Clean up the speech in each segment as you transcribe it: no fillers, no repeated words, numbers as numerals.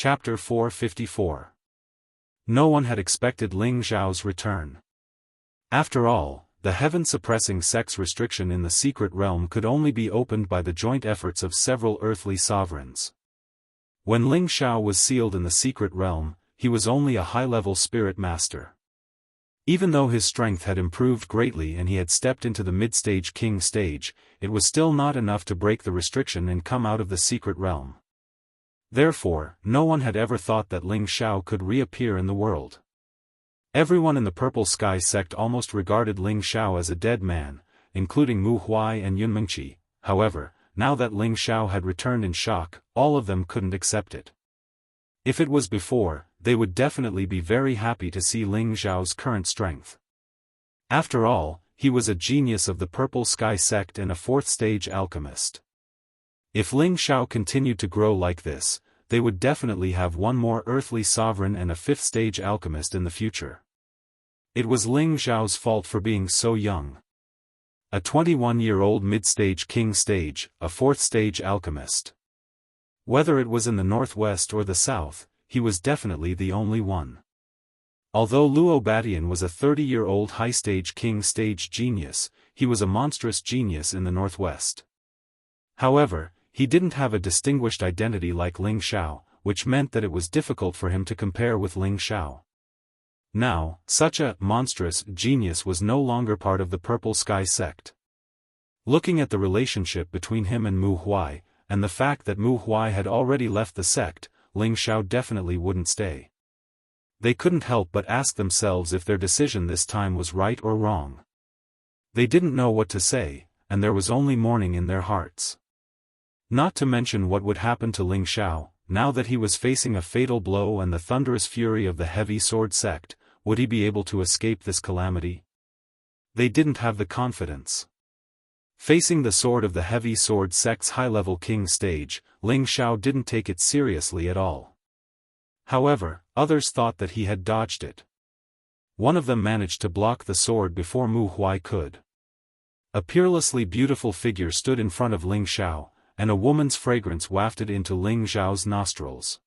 Chapter 454. No one had expected Ling Xiao's return. After all, the heaven-suppressing sex restriction in the secret realm could only be opened by the joint efforts of several earthly sovereigns. When Ling Xiao was sealed in the secret realm, he was only a high-level spirit master. Even though his strength had improved greatly and he had stepped into the mid-stage king stage, it was still not enough to break the restriction and come out of the secret realm. Therefore, no one had ever thought that Ling Xiao could reappear in the world. Everyone in the Purple Sky sect almost regarded Ling Xiao as a dead man, including Mu Huai and Yun Mengqi. However, now that Ling Xiao had returned in shock, all of them couldn't accept it. If it was before, they would definitely be very happy to see Ling Xiao's current strength. After all, he was a genius of the Purple Sky sect and a fourth-stage alchemist. If Ling Xiao continued to grow like this, they would definitely have one more earthly sovereign and a fifth-stage alchemist in the future. It was Ling Xiao's fault for being so young. A 21-year-old mid-stage king stage, a fourth-stage alchemist. Whether it was in the northwest or the south, he was definitely the only one. Although Luo Batian was a 30-year-old high-stage king stage genius, he was a monstrous genius in the northwest. However, he didn't have a distinguished identity like Ling Xiao, which meant that it was difficult for him to compare with Ling Xiao. Now, such a monstrous genius was no longer part of the Purple Sky sect. Looking at the relationship between him and Mu Huai, and the fact that Mu Huai had already left the sect, Ling Xiao definitely wouldn't stay. They couldn't help but ask themselves if their decision this time was right or wrong. They didn't know what to say, and there was only mourning in their hearts. Not to mention what would happen to Ling Xiao, now that he was facing a fatal blow and the thunderous fury of the heavy sword sect. Would he be able to escape this calamity? They didn't have the confidence. Facing the sword of the heavy sword sect's high-level king stage, Ling Xiao didn't take it seriously at all. However, others thought that he had dodged it. One of them managed to block the sword before Mu Huai could. A peerlessly beautiful figure stood in front of Ling Xiao, and a woman's fragrance wafted into Ling Xiao's nostrils.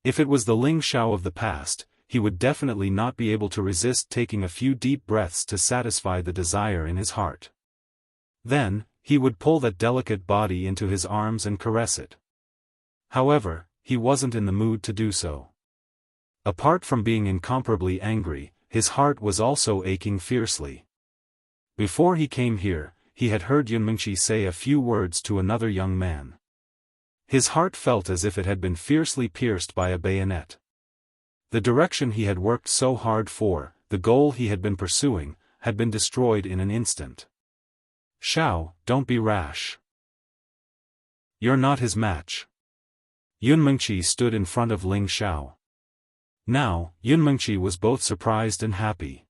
If it was the Ling Xiao of the past, he would definitely not be able to resist taking a few deep breaths to satisfy the desire in his heart. Then, he would pull that delicate body into his arms and caress it. However, he wasn't in the mood to do so. Apart from being incomparably angry, his heart was also aching fiercely. Before he came here, he had heard Yun Mengqi say a few words to another young man. His heart felt as if it had been fiercely pierced by a bayonet. The direction he had worked so hard for, the goal he had been pursuing, had been destroyed in an instant. Xiao, don't be rash. You're not his match. Yun Mengqi stood in front of Ling Xiao. Now, Yun Mengqi was both surprised and happy.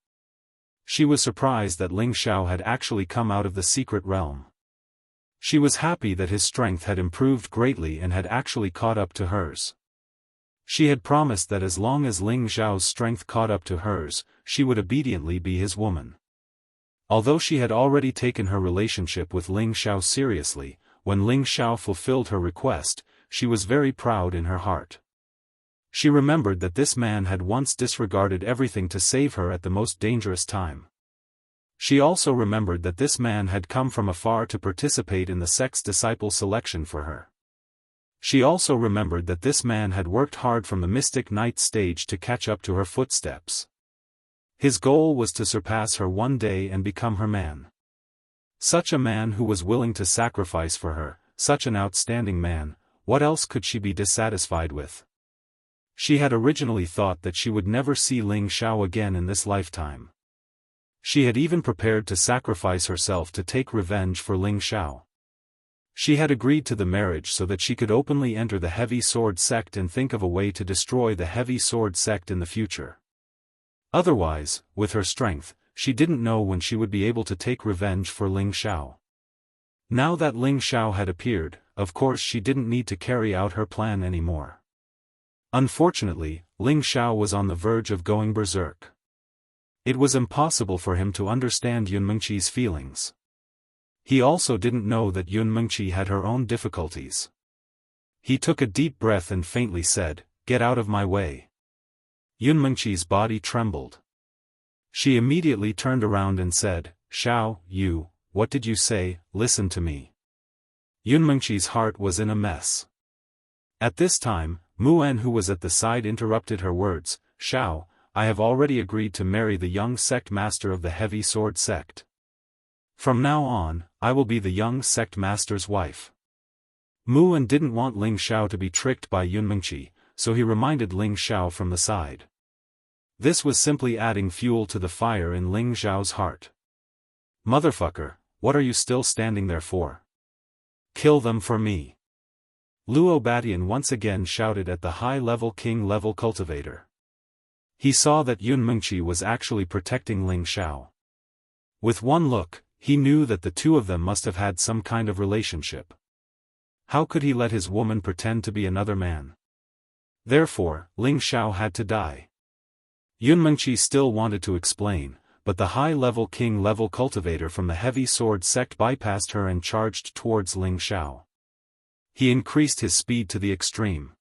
She was surprised that Ling Xiao had actually come out of the secret realm. She was happy that his strength had improved greatly and had actually caught up to hers. She had promised that as long as Ling Xiao's strength caught up to hers, she would obediently be his woman. Although she had already taken her relationship with Ling Xiao seriously, when Ling Xiao fulfilled her request, she was very proud in her heart. She remembered that this man had once disregarded everything to save her at the most dangerous time. She also remembered that this man had come from afar to participate in the sect's disciple selection for her. She also remembered that this man had worked hard from the Mystic Knight stage to catch up to her footsteps. His goal was to surpass her one day and become her man. Such a man who was willing to sacrifice for her, such an outstanding man, what else could she be dissatisfied with? She had originally thought that she would never see Ling Xiao again in this lifetime. She had even prepared to sacrifice herself to take revenge for Ling Xiao. She had agreed to the marriage so that she could openly enter the heavy sword sect and think of a way to destroy the heavy sword sect in the future. Otherwise, with her strength, she didn't know when she would be able to take revenge for Ling Xiao. Now that Ling Xiao had appeared, of course she didn't need to carry out her plan anymore. Unfortunately, Ling Xiao was on the verge of going berserk. It was impossible for him to understand Yun Mengqi's feelings. He also didn't know that Yun Mengqi had her own difficulties. He took a deep breath and faintly said, get out of my way. Yun Mengqi's body trembled. She immediately turned around and said, Xiao, you, what did you say? Listen to me. Yun Mengqi's heart was in a mess. At this time, Mu'en, who was at the side, interrupted her words. Xiao, I have already agreed to marry the young sect master of the heavy sword sect. From now on, I will be the young sect master's wife. Mu'en didn't want Ling Xiao to be tricked by Yun Mengqi, so he reminded Ling Xiao from the side. This was simply adding fuel to the fire in Ling Xiao's heart. Motherfucker, what are you still standing there for? Kill them for me. Luo Batian once again shouted at the high-level king-level cultivator. He saw that Yun Mengqi was actually protecting Ling Xiao. With one look, he knew that the two of them must have had some kind of relationship. How could he let his woman pretend to be another man? Therefore, Ling Xiao had to die. Yun Mengqi still wanted to explain, but the high-level king-level cultivator from the heavy sword sect bypassed her and charged towards Ling Xiao. He increased his speed to the extreme.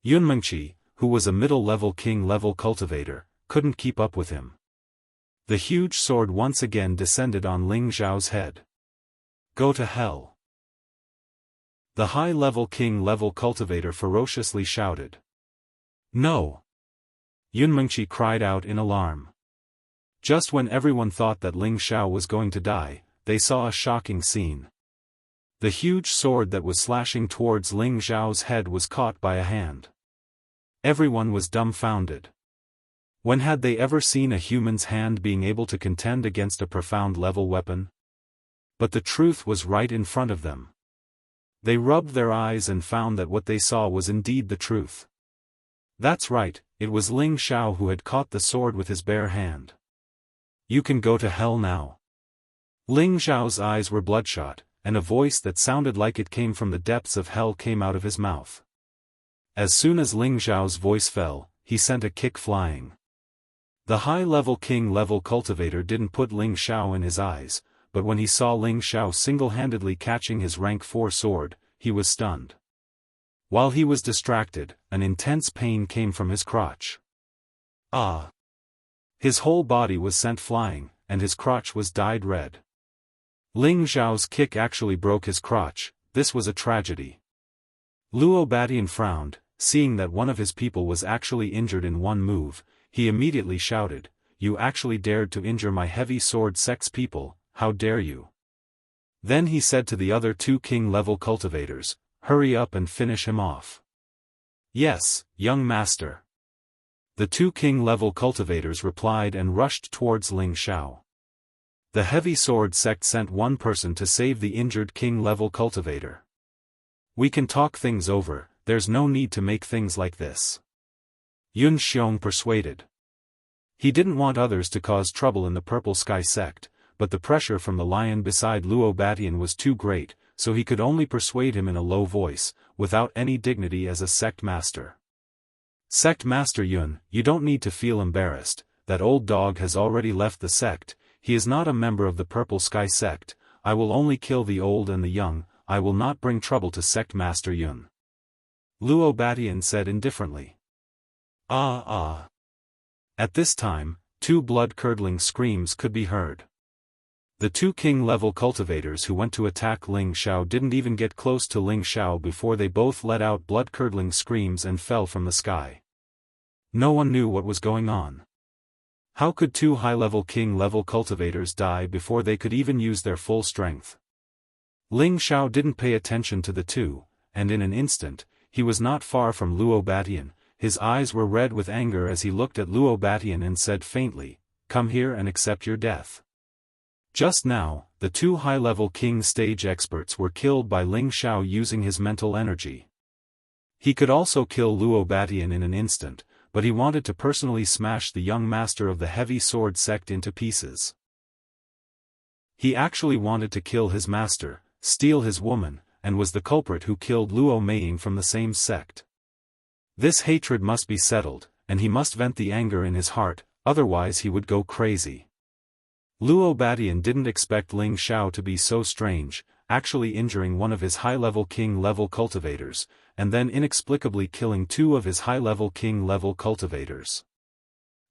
Yun Mengqi, who was a middle-level king-level cultivator, couldn't keep up with him. The huge sword once again descended on Ling Xiao's head. Go to hell. The high-level king-level cultivator ferociously shouted. No! Yun Mengqi cried out in alarm. Just when everyone thought that Ling Xiao was going to die, they saw a shocking scene. The huge sword that was slashing towards Ling Xiao's head was caught by a hand. Everyone was dumbfounded. When had they ever seen a human's hand being able to contend against a profound-level weapon? But the truth was right in front of them. They rubbed their eyes and found that what they saw was indeed the truth. That's right, it was Ling Xiao who had caught the sword with his bare hand. You can go to hell now. Ling Xiao's eyes were bloodshot, and a voice that sounded like it came from the depths of hell came out of his mouth. As soon as Ling Xiao's voice fell, he sent a kick flying. The high-level king-level cultivator didn't put Ling Xiao in his eyes, but when he saw Ling Xiao single-handedly catching his rank 4 sword, he was stunned. While he was distracted, an intense pain came from his crotch. Ah! His whole body was sent flying, and his crotch was dyed red. Ling Xiao's kick actually broke his crotch. This was a tragedy. Luo Batian frowned, seeing that one of his people was actually injured in one move. He immediately shouted, You actually dared to injure my heavy sword sect's people, how dare you? Then he said to the other 2 king-level cultivators, Hurry up and finish him off. Yes, young master. The 2 king-level cultivators replied and rushed towards Ling Xiao. The heavy sword sect sent one person to save the injured king-level cultivator. We can talk things over, there's no need to make things like this. Yun Xiong persuaded. He didn't want others to cause trouble in the Purple Sky sect, but the pressure from the lion beside Luo Batian was too great, so he could only persuade him in a low voice, without any dignity as a sect master. Sect Master Yun, you don't need to feel embarrassed, that old dog has already left the sect, he is not a member of the Purple Sky sect, I will only kill the old and the young, I will not bring trouble to Sect Master Yun. Luo Batian said indifferently. Ah. At this time, 2 blood-curdling screams could be heard. The 2 king-level cultivators who went to attack Ling Xiao didn't even get close to Ling Xiao before they both let out blood-curdling screams and fell from the sky. No one knew what was going on. How could 2 high-level king-level cultivators die before they could even use their full strength? Ling Xiao didn't pay attention to the 2, and in an instant, he was not far from Luo Batian. His eyes were red with anger as he looked at Luo Batian and said faintly, Come here and accept your death. Just now, the 2 high-level king stage experts were killed by Ling Xiao using his mental energy. He could also kill Luo Batian in an instant, but he wanted to personally smash the young master of the heavy sword sect into pieces. He actually wanted to kill his master, steal his woman, and was the culprit who killed Luo Meiying from the same sect. This hatred must be settled, and he must vent the anger in his heart, otherwise he would go crazy. Luo Batian didn't expect Ling Xiao to be so strange, actually injuring one of his high-level king-level cultivators, and then inexplicably killing two of his high-level king-level cultivators.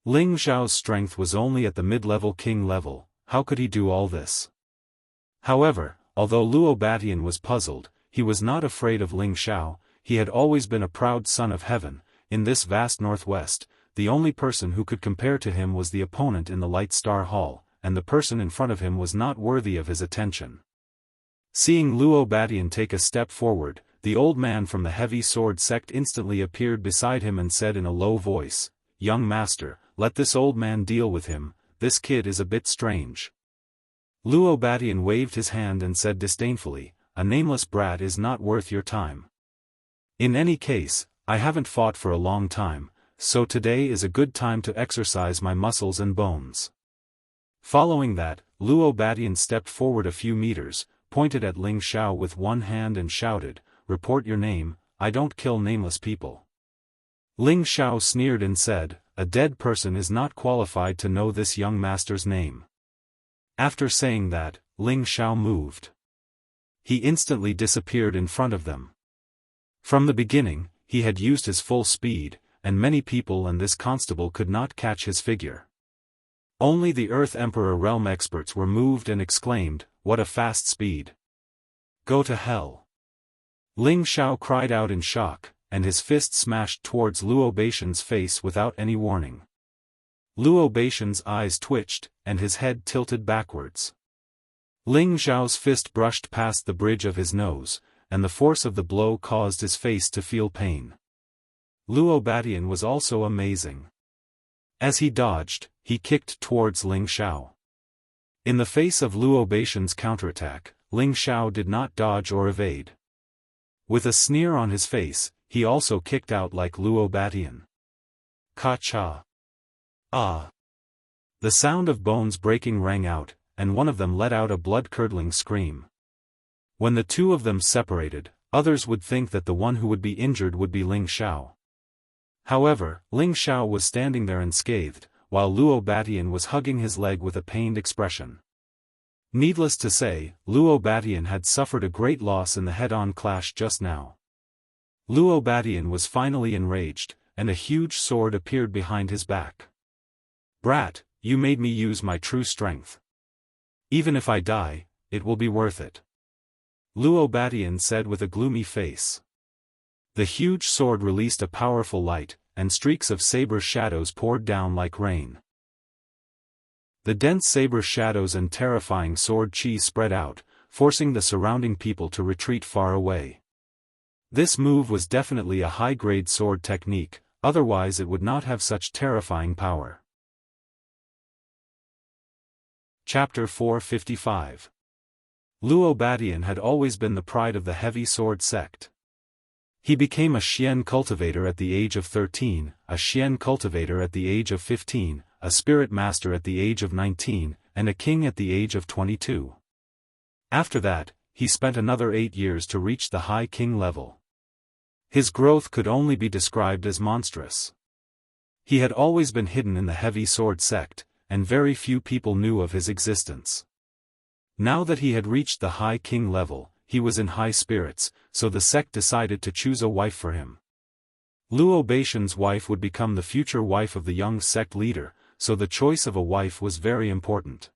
Ling Xiao's strength was only at the mid-level king level. How could he do all this? However, although Luo Batian was puzzled, he was not afraid of Ling Xiao. He had always been a proud son of heaven. In this vast northwest, the only person who could compare to him was the opponent in the Light Star Hall, and the person in front of him was not worthy of his attention. Seeing Luo Batian take a step forward, the old man from the heavy sword sect instantly appeared beside him and said in a low voice, "Young master, let this old man deal with him, this kid is a bit strange." Luo Batian waved his hand and said disdainfully, "A nameless brat is not worth your time. In any case, I haven't fought for a long time, so today is a good time to exercise my muscles and bones." Following that, Luo Batian stepped forward a few meters, pointed at Ling Xiao with one hand and shouted, "Report your name, I don't kill nameless people." Ling Xiao sneered and said, "A dead person is not qualified to know this young master's name." After saying that, Ling Xiao moved. He instantly disappeared in front of them. From the beginning, he had used his full speed, and many people and this constable could not catch his figure. Only the Earth Emperor realm experts were moved and exclaimed, "What a fast speed! Go to hell!" Ling Xiao cried out in shock, and his fist smashed towards Luo Batian's face without any warning. Luo Batian's eyes twitched, and his head tilted backwards. Ling Xiao's fist brushed past the bridge of his nose, and the force of the blow caused his face to feel pain. Luo Batian was also amazing. As he dodged, he kicked towards Ling Xiao. In the face of Luo Batian's counterattack, Ling Xiao did not dodge or evade. With a sneer on his face, he also kicked out like Luo Batian. Ka-cha! Ah! The sound of bones breaking rang out, and one of them let out a blood-curdling scream. When the two of them separated, others would think that the one who would be injured would be Ling Xiao. However, Ling Xiao was standing there unscathed, while Luo Batian was hugging his leg with a pained expression. Needless to say, Luo Batian had suffered a great loss in the head-on clash just now. Luo Batian was finally enraged, and a huge sword appeared behind his back. "Brat, you made me use my true strength. Even if I die, it will be worth it," Luo Batian said with a gloomy face. The huge sword released a powerful light, and streaks of saber shadows poured down like rain. The dense saber shadows and terrifying sword chi spread out, forcing the surrounding people to retreat far away. This move was definitely a high-grade sword technique, otherwise it would not have such terrifying power. Chapter 455. Luo Batian had always been the pride of the heavy sword sect. He became a Xian cultivator at the age of 13, a Xian cultivator at the age of 15, a spirit master at the age of 19, and a king at the age of 22. After that, he spent another 8 years to reach the high king level. His growth could only be described as monstrous. He had always been hidden in the heavy sword sect, and very few people knew of his existence. Now that he had reached the high king level, he was in high spirits, so the sect decided to choose a wife for him. Luo Batian's wife would become the future wife of the young sect leader, so the choice of a wife was very important.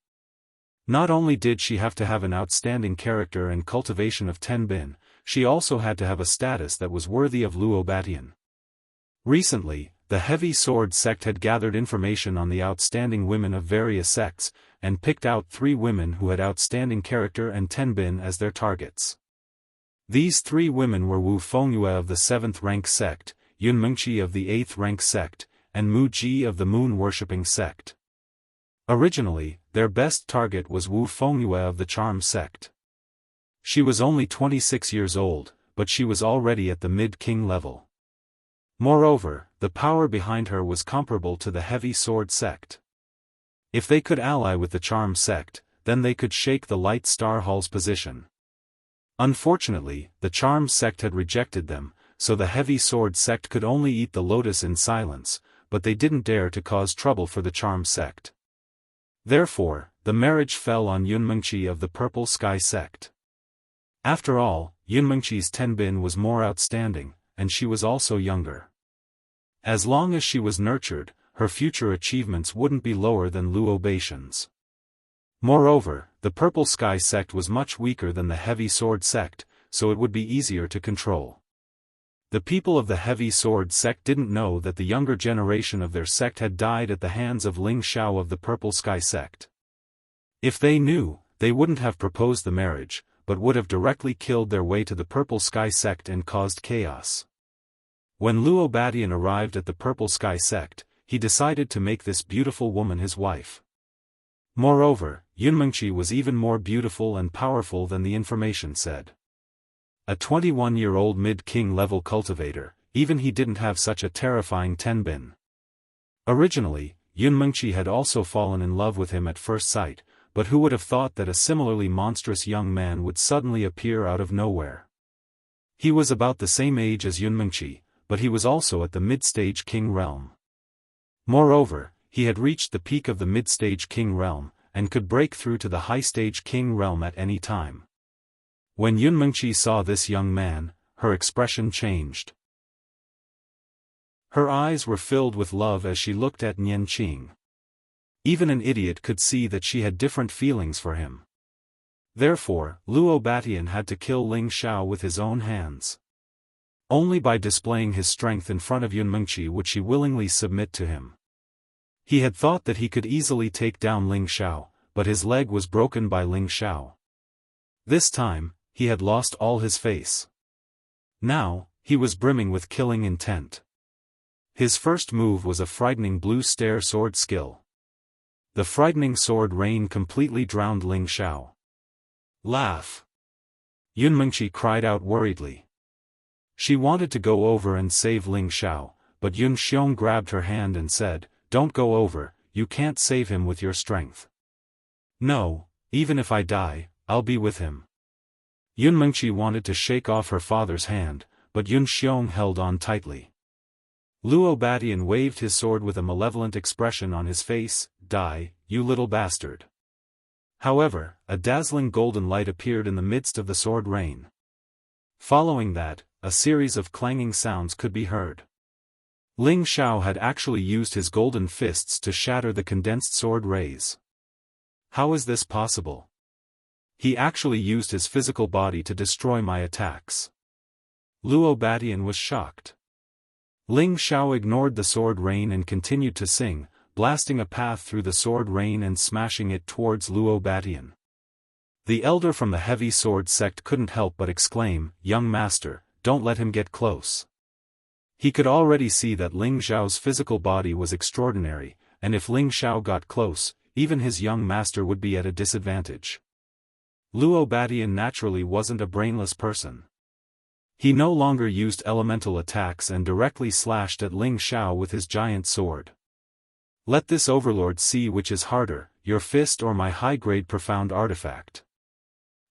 Not only did she have to have an outstanding character and cultivation of Tenbin, she also had to have a status that was worthy of Luo Batian. Recently, the heavy sword sect had gathered information on the outstanding women of various sects, and picked out 3 women who had outstanding character and Tenbin as their targets. These 3 women were Wu Fengyue of the 7th rank sect, Yun Mengqi of the 8th rank sect, and Mu Ji of the moon-worshipping sect. Originally, their best target was Wu Fengyue of the charm sect. She was only 26 years old, but she was already at the mid-king level. Moreover, the power behind her was comparable to the heavy sword sect. If they could ally with the charm sect, then they could shake the Light Star Hall's position. Unfortunately, the charm sect had rejected them, so the heavy sword sect could only eat the lotus in silence, but they didn't dare to cause trouble for the charm sect. Therefore, the marriage fell on Yun Mengqi of the purple sky sect. After all, Yunmengqi's tenbin was more outstanding, and she was also younger. As long as she was nurtured, her future achievements wouldn't be lower than Luo Baishan's. Moreover, the Purple Sky sect was much weaker than the Heavy Sword sect, so it would be easier to control. The people of the Heavy Sword sect didn't know that the younger generation of their sect had died at the hands of Ling Xiao of the Purple Sky sect. If they knew, they wouldn't have proposed the marriage, but would have directly killed their way to the Purple Sky sect and caused chaos. When Luo Batian arrived at the Purple Sky sect, he decided to make this beautiful woman his wife. Moreover, Yunmengqi was even more beautiful and powerful than the information said. A 21-year-old mid-king level cultivator, even he didn't have such a terrifying tenbin. Originally, Yunmengqi had also fallen in love with him at first sight, but who would have thought that a similarly monstrous young man would suddenly appear out of nowhere? He was about the same age as Yunmengqi, but he was also at the mid-stage king realm. Moreover, he had reached the peak of the mid-stage king realm, and could break through to the high-stage king realm at any time. When Yunmengqi saw this young man, her expression changed. Her eyes were filled with love as she looked at Nianqing. Even an idiot could see that she had different feelings for him. Therefore, Luo Batian had to kill Ling Xiao with his own hands. Only by displaying his strength in front of Yunmengqi would she willingly submit to him. He had thought that he could easily take down Ling Xiao, but his leg was broken by Ling Xiao. This time, he had lost all his face. Now, he was brimming with killing intent. His first move was a frightening blue stare sword skill. The frightening sword rain completely drowned Ling Xiao. Laugh! Yunmengqi cried out worriedly. She wanted to go over and save Ling Xiao, but Yun Xiong grabbed her hand and said, "Don't go over, you can't save him with your strength." "No, even if I die, I'll be with him." Yunmengqi wanted to shake off her father's hand, but Yun Xiong held on tightly. Luo Batian waved his sword with a malevolent expression on his face. "Die, you little bastard." However, a dazzling golden light appeared in the midst of the sword rain. Following that, a series of clanging sounds could be heard. Ling Xiao had actually used his golden fists to shatter the condensed sword rays. How is this possible? He actually used his physical body to destroy my attacks. Luo Batian was shocked. Ling Xiao ignored the sword rain and continued to sing, blasting a path through the sword rain and smashing it towards Luo Batian. The elder from the Heavy Sword sect couldn't help but exclaim, "Young master, don't let him get close." He could already see that Ling Xiao's physical body was extraordinary, and if Ling Xiao got close, even his young master would be at a disadvantage. Luo Batian naturally wasn't a brainless person. He no longer used elemental attacks and directly slashed at Ling Xiao with his giant sword. "Let this overlord see which is harder, your fist or my high-grade profound artifact."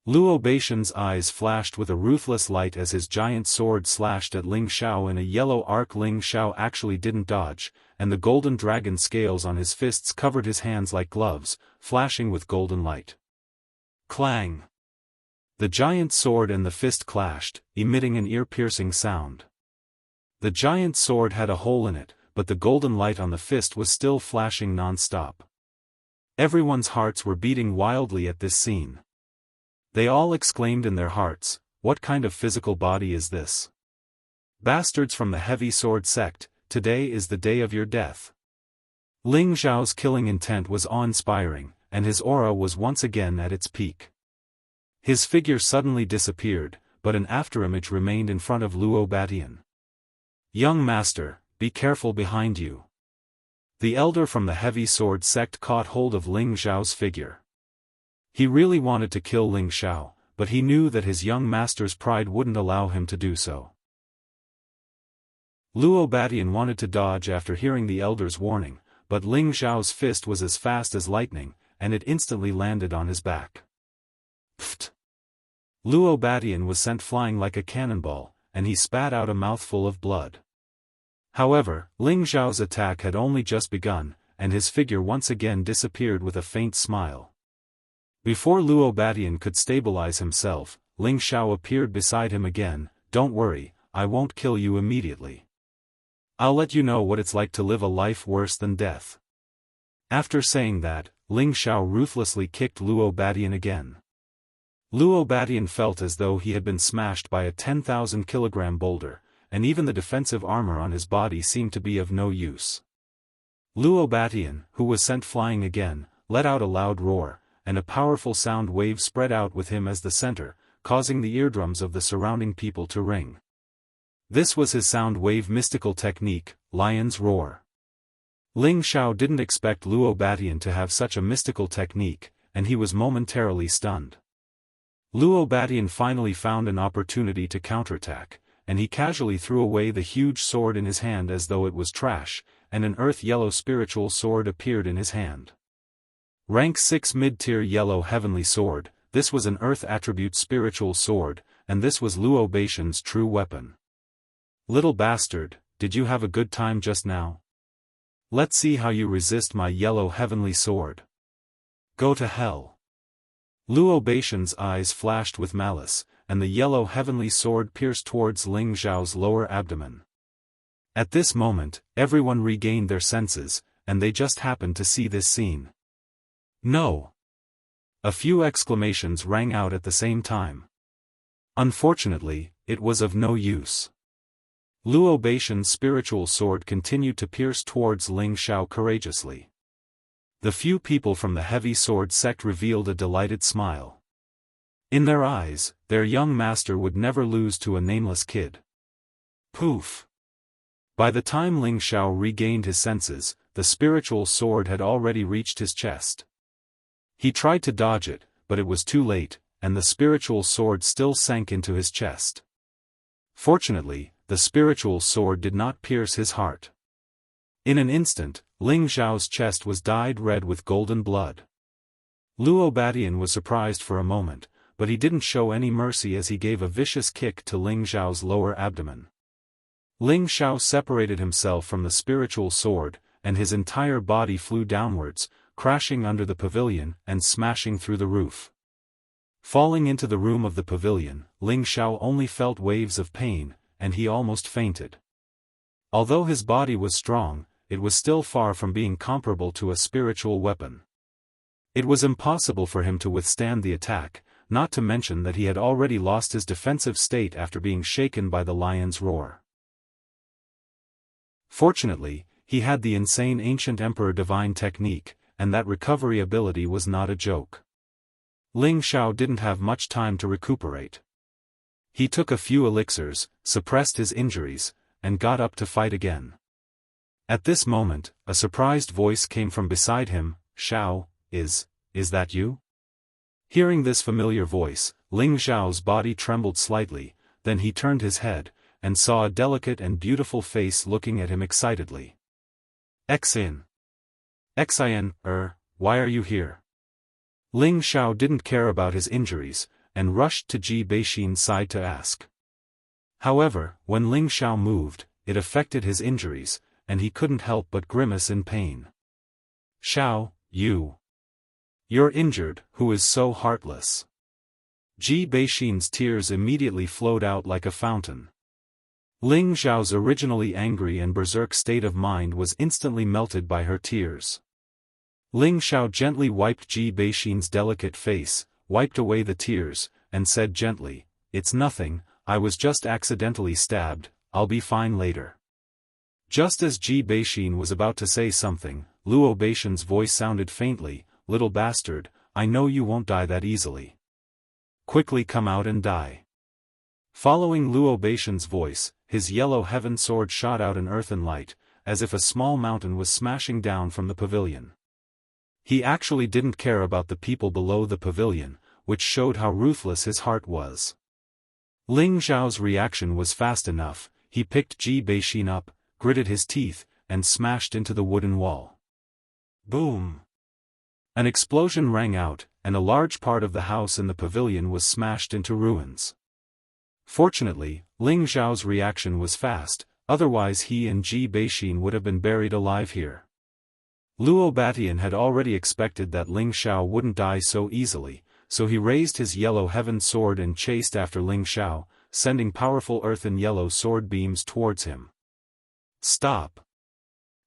Luo Baishan's eyes flashed with a ruthless light as his giant sword slashed at Ling Xiao in a yellow arc. Ling Xiao actually didn't dodge, and the golden dragon scales on his fists covered his hands like gloves, flashing with golden light. Clang! The giant sword and the fist clashed, emitting an ear-piercing sound. The giant sword had a hole in it, but the golden light on the fist was still flashing non-stop. Everyone's hearts were beating wildly at this scene. They all exclaimed in their hearts, "What kind of physical body is this? Bastards from the Heavy Sword sect, today is the day of your death." Ling Xiao's killing intent was awe-inspiring, and his aura was once again at its peak. His figure suddenly disappeared, but an afterimage remained in front of Luo Batian. "Young master, be careful behind you." The elder from the Heavy Sword sect caught hold of Ling Xiao's figure. He really wanted to kill Ling Xiao, but he knew that his young master's pride wouldn't allow him to do so. Luo Batian wanted to dodge after hearing the elder's warning, but Ling Xiao's fist was as fast as lightning, and it instantly landed on his back. Pfft! Luo Batian was sent flying like a cannonball, and he spat out a mouthful of blood. However, Ling Xiao's attack had only just begun, and his figure once again disappeared with a faint smile. Before Luo Batian could stabilize himself, Ling Xiao appeared beside him again. "Don't worry, I won't kill you immediately. I'll let you know what it's like to live a life worse than death." After saying that, Ling Xiao ruthlessly kicked Luo Batian again. Luo Batian felt as though he had been smashed by a 10,000-kilogram boulder, and even the defensive armor on his body seemed to be of no use. Luo Batian, who was sent flying again, let out a loud roar, and a powerful sound wave spread out with him as the center, causing the eardrums of the surrounding people to ring. This was his sound wave mystical technique, Lion's Roar. Ling Xiao didn't expect Luo Batian to have such a mystical technique, and he was momentarily stunned. Luo Batian finally found an opportunity to counterattack, and he casually threw away the huge sword in his hand as though it was trash, and an earth-yellow spiritual sword appeared in his hand. Rank 6 mid-tier yellow heavenly sword, this was an earth attribute spiritual sword, and this was Luo Batian's true weapon. "Little bastard, did you have a good time just now? Let's see how you resist my yellow heavenly sword. Go to hell." Luo Batian's eyes flashed with malice, and the yellow heavenly sword pierced towards Ling Xiao's lower abdomen. At this moment, everyone regained their senses, and they just happened to see this scene. "No!" A few exclamations rang out at the same time. Unfortunately, it was of no use. Luo Batian's spiritual sword continued to pierce towards Ling Xiao courageously. The few people from the heavy sword sect revealed a delighted smile. In their eyes, their young master would never lose to a nameless kid. Poof! By the time Ling Xiao regained his senses, the spiritual sword had already reached his chest. He tried to dodge it, but it was too late, and the spiritual sword still sank into his chest. Fortunately, the spiritual sword did not pierce his heart. In an instant, Ling Xiao's chest was dyed red with golden blood. Luo Batian was surprised for a moment, but he didn't show any mercy as he gave a vicious kick to Ling Xiao's lower abdomen. Ling Xiao separated himself from the spiritual sword, and his entire body flew downwards, crashing under the pavilion and smashing through the roof. Falling into the room of the pavilion, Ling Xiao only felt waves of pain, and he almost fainted. Although his body was strong, it was still far from being comparable to a spiritual weapon. It was impossible for him to withstand the attack, not to mention that he had already lost his defensive state after being shaken by the lion's roar. Fortunately, he had the insane ancient emperor divine technique, and that recovery ability was not a joke. Ling Xiao didn't have much time to recuperate. He took a few elixirs, suppressed his injuries, and got up to fight again. At this moment, a surprised voice came from beside him. "Xiao, is that you?" Hearing this familiar voice, Ling Xiao's body trembled slightly, then he turned his head, and saw a delicate and beautiful face looking at him excitedly. Xin, why are you here?" Ling Xiao didn't care about his injuries, and rushed to Ji Beixin's side to ask. However, when Ling Xiao moved, it affected his injuries, and he couldn't help but grimace in pain. "Xiao, you're injured, who is so heartless?" Ji Beixin's tears immediately flowed out like a fountain. Ling Xiao's originally angry and berserk state of mind was instantly melted by her tears. Ling Xiao gently wiped Ji Beixin's delicate face, wiped away the tears, and said gently, "It's nothing, I was just accidentally stabbed, I'll be fine later." Just as Ji Beixin was about to say something, Luo Batian's voice sounded faintly, "Little bastard, I know you won't die that easily. Quickly come out and die." Following Luo Batian's voice, his yellow heaven sword shot out an earthen light, as if a small mountain was smashing down from the pavilion. He actually didn't care about the people below the pavilion, which showed how ruthless his heart was. Ling Xiao's reaction was fast enough. He picked Ji Beixin up, gritted his teeth, and smashed into the wooden wall. Boom! An explosion rang out, and a large part of the house in the pavilion was smashed into ruins. Fortunately, Ling Xiao's reaction was fast, otherwise he and Ji Beixin would have been buried alive here. Luo Batian had already expected that Ling Xiao wouldn't die so easily, so he raised his yellow heaven sword and chased after Ling Xiao, sending powerful earth and yellow sword beams towards him. Stop!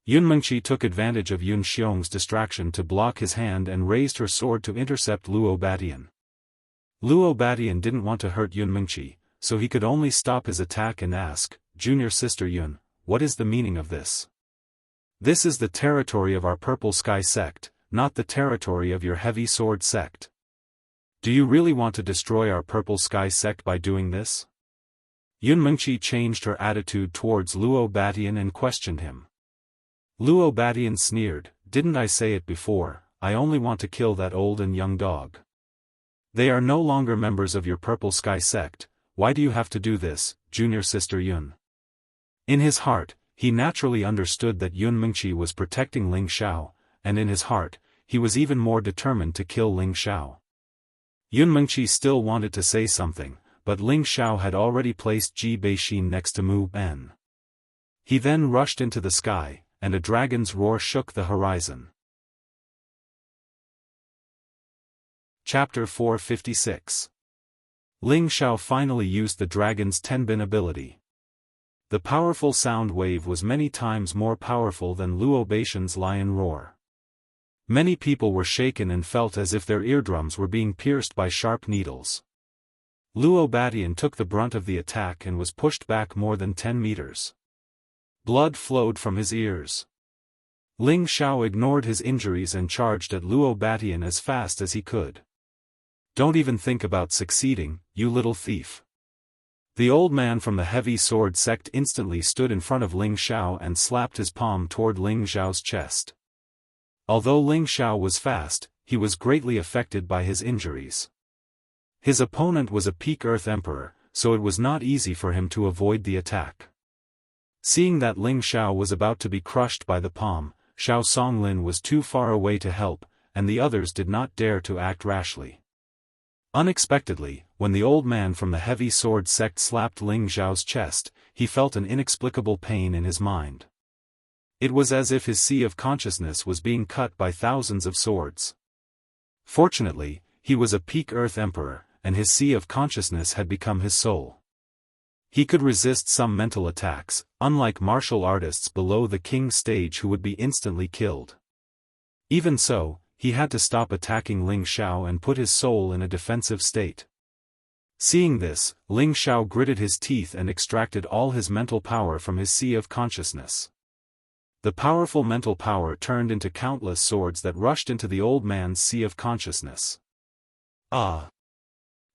Yun Mengqi took advantage of Yun Xiong's distraction to block his hand and raised her sword to intercept Luo Batian. Luo Batian didn't want to hurt Yun Mengqi, so he could only stop his attack and ask, "Junior Sister Yun, what is the meaning of this? This is the territory of our Purple Sky sect, not the territory of your Heavy Sword sect. Do you really want to destroy our Purple Sky sect by doing this?" Yun Mengqi changed her attitude towards Luo Batian and questioned him. Luo Batian sneered, "Didn't I say it before, I only want to kill that old and young dog. They are no longer members of your Purple Sky sect, why do you have to do this, Junior Sister Yun?" In his heart, he naturally understood that Yun Mengqi was protecting Ling Xiao, and in his heart, he was even more determined to kill Ling Xiao. Yun Mengqi still wanted to say something, but Ling Xiao had already placed Ji Beixin next to Mu Ben. He then rushed into the sky, and a dragon's roar shook the horizon. Chapter 456. Ling Xiao finally used the dragon's Tenbin ability. The powerful sound wave was many times more powerful than Luo Beixin's lion roar. Many people were shaken and felt as if their eardrums were being pierced by sharp needles. Luo Batian took the brunt of the attack and was pushed back more than 10 meters. Blood flowed from his ears. Ling Xiao ignored his injuries and charged at Luo Batian as fast as he could. "Don't even think about succeeding, you little thief." The old man from the Heavy Sword sect instantly stood in front of Ling Xiao and slapped his palm toward Ling Xiao's chest. Although Ling Xiao was fast, he was greatly affected by his injuries. His opponent was a peak Earth Emperor, so it was not easy for him to avoid the attack. Seeing that Ling Xiao was about to be crushed by the palm, Xiao Songlin was too far away to help, and the others did not dare to act rashly. Unexpectedly, when the old man from the Heavy Sword sect slapped Ling Xiao's chest, he felt an inexplicable pain in his mind. It was as if his sea of consciousness was being cut by thousands of swords. Fortunately, he was a peak Earth Emperor, and his sea of consciousness had become his soul. He could resist some mental attacks, unlike martial artists below the king stage who would be instantly killed. Even so, he had to stop attacking Ling Xiao and put his soul in a defensive state. Seeing this, Ling Xiao gritted his teeth and extracted all his mental power from his sea of consciousness. The powerful mental power turned into countless swords that rushed into the old man's sea of consciousness. Ah!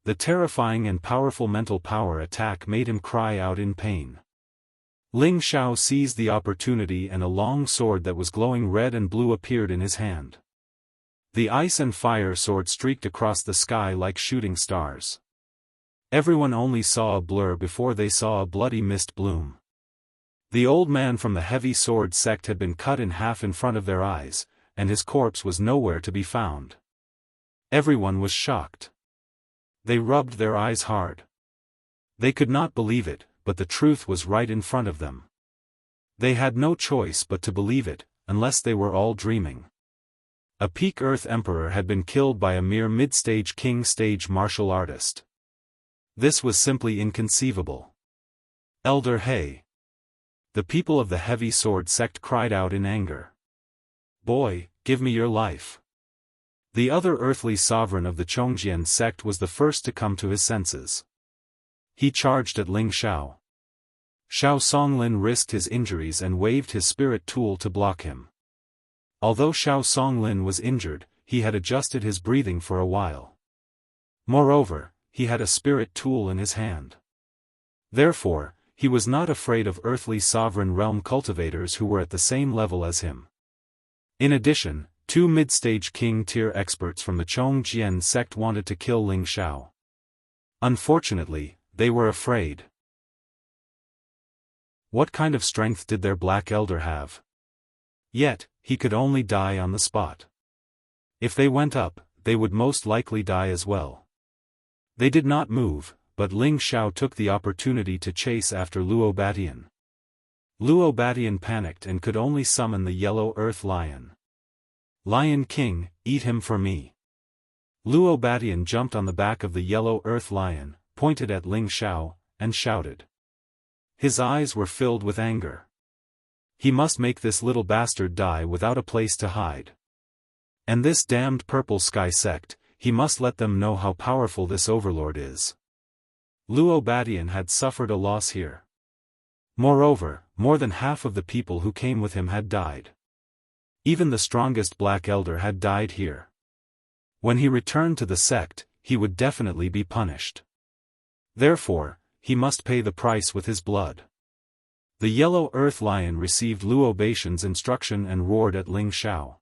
The terrifying and powerful mental power attack made him cry out in pain. Ling Xiao seized the opportunity and a long sword that was glowing red and blue appeared in his hand. The ice and fire sword streaked across the sky like shooting stars. Everyone only saw a blur before they saw a bloody mist bloom. The old man from the Heavy Sword sect had been cut in half in front of their eyes, and his corpse was nowhere to be found. Everyone was shocked. They rubbed their eyes hard. They could not believe it, but the truth was right in front of them. They had no choice but to believe it, unless they were all dreaming. A peak Earth Emperor had been killed by a mere mid-stage king stage martial artist. This was simply inconceivable. Elder He! The people of the Heavy Sword sect cried out in anger. "Boy, give me your life." The other earthly sovereign of the Chongjian sect was the first to come to his senses. He charged at Ling Xiao. Xiao Songlin risked his injuries and waved his spirit tool to block him. Although Xiao Songlin was injured, he had adjusted his breathing for a while. Moreover, he had a spirit tool in his hand. Therefore, he was not afraid of earthly sovereign realm cultivators who were at the same level as him. In addition, 2 mid-stage king-tier experts from the Chongjian sect wanted to kill Ling Xiao. Unfortunately, they were afraid. What kind of strength did their Black Elder have? Yet, he could only die on the spot. If they went up, they would most likely die as well. They did not move, but Ling Xiao took the opportunity to chase after Luo Batian. Luo Batian panicked and could only summon the Yellow Earth Lion. "Lion King, eat him for me." Luo Batian jumped on the back of the yellow earth lion, pointed at Ling Xiao, and shouted. His eyes were filled with anger. He must make this little bastard die without a place to hide. And this damned purple sky sect, he must let them know how powerful this overlord is. Luo Batian had suffered a loss here. Moreover, more than half of the people who came with him had died. Even the strongest Black Elder had died here. When he returned to the sect, he would definitely be punished. Therefore, he must pay the price with his blood. The yellow earth lion received Luo Batian's instruction and roared at Ling Xiao.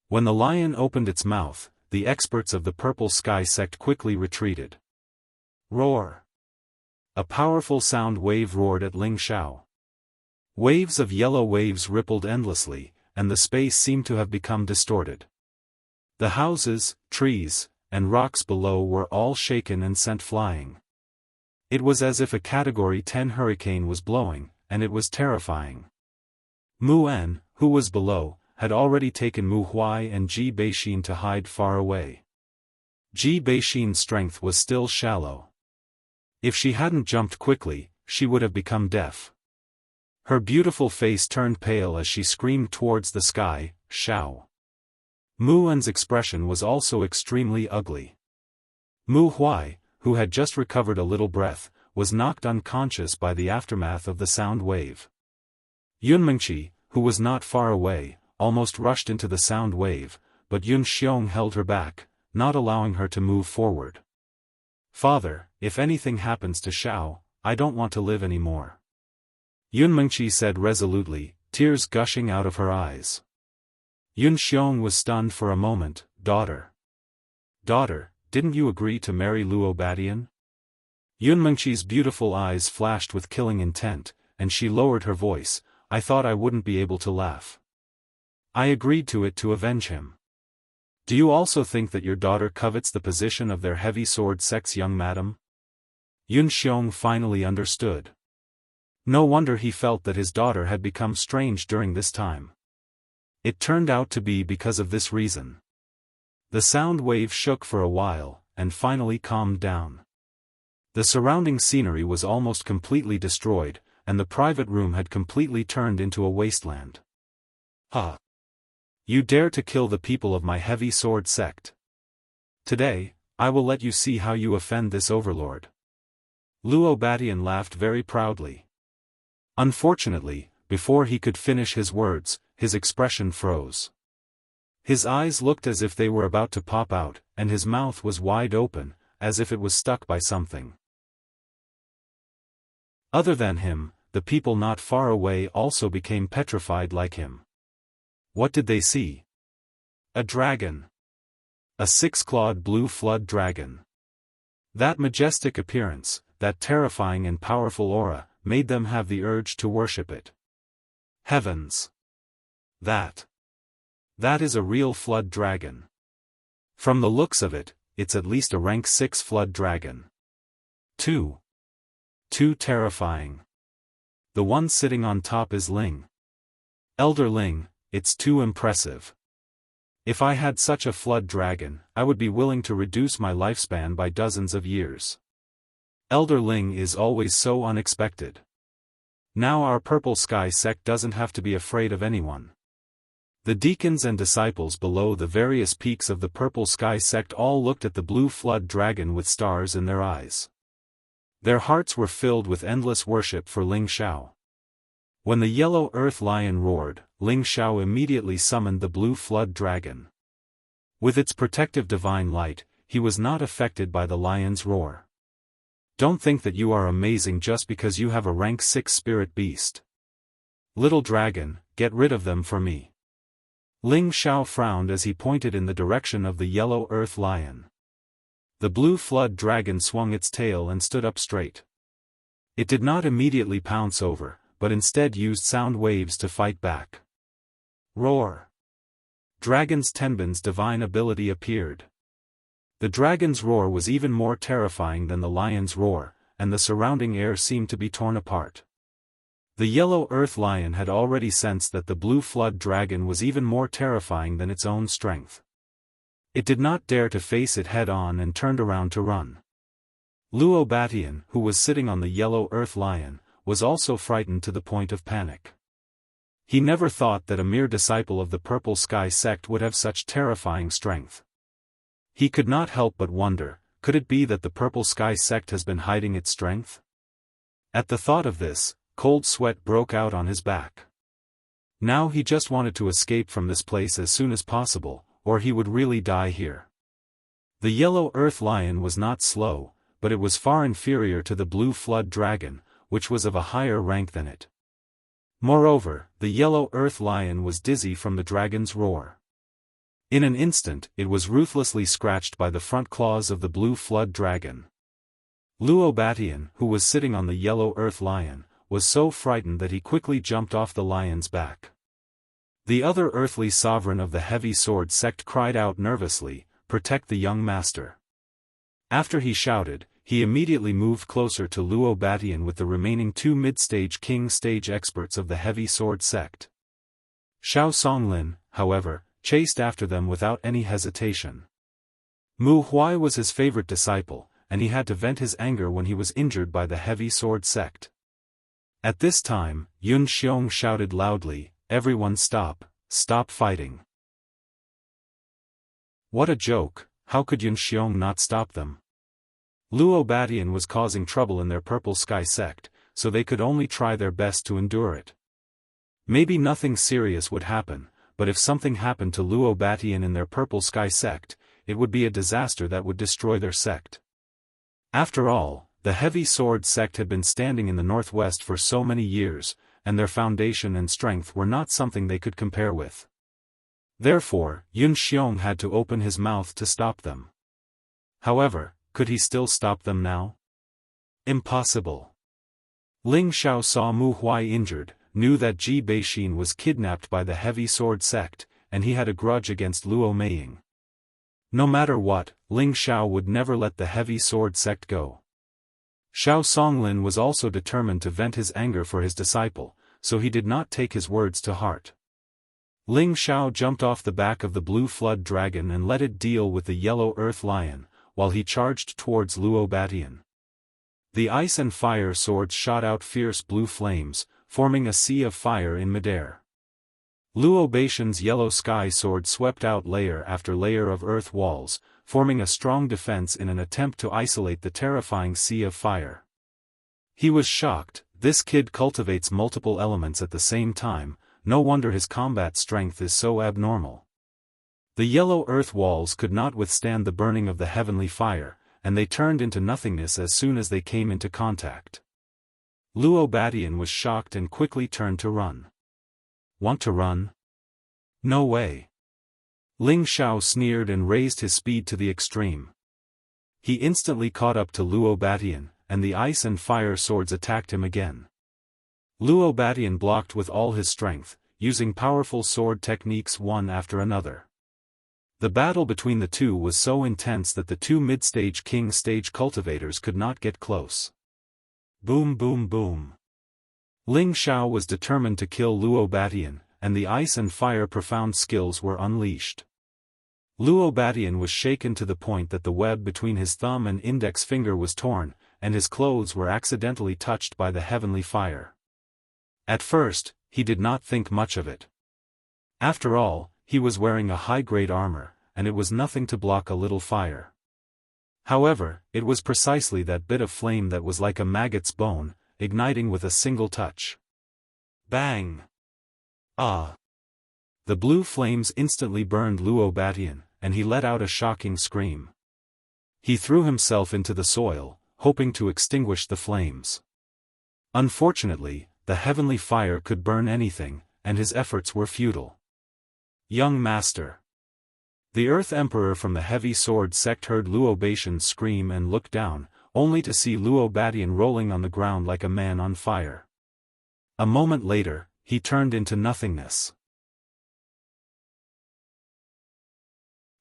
When the lion opened its mouth, the experts of the purple sky sect quickly retreated. Roar! A powerful sound wave roared at Ling Xiao. Waves of yellow waves rippled endlessly, and the space seemed to have become distorted. The houses, trees, and rocks below were all shaken and sent flying. It was as if a Category 10 hurricane was blowing, and it was terrifying. Mu En, who was below, had already taken Mu Huai and Ji Beixin to hide far away. Ji Beixin's strength was still shallow. If she hadn't jumped quickly, she would have become deaf. Her beautiful face turned pale as she screamed towards the sky, "Xiao!" Mu En's expression was also extremely ugly. Mu Huai, who had just recovered a little breath, was knocked unconscious by the aftermath of the sound wave. Yun Mengqi, who was not far away, almost rushed into the sound wave, but Yun Xiong held her back, not allowing her to move forward. "Father, if anything happens to Xiao, I don't want to live anymore," Yun Mengqi said resolutely, tears gushing out of her eyes. Yun Xiong was stunned for a moment. Daughter, didn't you agree to marry Luo Batian?" Yun Mengqi's beautiful eyes flashed with killing intent, and she lowered her voice. "I thought I wouldn't be able to laugh. I agreed to it to avenge him. Do you also think that your daughter covets the position of their heavy sword sect's young madam?" Yun Xiong finally understood. No wonder he felt that his daughter had become strange during this time. It turned out to be because of this reason. The sound wave shook for a while, and finally calmed down. The surrounding scenery was almost completely destroyed, and the private room had completely turned into a wasteland. "Ha! You dare to kill the people of my heavy sword sect? Today, I will let you see how you offend this overlord." Luo Batian laughed very proudly. Unfortunately, before he could finish his words, his expression froze. His eyes looked as if they were about to pop out, and his mouth was wide open, as if it was stuck by something. Other than him, the people not far away also became petrified like him. What did they see? A dragon. A six-clawed blue flood dragon. That majestic appearance, that terrifying and powerful aura, made them have the urge to worship it. Heavens! That is a real flood dragon. From the looks of it, it's at least a rank 6 flood dragon. Too terrifying. The one sitting on top is Ling. Elder Ling, it's too impressive. If I had such a flood dragon, I would be willing to reduce my lifespan by dozens of years. Elder Ling is always so unexpected. Now our purple sky sect doesn't have to be afraid of anyone. The deacons and disciples below the various peaks of the purple sky sect all looked at the blue flood dragon with stars in their eyes. Their hearts were filled with endless worship for Ling Xiao. When the yellow earth lion roared, Ling Xiao immediately summoned the blue flood dragon. With its protective divine light, he was not affected by the lion's roar. Don't think that you are amazing just because you have a rank 6 spirit beast. Little dragon, get rid of them for me. Ling Xiao frowned as he pointed in the direction of the yellow earth lion. The blue flood dragon swung its tail and stood up straight. It did not immediately pounce over, but instead used sound waves to fight back. Roar! Dragon's Tenbin's divine ability appeared. The dragon's roar was even more terrifying than the lion's roar, and the surrounding air seemed to be torn apart. The yellow earth lion had already sensed that the blue flood dragon was even more terrifying than its own strength. It did not dare to face it head-on and turned around to run. Luo Batian, who was sitting on the yellow earth lion, was also frightened to the point of panic. He never thought that a mere disciple of the Purple Sky sect would have such terrifying strength. He could not help but wonder, could it be that the Purple Sky sect has been hiding its strength? At the thought of this, cold sweat broke out on his back. Now he just wanted to escape from this place as soon as possible, or he would really die here. The yellow earth lion was not slow, but it was far inferior to the blue flood dragon, which was of a higher rank than it. Moreover, the yellow earth lion was dizzy from the dragon's roar. In an instant, it was ruthlessly scratched by the front claws of the blue flood dragon. Luo Batian, who was sitting on the yellow earth lion, was so frightened that he quickly jumped off the lion's back. The other earthly sovereign of the heavy sword sect cried out nervously, "Protect the young master." After he shouted, he immediately moved closer to Luo Batian with the remaining 2 mid-stage king stage experts of the heavy sword sect. Xiao Songlin, however, chased after them without any hesitation. Mu Huai was his favorite disciple, and he had to vent his anger when he was injured by the heavy sword sect. At this time, Yun Xiong shouted loudly, "Everyone stop fighting." What a joke, how could Yun Xiong not stop them? Luo Batian was causing trouble in their Purple Sky sect, so they could only try their best to endure it. Maybe nothing serious would happen, but if something happened to Luo Batian in their Purple Sky sect, it would be a disaster that would destroy their sect. After all, the heavy sword sect had been standing in the northwest for so many years, and their foundation and strength were not something they could compare with. Therefore, Yun Xiong had to open his mouth to stop them. However, could he still stop them now? Impossible. Ling Xiao saw Mu Huai injured, knew that Ji Beixin was kidnapped by the heavy sword sect, and he had a grudge against Luo Meiying. No matter what, Ling Xiao would never let the heavy sword sect go. Xiao Songlin was also determined to vent his anger for his disciple, so he did not take his words to heart. Ling Xiao jumped off the back of the blue flood dragon and let it deal with the yellow earth lion, while he charged towards Luo Batian. The ice and fire swords shot out fierce blue flames, forming a sea of fire in midair. Luo Beixin's yellow sky sword swept out layer after layer of earth walls, forming a strong defense in an attempt to isolate the terrifying sea of fire. He was shocked, this kid cultivates multiple elements at the same time, no wonder his combat strength is so abnormal. The yellow earth walls could not withstand the burning of the heavenly fire, and they turned into nothingness as soon as they came into contact. Luo Batian was shocked and quickly turned to run. Want to run? No way. Ling Xiao sneered and raised his speed to the extreme. He instantly caught up to Luo Batian, and the ice and fire swords attacked him again. Luo Batian blocked with all his strength, using powerful sword techniques one after another. The battle between the two was so intense that the 2 mid-stage king stage cultivators could not get close. Boom boom boom. Ling Xiao was determined to kill Luo Batian, and the ice and fire profound skills were unleashed. Luo Batian was shaken to the point that the web between his thumb and index finger was torn, and his clothes were accidentally touched by the heavenly fire. At first, he did not think much of it. After all, he was wearing a high-grade armor, and it was nothing to block a little fire. However, it was precisely that bit of flame that was like a maggot's bone, igniting with a single touch. Bang! Ah! The blue flames instantly burned Luo Batian, and he let out a shocking scream. He threw himself into the soil, hoping to extinguish the flames. Unfortunately, the heavenly fire could burn anything, and his efforts were futile. Young Master. The Earth Emperor from the heavy sword sect heard Luo Beixin scream and looked down, only to see Luo Batian rolling on the ground like a man on fire. A moment later, he turned into nothingness.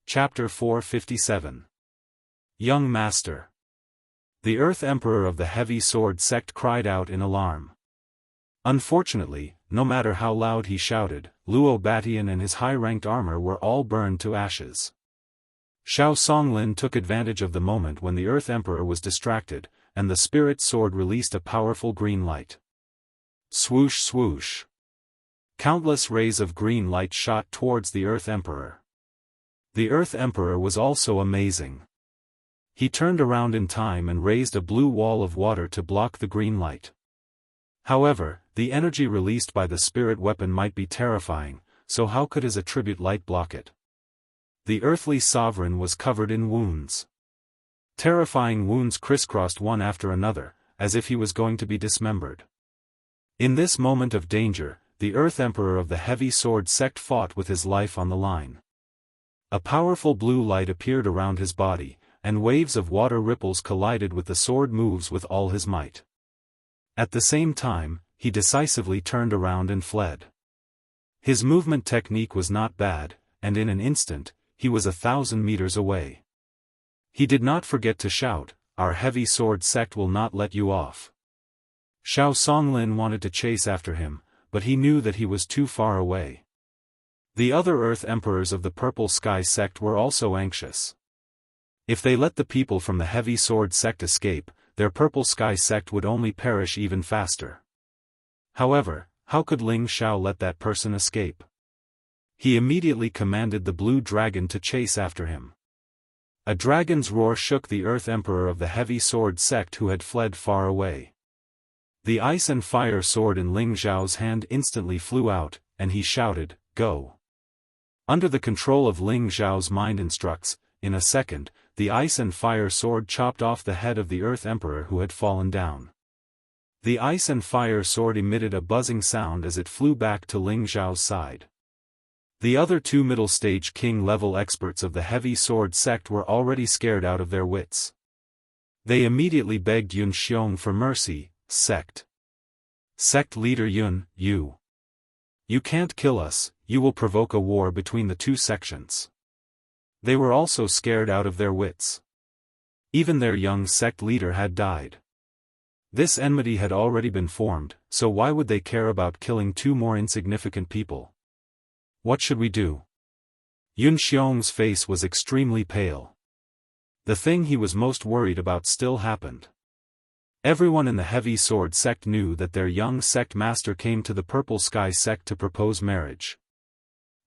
Chapter 457. Young Master. The Earth Emperor of the heavy sword sect cried out in alarm. Unfortunately, no matter how loud he shouted, Luo Batian and his high-ranked armor were all burned to ashes. Xiao Songlin took advantage of the moment when the Earth Emperor was distracted, and the spirit sword released a powerful green light. Swoosh swoosh. Countless rays of green light shot towards the Earth Emperor. The Earth Emperor was also amazing. He turned around in time and raised a blue wall of water to block the green light. However, the energy released by the spirit weapon might be terrifying, so how could his attribute light block it? The earthly sovereign was covered in wounds. Terrifying wounds crisscrossed one after another, as if he was going to be dismembered. In this moment of danger, the Earth Emperor of the Heavy Sword sect fought with his life on the line. A powerful blue light appeared around his body, and waves of water ripples collided with the sword moves with all his might. At the same time, he decisively turned around and fled. His movement technique was not bad, and in an instant, he was 1,000 meters away. He did not forget to shout, "Our Heavy Sword sect will not let you off." Xiao Songlin wanted to chase after him, but he knew that he was too far away. The other Earth Emperors of the Purple Sky sect were also anxious. If they let the people from the Heavy Sword sect escape, their Purple Sky sect would only perish even faster. However, how could Ling Xiao let that person escape? He immediately commanded the Blue Dragon to chase after him. A dragon's roar shook the Earth Emperor of the Heavy Sword sect who had fled far away. The ice and fire sword in Ling Xiao's hand instantly flew out, and he shouted, "Go!" Under the control of Ling Xiao's mind instructs, in a second, the ice and fire sword chopped off the head of the Earth Emperor who had fallen down. The ice and fire sword emitted a buzzing sound as it flew back to Ling Xiao's side. The other two middle-stage king-level experts of the Heavy Sword sect were already scared out of their wits. They immediately begged Yun Xiong for mercy. Sect leader Yun, you can't kill us, you will provoke a war between the two sections. They were also scared out of their wits. Even their young sect leader had died. This enmity had already been formed, so why would they care about killing two more insignificant people? What should we do? Yun Xiong's face was extremely pale. The thing he was most worried about still happened. Everyone in the Heavy Sword sect knew that their young sect master came to the Purple Sky sect to propose marriage.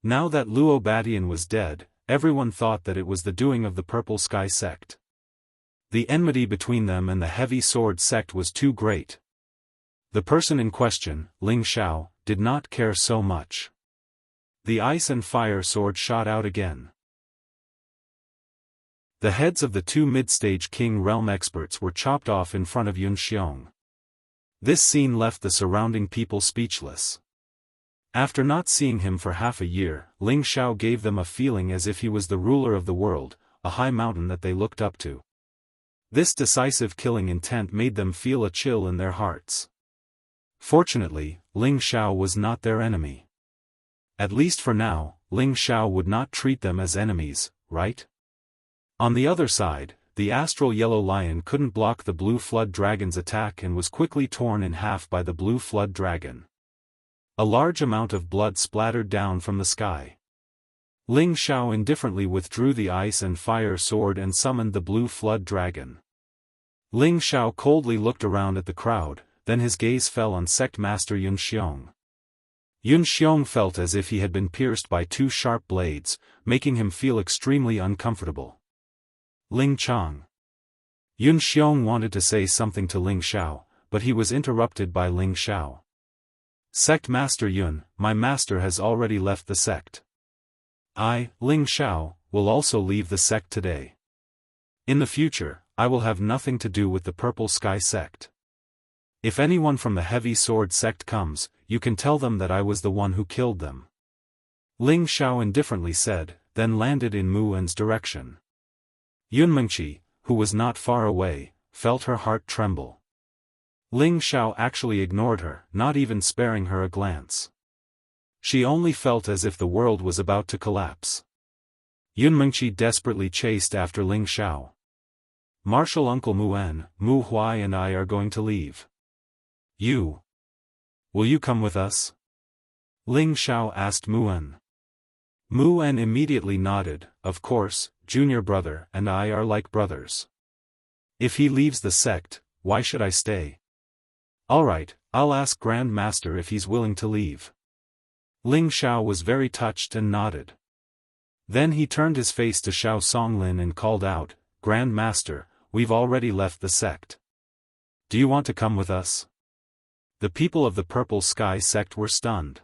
Now that Luo Batian was dead, everyone thought that it was the doing of the Purple Sky sect. The enmity between them and the Heavy Sword sect was too great. The person in question, Ling Xiao, did not care so much. The ice and fire sword shot out again. The heads of the two mid-stage King Realm experts were chopped off in front of Yun Xiong. This scene left the surrounding people speechless. After not seeing him for half a year, Ling Xiao gave them a feeling as if he was the ruler of the world, a high mountain that they looked up to. This decisive killing intent made them feel a chill in their hearts. Fortunately, Ling Xiao was not their enemy. At least for now, Ling Xiao would not treat them as enemies, right? On the other side, the astral yellow lion couldn't block the blue flood dragon's attack and was quickly torn in half by the blue flood dragon. A large amount of blood splattered down from the sky. Ling Xiao indifferently withdrew the ice and fire sword and summoned the blue flood dragon. Ling Xiao coldly looked around at the crowd, then his gaze fell on sect master Yun Xiong. Yun Xiong felt as if he had been pierced by two sharp blades, making him feel extremely uncomfortable. Ling Chang. Yun Xiong wanted to say something to Ling Xiao, but he was interrupted by Ling Xiao. Sect Master Yun, my master has already left the sect. I, Ling Xiao, will also leave the sect today. In the future, I will have nothing to do with the Purple Sky sect. If anyone from the Heavy Sword sect comes, you can tell them that I was the one who killed them. Ling Xiao indifferently said, then landed in Mu En's direction. Yun Mengqi, who was not far away, felt her heart tremble. Ling Xiao actually ignored her, not even sparing her a glance. She only felt as if the world was about to collapse. Yun Mengqi desperately chased after Ling Xiao. Martial Uncle Mu En, Mu Huai and I are going to leave. Will you come with us? Ling Xiao asked Mu En. Mu En immediately nodded, of course, junior brother and I are like brothers. If he leaves the sect, why should I stay? Alright, I'll ask Grand Master if he's willing to leave. Ling Xiao was very touched and nodded. Then he turned his face to Xiao Songlin and called out, Grand Master, we've already left the sect. Do you want to come with us? The people of the Purple Sky sect were stunned.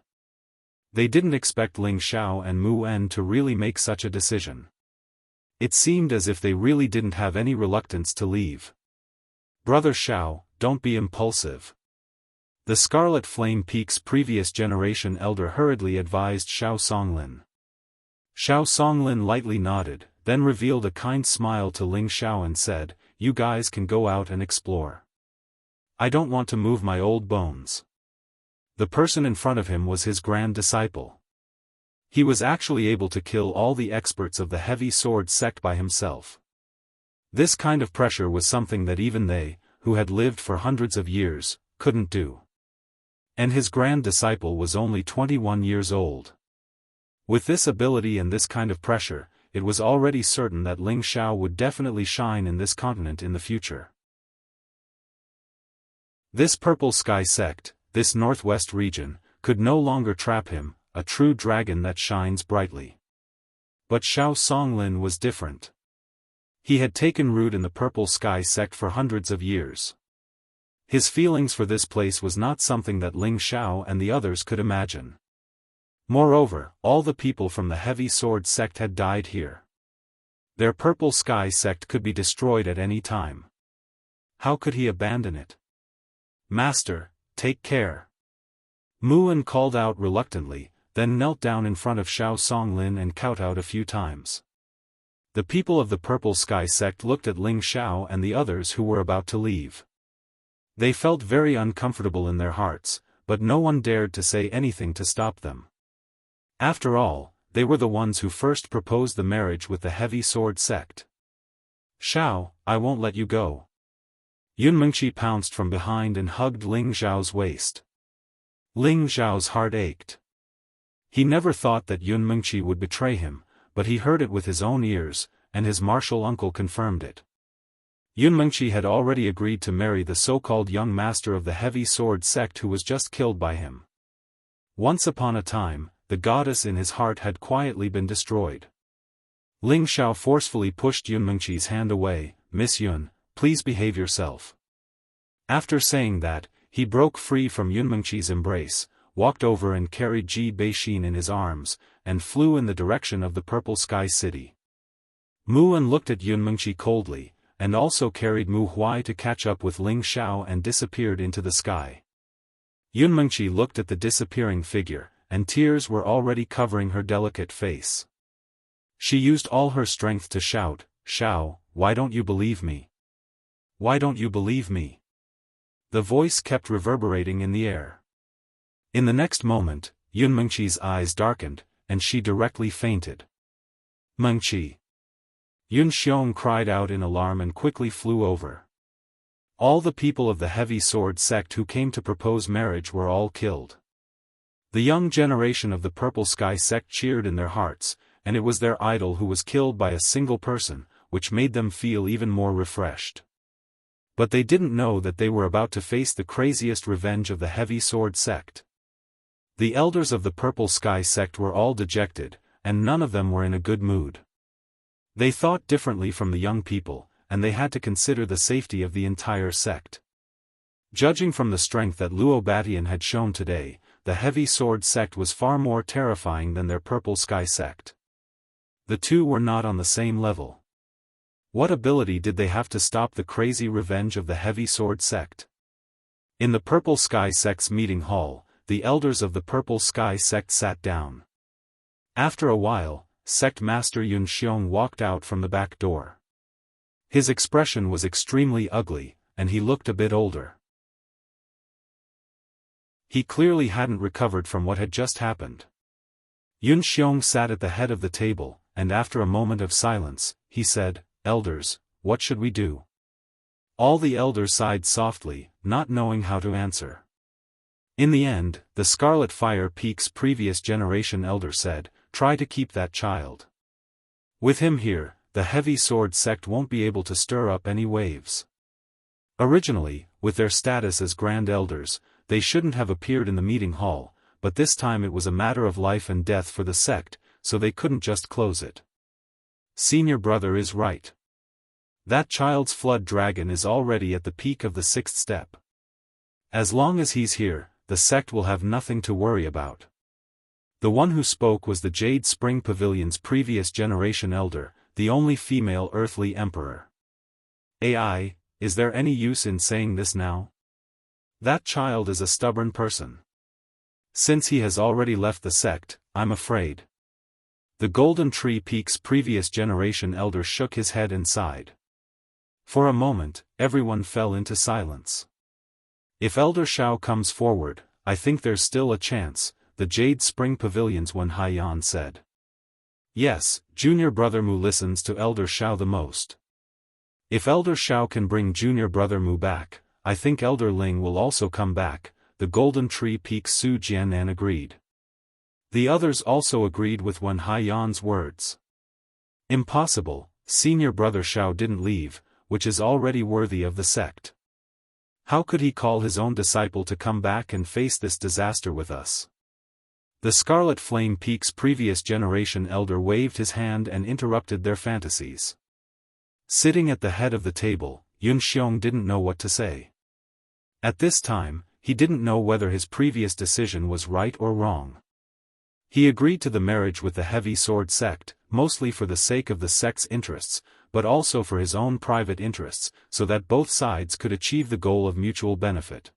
They didn't expect Ling Xiao and Mu En to really make such a decision. It seemed as if they really didn't have any reluctance to leave. Brother Xiao, don't be impulsive. The Scarlet Flame Peak's previous generation elder hurriedly advised Xiao Songlin. Xiao Songlin lightly nodded, then revealed a kind smile to Ling Xiao and said, You guys can go out and explore. I don't want to move my old bones. The person in front of him was his grand disciple. He was actually able to kill all the experts of the heavy sword sect by himself. This kind of pressure was something that even they, who had lived for hundreds of years, couldn't do. And his grand disciple was only 21 years old. With this ability and this kind of pressure, it was already certain that Ling Xiao would definitely shine in this continent in the future. This Purple Sky sect, this northwest region, could no longer trap him, a true dragon that shines brightly. But Xiao Songlin was different. He had taken root in the Purple Sky sect for hundreds of years. His feelings for this place was not something that Ling Xiao and the others could imagine. Moreover, all the people from the Heavy Sword sect had died here. Their Purple Sky sect could be destroyed at any time. How could he abandon it? Master, take care. Mu En called out reluctantly, then knelt down in front of Xiao Songlin and kowtowed a few times. The people of the Purple Sky sect looked at Ling Xiao and the others who were about to leave. They felt very uncomfortable in their hearts, but no one dared to say anything to stop them. After all, they were the ones who first proposed the marriage with the Heavy Sword sect. Xiao, I won't let you go. Yun Mengqi pounced from behind and hugged Ling Xiao's waist. Ling Xiao's heart ached. He never thought that Yun Mengqi would betray him, but he heard it with his own ears, and his martial uncle confirmed it. Yun Mengqi had already agreed to marry the so-called young master of the Heavy Sword sect who was just killed by him. Once upon a time, the goddess in his heart had quietly been destroyed. Ling Xiao forcefully pushed Yun Mengqi's hand away. Miss Yun, please behave yourself. After saying that, he broke free from Yun Mengqi's embrace, walked over and carried Ji Beixin in his arms, and flew in the direction of the Purple Sky City. Mu En looked at Yun Mengqi coldly, and also carried Mu Huai to catch up with Ling Xiao and disappeared into the sky. Yun Mengqi looked at the disappearing figure, and tears were already covering her delicate face. She used all her strength to shout, Xiao, why don't you believe me? Why don't you believe me? The voice kept reverberating in the air. In the next moment, Yun Mengqi's eyes darkened, and she directly fainted. Mengqi! Yun Xiong cried out in alarm and quickly flew over. All the people of the Heavy Sword sect who came to propose marriage were all killed. The young generation of the Purple Sky sect cheered in their hearts, and it was their idol who was killed by a single person, which made them feel even more refreshed. But they didn't know that they were about to face the craziest revenge of the Heavy Sword sect. The elders of the Purple Sky sect were all dejected, and none of them were in a good mood. They thought differently from the young people, and they had to consider the safety of the entire sect. Judging from the strength that Luo Batian had shown today, the Heavy Sword sect was far more terrifying than their Purple Sky sect. The two were not on the same level. What ability did they have to stop the crazy revenge of the Heavy Sword sect? In the Purple Sky sect's meeting hall, the elders of the Purple Sky sect sat down. After a while, Sect Master Yun Xiong walked out from the back door. His expression was extremely ugly, and he looked a bit older. He clearly hadn't recovered from what had just happened. Yun Xiong sat at the head of the table, and after a moment of silence, he said, Elders, what should we do? All the elders sighed softly, not knowing how to answer. In the end, the Scarlet Fire Peak's previous generation elder said, Try to keep that child. With him here, the heavy sword sect won't be able to stir up any waves. Originally, with their status as Grand Elders, they shouldn't have appeared in the meeting hall, but this time it was a matter of life and death for the sect, so they couldn't just close it. Senior brother is right. That child's flood dragon is already at the peak of the 6th step. As long as he's here, the sect will have nothing to worry about. The one who spoke was the Jade Spring Pavilion's previous generation elder, the only female earthly emperor. AI, is there any use in saying this now? That child is a stubborn person. Since he has already left the sect, I'm afraid. The Golden Tree Peak's previous generation elder shook his head and sighed. For a moment, everyone fell into silence. If Elder Shao comes forward, I think there's still a chance, the Jade Spring Pavilion's Wen Haiyan said. Yes, Junior Brother Mu listens to Elder Shao the most. If Elder Shao can bring Junior Brother Mu back, I think Elder Ling will also come back, the Golden Tree Peak Su Jianan agreed. The others also agreed with Wen Haiyan's words. Impossible, Senior Brother Shao didn't leave, which is already worthy of the sect. How could he call his own disciple to come back and face this disaster with us? The Scarlet Flame Peak's previous generation elder waved his hand and interrupted their fantasies. Sitting at the head of the table, Yun Xiong didn't know what to say. At this time, he didn't know whether his previous decision was right or wrong. He agreed to the marriage with the Heavy Sword sect, mostly for the sake of the sect's interests, but also for his own private interests, so that both sides could achieve the goal of mutual benefit.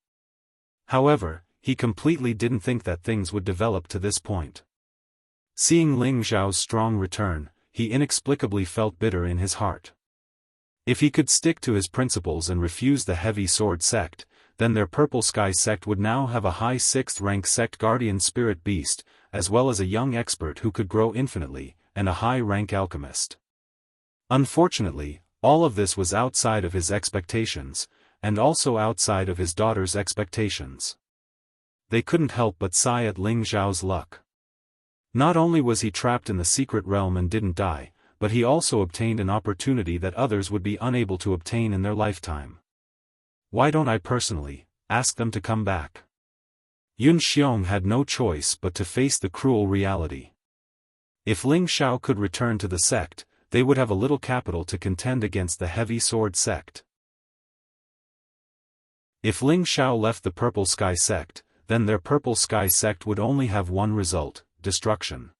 However, he completely didn't think that things would develop to this point. Seeing Ling Zhao's strong return, he inexplicably felt bitter in his heart. If he could stick to his principles and refuse the Heavy Sword sect, then their Purple Sky sect would now have a high 6th rank sect guardian spirit beast, as well as a young expert who could grow infinitely, and a high rank alchemist. Unfortunately, all of this was outside of his expectations, and also outside of his daughter's expectations. They couldn't help but sigh at Ling Zhao's luck. Not only was he trapped in the secret realm and didn't die, but he also obtained an opportunity that others would be unable to obtain in their lifetime. Why don't I personally ask them to come back? Yun Xiong had no choice but to face the cruel reality. If Ling Zhao could return to the sect, they would have a little capital to contend against the Heavy Sword sect. If Ling Zhao left the Purple Sky sect, then their Purple Sky sect would only have one result: destruction.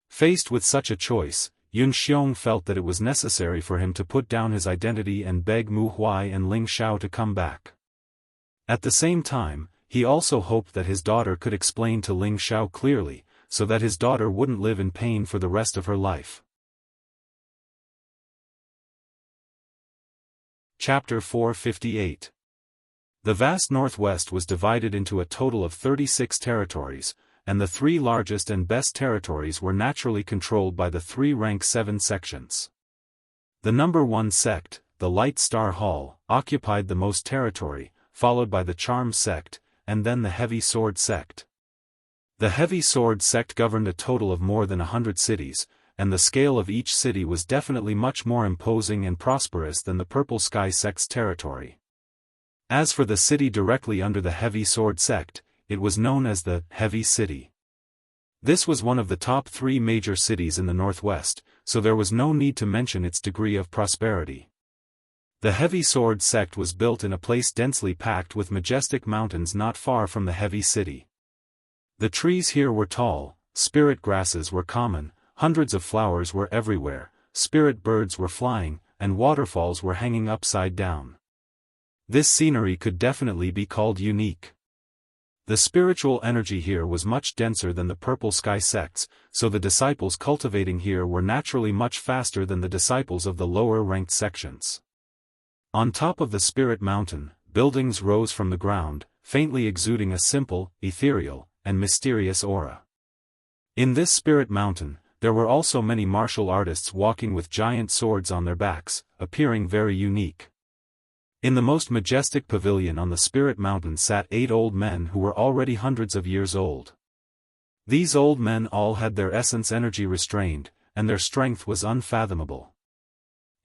Faced with such a choice, Yun Xiong felt that it was necessary for him to put down his identity and beg Mu Huai and Ling Zhao to come back. At the same time, he also hoped that his daughter could explain to Ling Zhao clearly, so that his daughter wouldn't live in pain for the rest of her life. Chapter 458. The vast Northwest was divided into a total of 36 territories, and the 3 largest and best territories were naturally controlled by the 3 rank 7 sections. The number 1 sect, the Light Star Hall, occupied the most territory, followed by the Charm sect, and then the Heavy Sword sect. The Heavy Sword sect governed a total of more than 100 cities, and the scale of each city was definitely much more imposing and prosperous than the Purple Sky sect's territory. As for the city directly under the Heavy Sword sect, it was known as the Heavy City. This was one of the top 3 major cities in the northwest, so there was no need to mention its degree of prosperity. The Heavy Sword sect was built in a place densely packed with majestic mountains not far from the Heavy City. The trees here were tall, spirit grasses were common, hundreds of flowers were everywhere, spirit birds were flying, and waterfalls were hanging upside down. This scenery could definitely be called unique. The spiritual energy here was much denser than the Purple Sky sects, so the disciples cultivating here were naturally much faster than the disciples of the lower-ranked sections. On top of the Spirit Mountain, buildings rose from the ground, faintly exuding a simple, ethereal, and mysterious aura. In this Spirit Mountain, there were also many martial artists walking with giant swords on their backs, appearing very unique. In the most majestic pavilion on the Spirit Mountain sat 8 old men who were already hundreds of years old. These old men all had their essence energy restrained, and their strength was unfathomable.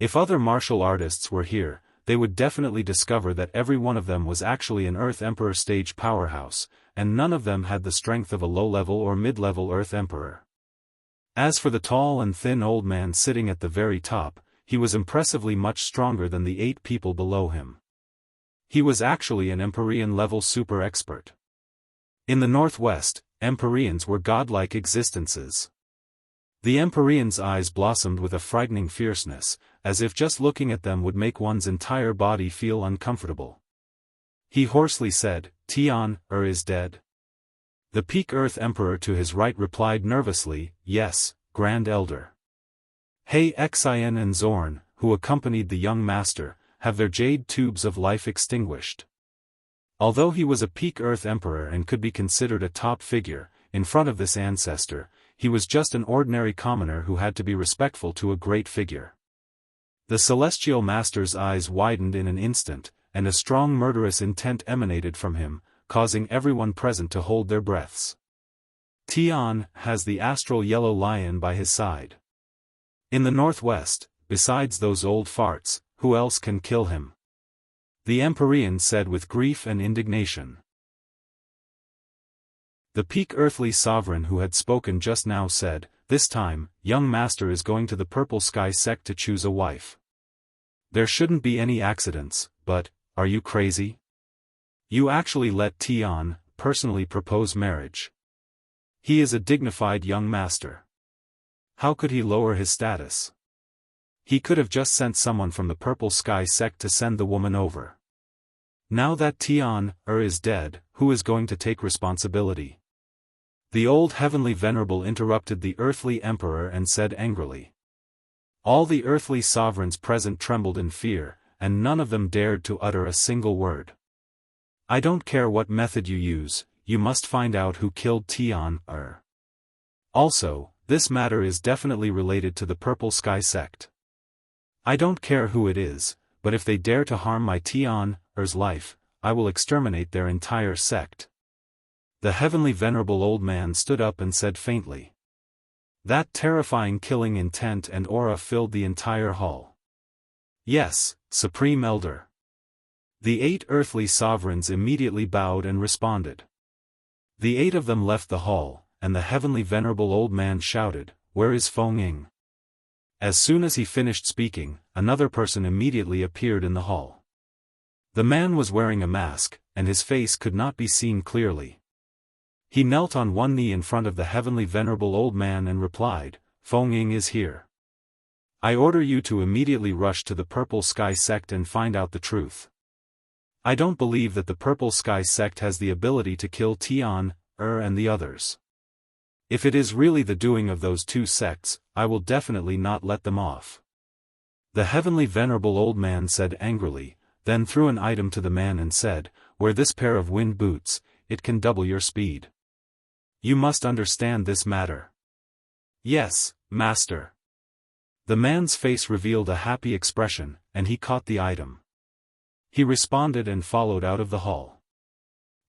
If other martial artists were here, they would definitely discover that every one of them was actually an Earth Emperor stage powerhouse, and none of them had the strength of a low-level or mid-level Earth Emperor. As for the tall and thin old man sitting at the very top, he was impressively much stronger than the 8 people below him. He was actually an Empyrean-level super expert. In the northwest, Empyreans were godlike existences. The Empyrean's eyes blossomed with a frightening fierceness, as if just looking at them would make one's entire body feel uncomfortable. He hoarsely said, "Tian is dead." The Peak Earth Emperor to his right replied nervously, "Yes, Grand Elder." He Xian and Zorn, who accompanied the young master, have their jade tubes of life extinguished. Although he was a Peak Earth Emperor and could be considered a top figure, in front of this ancestor, he was just an ordinary commoner who had to be respectful to a great figure. The Celestial Master's eyes widened in an instant, and a strong murderous intent emanated from him, causing everyone present to hold their breaths. Tian has the astral yellow lion by his side. In the northwest, besides those old farts, who else can kill him? The Empyrean said with grief and indignation. The Peak Earthly Sovereign who had spoken just now said, "This time, young master is going to the Purple Sky sect to choose a wife. There shouldn't be any accidents, but, are you crazy? You actually let Tian personally propose marriage. He is a dignified young master. How could he lower his status? He could have just sent someone from the Purple Sky sect to send the woman over. Now that Tian is dead, who is going to take responsibility?" The old heavenly venerable interrupted the earthly emperor and said angrily. All the earthly sovereigns present trembled in fear, and none of them dared to utter a single word. "I don't care what method you use, you must find out who killed Tian. Also, this matter is definitely related to the Purple Sky sect. I don't care who it is, but if they dare to harm my Tian's life, I will exterminate their entire sect." The heavenly venerable old man stood up and said faintly. That terrifying killing intent and aura filled the entire hall. "Yes, Supreme Elder." The 8 earthly sovereigns immediately bowed and responded. The 8 of them left the hall, and the heavenly venerable old man shouted, "Where is Feng Ying?" As soon as he finished speaking, another person immediately appeared in the hall. The man was wearing a mask, and his face could not be seen clearly. He knelt on one knee in front of the heavenly venerable old man and replied, "Feng Ying is here. I order you to immediately rush to the Purple Sky sect and find out the truth. I don't believe that the Purple Sky sect has the ability to kill Tian, and the others. If it is really the doing of those 2 sects, I will definitely not let them off." The heavenly venerable old man said angrily, then threw an item to the man and said, "Wear this pair of wind boots, it can double your speed. You must understand this matter." "Yes, master." The man's face revealed a happy expression, and he caught the item. He responded and followed out of the hall.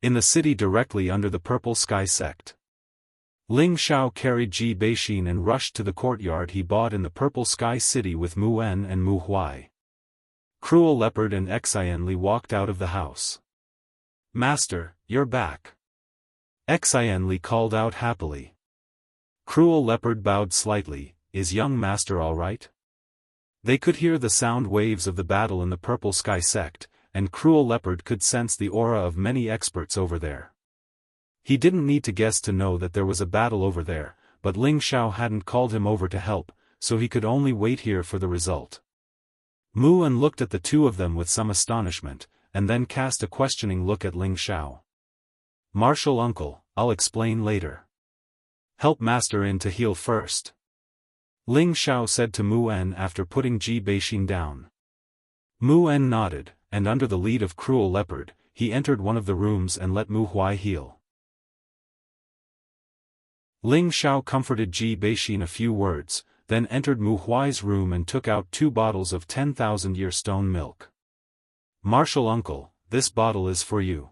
In the city directly under the Purple Sky sect, Ling Xiao carried Ji Beixin and rushed to the courtyard he bought in the Purple Sky City with Mu Wen and Mu Huai. Cruel Leopard and Xian Li walked out of the house. "Master, you're back." Xian Li called out happily. Cruel Leopard bowed slightly, "Is young master all right?" They could hear the sound waves of the battle in the Purple Sky sect, and Cruel Leopard could sense the aura of many experts over there. He didn't need to guess to know that there was a battle over there, but Ling Xiao hadn't called him over to help, so he could only wait here for the result. Mu An looked at the 2 of them with some astonishment, and then cast a questioning look at Ling Xiao. "Martial uncle, I'll explain later. Help master in to heal first," Ling Xiao said to Mu En after putting Ji Beixin down. Mu En nodded, and under the lead of Cruel Leopard, he entered one of the rooms and let Mu Huai heal. Ling Xiao comforted Ji Beixin a few words, then entered Mu Huai's room and took out 2 bottles of 10,000-year stone milk. "Martial uncle, this bottle is for you."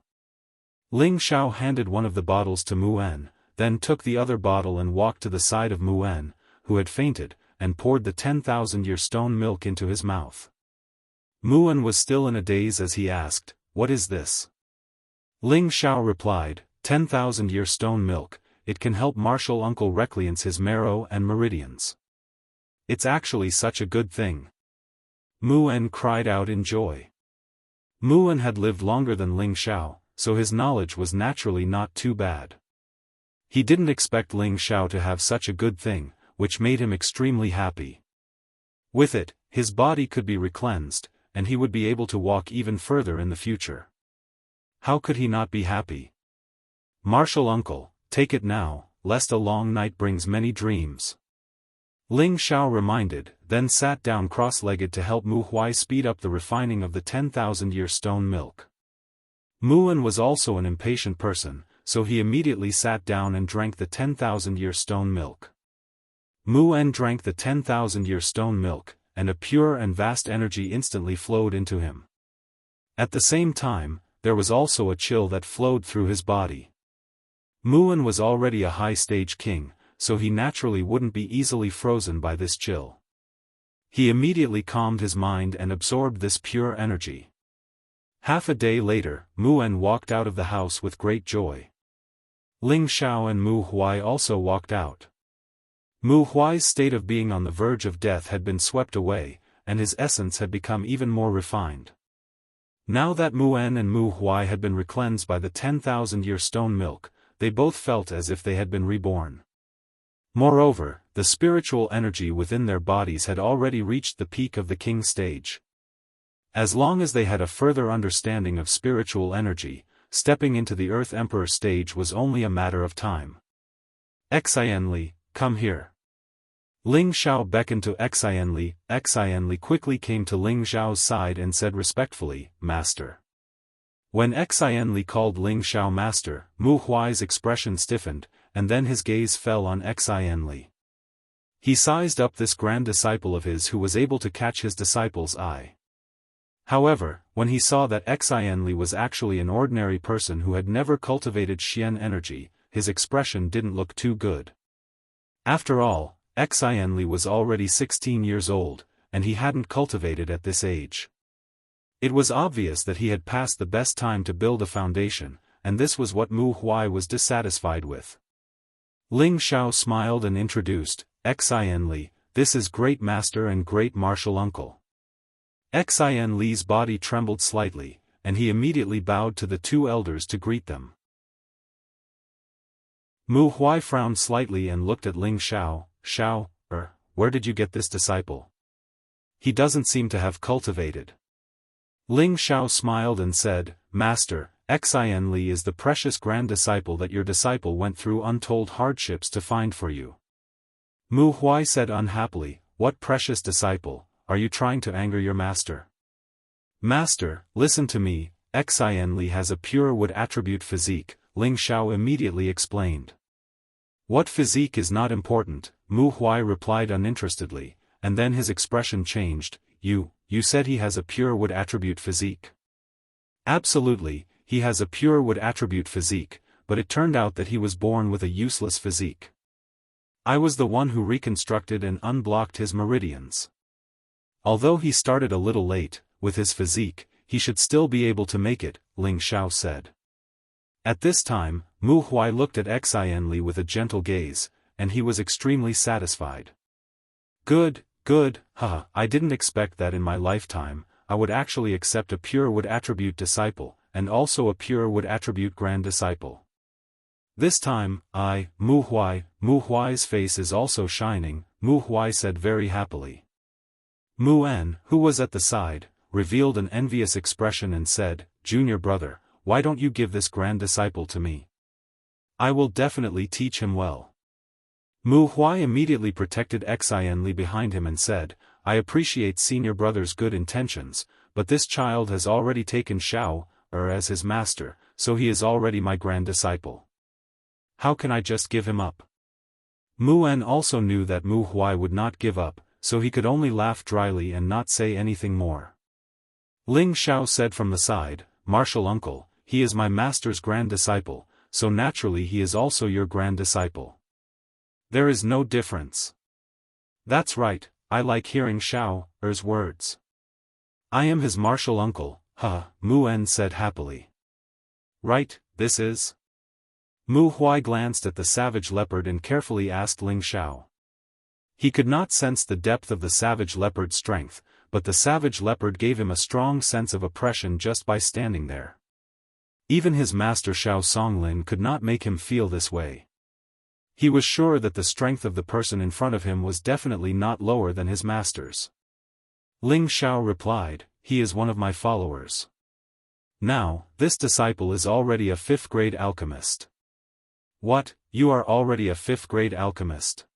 Ling Xiao handed one of the bottles to Mu En, then took the other bottle and walked to the side of Mu En, who had fainted, and poured the 10,000-year stone milk into his mouth. Muan was still in a daze as he asked, "What is this?" Ling Xiao replied, 10,000-year stone milk, it can help martial uncle recleanse his marrow and meridians. It's actually such a good thing. Muan cried out in joy. Muan had lived longer than Ling Xiao, so his knowledge was naturally not too bad. He didn't expect Ling Xiao to have such a good thing, which made him extremely happy. With it, his body could be recleansed, and he would be able to walk even further in the future. How could he not be happy? Martial uncle, take it now, lest a long night brings many dreams. Ling Xiao reminded, then sat down cross-legged to help Mu Huai speed up the refining of the 10,000-year stone milk. Muan was also an impatient person, so he immediately sat down and drank the 10,000-year stone milk. Muan drank the 10,000-year stone milk, and a pure and vast energy instantly flowed into him. At the same time, there was also a chill that flowed through his body. Muan was already a high-stage king, so he naturally wouldn't be easily frozen by this chill. He immediately calmed his mind and absorbed this pure energy. Half a day later, Muan walked out of the house with great joy. Ling Xiao and Mu Huai also walked out. Mu Huai's state of being on the verge of death had been swept away, and his essence had become even more refined. Now that Muan and Mu Huai had been recleansed by the 10,000-year stone milk, they both felt as if they had been reborn. Moreover, the spiritual energy within their bodies had already reached the peak of the king stage. As long as they had a further understanding of spiritual energy, stepping into the Earth Emperor stage was only a matter of time. Xianli, come here. Ling Xiao beckoned to Xianli. Xianli quickly came to Ling Xiao's side and said respectfully, "Master." When Xianli called Ling Xiao master, Mu Huai's expression stiffened, and then his gaze fell on Xianli. He sized up this grand disciple of his who was able to catch his disciple's eye. However, when he saw that Xianli was actually an ordinary person who had never cultivated Xian energy, his expression didn't look too good. After all, Xianli was already 16 years old, and he hadn't cultivated at this age. It was obvious that he had passed the best time to build a foundation, and this was what Mu Huai was dissatisfied with. Ling Xiao smiled and introduced, Xianli, this is great master and great martial uncle. Xianli's body trembled slightly, and he immediately bowed to the two elders to greet them. Mu Huai frowned slightly and looked at Ling Xiao. Xiao, where did you get this disciple? He doesn't seem to have cultivated. Ling Xiao smiled and said, Master, Xianli is the precious grand disciple that your disciple went through untold hardships to find for you. Mu Huai said unhappily, what precious disciple, are you trying to anger your master? Master, listen to me, Xianli has a pure wood attribute physique, Ling Xiao immediately explained. What physique is not important, Mu Huai replied uninterestedly, and then his expression changed, you said he has a pure wood attribute physique. Absolutely, he has a pure wood attribute physique, but it turned out that he was born with a useless physique. I was the one who reconstructed and unblocked his meridians. Although he started a little late, with his physique, he should still be able to make it, Ling Xiao said. At this time, Mu Huai looked at Xianli with a gentle gaze, and he was extremely satisfied. Good, haha, I didn't expect that in my lifetime, I would actually accept a pure wood attribute disciple, and also a pure wood attribute grand disciple. This time, Mu Huai's face is also shining, Mu Huai said very happily. Muan, who was at the side, revealed an envious expression and said, Junior brother, why don't you give this grand disciple to me? I will definitely teach him well. Mu Huai immediately protected Xianli behind him and said, I appreciate senior brother's good intentions, but this child has already taken Xiao, as his master, so he is already my grand disciple. How can I just give him up? Muan also knew that Mu Huai would not give up, so he could only laugh dryly and not say anything more. Ling Xiao said from the side, Martial uncle, he is my master's grand disciple, so naturally he is also your grand disciple. There is no difference. That's right, I like hearing Xiao's words. I am his martial uncle, Mu-En said happily. Right, this is? Mu Huai glanced at the savage leopard and carefully asked Ling Xiao. He could not sense the depth of the savage leopard's strength, but the savage leopard gave him a strong sense of oppression just by standing there. Even his master Xiao Songlin could not make him feel this way. He was sure that the strength of the person in front of him was definitely not lower than his master's. Ling Xiao replied, he is one of my followers. Now, this disciple is already a 5th-grade alchemist. What, you are already a 5th-grade alchemist?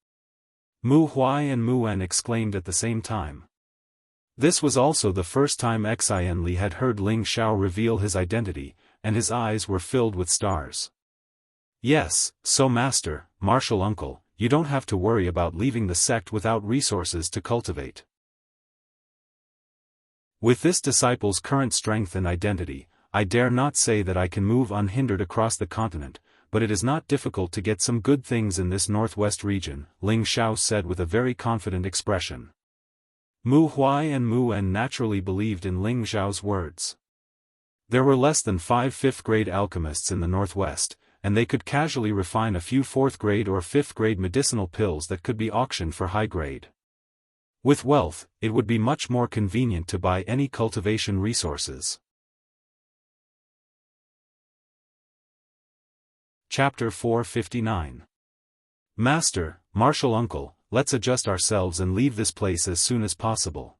Mu Huai and Mu-En exclaimed at the same time. This was also the first time Xianli had heard Ling Xiao reveal his identity, and his eyes were filled with stars. Yes, so master, martial uncle, you don't have to worry about leaving the sect without resources to cultivate. With this disciple's current strength and identity, I dare not say that I can move unhindered across the continent, but it is not difficult to get some good things in this northwest region, Ling Xiao said with a very confident expression. Mu Huai and Mu-En naturally believed in Ling Xiao's words. There were less than 5 5th-grade alchemists in the northwest, and they could casually refine a few 4th-grade or 5th-grade medicinal pills that could be auctioned for high-grade. With wealth, it would be much more convenient to buy any cultivation resources. Chapter 459. Master, martial uncle, let's adjust ourselves and leave this place as soon as possible.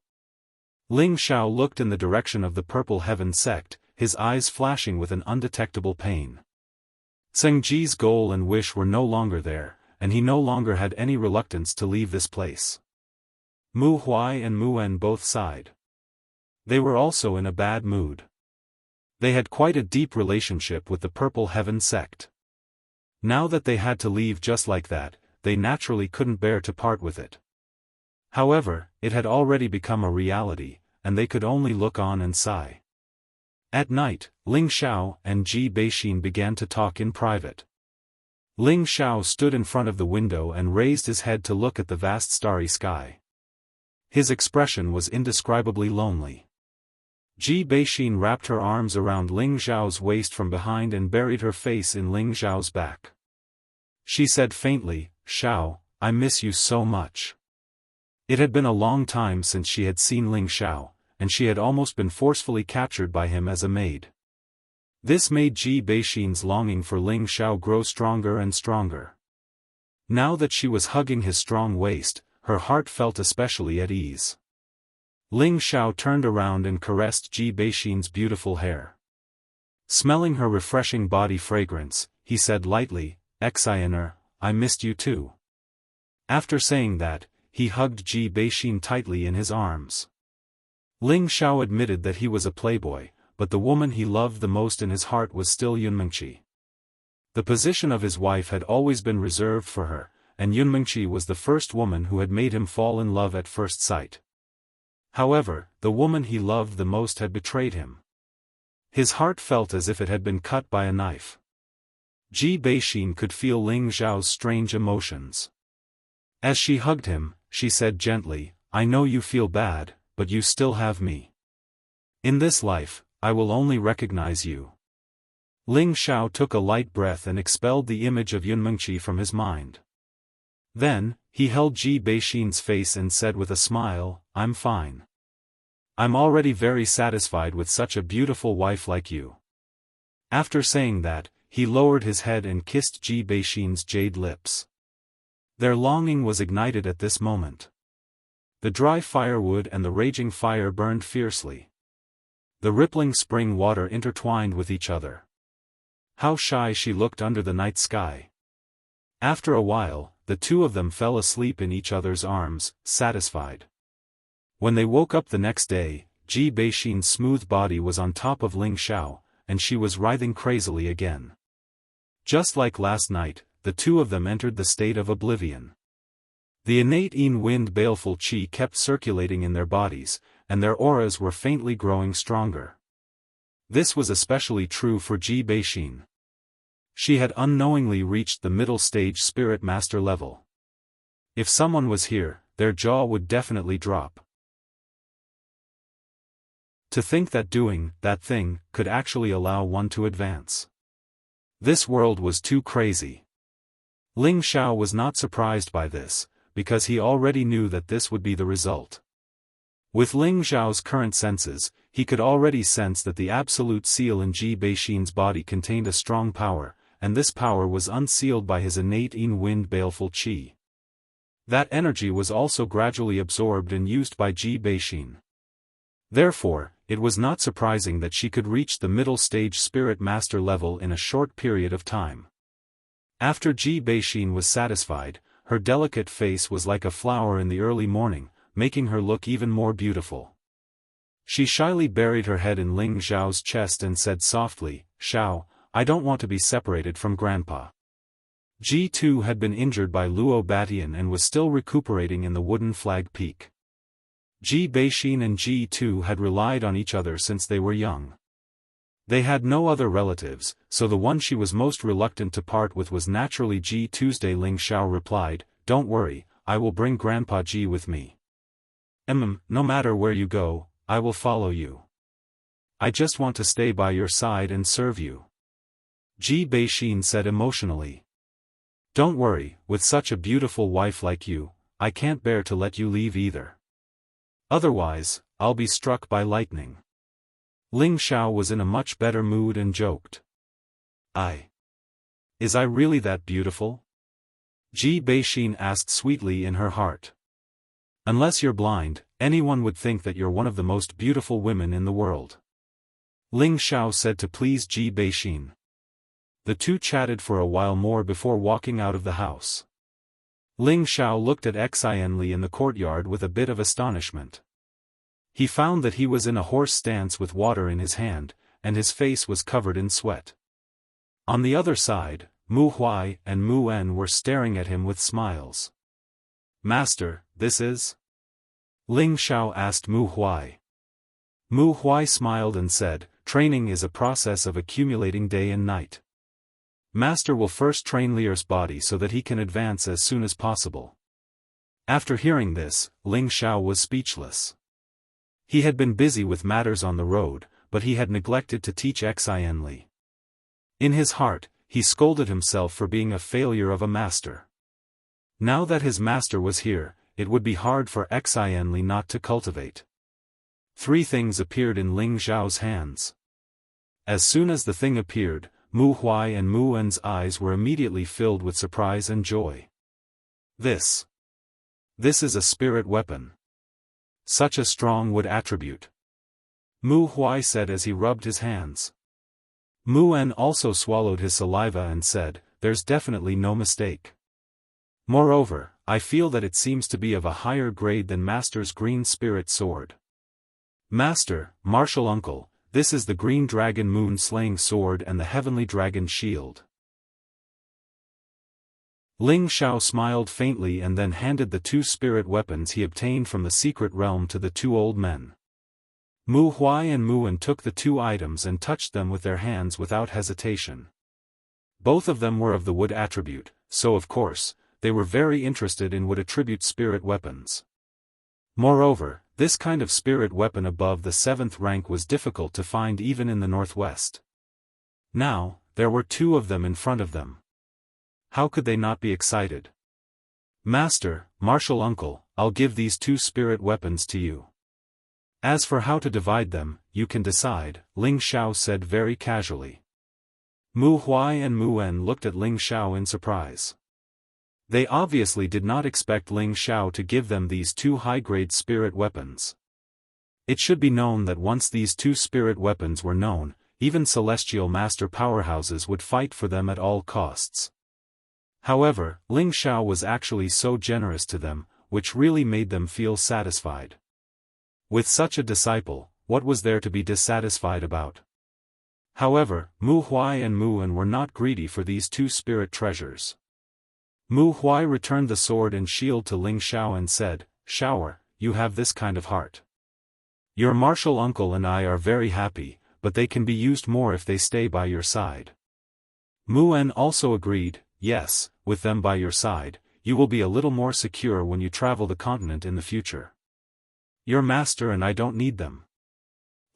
Ling Xiao looked in the direction of the Purple Heaven sect, his eyes flashing with an undetectable pain. Zhengji's goal and wish were no longer there, and he no longer had any reluctance to leave this place. Mu Huai and Mu-En both sighed. They were also in a bad mood. They had quite a deep relationship with the Purple Heaven sect. Now that they had to leave just like that, they naturally couldn't bear to part with it. However, it had already become a reality, and they could only look on and sigh. At night, Ling Xiao and Ji Beixin began to talk in private. Ling Xiao stood in front of the window and raised his head to look at the vast starry sky. His expression was indescribably lonely. Ji Beixin wrapped her arms around Ling Xiao's waist from behind and buried her face in Ling Xiao's back. She said faintly, Xiao, I miss you so much. It had been a long time since she had seen Ling Xiao, and she had almost been forcefully captured by him as a maid. This made Ji Beixin's longing for Ling Xiao grow stronger and stronger. Now that she was hugging his strong waist, her heart felt especially at ease. Ling Xiao turned around and caressed Ji Beixin's beautiful hair. Smelling her refreshing body fragrance, he said lightly, Xianer, I missed you too. After saying that, he hugged Ji Beixin tightly in his arms. Ling Xiao admitted that he was a playboy, but the woman he loved the most in his heart was still Yunmengqi. The position of his wife had always been reserved for her, and Yunmengqi was the first woman who had made him fall in love at first sight. However, the woman he loved the most had betrayed him. His heart felt as if it had been cut by a knife. Ji Beixin could feel Ling Xiao's strange emotions. As she hugged him, she said gently, I know you feel bad, but you still have me. In this life, I will only recognize you. Ling Xiao took a light breath and expelled the image of Yunmengqi from his mind. Then, he held Ji Beixin's face and said with a smile, I'm fine. I'm already very satisfied with such a beautiful wife like you. After saying that, he lowered his head and kissed Ji Beixin's jade lips. Their longing was ignited at this moment. The dry firewood and the raging fire burned fiercely. The rippling spring water intertwined with each other. How shy she looked under the night sky. After a while, the two of them fell asleep in each other's arms, satisfied. When they woke up the next day, Ji Beixin's smooth body was on top of Ling Xiao, and she was writhing crazily again. Just like last night, the two of them entered the state of oblivion. The innate wind baleful qi kept circulating in their bodies, and their auras were faintly growing stronger. This was especially true for Ji Beixin. She had unknowingly reached the middle stage spirit master level. If someone was here, their jaw would definitely drop. To think that doing that thing could actually allow one to advance. This world was too crazy. Ling Xiao was not surprised by this, because he already knew that this would be the result. With Ling Xiao's current senses, he could already sense that the absolute seal in Ji Beixin's body contained a strong power, and this power was unsealed by his innate in-wind baleful qi. That energy was also gradually absorbed and used by Ji Beixin. Therefore, it was not surprising that she could reach the middle stage spirit master level in a short period of time. After Ji Beixin was satisfied, her delicate face was like a flower in the early morning, making her look even more beautiful. She shyly buried her head in Ling Xiao's chest and said softly, "Xiao, I don't want to be separated from Grandpa." Ji too had been injured by Luo Batian and was still recuperating in the wooden flag peak. Ji Beixin and Ji too had relied on each other since they were young. They had no other relatives, so the one she was most reluctant to part with was naturally Ji Tuesday. Ling Xiao replied, "Don't worry, I will bring Grandpa Ji with me. No matter where you go, I will follow you. I just want to stay by your side and serve you." Ji Beixin said emotionally. "Don't worry, with such a beautiful wife like you, I can't bear to let you leave either. Otherwise, I'll be struck by lightning." Ling Xiao was in a much better mood and joked. Is I really that beautiful?" Ji Beixin asked sweetly in her heart. "Unless you're blind, anyone would think that you're one of the most beautiful women in the world," Ling Xiao said to please Ji Beixin. The two chatted for a while more before walking out of the house. Ling Xiao looked at Xianli in the courtyard with a bit of astonishment. He found that he was in a horse stance with water in his hand, and his face was covered in sweat. On the other side, Mu Huai and Mu En were staring at him with smiles. "Master, this is?" Ling Xiao asked Mu Huai. Mu Huai smiled and said, "Training is a process of accumulating day and night. Master will first train Lier's body so that he can advance as soon as possible." After hearing this, Ling Xiao was speechless. He had been busy with matters on the road, but he had neglected to teach Xianli. In his heart, he scolded himself for being a failure of a master. Now that his master was here, it would be hard for Xianli not to cultivate. Three things appeared in Ling Xiao's hands. As soon as the thing appeared, Mu Huai and Mu En's eyes were immediately filled with surprise and joy. This is a spirit weapon. Such a strong wood attribute," Mu Huai said as he rubbed his hands. Mu En also swallowed his saliva and said, "There's definitely no mistake. Moreover, I feel that it seems to be of a higher grade than Master's green spirit sword. Master, martial uncle, this is the green dragon moon-slaying sword and the heavenly dragon shield." Ling Xiao smiled faintly and then handed the two spirit weapons he obtained from the secret realm to the two old men. Mu Huai and Mu En took the two items and touched them with their hands without hesitation. Both of them were of the wood attribute, so of course, they were very interested in wood attribute spirit weapons. Moreover, this kind of spirit weapon above the 7th rank was difficult to find even in the northwest. Now, there were two of them in front of them. How could they not be excited? "Master, martial uncle, I'll give these two spirit weapons to you. As for how to divide them, you can decide," Ling Xiao said very casually. Mu Huai and Mu En looked at Ling Xiao in surprise. They obviously did not expect Ling Xiao to give them these two high-grade spirit weapons. It should be known that once these two spirit weapons were known, even celestial master powerhouses would fight for them at all costs. However, Ling Xiao was actually so generous to them, which really made them feel satisfied. With such a disciple, what was there to be dissatisfied about? However, Mu Huai and Mu En were not greedy for these two spirit treasures. Mu Huai returned the sword and shield to Ling Xiao and said, "Xiao, you have this kind of heart. Your martial uncle and I are very happy, but they can be used more if they stay by your side." Mu En also agreed, "Yes, with them by your side, you will be a little more secure when you travel the continent in the future. Your master and I don't need them.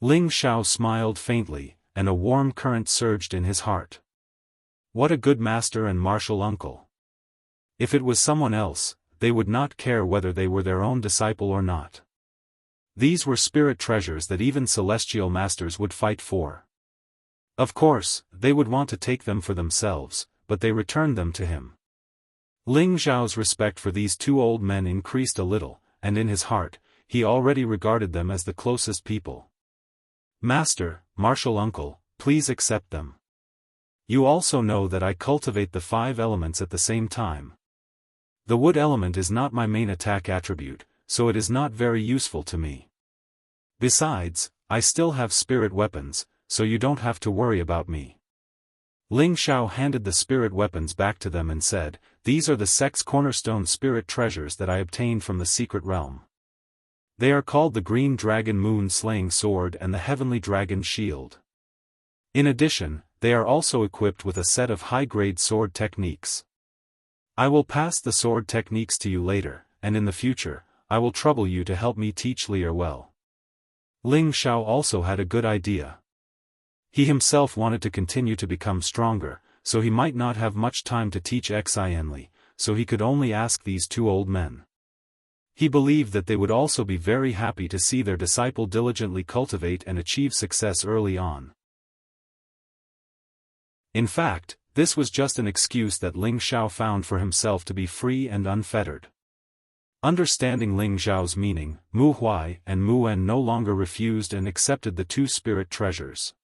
Ling Xiao smiled faintly, and a warm current surged in his heart. What a good master and martial uncle. If it was someone else, they would not care whether they were their own disciple or not. These were spirit treasures that even celestial masters would fight for. Of course, they would want to take them for themselves, but they returned them to him. Ling Xiao's respect for these two old men increased a little, and in his heart, he already regarded them as the closest people. Master, martial uncle, please accept them. You also know that I cultivate the 5 elements at the same time. The wood element is not my main attack attribute, so it is not very useful to me. Besides, I still have spirit weapons, so you don't have to worry about me. Ling Xiao handed the spirit weapons back to them and said, these are the sect's cornerstone spirit treasures that I obtained from the secret realm. They are called the Green Dragon Moon-Slaying Sword and the Heavenly Dragon Shield. In addition, they are also equipped with a set of high-grade sword techniques. I will pass the sword techniques to you later, and in the future, I will trouble you to help me teach Lier well. Ling Xiao also had a good idea. He himself wanted to continue to become stronger, so he might not have much time to teach Xianxia, so he could only ask these two old men. He believed that they would also be very happy to see their disciple diligently cultivate and achieve success early on. In fact, this was just an excuse that Ling Xiao found for himself to be free and unfettered. Understanding Ling Xiao's meaning, Mu Huai and Mu En no longer refused and accepted the 2 spirit treasures.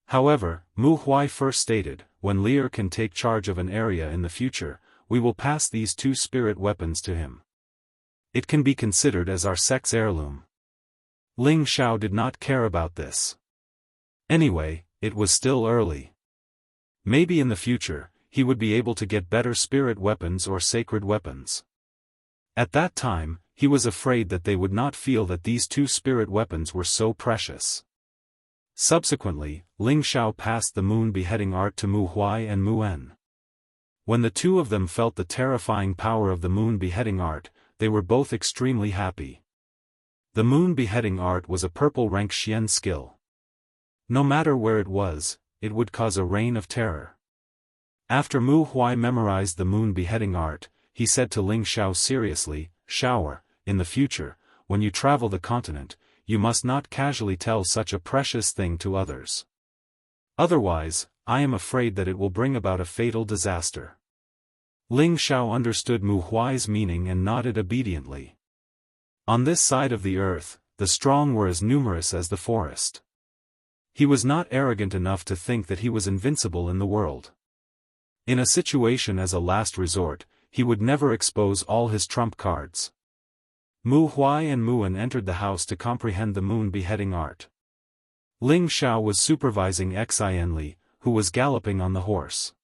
However, Mu Huai first stated, when Lier can take charge of an area in the future, we will pass these 2 spirit weapons to him. It can be considered as our sect's heirloom. Ling Xiao did not care about this. Anyway, it was still early. Maybe in the future, he would be able to get better spirit weapons or sacred weapons. At that time, he was afraid that they would not feel that these 2 spirit weapons were so precious. Subsequently, Ling Xiao passed the moon beheading art to Mu Huai and Mu En. When the 2 of them felt the terrifying power of the moon beheading art, they were both extremely happy. The moon beheading art was a purple rank Xian skill. No matter where it was, it would cause a reign of terror. After Mu Huai memorized the moon beheading art, he said to Ling Xiao seriously, Xiao, in the future, when you travel the continent, you must not casually tell such a precious thing to others. Otherwise, I am afraid that it will bring about a fatal disaster. Ling Xiao understood Mu Huai's meaning and nodded obediently. On this side of the earth, the strong were as numerous as the forest. He was not arrogant enough to think that he was invincible in the world. In a situation as a last resort, he would never expose all his trump cards. Mu Huai and Mu En entered the house to comprehend the moon beheading art. Ling Xiao was supervising Xianxia, who was galloping on the horse.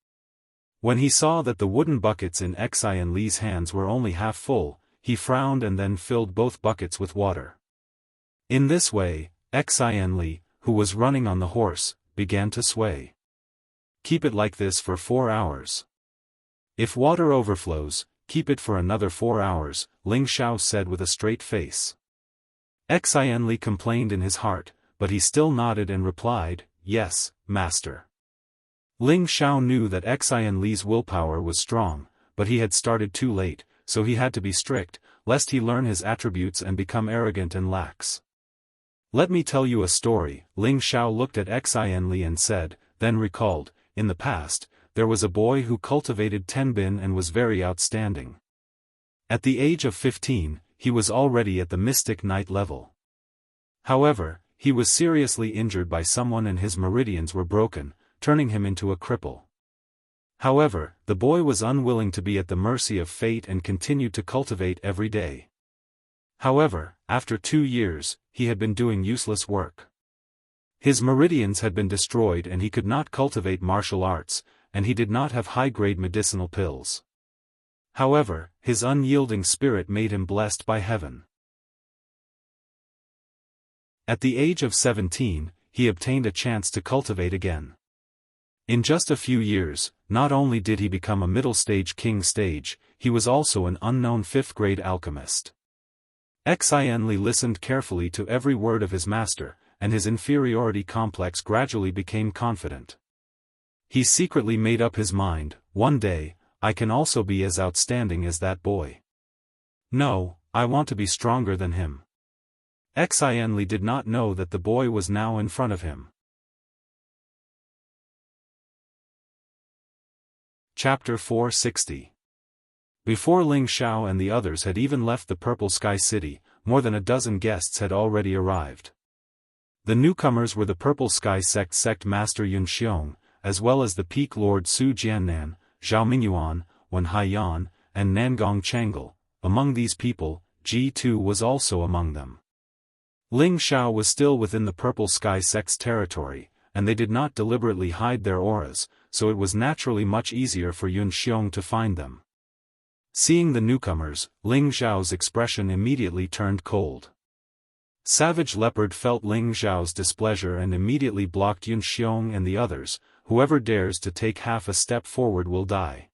When he saw that the wooden buckets in Xianxia's hands were only half full, he frowned and then filled both buckets with water. In this way, Xianxia, who was running on the horse, began to sway. Keep it like this for 4 hours. If water overflows, keep it for another 4 hours, Ling Xiao said with a straight face. Xianxia complained in his heart, but he still nodded and replied, yes, master. Ling Xiao knew that Xianxia's willpower was strong, but he had started too late, so he had to be strict, lest he learn his attributes and become arrogant and lax. Let me tell you a story, Ling Xiao looked at Xianxia and said, then recalled, in the past, there was a boy who cultivated tenbin and was very outstanding. At the age of 15, he was already at the mystic knight level. However, he was seriously injured by someone and his meridians were broken, turning him into a cripple. However, the boy was unwilling to be at the mercy of fate and continued to cultivate every day. However, after 2 years, he had been doing useless work. His meridians had been destroyed and he could not cultivate martial arts, and he did not have high-grade medicinal pills. However, his unyielding spirit made him blessed by heaven. At the age of 17, he obtained a chance to cultivate again. In just a few years, not only did he become a middle-stage king stage, he was also an unknown fifth-grade alchemist. Xianli listened carefully to every word of his master, and his inferiority complex gradually became confident. He secretly made up his mind, one day, I can also be as outstanding as that boy. No, I want to be stronger than him. Xianli did not know that the boy was now in front of him. Chapter 460. Before Ling Xiao and the others had even left the Purple Sky City, more than a dozen guests had already arrived. The newcomers were the Purple Sky sect master Yun Xiong, as well as the Peak Lord Su Jiannan, Zhao Mingyuan, Wen Haiyan, and Nangong Changle. Among these people, Ji-Tu was also among them. Ling Xiao was still within the Purple Sky sect's territory, and they did not deliberately hide their auras, so it was naturally much easier for Yun Xiong to find them. Seeing the newcomers, Ling Xiao's expression immediately turned cold. Savage Leopard felt Ling Xiao's displeasure and immediately blocked Yun Xiong and the others. Whoever dares to take half a step forward will die.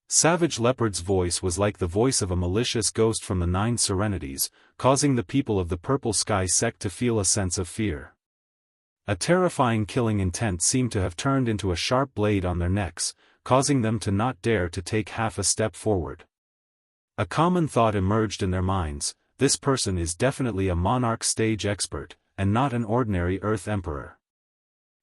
Savage Leopard's voice was like the voice of a malicious ghost from the Nine Serenities, causing the people of the Purple Sky sect to feel a sense of fear. A terrifying killing intent seemed to have turned into a sharp blade on their necks, causing them to not dare to take half a step forward. A common thought emerged in their minds, this person is definitely a monarch stage expert, and not an ordinary Earth Emperor.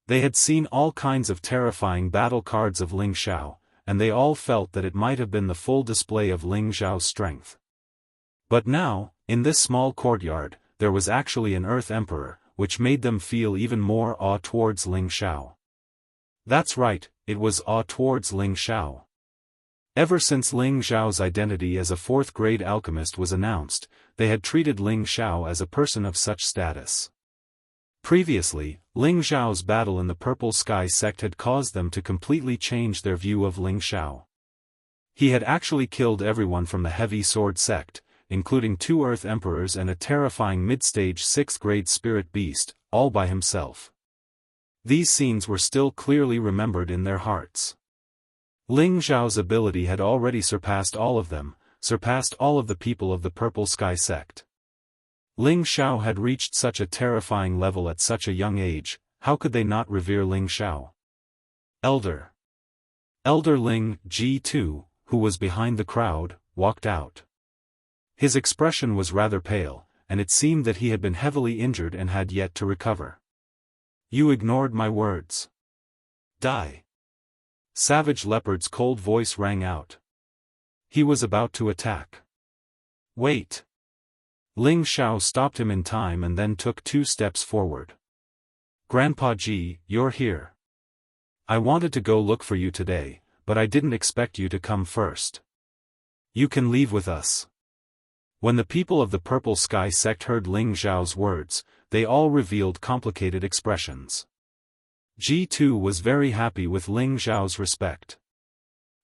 They had seen all kinds of terrifying battle cards of Ling Xiao, and they all felt that it might have been the full display of Ling Xiao's strength. But now, in this small courtyard, there was actually an Earth Emperor, which made them feel even more awe towards Ling Xiao. That's right, it was awe towards Ling Xiao. Ever since Ling Xiao's identity as a fourth-grade alchemist was announced, they had treated Ling Xiao as a person of such status. Previously, Ling Xiao's battle in the Purple Sky sect had caused them to completely change their view of Ling Xiao. He had actually killed everyone from the Heavy Sword sect, including 2 Earth Emperors and a terrifying mid-stage 6th-grade spirit beast, all by himself. These scenes were still clearly remembered in their hearts. Ling Xiao's ability had already surpassed all of them, surpassed all of the people of the Purple Sky sect. Ling Xiao had reached such a terrifying level at such a young age, how could they not revere Ling Xiao? Elder Ling Ji-Tu, who was behind the crowd, walked out. His expression was rather pale, and it seemed that he had been heavily injured and had yet to recover. You ignored my words. Die. Savage Leopard's cold voice rang out. He was about to attack. Wait. Ling Xiao stopped him in time and then took 2 steps forward. Grandpa Ji, you're here. I wanted to go look for you today, but I didn't expect you to come first. You can leave with us. When the people of the Purple Sky sect heard Ling Xiao's words, they all revealed complicated expressions. Ji-Tu was very happy with Ling Xiao's respect.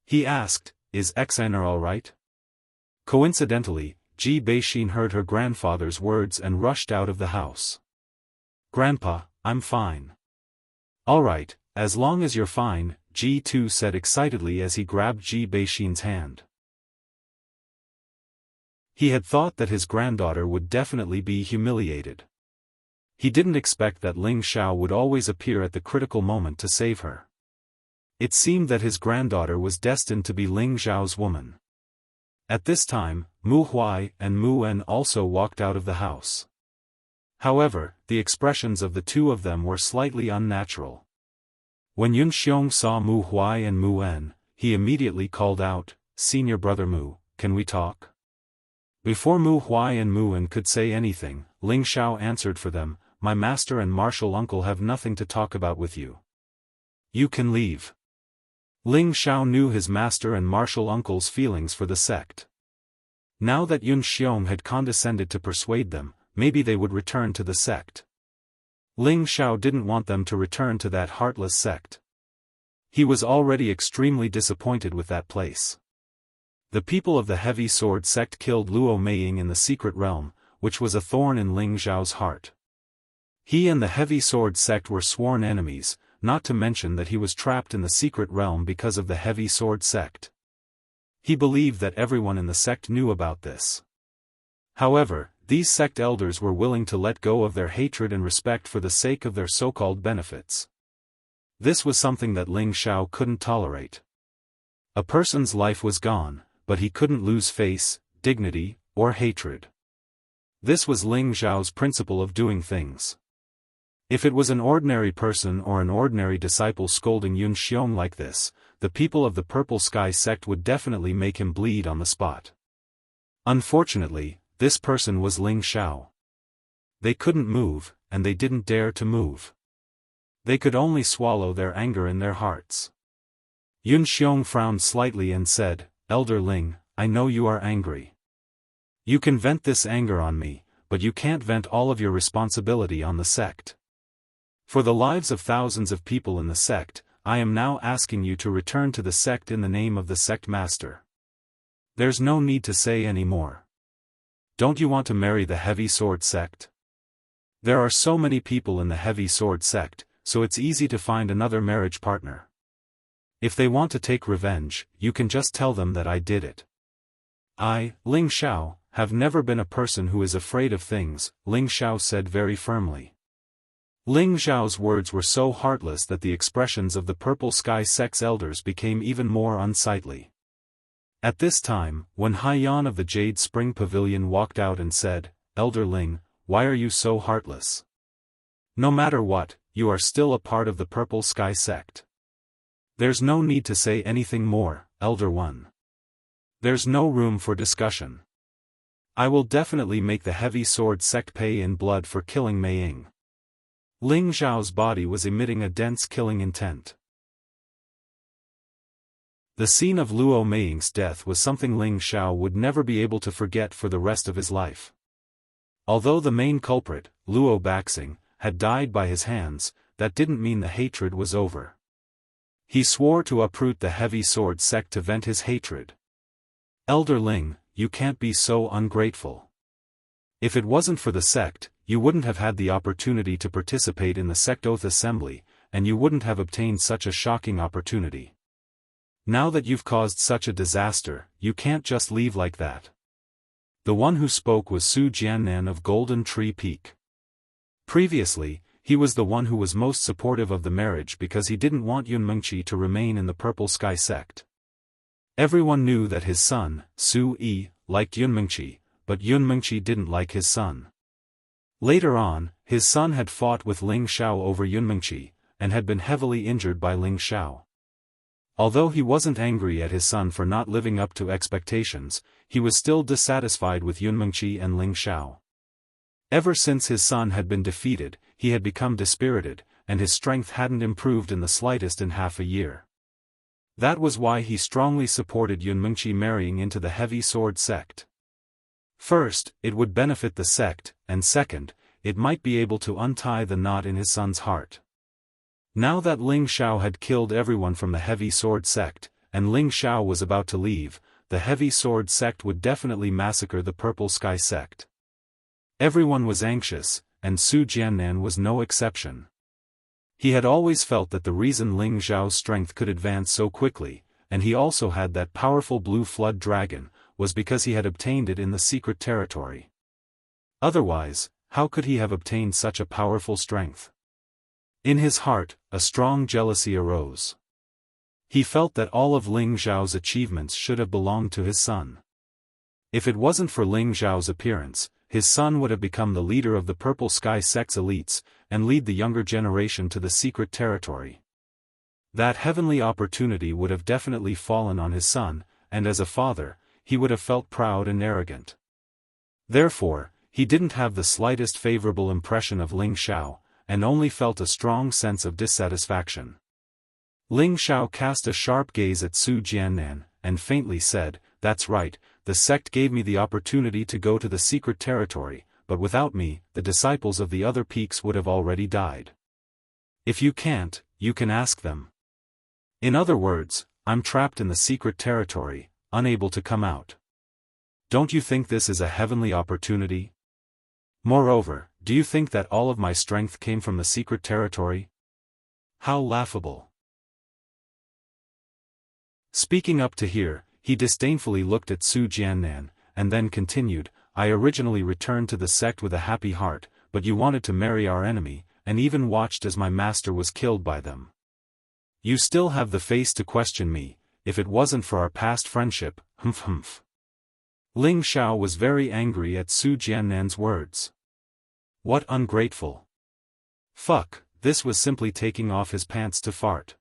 He asked, is Xaner all right? Coincidentally, Ji Beixin heard her grandfather's words and rushed out of the house. Grandpa, I'm fine. All right, as long as you're fine, Ji-Tu said excitedly as he grabbed Ji Beixin's hand. He had thought that his granddaughter would definitely be humiliated. He didn't expect that Ling Xiao would always appear at the critical moment to save her. It seemed that his granddaughter was destined to be Ling Xiao's woman. At this time, Mu Huai and Mu En also walked out of the house. However, the expressions of the 2 of them were slightly unnatural. When Yun Xiong saw Mu Huai and Mu En, he immediately called out, Senior Brother Mu, can we talk? Before Mu Huai and Mu En could say anything, Ling Xiao answered for them, my master and martial uncle have nothing to talk about with you. You can leave. Ling Xiao knew his master and martial uncle's feelings for the sect. Now that Yun Xiong had condescended to persuade them, maybe they would return to the sect. Ling Xiao didn't want them to return to that heartless sect. He was already extremely disappointed with that place. The people of the Heavy Sword sect killed Luo Meiying in the Secret Realm, which was a thorn in Ling Xiao's heart. He and the Heavy Sword sect were sworn enemies, not to mention that he was trapped in the secret realm because of the heavy sword sect. He believed that everyone in the sect knew about this. However, these sect elders were willing to let go of their hatred and respect for the sake of their so-called benefits. This was something that Ling Xiao couldn't tolerate. A person's life was gone, but he couldn't lose face, dignity, or hatred. This was Ling Xiao's principle of doing things. If it was an ordinary person or an ordinary disciple scolding Yun Xiong like this, the people of the Purple Sky sect would definitely make him bleed on the spot. Unfortunately, this person was Ling Xiao. They couldn't move, and they didn't dare to move. They could only swallow their anger in their hearts. Yun Xiong frowned slightly and said, "Elder Ling, I know you are angry. You can vent this anger on me, but you can't vent all of your responsibility on the sect. For the lives of thousands of people in the sect, I am now asking you to return to the sect in the name of the sect master. There's no need to say any more. Don't you want to marry the heavy sword sect? There are so many people in the heavy sword sect, so it's easy to find another marriage partner. If they want to take revenge, you can just tell them that I did it. I, Ling Xiao, have never been a person who is afraid of things," Ling Xiao said very firmly. Ling Xiao's words were so heartless that the expressions of the Purple Sky sect's elders became even more unsightly. At this time, when Haiyan of the Jade Spring Pavilion walked out and said, "Elder Ling, why are you so heartless? No matter what, you are still a part of the Purple Sky sect. There's no need to say anything more, Elder One. There's no room for discussion. I will definitely make the heavy sword sect pay in blood for killing Mei Ying." Ling Xiao's body was emitting a dense killing intent. The scene of Luo Meiying's death was something Ling Xiao would never be able to forget for the rest of his life. Although the main culprit, Luo Baxing, had died by his hands, that didn't mean the hatred was over. He swore to uproot the heavy sword sect to vent his hatred. "Elder Ling, you can't be so ungrateful. If it wasn't for the sect, you wouldn't have had the opportunity to participate in the sect oath assembly, and you wouldn't have obtained such a shocking opportunity. Now that you've caused such a disaster, you can't just leave like that." The one who spoke was Su Jiannan of Golden Tree Peak. Previously, he was the one who was most supportive of the marriage because he didn't want Yun Mengqi to remain in the Purple Sky sect. Everyone knew that his son, Su Yi, liked Yun Mengqi, but Yun Mengqi didn't like his son. Later on, his son had fought with Ling Xiao over Yun Mengqi, and had been heavily injured by Ling Xiao. Although he wasn't angry at his son for not living up to expectations, he was still dissatisfied with Yun Mengqi and Ling Xiao. Ever since his son had been defeated, he had become dispirited, and his strength hadn't improved in the slightest in half a year. That was why he strongly supported Yun Mengqi marrying into the heavy sword sect. First, it would benefit the sect, and second, it might be able to untie the knot in his son's heart. Now that Ling Xiao had killed everyone from the heavy sword sect, and Ling Xiao was about to leave, the heavy sword sect would definitely massacre the Purple Sky sect. Everyone was anxious, and Su Jiannan was no exception. He had always felt that the reason Ling Xiao's strength could advance so quickly, and he also had that powerful blue flood dragon, was because he had obtained it in the secret territory. Otherwise, how could he have obtained such a powerful strength? In his heart, a strong jealousy arose. He felt that all of Ling Xiao's achievements should have belonged to his son. If it wasn't for Ling Xiao's appearance, his son would have become the leader of the Purple Sky sect's elites, and lead the younger generation to the secret territory. That heavenly opportunity would have definitely fallen on his son, and as a father, he would have felt proud and arrogant. Therefore, he didn't have the slightest favorable impression of Ling Xiao, and only felt a strong sense of dissatisfaction. Ling Xiao cast a sharp gaze at Su Jiannan, and faintly said, "That's right, the sect gave me the opportunity to go to the secret territory, but without me, the disciples of the other peaks would have already died. If you can't, you can ask them. In other words, I'm trapped in the secret territory, unable to come out. Don't you think this is a heavenly opportunity? Moreover, do you think that all of my strength came from the secret territory? How laughable. Speaking up to hear, he disdainfully looked at Su Jiannan, and then continued, I originally returned to the sect with a happy heart, but you wanted to marry our enemy, and even watched as my master was killed by them. You still have the face to question me, if it wasn't for our past friendship, humph humph. Ling Xiao was very angry at Su Jiannan's words. What ungrateful. Fuck, this was simply taking off his pants to fart.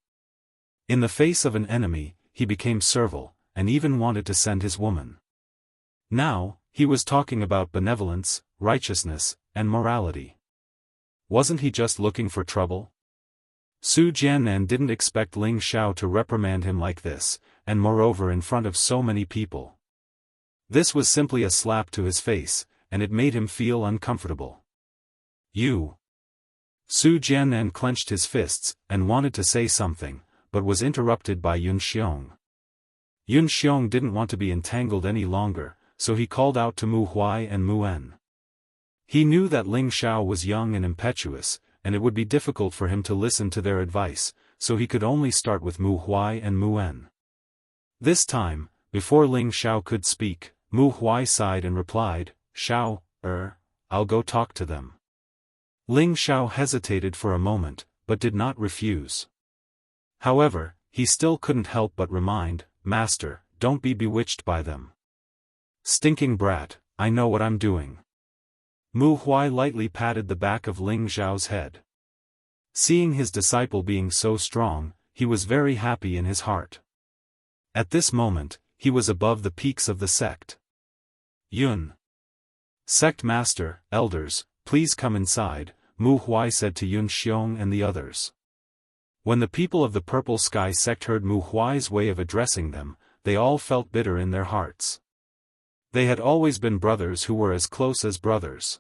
In the face of an enemy, he became servile, and even wanted to send his woman. Now, he was talking about benevolence, righteousness, and morality. Wasn't he just looking for trouble? Su Jiannan didn't expect Ling Xiao to reprimand him like this, and moreover in front of so many people. This was simply a slap to his face, and it made him feel uncomfortable. You. Su Jiannan clenched his fists, and wanted to say something, but was interrupted by Yun Xiong. Yun Xiong didn't want to be entangled any longer, so he called out to Mu Huai and Mu En. He knew that Ling Xiao was young and impetuous, and it would be difficult for him to listen to their advice, so he could only start with Mu Huai and Mu En. This time, before Ling Xiao could speak, Mu Huai sighed and replied, Xiao, I'll go talk to them. Ling Xiao hesitated for a moment, but did not refuse. However, he still couldn't help but remind, Master, don't be bewitched by them. Stinking brat, I know what I'm doing. Mu Huai lightly patted the back of Ling Xiao's head. Seeing his disciple being so strong, he was very happy in his heart. At this moment, he was above the peaks of the sect. Yun. Sect Master, elders, please come inside, Mu Huai said to Yun Xiong and the others. When the people of the Purple Sky sect heard Mu Huai's way of addressing them, they all felt bitter in their hearts. They had always been brothers who were as close as brothers.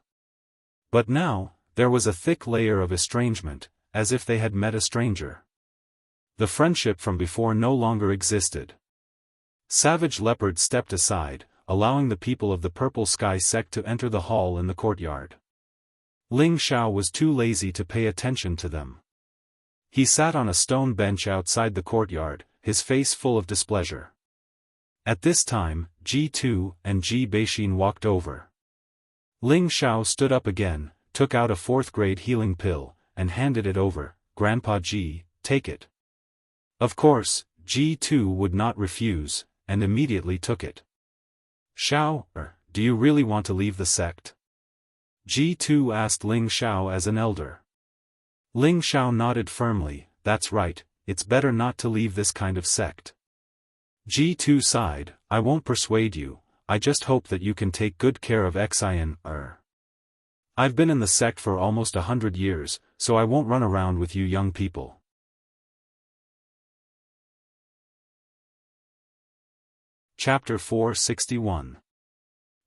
But now, there was a thick layer of estrangement, as if they had met a stranger. The friendship from before no longer existed. Savage Leopard stepped aside, allowing the people of the Purple Sky sect to enter the hall in the courtyard. Ling Xiao was too lazy to pay attention to them. He sat on a stone bench outside the courtyard, his face full of displeasure. At this time, Ji2 and Ji Beixin walked over. Ling Xiao stood up again, took out a 4th-grade healing pill, and handed it over. Grandpa Ji, take it. Of course, Ji2 would not refuse, and immediately took it. Xiao, do you really want to leave the sect? Ji2 asked Ling Xiao as an elder. Ling Xiao nodded firmly, that's right, it's better not to leave this kind of sect. Ji2 sighed, I won't persuade you, I just hope that you can take good care of Xian. I've been in the sect for almost 100 years, so I won't run around with you young people. Chapter 461.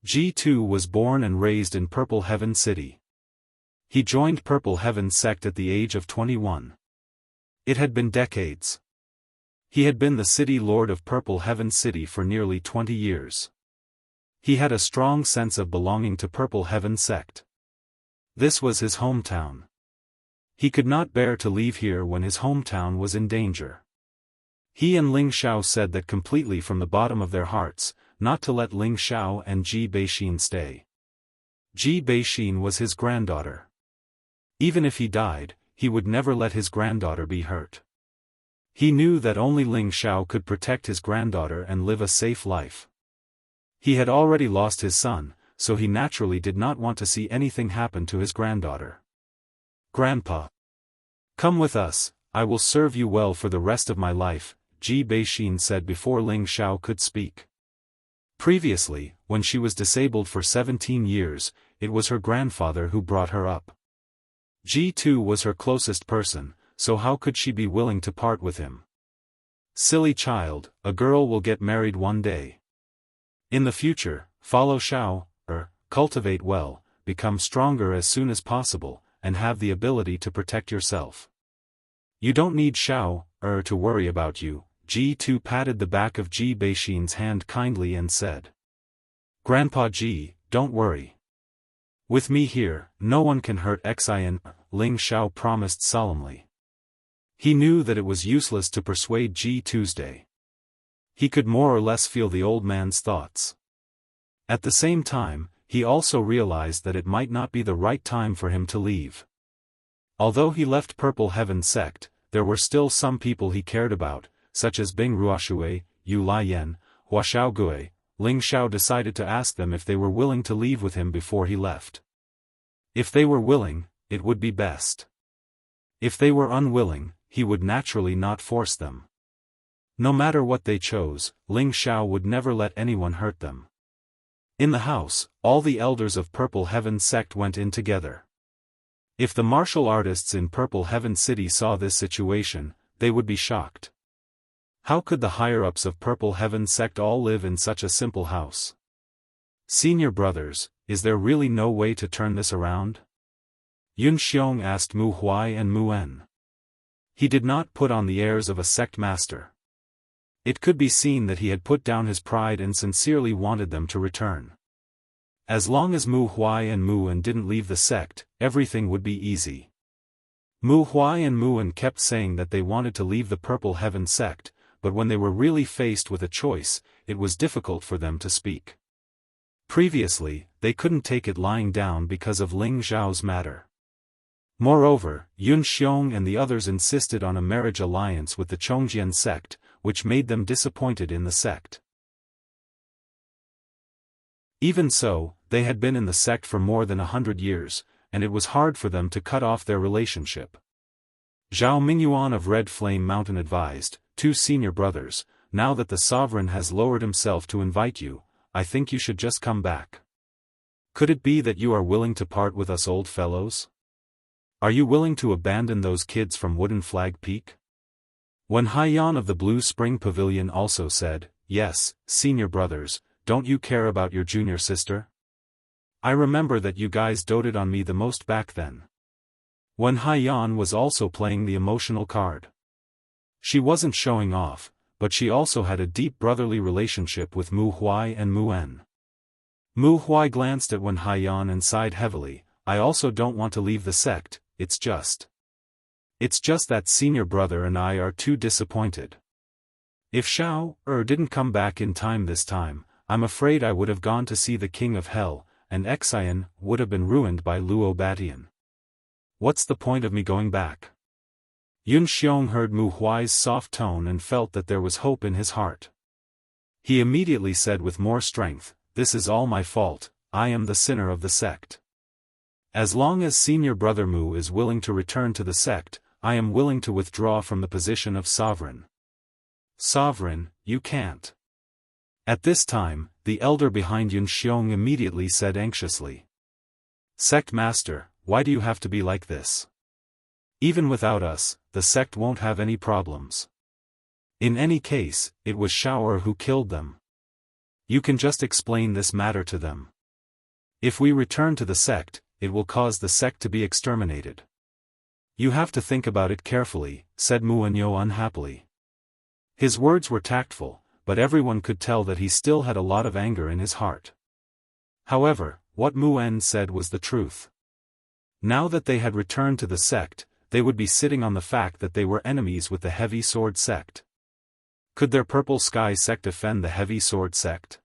Ji2 was born and raised in Purple Heaven City. He joined Purple Heaven sect at the age of 21. It had been decades. He had been the city lord of Purple Heaven City for nearly 20 years. He had a strong sense of belonging to Purple Heaven sect. This was his hometown. He could not bear to leave here when his hometown was in danger. He and Ling Xiao said that completely from the bottom of their hearts, not to let Ling Xiao and Ji Beixin stay. Ji Beixin was his granddaughter. Even if he died, he would never let his granddaughter be hurt. He knew that only Ling Xiao could protect his granddaughter and live a safe life. He had already lost his son, so he naturally did not want to see anything happen to his granddaughter. Grandpa. Come with us, I will serve you well for the rest of my life, Ji Beixin said before Ling Xiao could speak. Previously, when she was disabled for 17 years, it was her grandfather who brought her up. Ji2 was her closest person, so how could she be willing to part with him? Silly child, a girl will get married one day. In the future, follow Xiao, cultivate well, become stronger as soon as possible, and have the ability to protect yourself. You don't need Xiao, to worry about you. Ji2 patted the back of Ji Beixin's hand kindly and said. Grandpa Ji, don't worry. With me here, no one can hurt Xian, Ling Xiao promised solemnly. He knew that it was useless to persuade Ji Tuesday. He could more or less feel the old man's thoughts. At the same time, he also realized that it might not be the right time for him to leave. Although he left Purple Heaven sect, there were still some people he cared about, such as Bing Ruoshui, Yu Lian, Hua Shaogui. Ling Xiao decided to ask them if they were willing to leave with him before he left. If they were willing, it would be best. If they were unwilling, he would naturally not force them. No matter what they chose, Ling Xiao would never let anyone hurt them. In the house, all the elders of Purple Heaven sect went in together. If the martial artists in Purple Heaven City saw this situation, they would be shocked. How could the higher-ups of Purple Heaven sect all live in such a simple house? Senior brothers, is there really no way to turn this around? Yun Xiong asked Mu Huai and Mu En. He did not put on the airs of a sect master. It could be seen that he had put down his pride and sincerely wanted them to return. As long as Mu Huai and Mu En didn't leave the sect, everything would be easy. Mu Huai and Mu En kept saying that they wanted to leave the Purple Heaven sect, but when they were really faced with a choice, it was difficult for them to speak. Previously, they couldn't take it lying down because of Ling Zhao's matter. Moreover, Yun Xiong and the others insisted on a marriage alliance with the Chongjian sect, which made them disappointed in the sect. Even so, they had been in the sect for more than 100 years, and it was hard for them to cut off their relationship. Zhao Mingyuan of Red Flame Mountain advised, "Two senior brothers, now that the sovereign has lowered himself to invite you, I think you should just come back. Could it be that you are willing to part with us old fellows? Are you willing to abandon those kids from Wooden Flag Peak?" When Haiyan of the Blue Spring Pavilion also said, "Yes, senior brothers, don't you care about your junior sister? I remember that you guys doted on me the most back then." When Haiyan was also playing the emotional card. She wasn't showing off, but she also had a deep brotherly relationship with Mu Huai and Mu En. Mu Huai glanced at Wen Haiyan and sighed heavily, "I also don't want to leave the sect, it's just that senior brother and I are too disappointed. If Xiao didn't come back in time this time, I'm afraid I would have gone to see the King of Hell, and Xian would have been ruined by Luo Batian. What's the point of me going back?" Yun Xiong heard Mu Huai's soft tone and felt that there was hope in his heart. He immediately said with more strength, "This is all my fault, I am the sinner of the sect. As long as senior brother Mu is willing to return to the sect, I am willing to withdraw from the position of sovereign." "Sovereign, you can't." At this time, the elder behind Yun Xiong immediately said anxiously, "Sect master, why do you have to be like this? Even without us, the sect won't have any problems. In any case, it was Xiao who killed them. You can just explain this matter to them. If we return to the sect, it will cause the sect to be exterminated. You have to think about it carefully," said Mu Enyo unhappily. His words were tactful, but everyone could tell that he still had a lot of anger in his heart. However, what Mu En said was the truth. Now that they had returned to the sect, they would be sitting on the fact that they were enemies with the Heavy Sword sect. Could their Purple Sky sect defend the Heavy Sword sect?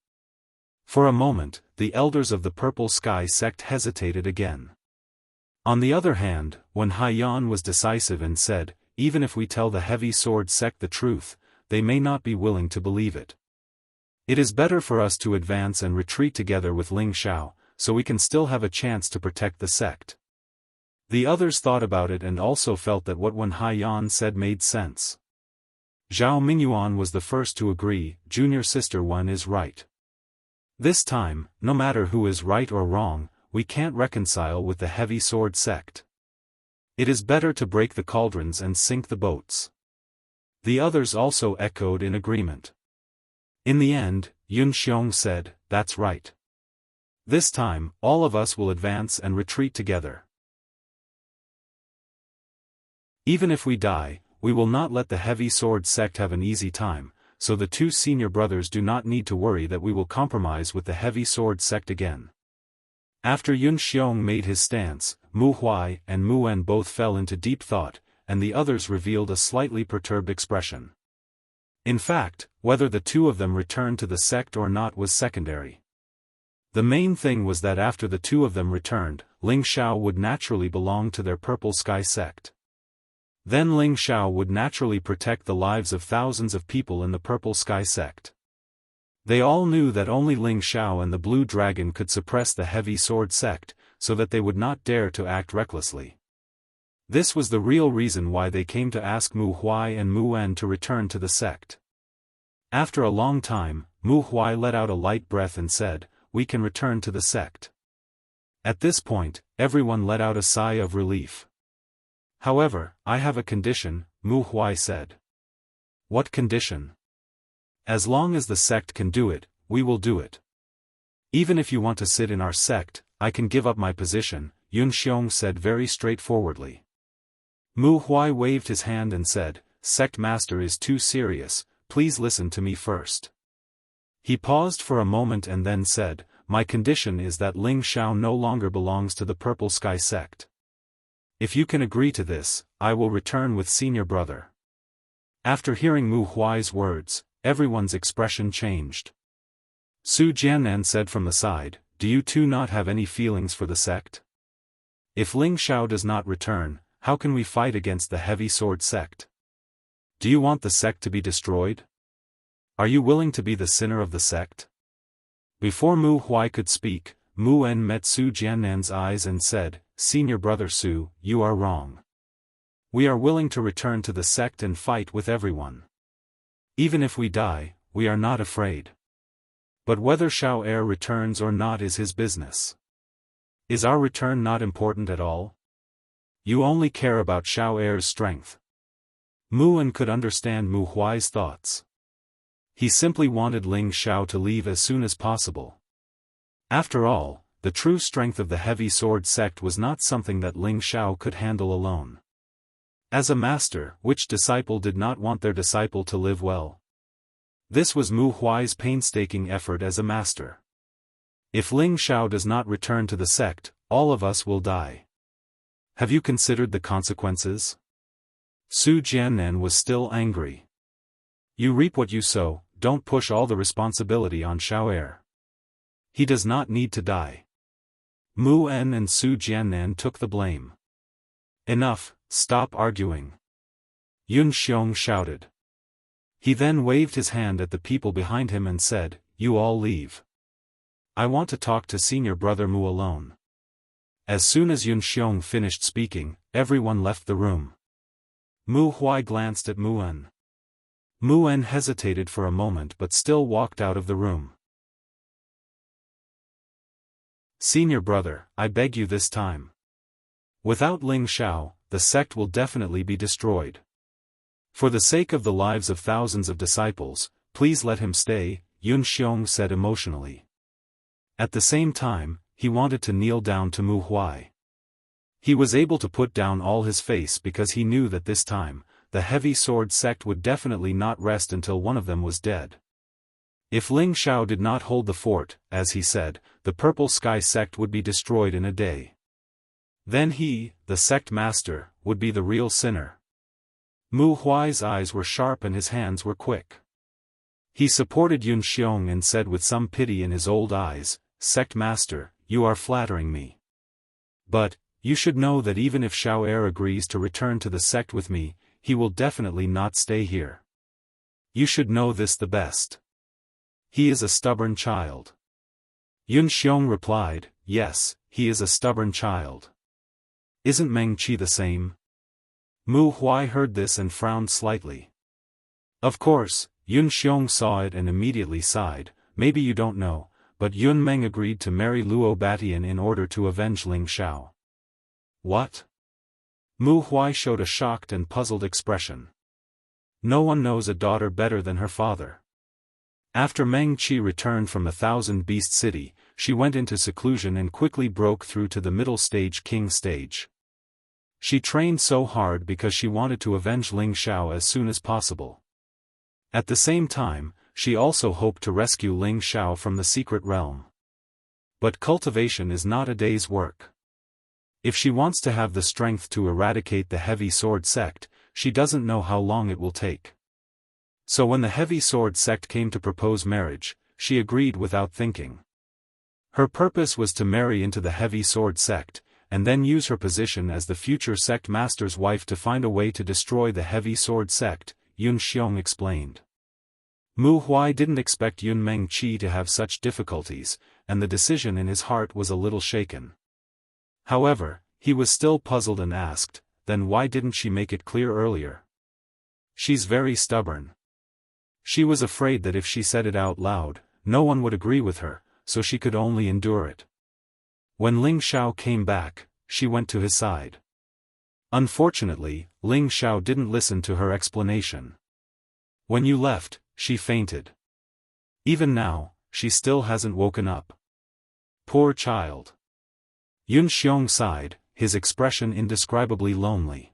For a moment, the elders of the Purple Sky sect hesitated again. On the other hand, when Haiyan was decisive and said, "Even if we tell the Heavy Sword sect the truth, they may not be willing to believe it. It is better for us to advance and retreat together with Ling Xiao, so we can still have a chance to protect the sect." The others thought about it and also felt that what Wen Haiyan said made sense. Zhao Mingyuan was the first to agree, "Junior sister Wen is right. This time, no matter who is right or wrong, we can't reconcile with the Heavy Sword sect. It is better to break the cauldrons and sink the boats." The others also echoed in agreement. In the end, Yun Xiong said, "That's right. This time, all of us will advance and retreat together. Even if we die, we will not let the Heavy Sword sect have an easy time, so the two senior brothers do not need to worry that we will compromise with the Heavy Sword sect again." After Yun Xiong made his stance, Mu Huai and Mu En both fell into deep thought, and the others revealed a slightly perturbed expression. In fact, whether the two of them returned to the sect or not was secondary. The main thing was that after the two of them returned, Ling Xiao would naturally belong to their Purple Sky sect. Then Ling Xiao would naturally protect the lives of thousands of people in the Purple Sky sect. They all knew that only Ling Xiao and the Blue Dragon could suppress the Heavy Sword sect, so that they would not dare to act recklessly. This was the real reason why they came to ask Mu Huai and Mu En to return to the sect. After a long time, Mu Huai let out a light breath and said, "We can return to the sect." At this point, everyone let out a sigh of relief. "However, I have a condition," Mu Huai said. "What condition?" "As long as the sect can do it, we will do it. Even if you want to sit in our sect, I can give up my position," Yun Xiong said very straightforwardly. Mu Huai waved his hand and said, "Sect master is too serious, please listen to me first." He paused for a moment and then said, "My condition is that Ling Xiao no longer belongs to the Purple Sky sect. If you can agree to this, I will return with senior brother." After hearing Mu Huai's words, everyone's expression changed. Su Jiannan said from the side, "Do you two not have any feelings for the sect? If Ling Xiao does not return, how can we fight against the Heavy Sword sect? Do you want the sect to be destroyed? Are you willing to be the sinner of the sect?" Before Mu Huai could speak, Mu En met Su Jiannan's eyes and said, "Senior brother Su, you are wrong. We are willing to return to the sect and fight with everyone. Even if we die, we are not afraid. But whether Xiao Er returns or not is his business. Is our return not important at all? You only care about Xiao Er's strength." Mu En could understand Mu Huai's thoughts. He simply wanted Ling Xiao to leave as soon as possible. After all, the true strength of the Heavy Sword sect was not something that Ling Xiao could handle alone. As a master, which disciple did not want their disciple to live well? This was Mu Huai's painstaking effort as a master. If Ling Xiao does not return to the sect, all of us will die. Have you considered the consequences? Su Jiannan was still angry. You reap what you sow, don't push all the responsibility on Xiao Er. He does not need to die. Mu En and Su Jiannan took the blame. Enough, stop arguing. Yun Xiong shouted. He then waved his hand at the people behind him and said, "You all leave. I want to talk to senior brother Mu alone." As soon as Yun Xiong finished speaking, everyone left the room. Mu Huai glanced at Mu En. Mu En hesitated for a moment but still walked out of the room. "Senior brother, I beg you this time. Without Ling Xiao, the sect will definitely be destroyed. For the sake of the lives of thousands of disciples, please let him stay," Yun Xiong said emotionally. At the same time, he wanted to kneel down to Mu Huai. He was able to put down all his face because he knew that this time, the Heavy Sword sect would definitely not rest until one of them was dead. If Ling Xiao did not hold the fort, as he said, the Purple Sky sect would be destroyed in a day. Then he, the sect master, would be the real sinner. Mu Huai's eyes were sharp and his hands were quick. He supported Yun Xiong and said with some pity in his old eyes, "Sect master, you are flattering me. But, you should know that even if Xiao Er agrees to return to the sect with me, he will definitely not stay here. You should know this the best. He is a stubborn child." Yun Xiong replied, "Yes, he is a stubborn child. Isn't Meng Qi the same?" Mu Huai heard this and frowned slightly. Of course, Yun Xiong saw it and immediately sighed, "Maybe you don't know, but Yun Meng agreed to marry Luo Batian in order to avenge Ling Xiao." "What?" Mu Huai showed a shocked and puzzled expression. No one knows a daughter better than her father. After Meng Qi returned from the Thousand Beast City, she went into seclusion and quickly broke through to the middle stage king stage. She trained so hard because she wanted to avenge Ling Xiao as soon as possible. At the same time, she also hoped to rescue Ling Xiao from the secret realm. But cultivation is not a day's work. If she wants to have the strength to eradicate the heavy sword sect, she doesn't know how long it will take. So when the heavy sword sect came to propose marriage, she agreed without thinking. Her purpose was to marry into the heavy sword sect, and then use her position as the future sect master's wife to find a way to destroy the heavy sword sect, Yun Xiong explained. Mu Huai didn't expect Yun Mengqi to have such difficulties, and the decision in his heart was a little shaken. However, he was still puzzled and asked, then why didn't she make it clear earlier? She's very stubborn. She was afraid that if she said it out loud, no one would agree with her, so she could only endure it. When Ling Xiao came back, she went to his side. Unfortunately, Ling Xiao didn't listen to her explanation. When you left, she fainted. Even now, she still hasn't woken up. Poor child. Yun Xiong sighed, his expression indescribably lonely.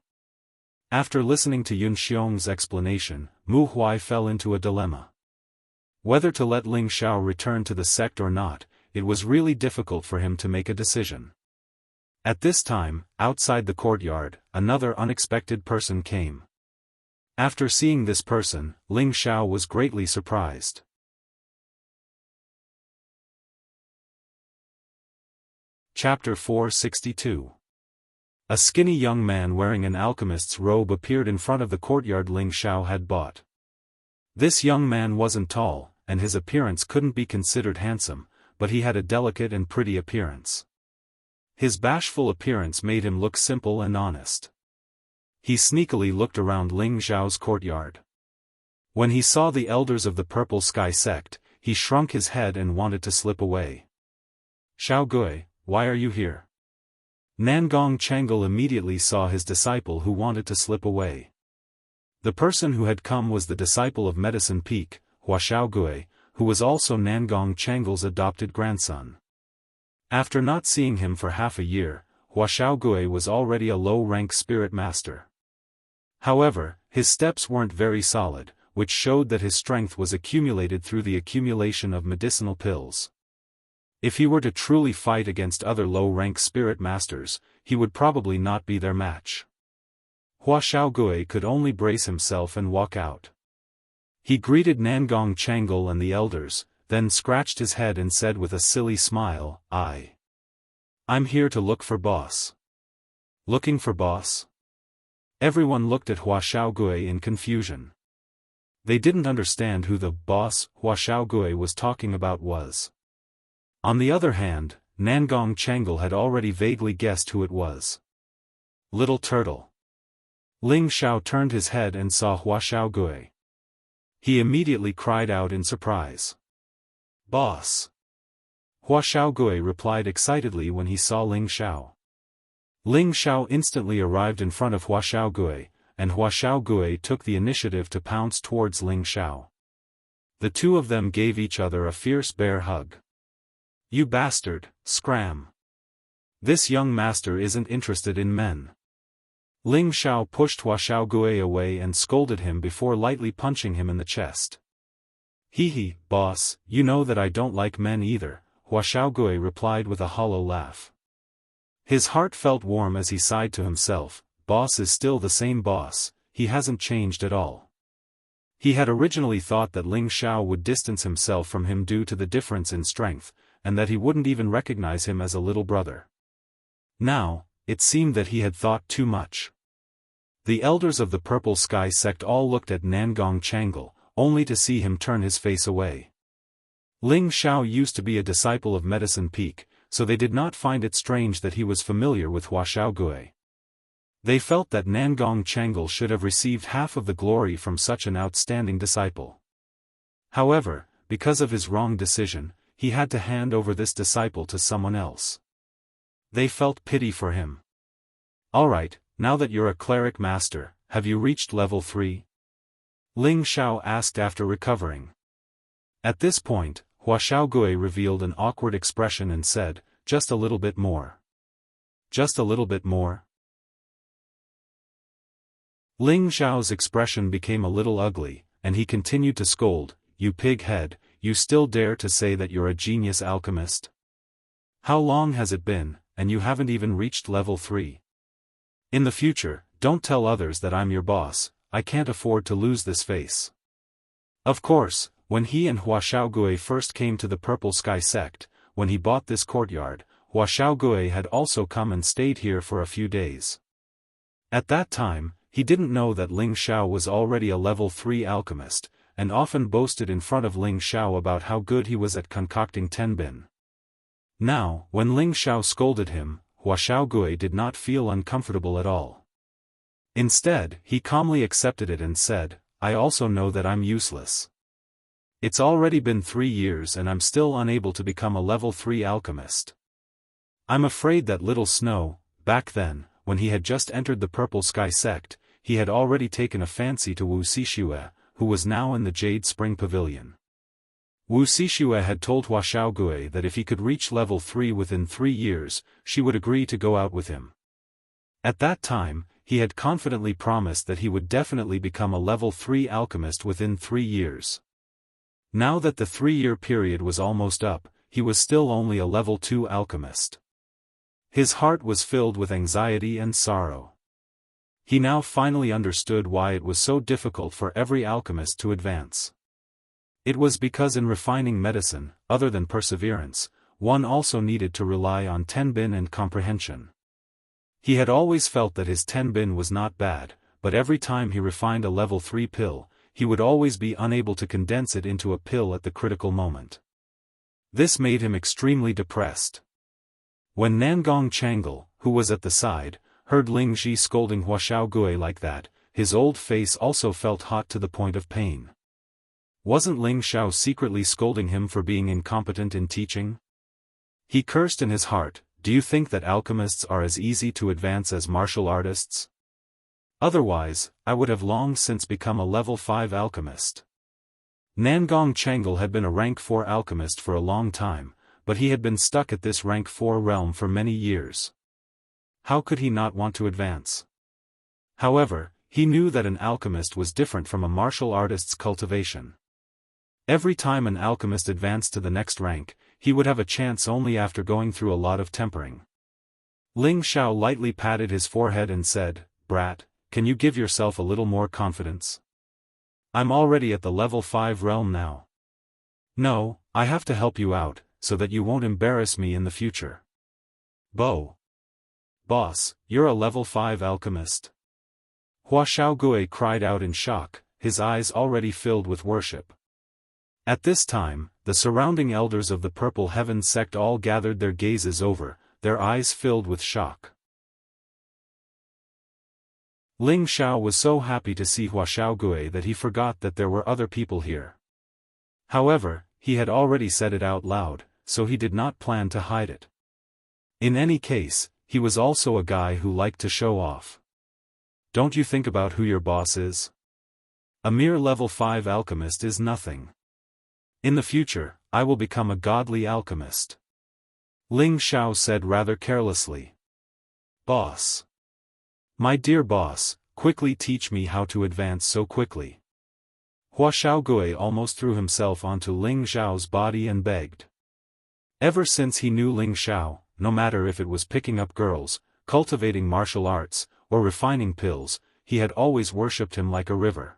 After listening to Yun Xiong's explanation, Mu Huai fell into a dilemma. Whether to let Ling Xiao return to the sect or not, it was really difficult for him to make a decision. At this time, outside the courtyard, another unexpected person came. After seeing this person, Ling Xiao was greatly surprised. Chapter 462. A skinny young man wearing an alchemist's robe appeared in front of the courtyard Ling Xiao had bought. This young man wasn't tall, and his appearance couldn't be considered handsome, but he had a delicate and pretty appearance. His bashful appearance made him look simple and honest. He sneakily looked around Ling Xiao's courtyard. When he saw the elders of the Purple Sky sect, he shrunk his head and wanted to slip away. Xiao Gui, why are you here? Nangong Changle immediately saw his disciple who wanted to slip away. The person who had come was the disciple of Medicine Peak, Hua Xiaogui, who was also Nangong Changle's adopted grandson. After not seeing him for half a year, Hua Xiaogui was already a low-rank spirit master. However, his steps weren't very solid, which showed that his strength was accumulated through the accumulation of medicinal pills. If he were to truly fight against other low-rank spirit masters, he would probably not be their match. Hua Xiaogui could only brace himself and walk out. He greeted Nangong Changle and the elders, then scratched his head and said with a silly smile, I'm here to look for boss. Looking for boss? Everyone looked at Hua Xiaogui in confusion. They didn't understand who the boss Hua Xiaogui was talking about was. On the other hand, Nangong Changle had already vaguely guessed who it was. Little Turtle. Ling Xiao turned his head and saw Hua Xiaogui. He immediately cried out in surprise. Boss! Hua Xiaogui replied excitedly when he saw Ling Xiao. Ling Xiao instantly arrived in front of Hua Xiaogui, and Hua Xiaogui took the initiative to pounce towards Ling Xiao. The two of them gave each other a fierce bear hug. You bastard, scram! This young master isn't interested in men. Ling Xiao pushed Hua Xiaogui away and scolded him before lightly punching him in the chest. Hee, boss, you know that I don't like men either, Hua Xiaogui replied with a hollow laugh. His heart felt warm as he sighed to himself, boss is still the same boss, he hasn't changed at all. He had originally thought that Ling Xiao would distance himself from him due to the difference in strength, and that he wouldn't even recognize him as a little brother. Now, it seemed that he had thought too much. The elders of the Purple Sky sect all looked at Nangong Changle, only to see him turn his face away. Ling Xiao used to be a disciple of Medicine Peak, so they did not find it strange that he was familiar with Hua Xiaogui. They felt that Nangong Changle should have received half of the glory from such an outstanding disciple. However, because of his wrong decision, he had to hand over this disciple to someone else. They felt pity for him. Alright, now that you're a cleric master, have you reached level 3? Ling Xiao asked after recovering. At this point, Hua Xiaogui revealed an awkward expression and said, just a little bit more. Just a little bit more? Ling Xiao's expression became a little ugly, and he continued to scold, you pig head, you still dare to say that you're a genius alchemist? How long has it been, and you haven't even reached level 3. In the future, don't tell others that I'm your boss, I can't afford to lose this face. Of course, when he and Hua Xiaogui first came to the Purple Sky sect, when he bought this courtyard, Hua Xiaogui had also come and stayed here for a few days. At that time, he didn't know that Ling Xiao was already a level 3 alchemist, and often boasted in front of Ling Xiao about how good he was at concocting tenbin. Now, when Ling Xiao scolded him, Hua Xiaogui did not feel uncomfortable at all. Instead, he calmly accepted it and said, I also know that I'm useless. It's already been 3 years and I'm still unable to become a level 3 alchemist. I'm afraid that Little Snow, back then, when he had just entered the Purple Sky sect, he had already taken a fancy to Wu Xixue, who was now in the Jade Spring Pavilion. Wu Xixue had told Hua Xiaogui that if he could reach level 3 within 3 years, she would agree to go out with him. At that time, he had confidently promised that he would definitely become a level 3 alchemist within 3 years. Now that the 3-year period was almost up, he was still only a level 2 alchemist. His heart was filled with anxiety and sorrow. He now finally understood why it was so difficult for every alchemist to advance. It was because in refining medicine, other than perseverance, one also needed to rely on tenbin and comprehension. He had always felt that his tenbin was not bad, but every time he refined a level 3 pill, he would always be unable to condense it into a pill at the critical moment. This made him extremely depressed. When Nangong Changle, who was at the side, heard Ling Ji scolding Hua Xiaogui like that, his old face also felt hot to the point of pain. Wasn't Ling Xiao secretly scolding him for being incompetent in teaching? He cursed in his heart, do you think that alchemists are as easy to advance as martial artists? Otherwise, I would have long since become a level 5 alchemist. Nangong Changle had been a rank 4 alchemist for a long time, but he had been stuck at this rank 4 realm for many years. How could he not want to advance? However, he knew that an alchemist was different from a martial artist's cultivation. Every time an alchemist advanced to the next rank, he would have a chance only after going through a lot of tempering. Ling Xiao lightly patted his forehead and said, Brat, can you give yourself a little more confidence? I'm already at the level 5 realm now. No, I have to help you out, so that you won't embarrass me in the future. Boss, you're a level 5 alchemist. Hua Xiaogui cried out in shock, his eyes already filled with worship. At this time, the surrounding elders of the Purple Heaven sect all gathered their gazes over, their eyes filled with shock. Ling Xiao was so happy to see Hua Xiaogui that he forgot that there were other people here. However, he had already said it out loud, so he did not plan to hide it. In any case, he was also a guy who liked to show off. Don't you think about who your boss is? A mere level 5 alchemist is nothing. In the future, I will become a godly alchemist. Ling Xiao said rather carelessly. Boss. My dear boss, quickly teach me how to advance so quickly. Hua Xiaogui almost threw himself onto Ling Xiao's body and begged. Ever since he knew Ling Xiao, no matter if it was picking up girls, cultivating martial arts, or refining pills, he had always worshipped him like a river.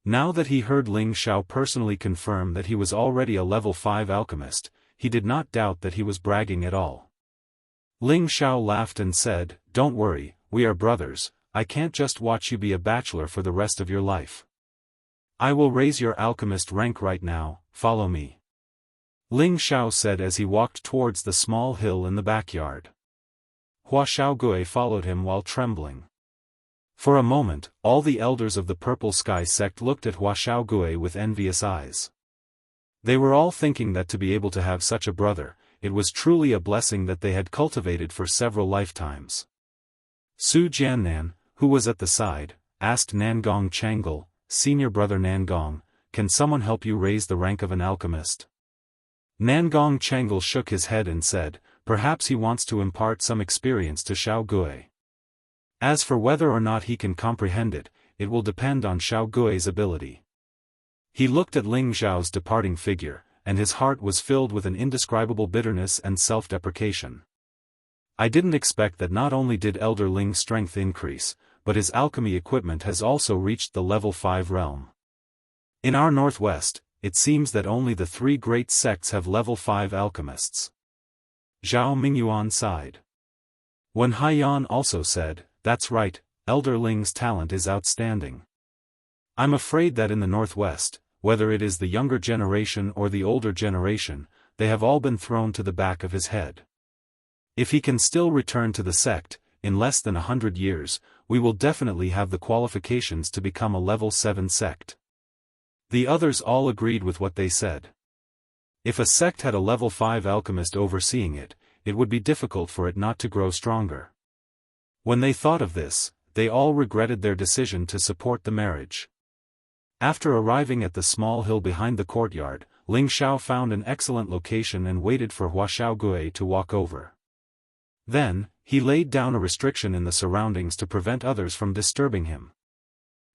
Now that he heard Ling Xiao personally confirm that he was already a level 5 alchemist, he did not doubt that he was bragging at all. Ling Xiao laughed and said, Don't worry, we are brothers, I can't just watch you be a bachelor for the rest of your life. I will raise your alchemist rank right now, follow me. Ling Xiao said as he walked towards the small hill in the backyard. Hua Xiaogui followed him while trembling. For a moment, all the elders of the Purple Sky sect looked at Hua Xiaogui with envious eyes. They were all thinking that to be able to have such a brother, it was truly a blessing that they had cultivated for several lifetimes. Su Jiannan, who was at the side, asked Nangong Changle, Senior brother Nangong, can someone help you raise the rank of an alchemist? Nangong Changle shook his head and said, perhaps he wants to impart some experience to Xiaogui. As for whether or not he can comprehend it, it will depend on Xiaogui's ability. He looked at Ling Xiao's departing figure, and his heart was filled with an indescribable bitterness and self-deprecation. I didn't expect that not only did Elder Ling's strength increase, but his alchemy equipment has also reached the level 5 realm. In our northwest, it seems that only the 3 great sects have level 5 alchemists. Zhao Mingyuan sighed. Wen Haiyan also said, that's right, Elder Ling's talent is outstanding. I'm afraid that in the northwest, whether it is the younger generation or the older generation, they have all been thrown to the back of his head. If he can still return to the sect, in less than 100 years, we will definitely have the qualifications to become a level 7 sect. The others all agreed with what they said. If a sect had a level 5 alchemist overseeing it, it would be difficult for it not to grow stronger. When they thought of this, they all regretted their decision to support the marriage. After arriving at the small hill behind the courtyard, Ling Xiao found an excellent location and waited for Hua Xiaogui to walk over. Then, he laid down a restriction in the surroundings to prevent others from disturbing him.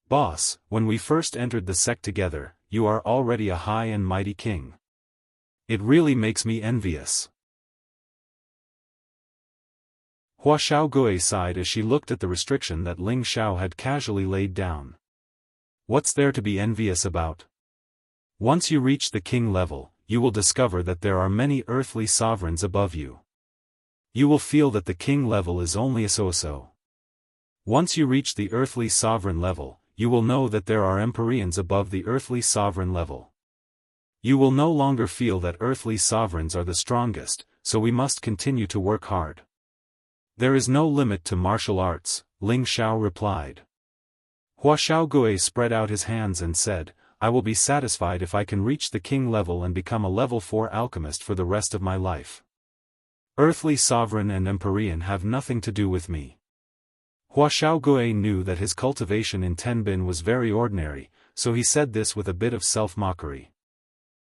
Boss, when we first entered the sect together, you are already a high and mighty king. It really makes me envious. Hua Xiaogui sighed as she looked at the restriction that Ling Xiao had casually laid down. What's there to be envious about? Once you reach the king level, you will discover that there are many earthly sovereigns above you. You will feel that the king level is only a so-so. Once you reach the earthly sovereign level, you will know that there are empyreans above the earthly sovereign level. You will no longer feel that earthly sovereigns are the strongest, so we must continue to work hard. There is no limit to martial arts, Ling Xiao replied. Hua Xiaogui spread out his hands and said, I will be satisfied if I can reach the king level and become a level 4 alchemist for the rest of my life. Earthly sovereign and empyrean have nothing to do with me. Hua Xiaogui knew that his cultivation in Tenbin was very ordinary, so he said this with a bit of self-mockery.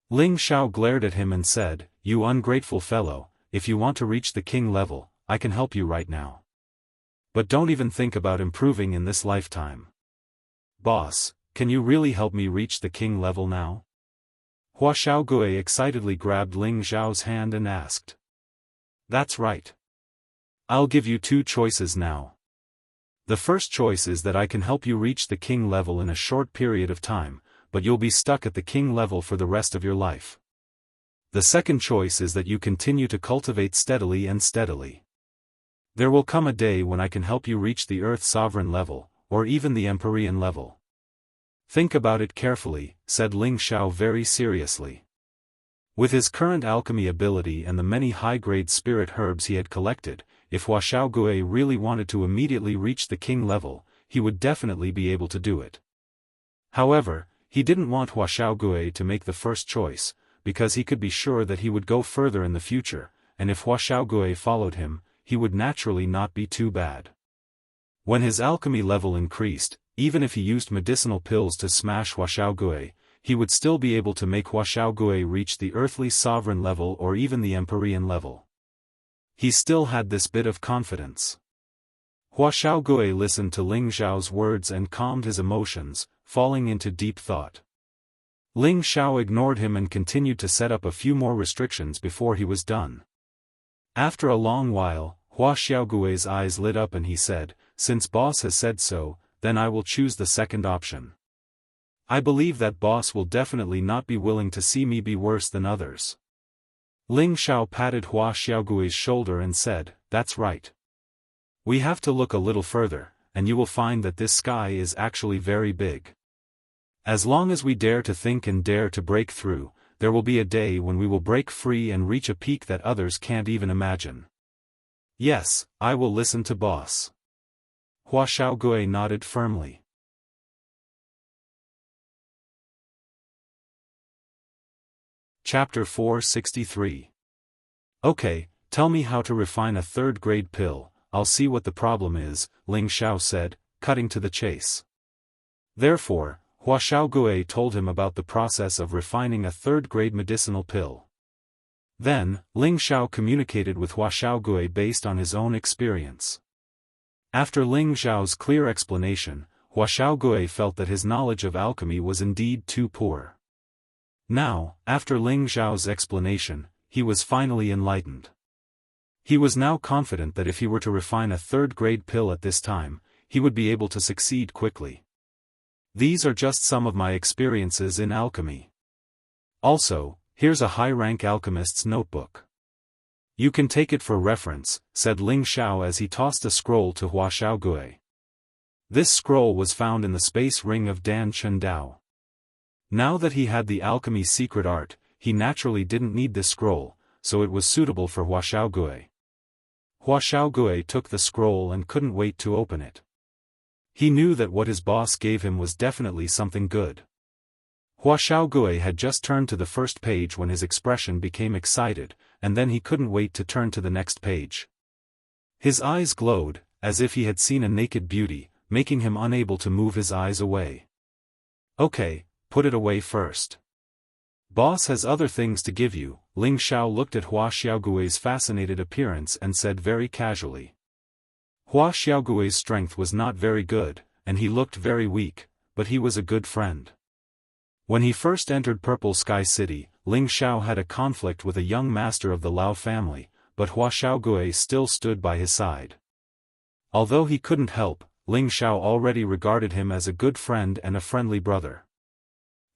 Ling Xiao glared at him and said, you ungrateful fellow, if you want to reach the king level, I can help you right now. But don't even think about improving in this lifetime. Boss, can you really help me reach the king level now? Hua Xiaogui excitedly grabbed Ling Xiao's hand and asked. That's right. I'll give you 2 choices now. The first choice is that I can help you reach the king level in a short period of time, but you'll be stuck at the king level for the rest of your life. The second choice is that you continue to cultivate steadily and steadily. There will come a day when I can help you reach the Earth Sovereign level, or even the Empyrean level. Think about it carefully, said Ling Xiao very seriously. With his current alchemy ability and the many high-grade spirit herbs he had collected, if Hua Xiaogui really wanted to immediately reach the king level, he would definitely be able to do it. However, he didn't want Hua Xiaogui to make the first choice, because he could be sure that he would go further in the future, and if Hua Xiaogui followed him, he would naturally not be too bad. When his alchemy level increased, even if he used medicinal pills to smash Hua Xiaogui, he would still be able to make Hua Xiaogui reach the earthly sovereign level or even the empyrean level. He still had this bit of confidence. Hua Xiaogui listened to Ling Xiao's words and calmed his emotions, falling into deep thought. Ling Xiao ignored him and continued to set up a few more restrictions before he was done. After a long while, Hua Xiaogui's eyes lit up and he said, since boss has said so, then I will choose the second option. I believe that boss will definitely not be willing to see me be worse than others. Ling Xiao patted Hua Xiaogui's shoulder and said, that's right. We have to look a little further, and you will find that this sky is actually very big. As long as we dare to think and dare to break through, there will be a day when we will break free and reach a peak that others can't even imagine. Yes, I will listen to boss. Hua Xiaogui nodded firmly. Chapter 463. Okay, tell me how to refine a third-grade pill, I'll see what the problem is, Ling Xiao said, cutting to the chase. Therefore, Hua Xiaogui told him about the process of refining a third-grade medicinal pill. Then, Ling Xiao communicated with Hua Xiaogui based on his own experience. After Ling Xiao's clear explanation, Hua Xiaogui felt that his knowledge of alchemy was indeed too poor. Now, after Ling Xiao's explanation, he was finally enlightened. He was now confident that if he were to refine a third-grade pill at this time, he would be able to succeed quickly. These are just some of my experiences in alchemy. Also, here's a high-rank alchemist's notebook. You can take it for reference, said Ling Xiao as he tossed a scroll to Hua Xiaogui. This scroll was found in the space ring of Dan Chundao. Now that he had the alchemy secret art, he naturally didn't need this scroll, so it was suitable for Hua Xiaogui. Hua Xiaogui took the scroll and couldn't wait to open it. He knew that what his boss gave him was definitely something good. Hua Xiaogui had just turned to the first page when his expression became excited, and then he couldn't wait to turn to the next page. His eyes glowed, as if he had seen a naked beauty, making him unable to move his eyes away. Okay, put it away first. Boss has other things to give you. Ling Xiao looked at Hua Xiaogui's fascinated appearance and said very casually. Hua Xiaogui's strength was not very good, and he looked very weak, but he was a good friend. When he first entered Purple Sky City, Ling Xiao had a conflict with a young master of the Lao family, but Hua Xiaogui still stood by his side. Although he couldn't help, Ling Xiao already regarded him as a good friend and a friendly brother.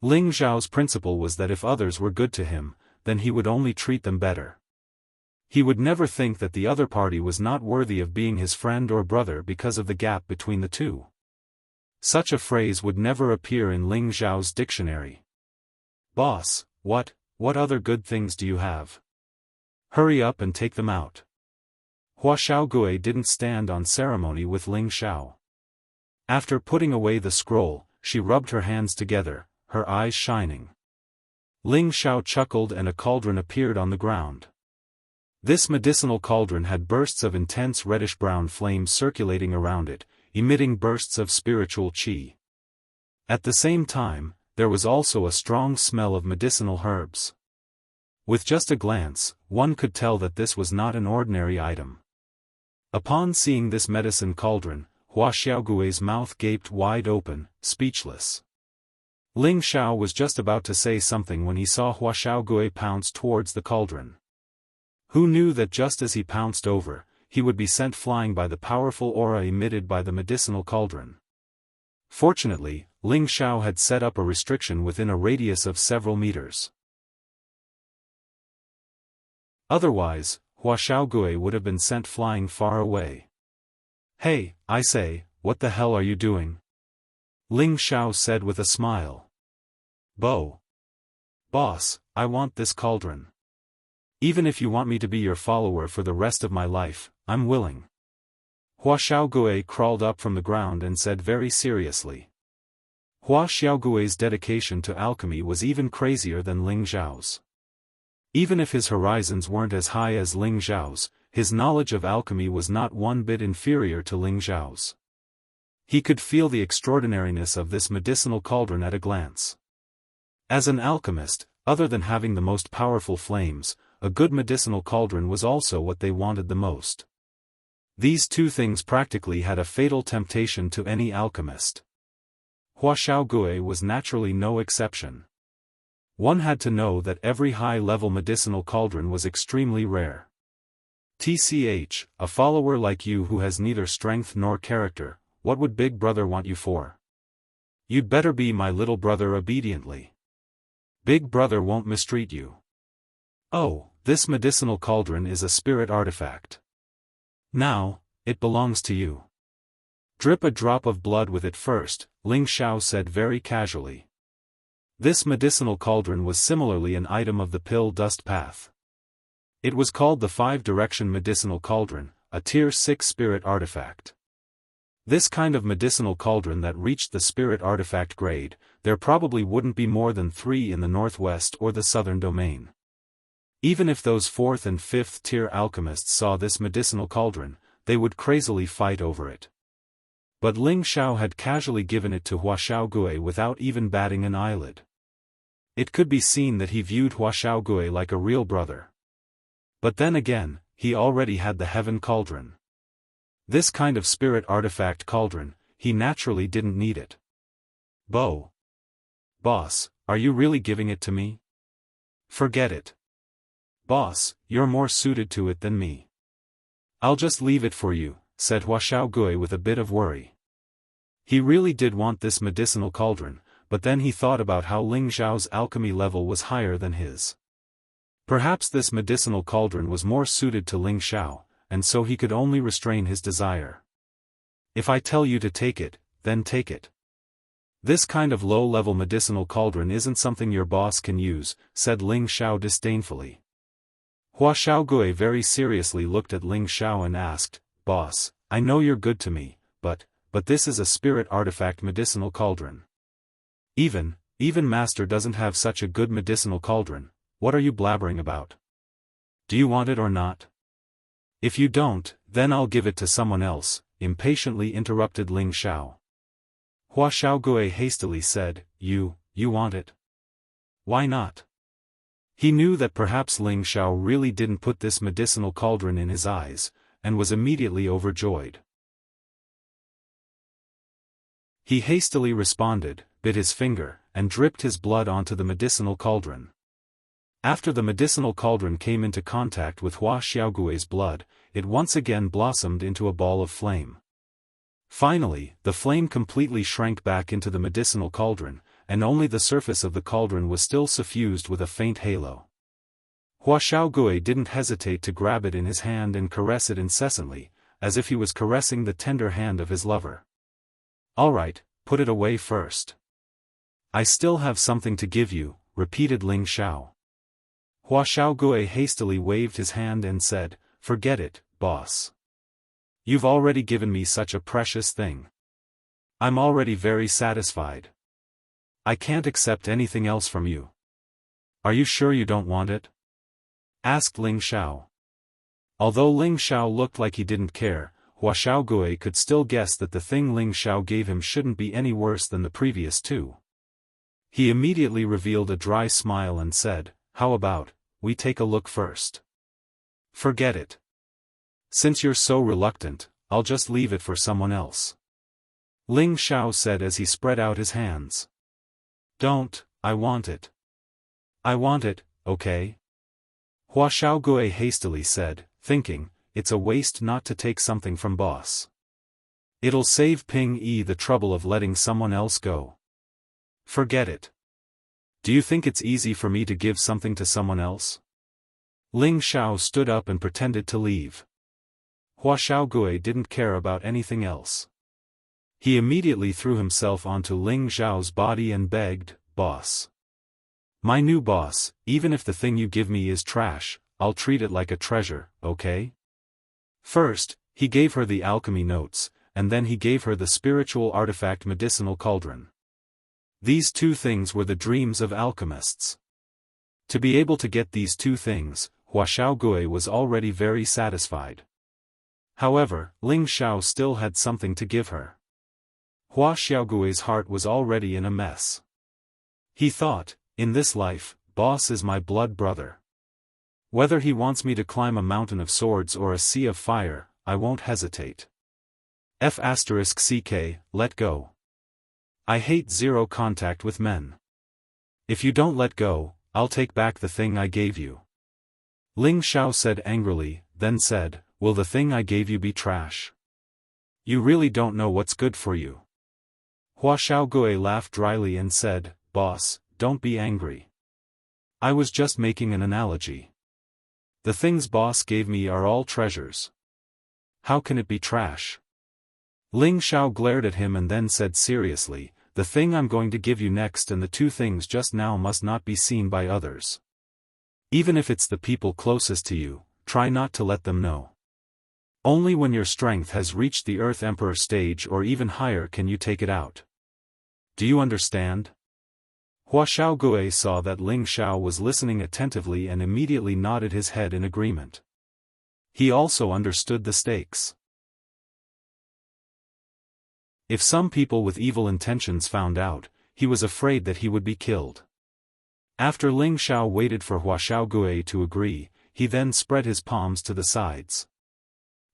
Ling Xiao's principle was that if others were good to him, then he would only treat them better. He would never think that the other party was not worthy of being his friend or brother because of the gap between the two. Such a phrase would never appear in Ling Xiao's dictionary. Boss, what other good things do you have? Hurry up and take them out. Hua Xiaogui didn't stand on ceremony with Ling Xiao. After putting away the scroll, she rubbed her hands together, her eyes shining. Ling Xiao chuckled and a cauldron appeared on the ground. This medicinal cauldron had bursts of intense reddish-brown flames circulating around it, emitting bursts of spiritual qi. At the same time, there was also a strong smell of medicinal herbs. With just a glance, one could tell that this was not an ordinary item. Upon seeing this medicine cauldron, Hua Xiaogui's mouth gaped wide open, speechless. Ling Xiao was just about to say something when he saw Hua Xiaogui pounce towards the cauldron. Who knew that just as he pounced over, he would be sent flying by the powerful aura emitted by the medicinal cauldron? Fortunately, Ling Xiao had set up a restriction within a radius of several meters. Otherwise, Hua Xiaogui would have been sent flying far away. Hey, I say, what the hell are you doing? Ling Xiao said with a smile. Boss, I want this cauldron. Even if you want me to be your follower for the rest of my life, I'm willing. Hua Xiaogui crawled up from the ground and said very seriously. Hua Xiaogui's dedication to alchemy was even crazier than Ling Xiao's. Even if his horizons weren't as high as Ling Xiao's, his knowledge of alchemy was not one bit inferior to Ling Xiao's. He could feel the extraordinariness of this medicinal cauldron at a glance. As an alchemist, other than having the most powerful flames, a good medicinal cauldron was also what they wanted the most. These two things practically had a fatal temptation to any alchemist. Hua Xiaogui was naturally no exception. One had to know that every high-level medicinal cauldron was extremely rare. TCH, a follower like you who has neither strength nor character, what would Big Brother want you for? You'd better be my little brother obediently. Big Brother won't mistreat you. Oh, this medicinal cauldron is a spirit artifact. Now, it belongs to you. Drip a drop of blood with it first, Ling Xiao said very casually. This medicinal cauldron was similarly an item of the pill dust path. It was called the 5-direction medicinal cauldron, a tier 6 spirit artifact. This kind of medicinal cauldron that reached the spirit artifact grade, there probably wouldn't be more than 3 in the northwest or the southern domain. Even if those 4th and 5th tier alchemists saw this medicinal cauldron, they would crazily fight over it. But Ling Xiao had casually given it to Hua Xiaogui without even batting an eyelid. It could be seen that he viewed Hua Xiaogui like a real brother. But then again, he already had the heaven cauldron. This kind of spirit artifact cauldron, he naturally didn't need it. Boss, are you really giving it to me? Forget it. Boss, you're more suited to it than me. "I'll just leave it for you," said Hua Xiaogui with a bit of worry. He really did want this medicinal cauldron, but then he thought about how Ling Xiao's alchemy level was higher than his. Perhaps this medicinal cauldron was more suited to Ling Xiao, and so he could only restrain his desire. "If I tell you to take it, then take it. This kind of low-level medicinal cauldron isn't something your boss can use," said Ling Xiao disdainfully. Hua Xiaogui very seriously looked at Ling Xiao and asked, "Boss, I know you're good to me, but this is a spirit artifact medicinal cauldron. Even Master doesn't have such a good medicinal cauldron. What are you blabbering about? Do you want it or not?" "If you don't, then I'll give it to someone else," impatiently interrupted Ling Xiao. Hua Xiaogui hastily said, You want it? Why not?" He knew that perhaps Ling Xiao really didn't put this medicinal cauldron in his eyes, and was immediately overjoyed. He hastily responded, bit his finger, and dripped his blood onto the medicinal cauldron. After the medicinal cauldron came into contact with Hua Xiaogui's blood, it once again blossomed into a ball of flame. Finally, the flame completely shrank back into the medicinal cauldron, and only the surface of the cauldron was still suffused with a faint halo. Hua Xiaogui didn't hesitate to grab it in his hand and caress it incessantly, as if he was caressing the tender hand of his lover. "All right, put it away first. I still have something to give you," repeated Ling Xiao. Hua Xiaogui hastily waved his hand and said, "Forget it, boss. You've already given me such a precious thing. I'm already very satisfied. I can't accept anything else from you." "Are you sure you don't want it?" asked Ling Xiao. Although Ling Xiao looked like he didn't care, Hua Xiaogui could still guess that the thing Ling Xiao gave him shouldn't be any worse than the previous two. He immediately revealed a dry smile and said, "How about, we take a look first?" "Forget it. Since you're so reluctant, I'll just leave it for someone else," Ling Xiao said as he spread out his hands. "Don't, I want it. I want it, okay?" Hua Xiaogui hastily said, thinking, it's a waste not to take something from boss. It'll save Ping Yi the trouble of letting someone else go. "Forget it. Do you think it's easy for me to give something to someone else?" Ling Xiao stood up and pretended to leave. Hua Xiaogui didn't care about anything else. He immediately threw himself onto Ling Xiao's body and begged, "Boss. My new boss, even if the thing you give me is trash, I'll treat it like a treasure, okay?" First, he gave her the alchemy notes, and then he gave her the spiritual artifact medicinal cauldron. These two things were the dreams of alchemists. To be able to get these two things, Hua Xiaogui was already very satisfied. However, Ling Xiao still had something to give her. Hua Xiaogui's heart was already in a mess. He thought, in this life, boss is my blood brother. Whether he wants me to climb a mountain of swords or a sea of fire, I won't hesitate. F***ck, let go. I hate zero contact with men. If you don't let go, I'll take back the thing I gave you." Ling Xiao said angrily, then said, "Will the thing I gave you be trash? You really don't know what's good for you." Hua Xiaogui laughed dryly and said, "Boss, don't be angry. I was just making an analogy. The things boss gave me are all treasures. How can it be trash?" Ling Xiao glared at him and then said seriously, "The thing I'm going to give you next and the two things just now must not be seen by others. Even if it's the people closest to you, try not to let them know. Only when your strength has reached the Earth Emperor stage or even higher can you take it out. Do you understand?" Hua Xiaogui saw that Ling Xiao was listening attentively and immediately nodded his head in agreement. He also understood the stakes. If some people with evil intentions found out, he was afraid that he would be killed. After Ling Xiao waited for Hua Xiaogui to agree, he then spread his palms to the sides.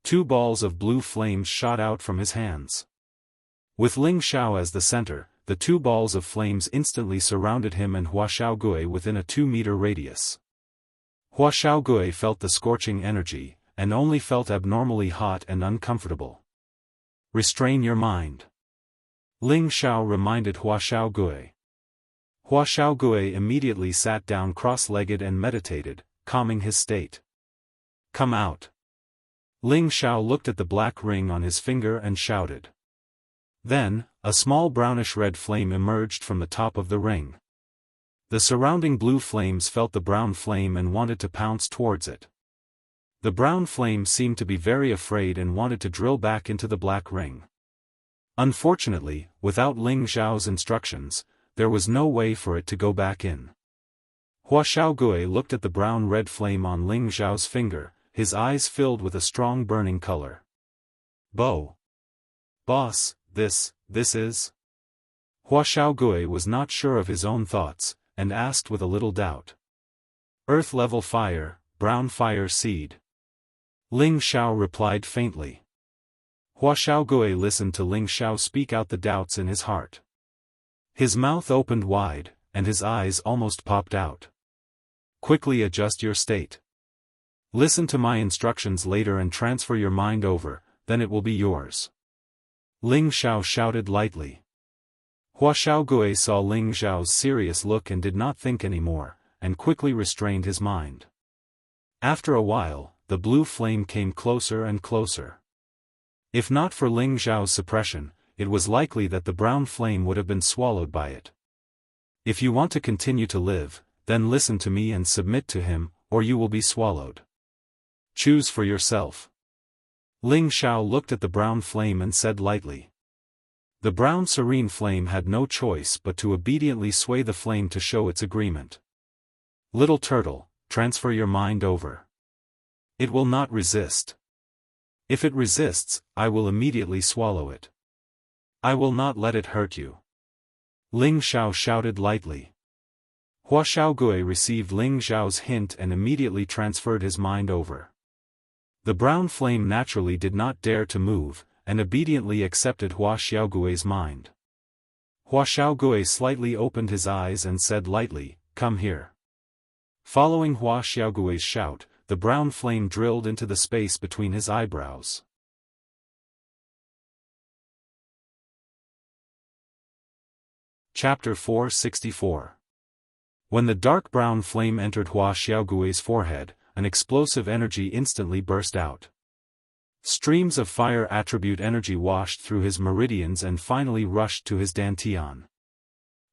Two balls of blue flames shot out from his hands. With Ling Xiao as the center, the two balls of flames instantly surrounded him and Hua Xiaogui within a 2-meter radius. Hua Xiaogui felt the scorching energy, and only felt abnormally hot and uncomfortable. Restrain your mind. Ling Xiao reminded Hua Xiaogui. Hua Xiaogui immediately sat down cross-legged and meditated, calming his state. Come out. Ling Xiao looked at the black ring on his finger and shouted. Then, a small brownish-red flame emerged from the top of the ring. The surrounding blue flames felt the brown flame and wanted to pounce towards it. The brown flame seemed to be very afraid and wanted to drill back into the black ring. Unfortunately, without Ling Xiao's instructions, there was no way for it to go back in. Hua Xiaogui looked at the brown-red flame on Ling Xiao's finger, his eyes filled with a strong burning color. Boss, this is? Hua Xiaogui was not sure of his own thoughts, and asked with a little doubt. Earth-level fire, brown fire seed. Ling Xiao replied faintly. Hua Xiaogui listened to Ling Xiao speak out the doubts in his heart. His mouth opened wide, and his eyes almost popped out. Quickly adjust your state. Listen to my instructions later and transfer your mind over, then it will be yours. Ling Xiao shouted lightly. Hua Xiaogui saw Ling Xiao's serious look and did not think anymore, and quickly restrained his mind. After a while, the blue flame came closer and closer. If not for Ling Xiao's suppression, it was likely that the brown flame would have been swallowed by it. If you want to continue to live, then listen to me and submit to him, or you will be swallowed. Choose for yourself. Ling Xiao looked at the brown flame and said lightly. The brown serene flame had no choice but to obediently sway the flame to show its agreement. Little turtle, transfer your mind over. It will not resist. If it resists, I will immediately swallow it. I will not let it hurt you. Ling Xiao shouted lightly. Hua Xiaogui received Ling Xiao's hint and immediately transferred his mind over. The brown flame naturally did not dare to move, and obediently accepted Hua Xiaogui's mind. Hua Xiaogui slightly opened his eyes and said lightly, "Come here." Following Hua Xiaogui's shout, the brown flame drilled into the space between his eyebrows. Chapter 464. When the dark brown flame entered Hua Xiaogui's forehead, an explosive energy instantly burst out. Streams of fire attribute energy washed through his meridians and finally rushed to his dantian.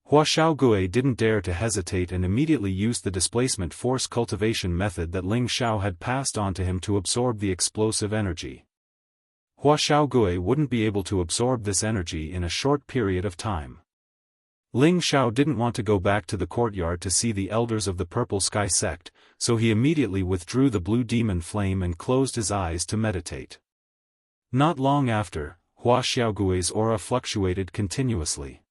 Hua Xiaogui didn't dare to hesitate and immediately used the displacement force cultivation method that Ling Xiao had passed on to him to absorb the explosive energy. Hua Xiaogui wouldn't be able to absorb this energy in a short period of time. Ling Xiao didn't want to go back to the courtyard to see the elders of the Purple Sky sect, so he immediately withdrew the blue demon flame and closed his eyes to meditate. Not long after, Hua Xiaogui's aura fluctuated continuously.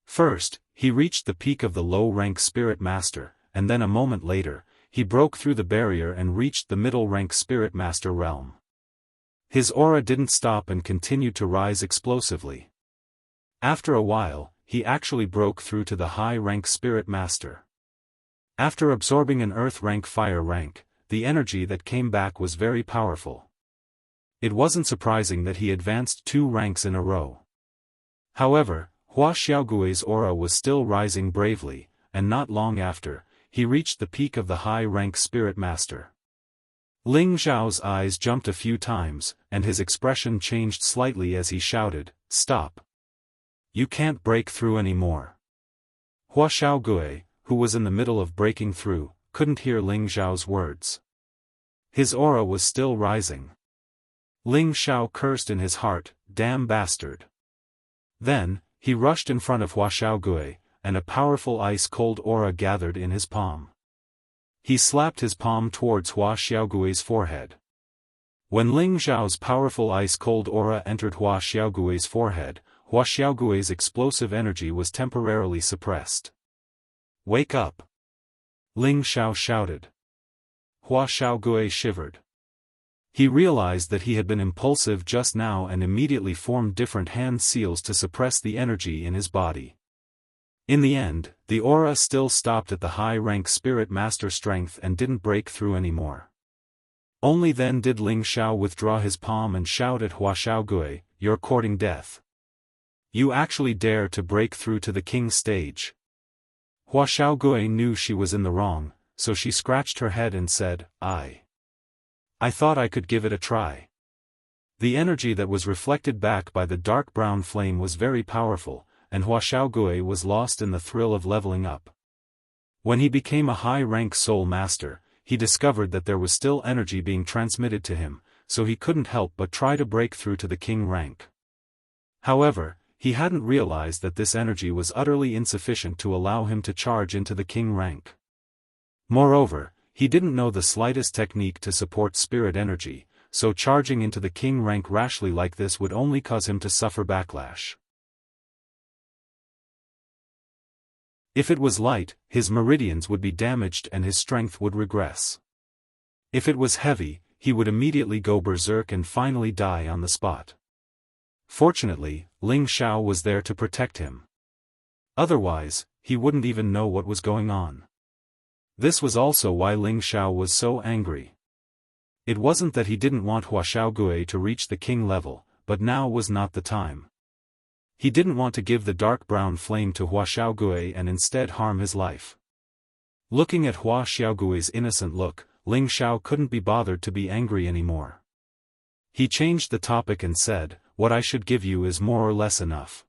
First, he reached the peak of the low-rank Spirit Master, and then a moment later, he broke through the barrier and reached the middle-rank Spirit Master realm. His aura didn't stop and continued to rise explosively. After a while, he actually broke through to the high-rank Spirit Master. After absorbing an Earth-rank Fire rank, the energy that came back was very powerful. It wasn't surprising that he advanced 2 ranks in a row. However, Hua Xiaogui's aura was still rising bravely, and not long after, he reached the peak of the high-rank Spirit Master. Ling Xiao's eyes jumped a few times, and his expression changed slightly as he shouted, "Stop! You can't break through anymore." Hua Xiaogui, who was in the middle of breaking through, couldn't hear Ling Xiao's words. His aura was still rising. Ling Xiao cursed in his heart, "Damn bastard." Then, he rushed in front of Hua Xiaogui, and a powerful ice-cold aura gathered in his palm. He slapped his palm towards Hua Xiaogui's forehead. When Ling Xiao's powerful ice-cold aura entered Hua Xiaogui's forehead, Hua Xiaogui's explosive energy was temporarily suppressed. "Wake up!" Ling Xiao shouted. Hua Xiaogui shivered. He realized that he had been impulsive just now and immediately formed different hand seals to suppress the energy in his body. In the end, the aura still stopped at the high-rank Spirit Master strength and didn't break through anymore. Only then did Ling Xiao withdraw his palm and shout at Hua Xiaogui, "You're courting death. You actually dare to break through to the king's stage." Hua Xiaogui knew she was in the wrong, so she scratched her head and said, I thought I could give it a try." The energy that was reflected back by the dark brown flame was very powerful, and Hua Xiaogui was lost in the thrill of leveling up. When he became a high-rank soul master, he discovered that there was still energy being transmitted to him, so he couldn't help but try to break through to the king rank. However, he hadn't realized that this energy was utterly insufficient to allow him to charge into the king rank. Moreover, he didn't know the slightest technique to support spirit energy, so charging into the king rank rashly like this would only cause him to suffer backlash. If it was light, his meridians would be damaged and his strength would regress. If it was heavy, he would immediately go berserk and finally die on the spot. Fortunately, Ling Xiao was there to protect him. Otherwise, he wouldn't even know what was going on. This was also why Ling Xiao was so angry. It wasn't that he didn't want Hua Xiaogui to reach the king level, but now was not the time. He didn't want to give the dark brown flame to Hua Xiaogui and instead harm his life. Looking at Hua Xiaogui's innocent look, Ling Xiao couldn't be bothered to be angry anymore. He changed the topic and said, "What I should give you is more or less enough.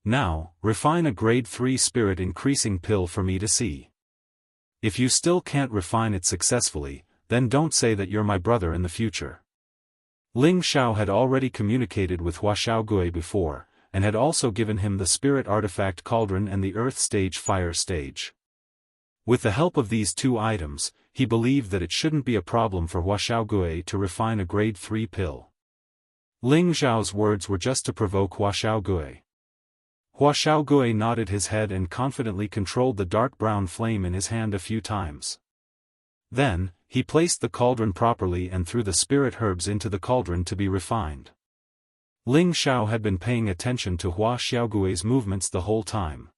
Now, refine a grade 3 spirit increasing pill for me to see. If you still can't refine it successfully, then don't say that you're my brother in the future." Ling Xiao had already communicated with Hua Xiaogui before, and had also given him the spirit artifact cauldron and the earth stage fire stage. With the help of these two items, he believed that it shouldn't be a problem for Hua Xiaogui to refine a grade 3 pill. Ling Xiao's words were just to provoke Hua Xiaogui. Hua Xiaogui nodded his head and confidently controlled the dark brown flame in his hand a few times. Then, he placed the cauldron properly and threw the spirit herbs into the cauldron to be refined. Ling Xiao had been paying attention to Hua Xiaogui's movements the whole time.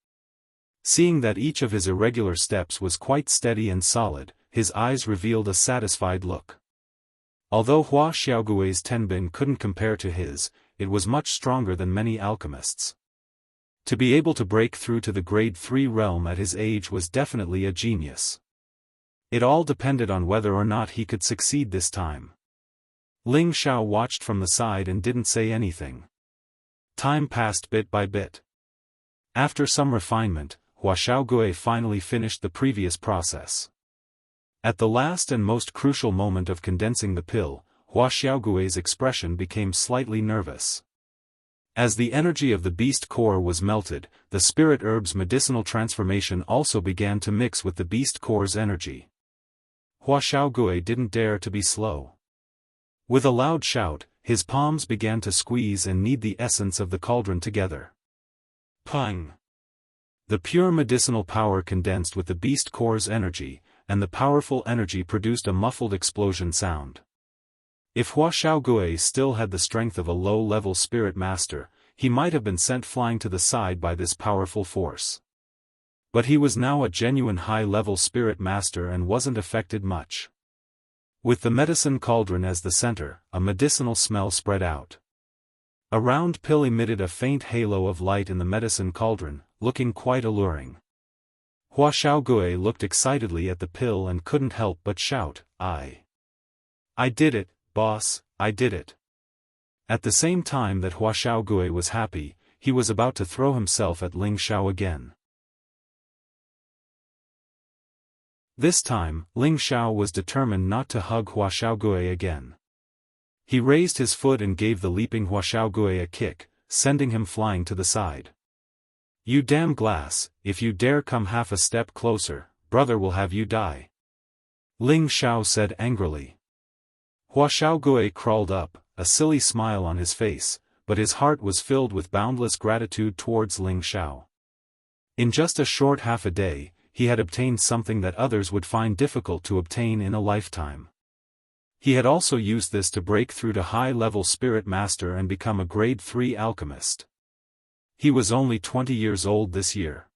Seeing that each of his irregular steps was quite steady and solid, his eyes revealed a satisfied look. Although Hua Xiaogui's tenbin couldn't compare to his, it was much stronger than many alchemists. To be able to break through to the grade 3 realm at his age was definitely a genius. It all depended on whether or not he could succeed this time. Ling Xiao watched from the side and didn't say anything. Time passed bit by bit. After some refinement, Hua Xiaogui finally finished the previous process. At the last and most crucial moment of condensing the pill, Hua Xiaogui's expression became slightly nervous. As the energy of the beast core was melted, the spirit herb's medicinal transformation also began to mix with the beast core's energy. Hua Xiaogui didn't dare to be slow. With a loud shout, his palms began to squeeze and knead the essence of the cauldron together. Pang! The pure medicinal power condensed with the beast core's energy, and the powerful energy produced a muffled explosion sound. If Hua Xiaogui still had the strength of a low-level spirit master, he might have been sent flying to the side by this powerful force. But he was now a genuine high-level spirit master and wasn't affected much. With the medicine cauldron as the center, a medicinal smell spread out. A round pill emitted a faint halo of light in the medicine cauldron, looking quite alluring. Hua Xiaogui looked excitedly at the pill and couldn't help but shout, I did it, boss, I did it." At the same time that Hua Xiaogui was happy, he was about to throw himself at Ling Xiao again. This time, Ling Xiao was determined not to hug Hua Xiaogui again. He raised his foot and gave the leaping Hua Xiaogui a kick, sending him flying to the side. "You damn glass, if you dare come half a step closer, brother will have you die," Ling Xiao said angrily. Hua Xiaogui crawled up, a silly smile on his face, but his heart was filled with boundless gratitude towards Ling Xiao. In just a short half a day, he had obtained something that others would find difficult to obtain in a lifetime. He had also used this to break through to high-level spirit master and become a grade 3 alchemist. He was only 20 years old this year.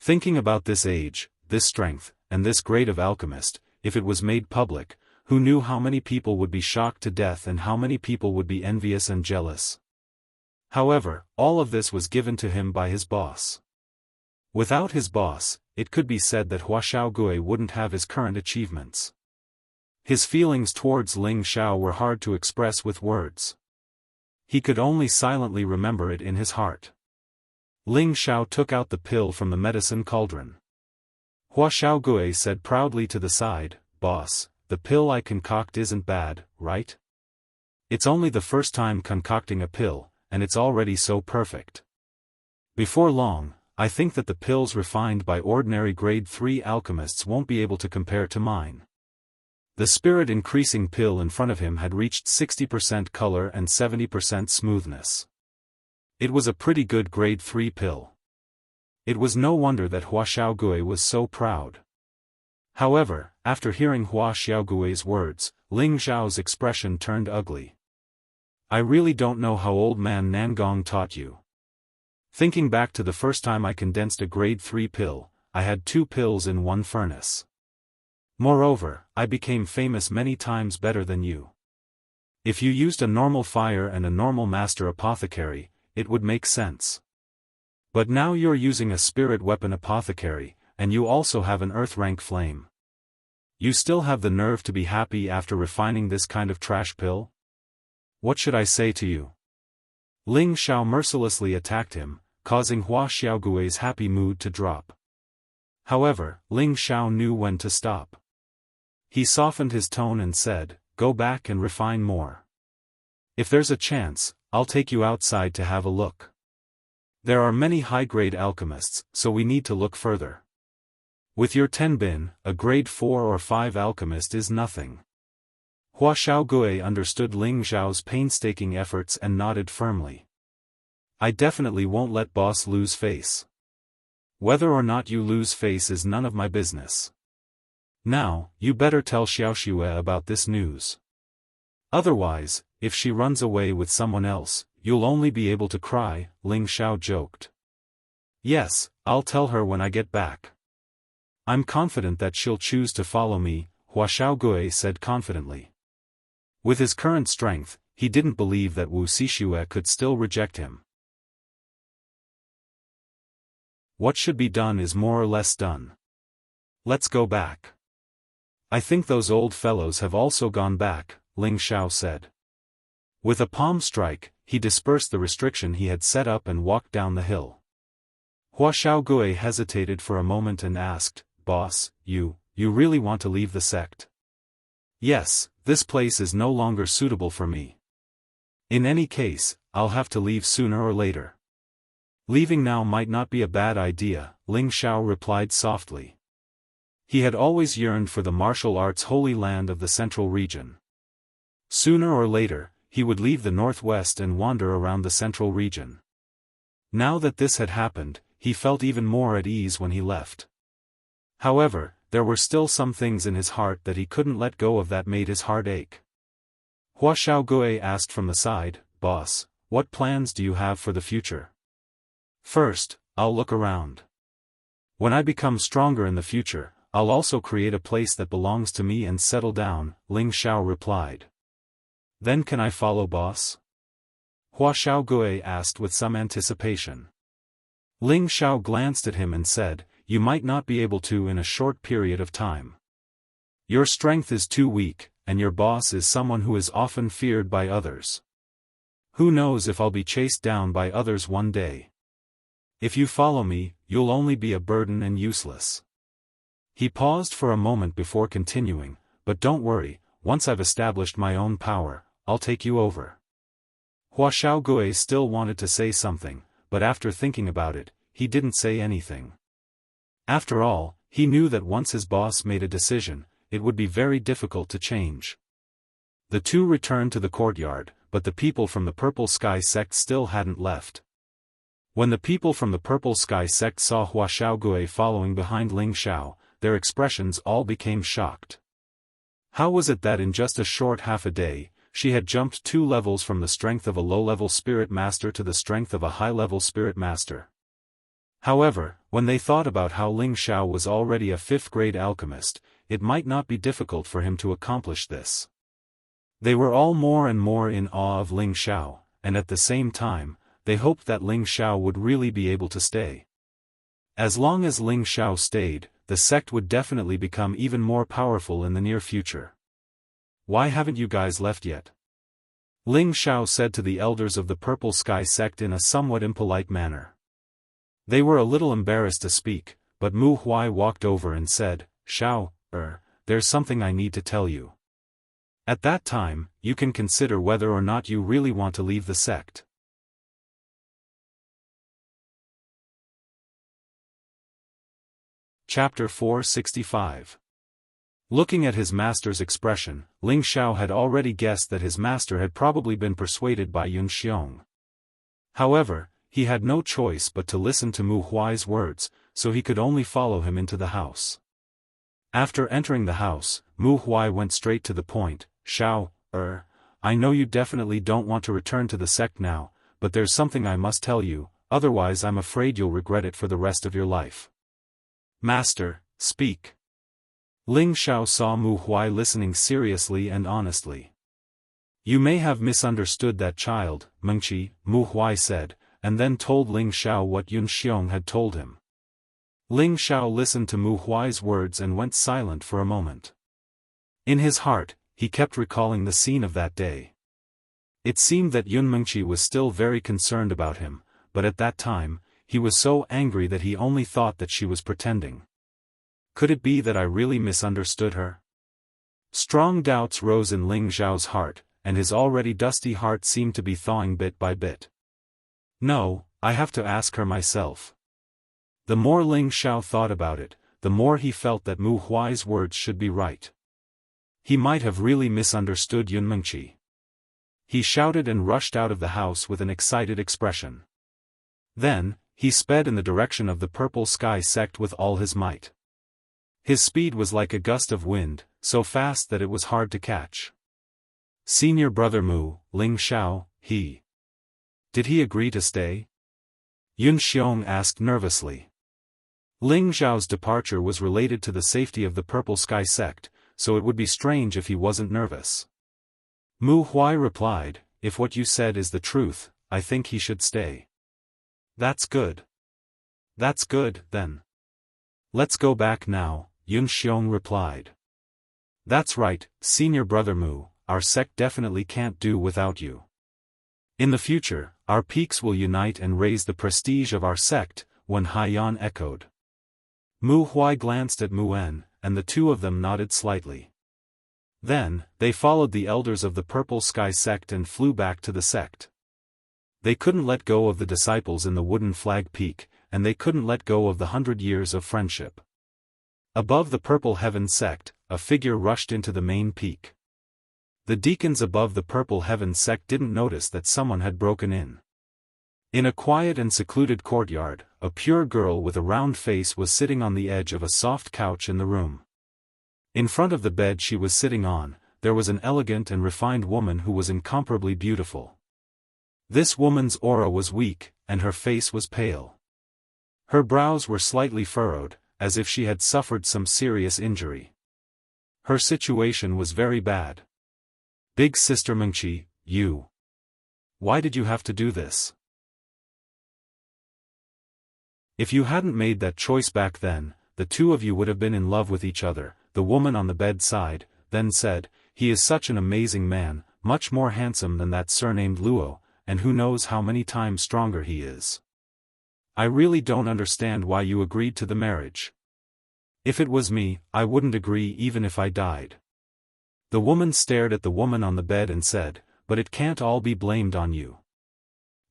Thinking about this age, this strength, and this grade of alchemist, if it was made public, who knew how many people would be shocked to death and how many people would be envious and jealous. However, all of this was given to him by his boss. Without his boss, it could be said that Hua Xiaogui wouldn't have his current achievements. His feelings towards Ling Xiao were hard to express with words. He could only silently remember it in his heart. Ling Xiao took out the pill from the medicine cauldron. Hua Xiaogui said proudly to the side, "Boss, the pill I concoct isn't bad, right? It's only the first time concocting a pill, and it's already so perfect. Before long, I think that the pills refined by ordinary grade 3 alchemists won't be able to compare to mine." The spirit-increasing pill in front of him had reached 60% color and 70% smoothness. It was a pretty good grade 3 pill. It was no wonder that Hua Xiaogui was so proud. However, after hearing Hua Xiaogui's words, Ling Xiao's expression turned ugly. "I really don't know how old man Nangong taught you. Thinking back to the first time I condensed a grade 3 pill, I had 2 pills in one furnace. Moreover, I became famous many times better than you. If you used a normal fire and a normal master apothecary, it would make sense. But now you're using a spirit weapon apothecary, and you also have an earth rank flame. You still have the nerve to be happy after refining this kind of trash pill? What should I say to you?" Ling Xiao mercilessly attacked him, causing Hua Xiaogui's happy mood to drop. However, Ling Xiao knew when to stop. He softened his tone and said, "Go back and refine more. If there's a chance, I'll take you outside to have a look. There are many high-grade alchemists, so we need to look further. With your tenbin, a grade 4 or 5 alchemist is nothing." Hua Xiaogui understood Ling Xiao's painstaking efforts and nodded firmly. "I definitely won't let boss lose face. Whether or not you lose face is none of my business. Now, you better tell Xiaoxue about this news. Otherwise, if she runs away with someone else, you'll only be able to cry," Ling Xiao joked. "Yes, I'll tell her when I get back. I'm confident that she'll choose to follow me," Hua Xiaogui said confidently. With his current strength, he didn't believe that Wu Xixue could still reject him. What should be done is more or less done. Let's go back. "I think those old fellows have also gone back," Ling Xiao said. With a palm strike, he dispersed the restriction he had set up and walked down the hill. Hua Xiaogui hesitated for a moment and asked, "Boss, you really want to leave the sect?" "Yes, this place is no longer suitable for me. In any case, I'll have to leave sooner or later." "Leaving now might not be a bad idea," Ling Xiao replied softly. He had always yearned for the martial arts holy land of the central region. Sooner or later, he would leave the northwest and wander around the central region. Now that this had happened, he felt even more at ease when he left. However, there were still some things in his heart that he couldn't let go of that made his heart ache. Hua Xiaogui asked from the side, "Boss, what plans do you have for the future?" "First, I'll look around. When I become stronger in the future, I'll also create a place that belongs to me and settle down," Ling Xiao replied. "Then can I follow boss?" Hua Xiaogui asked with some anticipation. Ling Xiao glanced at him and said, "You might not be able to in a short period of time. Your strength is too weak, and your boss is someone who is often feared by others. Who knows if I'll be chased down by others one day. If you follow me, you'll only be a burden and useless." He paused for a moment before continuing, "But don't worry, once I've established my own power, I'll take you over." Hua Xiaogui still wanted to say something, but after thinking about it, he didn't say anything. After all, he knew that once his boss made a decision, it would be very difficult to change. The two returned to the courtyard, but the people from the Purple Sky sect still hadn't left. When the people from the Purple Sky sect saw Hua Xiaogui following behind Ling Xiao, their expressions all became shocked. How was it that in just a short half a day, she had jumped 2 levels from the strength of a low-level spirit master to the strength of a high-level spirit master? However, when they thought about how Ling Xiao was already a 5th-grade alchemist, it might not be difficult for him to accomplish this. They were all more and more in awe of Ling Xiao, and at the same time, they hoped that Ling Xiao would really be able to stay. As long as Ling Xiao stayed, the sect would definitely become even more powerful in the near future. "Why haven't you guys left yet?" Ling Xiao said to the elders of the Purple Sky sect in a somewhat impolite manner. They were a little embarrassed to speak, but Mu Huai walked over and said, "Xiao, there's something I need to tell you. At that time, you can consider whether or not you really want to leave the sect." Chapter 465. Looking at his master's expression, Ling Xiao had already guessed that his master had probably been persuaded by Yun Xiong. However, he had no choice but to listen to Mu Huai's words, so he could only follow him into the house. After entering the house, Mu Huai went straight to the point. "Xiao, I know you definitely don't want to return to the sect now, but there's something I must tell you, otherwise I'm afraid you'll regret it for the rest of your life." "Master, speak." Ling Xiao saw Mu Huai listening seriously and honestly. "You may have misunderstood that child, Mengqi," Mu Huai said, and then told Ling Xiao what Yun Xiong had told him. Ling Xiao listened to Mu Huai's words and went silent for a moment. In his heart, he kept recalling the scene of that day. It seemed that Yun Mengqi was still very concerned about him, but at that time, he was so angry that he only thought that she was pretending. Could it be that I really misunderstood her? Strong doubts rose in Ling Xiao's heart, and his already dusty heart seemed to be thawing bit by bit. "No, I have to ask her myself." The more Ling Xiao thought about it, the more he felt that Mu Huai's words should be right. He might have really misunderstood Yun Mengqi. He shouted and rushed out of the house with an excited expression. Then, he sped in the direction of the Purple Sky sect with all his might. His speed was like a gust of wind, so fast that it was hard to catch. "Senior brother Mu, Ling Xiao, Did he agree to stay?" Yun Xiong asked nervously. Ling Xiao's departure was related to the safety of the Purple Sky sect, so it would be strange if he wasn't nervous. Mu Huai replied, "If what you said is the truth, I think he should stay." "That's good. That's good, then. Let's go back now," Yun Xiong replied. "That's right, senior brother Mu, our sect definitely can't do without you. In the future, our peaks will unite and raise the prestige of our sect," Wen Haiyan echoed. Mu Huai glanced at Mu En, and the two of them nodded slightly. Then, they followed the elders of the Purple Sky sect and flew back to the sect. They couldn't let go of the disciples in the wooden flag peak, and they couldn't let go of the 100 years of friendship. Above the Purple Heaven sect, a figure rushed into the main peak. The deacons above the Purple Heaven sect didn't notice that someone had broken in. In a quiet and secluded courtyard, a pure girl with a round face was sitting on the edge of a soft couch in the room. In front of the bed she was sitting on, there was an elegant and refined woman who was incomparably beautiful. This woman's aura was weak, and her face was pale. Her brows were slightly furrowed, as if she had suffered some serious injury. Her situation was very bad. "Big Sister Mengqi, why did you have to do this? If you hadn't made that choice back then, the two of you would have been in love with each other," the woman on the bed sighed, then said, "He is such an amazing man, much more handsome than that surnamed Luo, and who knows how many times stronger he is. I really don't understand why you agreed to the marriage. If it was me, I wouldn't agree even if I died." The woman stared at the woman on the bed and said, "But it can't all be blamed on you.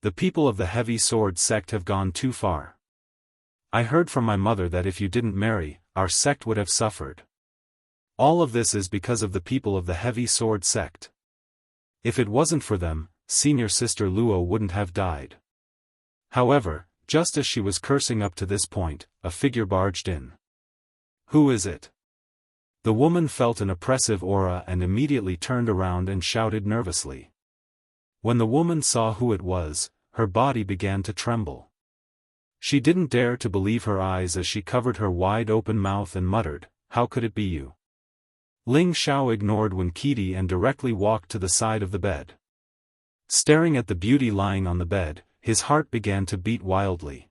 The people of the Heavy Sword sect have gone too far. I heard from my mother that if you didn't marry, our sect would have suffered. All of this is because of the people of the Heavy Sword sect. If it wasn't for them, senior sister Luo wouldn't have died." However, just as she was cursing up to this point, a figure barged in. "Who is it?" The woman felt an oppressive aura and immediately turned around and shouted nervously. When the woman saw who it was, her body began to tremble. She didn't dare to believe her eyes as she covered her wide-open mouth and muttered, "How could it be you? Ling Xiao ignored Winkidi and directly walked to the side of the bed. Staring at the beauty lying on the bed, his heart began to beat wildly.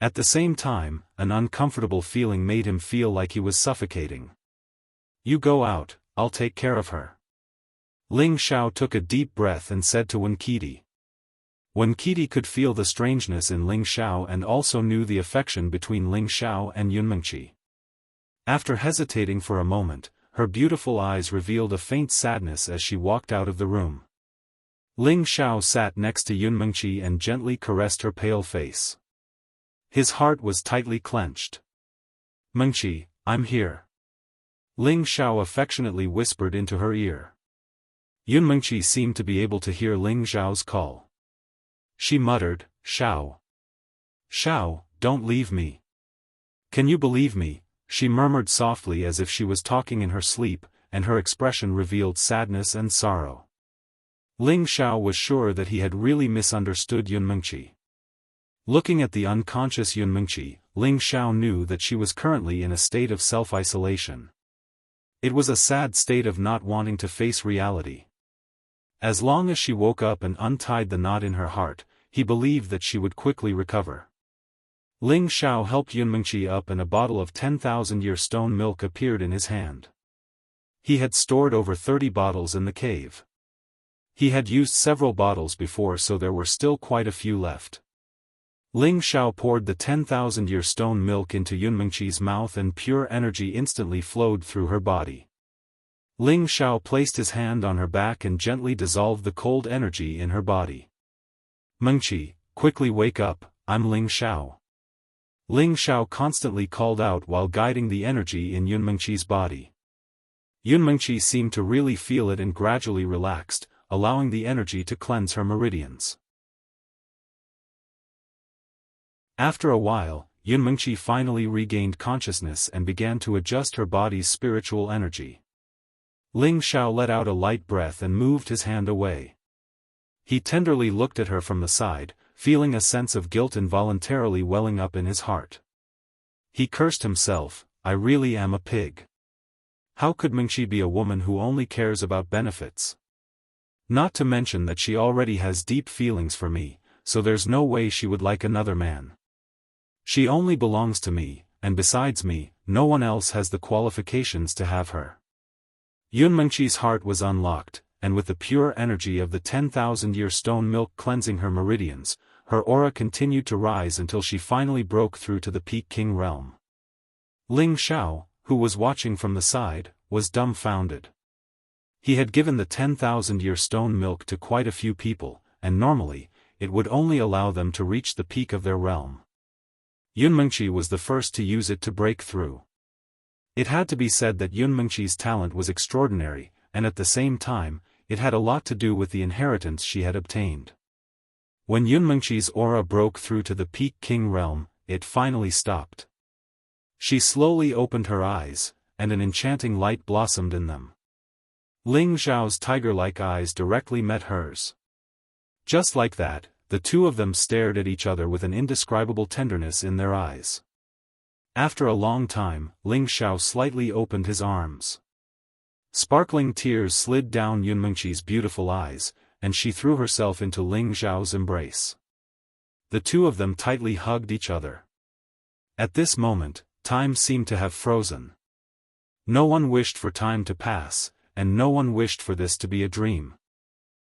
At the same time, an uncomfortable feeling made him feel like he was suffocating. "You go out, I'll take care of her." Ling Xiao took a deep breath and said to Winkidi. Winkidi could feel the strangeness in Ling Xiao and also knew the affection between Ling Xiao and Yunmengqi. After hesitating for a moment, her beautiful eyes revealed a faint sadness as she walked out of the room. Ling Xiao sat next to Yunmengqi and gently caressed her pale face. His heart was tightly clenched. "Mengqi, I'm here." Ling Xiao affectionately whispered into her ear. Yunmengqi seemed to be able to hear Ling Xiao's call. She muttered, "Xiao. Xiao, don't leave me. Can you believe me?" She murmured softly as if she was talking in her sleep, and her expression revealed sadness and sorrow. Ling Xiao was sure that he had really misunderstood Yunmengqi. Looking at the unconscious Yunmengqi, Ling Xiao knew that she was currently in a state of self-isolation. It was a sad state of not wanting to face reality. As long as she woke up and untied the knot in her heart, he believed that she would quickly recover. Ling Xiao helped Yunmengqi up and a bottle of 10,000-year stone milk appeared in his hand. He had stored over 30 bottles in the cave. He had used several bottles before, so there were still quite a few left. Ling Xiao poured the 10,000-year stone milk into Yunmengqi's mouth and pure energy instantly flowed through her body. Ling Xiao placed his hand on her back and gently dissolved the cold energy in her body. "Mengqi, quickly wake up, I'm Ling Xiao." Ling Xiao constantly called out while guiding the energy in Yunmengqi's body. Yunmengqi seemed to really feel it and gradually relaxed, allowing the energy to cleanse her meridians. After a while, Yunmengqi finally regained consciousness and began to adjust her body's spiritual energy. Ling Xiao let out a light breath and moved his hand away. He tenderly looked at her from the side, feeling a sense of guilt involuntarily welling up in his heart. He cursed himself, "I really am a pig. How could Mengqi be a woman who only cares about benefits? Not to mention that she already has deep feelings for me, so there's no way she would like another man. She only belongs to me, and besides me, no one else has the qualifications to have her." Yunmengqi's heart was unlocked, and with the pure energy of the 10,000-year stone milk cleansing her meridians, her aura continued to rise until she finally broke through to the Peak King realm. Ling Xiao, who was watching from the side, was dumbfounded. He had given the 10,000-year stone milk to quite a few people, and normally, it would only allow them to reach the peak of their realm. Yunmengqi was the first to use it to break through. It had to be said that Yunmengqi's talent was extraordinary, and at the same time, it had a lot to do with the inheritance she had obtained. When Yunmengqi's aura broke through to the Peak King realm, it finally stopped. She slowly opened her eyes, and an enchanting light blossomed in them. Ling Xiao's tiger-like eyes directly met hers. Just like that, the two of them stared at each other with an indescribable tenderness in their eyes. After a long time, Ling Xiao slightly opened his arms. Sparkling tears slid down Yunmengqi's beautiful eyes, and she threw herself into Ling Xiao's embrace. The two of them tightly hugged each other. At this moment, time seemed to have frozen. No one wished for time to pass, and no one wished for this to be a dream.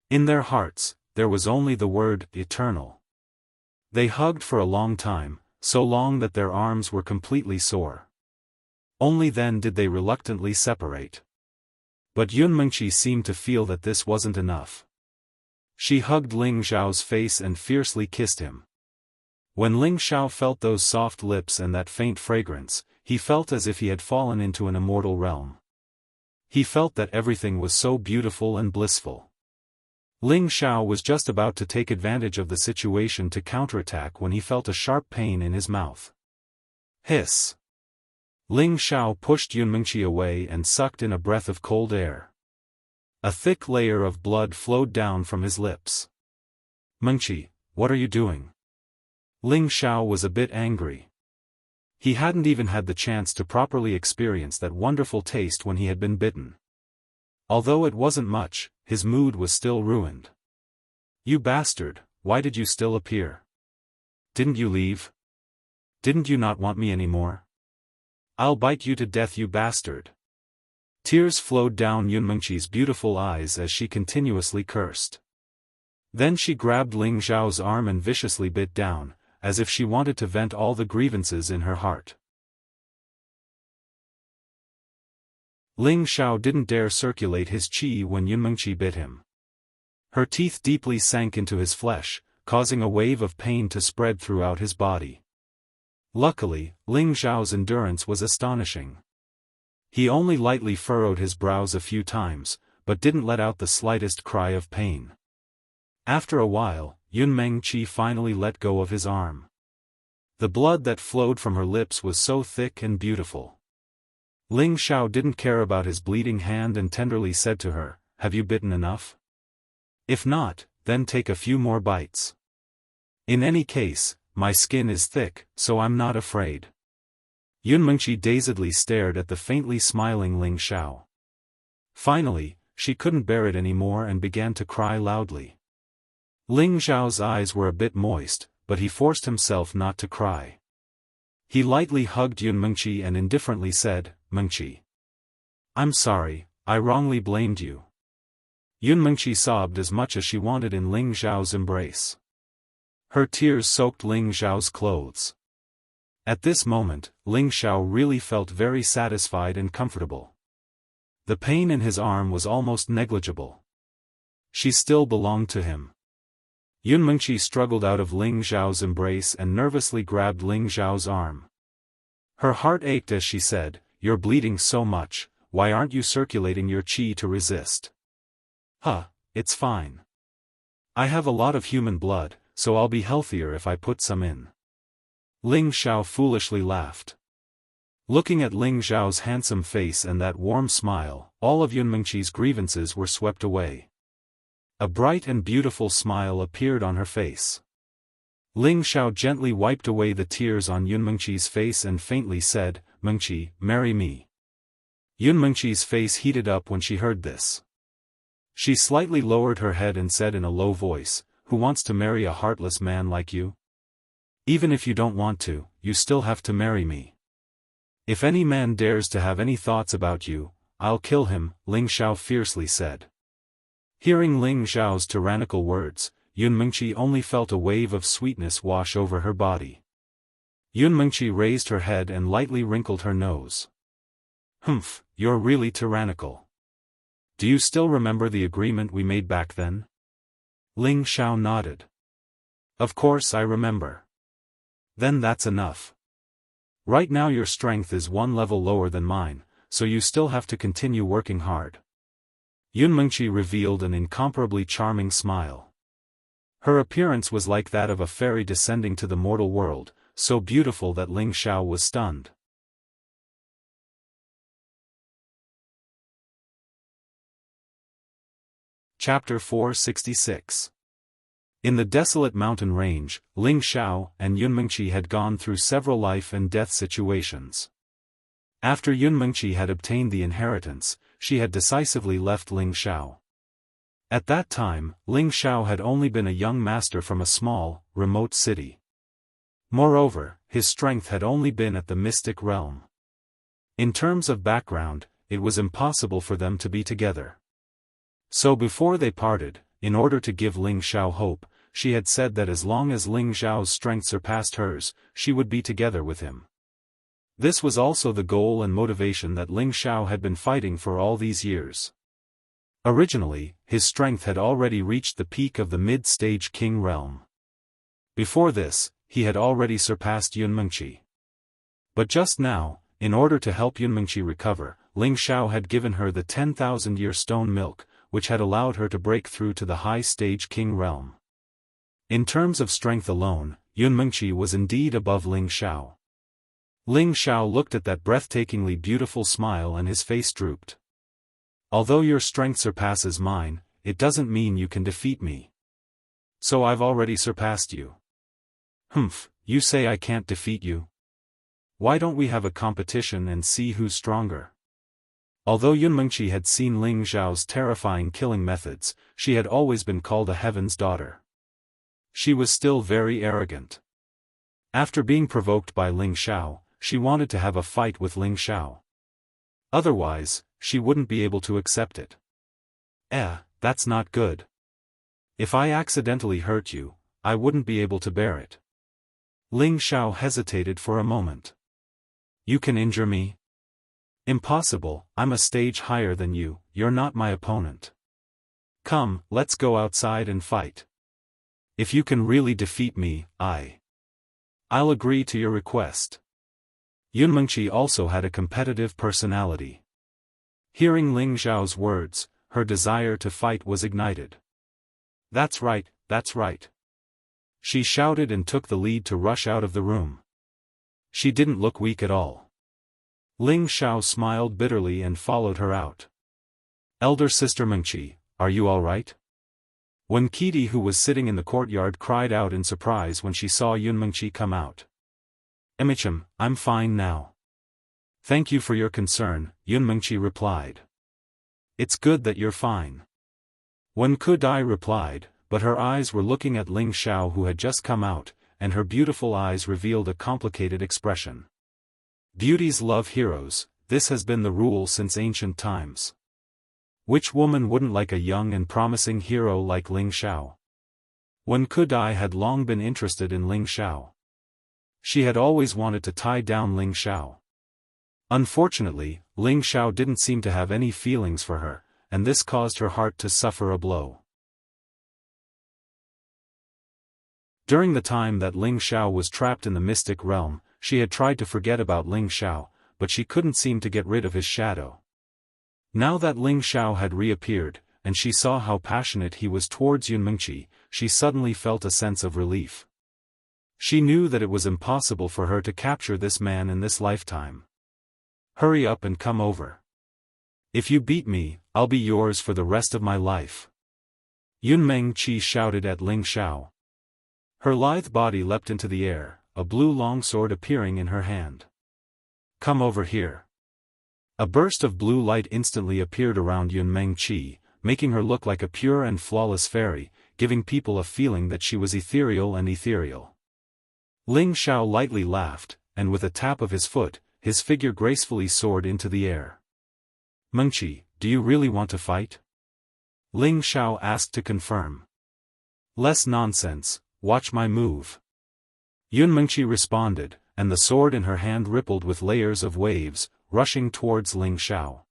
In their hearts, there was only the word, eternal. They hugged for a long time, so long that their arms were completely sore. Only then did they reluctantly separate. But Yunmengqi seemed to feel that this wasn't enough. She hugged Ling Xiao's face and fiercely kissed him. When Ling Xiao felt those soft lips and that faint fragrance, he felt as if he had fallen into an immortal realm. He felt that everything was so beautiful and blissful. Ling Xiao was just about to take advantage of the situation to counterattack when he felt a sharp pain in his mouth. Hiss! Ling Xiao pushed Yunmengqi away and sucked in a breath of cold air. A thick layer of blood flowed down from his lips. "Mengqi, what are you doing?" Ling Xiao was a bit angry. He hadn't even had the chance to properly experience that wonderful taste when he had been bitten. Although it wasn't much, his mood was still ruined. "You bastard, why did you still appear? Didn't you leave? Didn't you not want me anymore? I'll bite you to death, you bastard." Tears flowed down Yunmengqi's beautiful eyes as she continuously cursed. Then she grabbed Ling Zhao's arm and viciously bit down, as if she wanted to vent all the grievances in her heart. Ling Zhao didn't dare circulate his qi when Yunmengqi bit him. Her teeth deeply sank into his flesh, causing a wave of pain to spread throughout his body. Luckily, Ling Zhao's endurance was astonishing. He only lightly furrowed his brows a few times, but didn't let out the slightest cry of pain. After a while, Yunmengqi finally let go of his arm. The blood that flowed from her lips was so thick and beautiful. Ling Zhao didn't care about his bleeding hand and tenderly said to her, "Have you bitten enough? If not, then take a few more bites. In any case, my skin is thick, so I'm not afraid." Yunmengqi dazedly stared at the faintly smiling Ling Zhao. Finally, she couldn't bear it anymore and began to cry loudly. Ling Zhao's eyes were a bit moist, but he forced himself not to cry. He lightly hugged Yunmengqi and indifferently said, "Mengqi, I'm sorry, I wrongly blamed you." Yunmengqi sobbed as much as she wanted in Ling Zhao's embrace. Her tears soaked Ling Zhao's clothes. At this moment, Ling Zhao really felt very satisfied and comfortable. The pain in his arm was almost negligible. She still belonged to him. Yunmengqi struggled out of Ling Zhao's embrace and nervously grabbed Ling Zhao's arm. Her heart ached as she said, "You're bleeding so much, why aren't you circulating your qi to resist?" "Huh, it's fine. I have a lot of human blood, so I'll be healthier if I put some in." Ling Zhao foolishly laughed. Looking at Ling Zhao's handsome face and that warm smile, all of Yunmengqi's grievances were swept away. A bright and beautiful smile appeared on her face. Ling Zhao gently wiped away the tears on Yunmengqi's face and faintly said, "Mengqi, marry me." Yunmengqi's face heated up when she heard this. She slightly lowered her head and said in a low voice, "Who wants to marry a heartless man like you? Even if you don't want to, you still have to marry me. If any man dares to have any thoughts about you, I'll kill him," Ling Zhao fiercely said. Hearing Ling Zhao's tyrannical words, Yunmengqi only felt a wave of sweetness wash over her body. Yunmengqi raised her head and lightly wrinkled her nose. "Humph, you're really tyrannical. Do you still remember the agreement we made back then?" Ling Zhao nodded. "Of course I remember." "Then that's enough. Right now your strength is one level lower than mine, so you still have to continue working hard." Yunmengqi revealed an incomparably charming smile. Her appearance was like that of a fairy descending to the mortal world, so beautiful that Ling Zhao was stunned. Chapter 466. In the desolate mountain range, Ling Zhao and Yunmengqi had gone through several life and death situations. After Yunmengqi had obtained the inheritance, she had decisively left Ling Zhao. At that time, Ling Zhao had only been a young master from a small, remote city. Moreover, his strength had only been at the mystic realm. In terms of background, it was impossible for them to be together. So before they parted, in order to give Ling Zhao hope, she had said that as long as Ling Zhao's strength surpassed hers, she would be together with him. This was also the goal and motivation that Ling Zhao had been fighting for all these years. Originally, his strength had already reached the peak of the mid-stage king realm. Before this, he had already surpassed Yunmengqi. But just now, in order to help Yunmengqi recover, Ling Zhao had given her the 10,000-year stone milk, which had allowed her to break through to the high-stage king realm. In terms of strength alone, Yunmengqi was indeed above Ling Zhao. Ling Zhao looked at that breathtakingly beautiful smile and his face drooped. "Although your strength surpasses mine, it doesn't mean you can defeat me. So I've already surpassed you." "Humph, you say I can't defeat you?" Why don't we have a competition and see who's stronger? Although Yunmengqi had seen Ling Zhao's terrifying killing methods, she had always been called a heaven's daughter. She was still very arrogant. After being provoked by Ling Xiao, she wanted to have a fight with Ling Xiao. Otherwise, she wouldn't be able to accept it. That's not good. If I accidentally hurt you, I wouldn't be able to bear it. Ling Xiao hesitated for a moment. You can injure me? Impossible, I'm a stage higher than you, you're not my opponent. Come, let's go outside and fight. If you can really defeat me, I'll agree to your request. Yunmengqi also had a competitive personality. Hearing Ling Zhao's words, her desire to fight was ignited. That's right, that's right. She shouted and took the lead to rush out of the room. She didn't look weak at all. Ling Xiao smiled bitterly and followed her out. Elder sister Mengqi, are you all right? Wen Qidi, who was sitting in the courtyard, cried out in surprise when she saw Yunmengqi come out. Emichim, I'm fine now. Thank you for your concern, Yunmengqi replied. It's good that you're fine. Wen Kudai replied, but her eyes were looking at Ling Xiao, who had just come out, and her beautiful eyes revealed a complicated expression. Beauties love heroes, this has been the rule since ancient times. Which woman wouldn't like a young and promising hero like Ling Xiao? Wen Kudai had long been interested in Ling Xiao. She had always wanted to tie down Ling Xiao. Unfortunately, Ling Xiao didn't seem to have any feelings for her, and this caused her heart to suffer a blow. During the time that Ling Xiao was trapped in the mystic realm, she had tried to forget about Ling Xiao, but she couldn't seem to get rid of his shadow. Now that Ling Xiao had reappeared, and she saw how passionate he was towards Yunmengqi, she suddenly felt a sense of relief. She knew that it was impossible for her to capture this man in this lifetime. Hurry up and come over. If you beat me, I'll be yours for the rest of my life. Yunmengqi shouted at Ling Xiao. Her lithe body leapt into the air, a blue longsword appearing in her hand. Come over here. A burst of blue light instantly appeared around Yunmengqi, making her look like a pure and flawless fairy, giving people a feeling that she was ethereal and ethereal. Ling Xiao lightly laughed, and with a tap of his foot, his figure gracefully soared into the air. Mengqi, do you really want to fight? Ling Xiao asked to confirm. Less nonsense, watch my move. Yunmengqi responded, and the sword in her hand rippled with layers of waves, rushing towards Ling Xiao.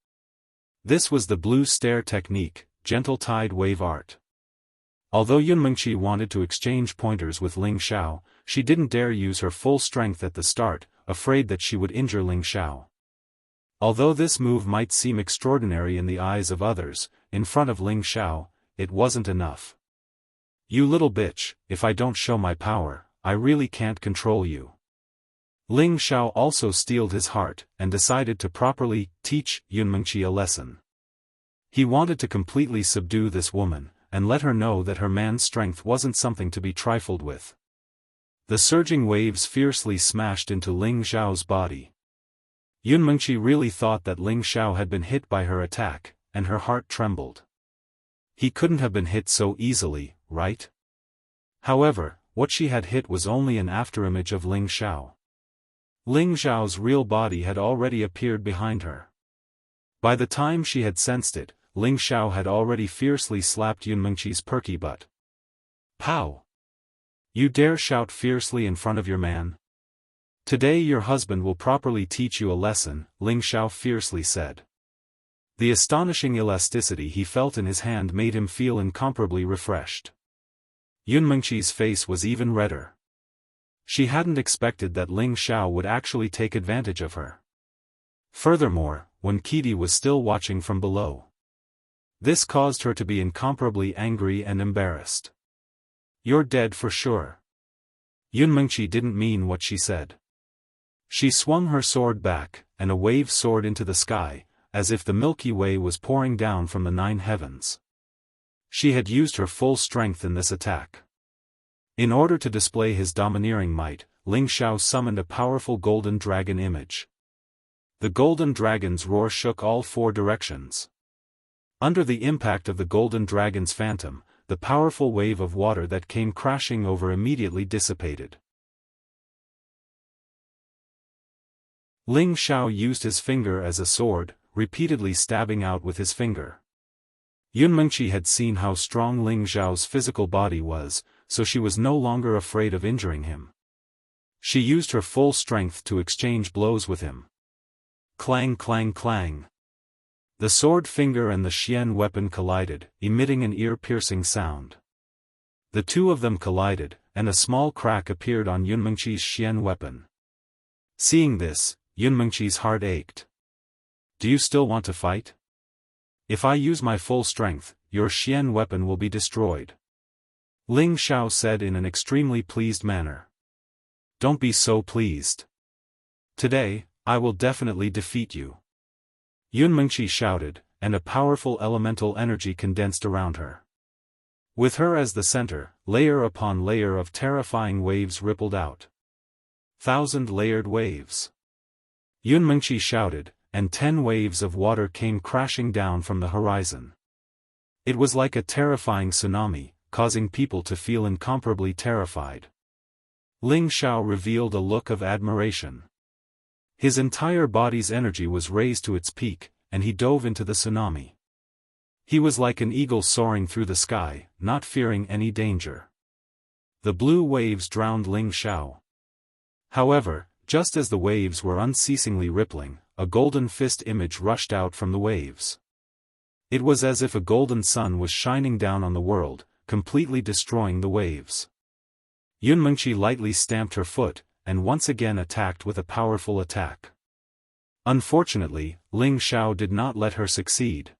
This was the blue stare technique, gentle tide wave art. Although Yunmengqi wanted to exchange pointers with Ling Xiao, she didn't dare use her full strength at the start, afraid that she would injure Ling Xiao. Although this move might seem extraordinary in the eyes of others, in front of Ling Xiao, it wasn't enough. You little bitch, if I don't show my power, I really can't control you. Ling Xiao also steeled his heart, and decided to properly teach Yunmengqi a lesson. He wanted to completely subdue this woman, and let her know that her man's strength wasn't something to be trifled with. The surging waves fiercely smashed into Ling Xiao's body. Yunmengqi really thought that Ling Xiao had been hit by her attack, and her heart trembled. He couldn't have been hit so easily, right? However, what she had hit was only an afterimage of Ling Xiao. Ling Xiao's real body had already appeared behind her. By the time she had sensed it, Ling Xiao had already fiercely slapped Yunmengqi's perky butt. Pow! You dare shout fiercely in front of your man? Today your husband will properly teach you a lesson, Ling Xiao fiercely said. The astonishing elasticity he felt in his hand made him feel incomparably refreshed. Yunmengqi's face was even redder. She hadn't expected that Ling Xiao would actually take advantage of her. Furthermore, Wen Qidi was still watching from below. This caused her to be incomparably angry and embarrassed. You're dead for sure. Yunmengqi didn't mean what she said. She swung her sword back, and a wave soared into the sky, as if the Milky Way was pouring down from the 9 heavens. She had used her full strength in this attack. In order to display his domineering might, Ling Xiao summoned a powerful golden dragon image. The golden dragon's roar shook all four directions. Under the impact of the golden dragon's phantom, the powerful wave of water that came crashing over immediately dissipated. Ling Xiao used his finger as a sword, repeatedly stabbing out with his finger. Yunmengqi had seen how strong Ling Xiao's physical body was, so she was no longer afraid of injuring him. She used her full strength to exchange blows with him. Clang clang clang. The sword finger and the Xian weapon collided, emitting an ear-piercing sound. The two of them collided, and a small crack appeared on Yunmengqi's Xian weapon. Seeing this, Yunmengqi's heart ached. Do you still want to fight? If I use my full strength, your Xian weapon will be destroyed. Ling Xiao said in an extremely pleased manner. Don't be so pleased. Today, I will definitely defeat you. Yunmengqi shouted, and a powerful elemental energy condensed around her. With her as the center, layer upon layer of terrifying waves rippled out. 1,000-layered waves. Yunmengqi shouted, and 10 waves of water came crashing down from the horizon. It was like a terrifying tsunami, causing people to feel incomparably terrified. Ling Xiao revealed a look of admiration. His entire body's energy was raised to its peak, and he dove into the tsunami. He was like an eagle soaring through the sky, not fearing any danger. The blue waves drowned Ling Xiao. However, just as the waves were unceasingly rippling, a golden fist image rushed out from the waves. It was as if a golden sun was shining down on the world, completely destroying the waves. Yunmengqi lightly stamped her foot, and once again attacked with a powerful attack. Unfortunately, Ling Xiao did not let her succeed.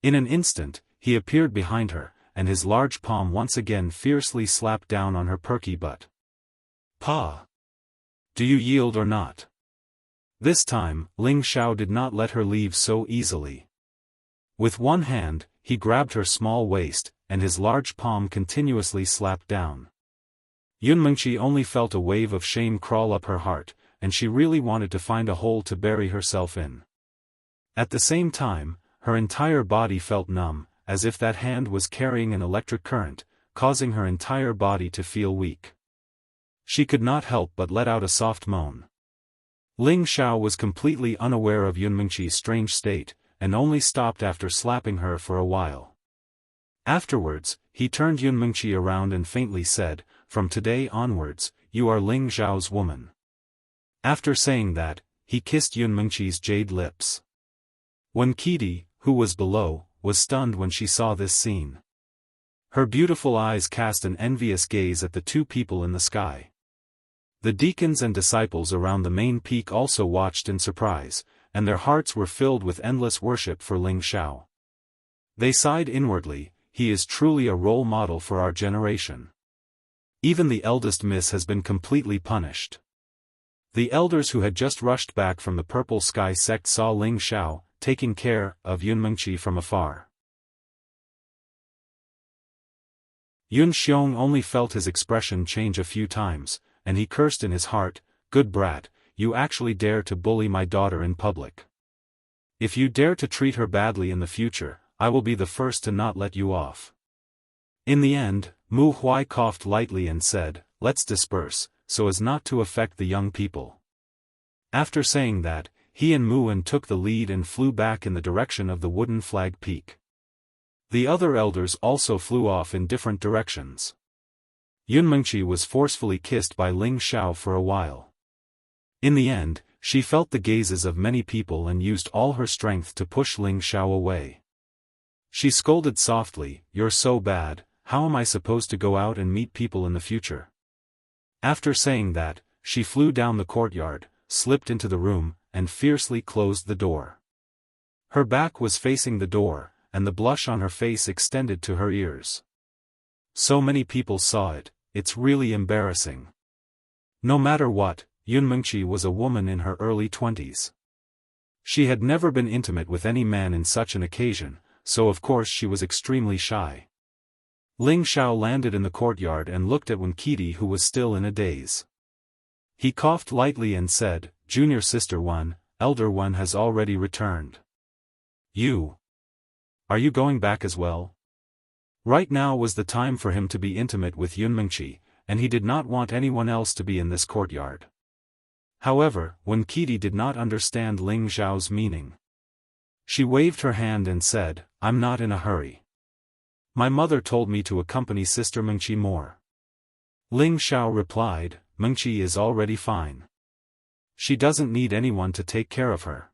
In an instant, he appeared behind her, and his large palm once again fiercely slapped down on her perky butt. Pa! Do you yield or not? This time, Ling Xiao did not let her leave so easily. With one hand, he grabbed her small waist, and his large palm continuously slapped down. Yunmengqi only felt a wave of shame crawl up her heart, and she really wanted to find a hole to bury herself in. At the same time, her entire body felt numb, as if that hand was carrying an electric current, causing her entire body to feel weak. She could not help but let out a soft moan. Ling Xiao was completely unaware of Yunmengqi's strange state, and only stopped after slapping her for a while. Afterwards, he turned Yunmengqi around and faintly said, "From today onwards, you are Ling Xiao's woman." After saying that, he kissed Yunmengqi's jade lips. Wen Qidi, who was below, was stunned when she saw this scene. Her beautiful eyes cast an envious gaze at the two people in the sky. The deacons and disciples around the main peak also watched in surprise, and their hearts were filled with endless worship for Ling Xiao. They sighed inwardly, he is truly a role model for our generation. Even the eldest miss has been completely punished. The elders who had just rushed back from the Purple Sky sect saw Ling Xiao, taking care of Yunmengqi from afar. Yun Xiong only felt his expression change a few times, and he cursed in his heart, "Good brat, you actually dare to bully my daughter in public. If you dare to treat her badly in the future, I will be the first to not let you off." In the end, Mu Huai coughed lightly and said, "Let's disperse, so as not to affect the young people." After saying that, he and Muan took the lead and flew back in the direction of the wooden flag peak. The other elders also flew off in different directions. Yunmengqi was forcefully kissed by Ling Xiao for a while. In the end, she felt the gazes of many people and used all her strength to push Ling Xiao away. She scolded softly, "You're so bad, how am I supposed to go out and meet people in the future?" After saying that, she flew down the courtyard, slipped into the room, and fiercely closed the door. Her back was facing the door, and the blush on her face extended to her ears. So many people saw it, it's really embarrassing. No matter what, Yunmengqi was a woman in her early 20s. She had never been intimate with any man in such an occasion, so of course she was extremely shy. Ling Xiao landed in the courtyard and looked at Wen Qidi, who was still in a daze. He coughed lightly and said, "Junior sister one, elder one has already returned. You. Are you going back as well?" Right now was the time for him to be intimate with Yunmengqi, and he did not want anyone else to be in this courtyard. However, Wen Qidi did not understand Ling Zhao's meaning. She waved her hand and said, "I'm not in a hurry. My mother told me to accompany Sister Mengqi more." Ling Zhao replied, "Mengqi is already fine. She doesn't need anyone to take care of her."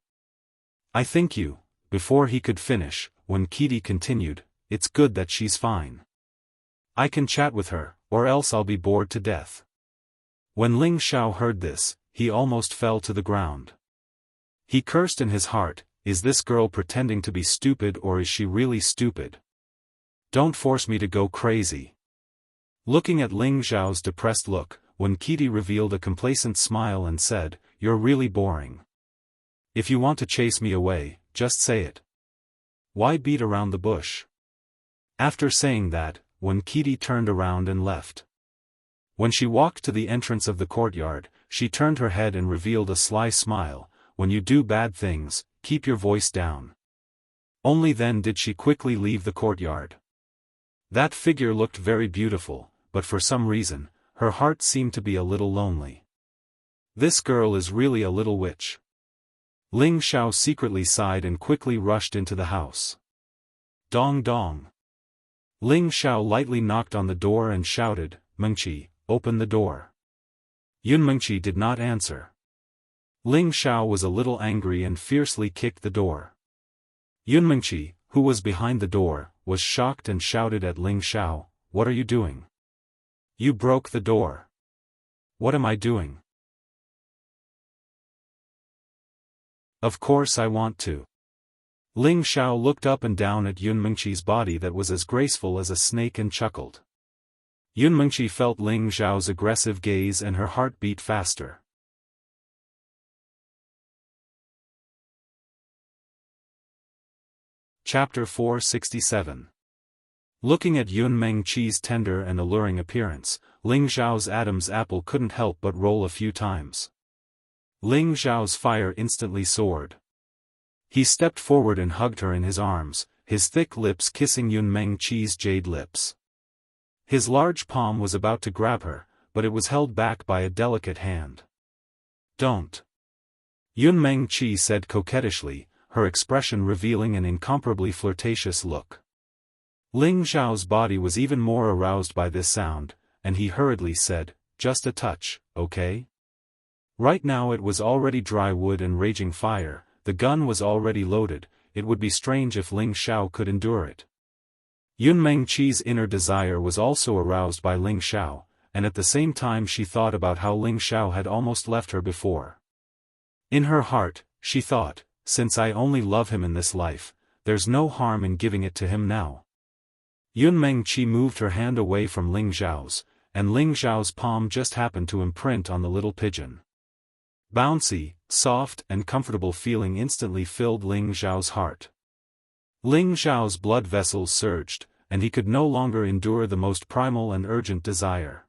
"I think you." Before he could finish, Wen Qidi continued, "It's good that she's fine. I can chat with her, or else I'll be bored to death." When Ling Zhao heard this, he almost fell to the ground. He cursed in his heart, "Is this girl pretending to be stupid or is she really stupid? Don't force me to go crazy." Looking at Ling Zhao's depressed look, Wen Qidi revealed a complacent smile and said, "You're really boring. If you want to chase me away, just say it. Why beat around the bush?" After saying that, Wen Qidi turned around and left. When she walked to the entrance of the courtyard, she turned her head and revealed a sly smile, "When you do bad things, keep your voice down." Only then did she quickly leave the courtyard. That figure looked very beautiful, but for some reason, her heart seemed to be a little lonely. This girl is really a little witch. Ling Zhao secretly sighed and quickly rushed into the house. Dong dong. Ling Zhao lightly knocked on the door and shouted, "Mengqi, open the door." Yunmengqi did not answer. Ling Zhao was a little angry and fiercely kicked the door. Yunmengqi, who was behind the door, was shocked and shouted at Ling Zhao, "What are you doing? You broke the door." "What am I doing? Of course I want to." Ling Zhao looked up and down at Yunmengqi's body that was as graceful as a snake and chuckled. Yunmengqi felt Ling Zhao's aggressive gaze and her heart beat faster. Chapter 467. Looking at Yunmengqi's tender and alluring appearance, Ling Zhao's Adam's apple couldn't help but roll a few times. Ling Zhao's fire instantly soared. He stepped forward and hugged her in his arms, his thick lips kissing Yunmengqi's jade lips. His large palm was about to grab her, but it was held back by a delicate hand. "Don't." Yunmengqi said coquettishly, her expression revealing an incomparably flirtatious look. Ling Zhao's body was even more aroused by this sound, and he hurriedly said, "Just a touch, okay?" Right now it was already dry wood and raging fire, the gun was already loaded, it would be strange if Ling Zhao could endure it. Yunmengqi's inner desire was also aroused by Ling Zhao, and at the same time she thought about how Ling Zhao had almost left her before. In her heart, she thought, since I only love him in this life, there's no harm in giving it to him now. Yunmengqi moved her hand away from Ling Zhao's, and Ling Zhao's palm just happened to imprint on the little pigeon. Bouncy, soft and comfortable feeling instantly filled Ling Zhao's heart. Ling Zhao's blood vessels surged, and he could no longer endure the most primal and urgent desire.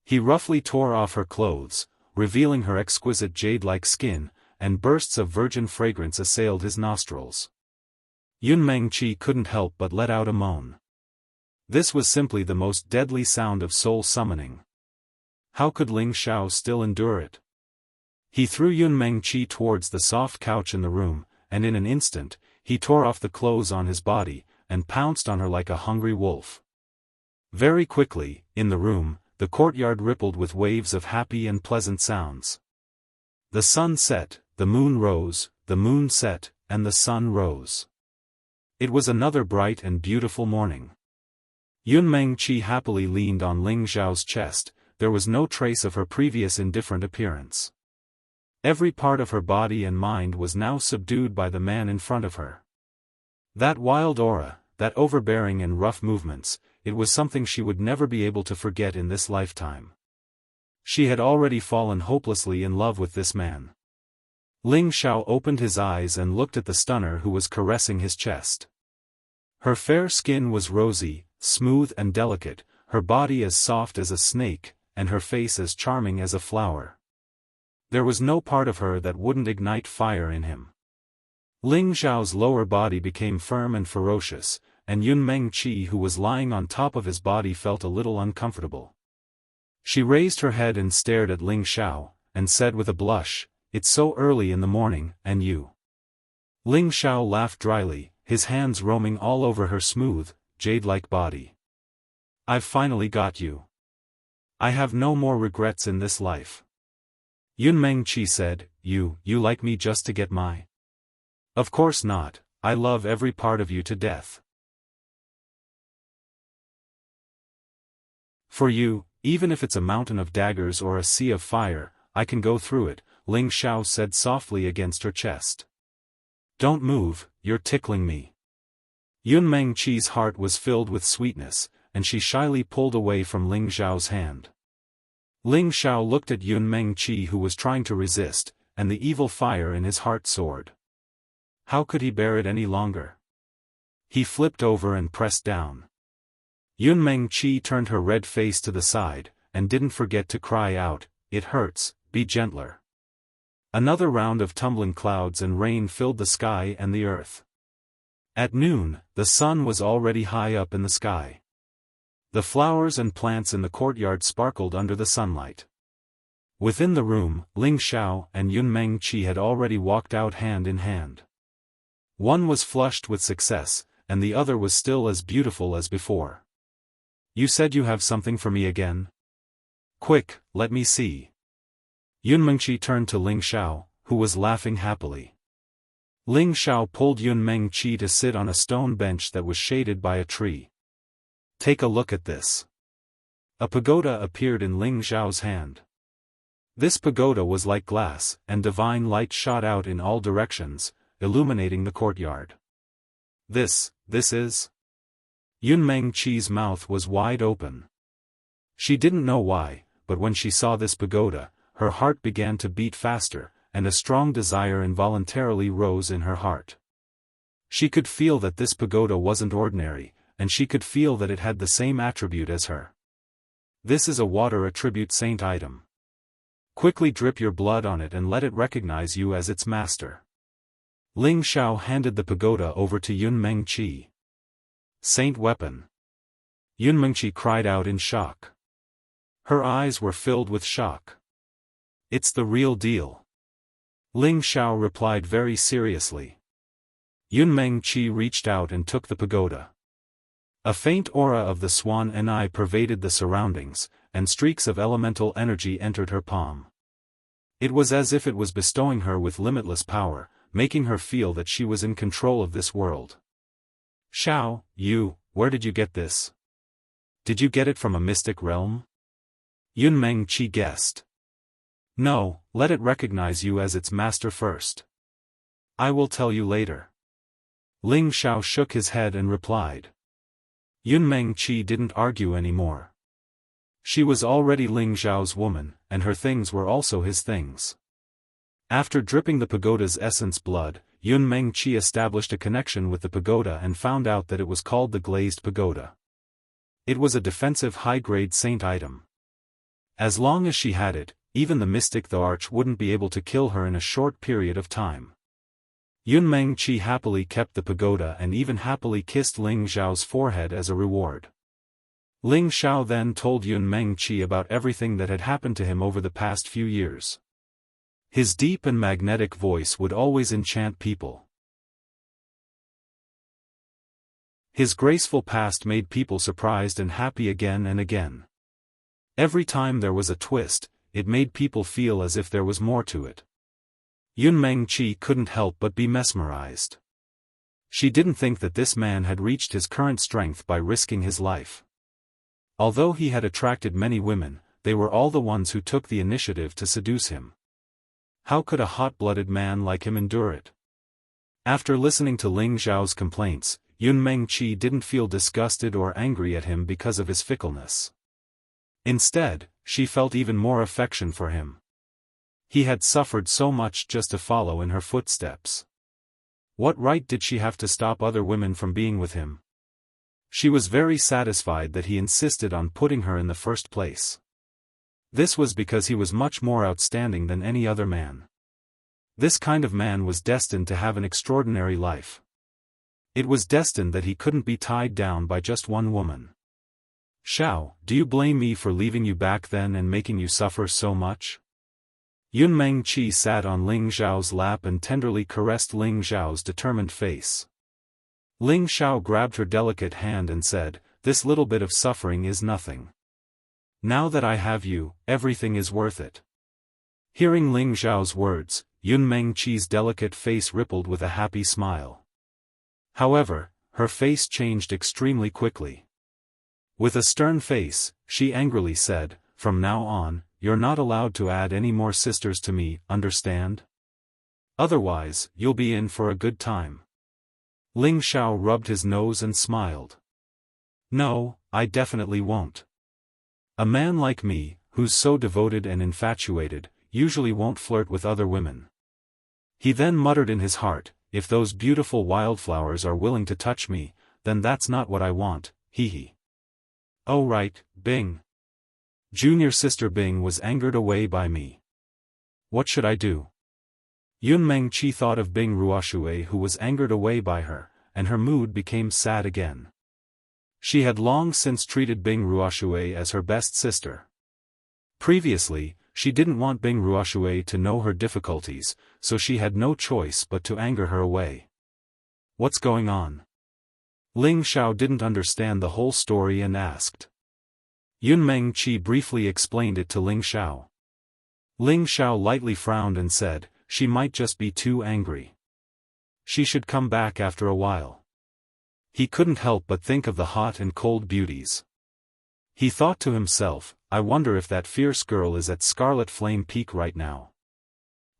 He roughly tore off her clothes, revealing her exquisite jade-like skin, and bursts of virgin fragrance assailed his nostrils. Yunmengqi couldn't help but let out a moan. This was simply the most deadly sound of soul summoning. How could Ling Zhao still endure it? He threw Yunmengqi towards the soft couch in the room, and in an instant, he tore off the clothes on his body, and pounced on her like a hungry wolf. Very quickly, in the room, the courtyard rippled with waves of happy and pleasant sounds. The sun set, the moon rose, the moon set, and the sun rose. It was another bright and beautiful morning. Yunmengqi happily leaned on Ling Zhao's chest, there was no trace of her previous indifferent appearance. Every part of her body and mind was now subdued by the man in front of her. That wild aura, that overbearing and rough movements, it was something she would never be able to forget in this lifetime. She had already fallen hopelessly in love with this man. Ling Zhao opened his eyes and looked at the stunner who was caressing his chest. Her fair skin was rosy, smooth and delicate, her body as soft as a snake, and her face as charming as a flower. There was no part of her that wouldn't ignite fire in him. Ling Zhao's lower body became firm and ferocious, and Yun Mengqi, who was lying on top of his body, felt a little uncomfortable. She raised her head and stared at Ling Zhao, and said with a blush, "It's so early in the morning, and you?" Ling Zhao laughed dryly, his hands roaming all over her smooth, jade-like body. "I've finally got you. I have no more regrets in this life." Yun Mengqi said, You like me just to get my... Of course not, I love every part of you to death. For you, even if it's a mountain of daggers or a sea of fire, I can go through it, Ling Zhao said softly against her chest. Don't move, you're tickling me. Yun Mengqi's heart was filled with sweetness, and she shyly pulled away from Ling Zhao's hand. Ling Zhao looked at Yun Mengqi, who was trying to resist, and the evil fire in his heart soared. How could he bear it any longer? He flipped over and pressed down. Yun Mengqi turned her red face to the side, and didn't forget to cry out, "It hurts, be gentler." Another round of tumbling clouds and rain filled the sky and the earth. At noon, the sun was already high up in the sky. The flowers and plants in the courtyard sparkled under the sunlight. Within the room, Ling Zhao and Yun Mengqi had already walked out hand in hand. One was flushed with success, and the other was still as beautiful as before. You said you have something for me again? Quick, let me see. Yun Mengqi turned to Ling Zhao, who was laughing happily. Ling Zhao pulled Yun Mengqi to sit on a stone bench that was shaded by a tree. Take a look at this. A pagoda appeared in Ling Zhao's hand. This pagoda was like glass, and divine light shot out in all directions, illuminating the courtyard. This is... Yun Mengqi's mouth was wide open. She didn't know why, but when she saw this pagoda, her heart began to beat faster, and a strong desire involuntarily rose in her heart. She could feel that this pagoda wasn't ordinary, and she could feel that it had the same attribute as her. This is a water attribute saint item. Quickly drip your blood on it and let it recognize you as its master. Ling Zhao handed the pagoda over to Yun Mengqi. Saint weapon. Yun Mengqi cried out in shock. Her eyes were filled with shock. It's the real deal. Ling Zhao replied very seriously. Yun Mengqi reached out and took the pagoda. A faint aura of the swan and eye pervaded the surroundings, and streaks of elemental energy entered her palm. It was as if it was bestowing her with limitless power, making her feel that she was in control of this world. Zhao, where did you get this? Did you get it from a mystic realm? Yun Mengqi guessed. No, let it recognize you as its master first. I will tell you later. Ling Zhao shook his head and replied. Yun Mengqi didn't argue anymore. She was already Ling Zhao's woman, and her things were also his things. After dripping the pagoda's essence blood, Yun Mengqi established a connection with the pagoda and found out that it was called the Glazed Pagoda. It was a defensive high-grade saint item. As long as she had it, even the mystic the arch wouldn't be able to kill her in a short period of time. Yun Mengqi happily kept the pagoda and even happily kissed Ling Zhao's forehead as a reward. Ling Zhao then told Yun Mengqi about everything that had happened to him over the past few years. His deep and magnetic voice would always enchant people. His graceful past made people surprised and happy again and again. Every time there was a twist, it made people feel as if there was more to it. Yun Mengqi couldn't help but be mesmerized. She didn't think that this man had reached his current strength by risking his life. Although he had attracted many women, they were all the ones who took the initiative to seduce him. How could a hot-blooded man like him endure it? After listening to Ling Zhao's complaints, Yun Mengqi didn't feel disgusted or angry at him because of his fickleness. Instead, she felt even more affection for him. He had suffered so much just to follow in her footsteps. What right did she have to stop other women from being with him? She was very satisfied that he insisted on putting her in the first place. This was because he was much more outstanding than any other man. This kind of man was destined to have an extraordinary life. It was destined that he couldn't be tied down by just one woman. Xiao, do you blame me for leaving you back then and making you suffer so much? Yun Mengqi sat on Ling Xiao's lap and tenderly caressed Ling Xiao's determined face. Ling Xiao grabbed her delicate hand and said, "This little bit of suffering is nothing. Now that I have you, everything is worth it." Hearing Ling Xiao's words, Yun Mengqi's delicate face rippled with a happy smile. However, her face changed extremely quickly. With a stern face, she angrily said, "From now on, you're not allowed to add any more sisters to me, understand? Otherwise, you'll be in for a good time." Ling Xiao rubbed his nose and smiled. "No, I definitely won't. A man like me, who's so devoted and infatuated, usually won't flirt with other women." He then muttered in his heart, "If those beautiful wildflowers are willing to touch me, then that's not what I want, hee. Oh right, Bing. Junior sister Bing was angered away by me. What should I do?" Yun Mengqi thought of Bing Ruoshui who was angered away by her, and her mood became sad again. She had long since treated Bing Ruoshui as her best sister. Previously, she didn't want Bing Ruoshui to know her difficulties, so she had no choice but to anger her away. "What's going on?" Ling Xiao didn't understand the whole story and asked. Yun Mengqi briefly explained it to Ling Xiao. Ling Xiao lightly frowned and said, "She might just be too angry. She should come back after a while." He couldn't help but think of the hot and cold beauties. He thought to himself, "I wonder if that fierce girl is at Scarlet Flame Peak right now."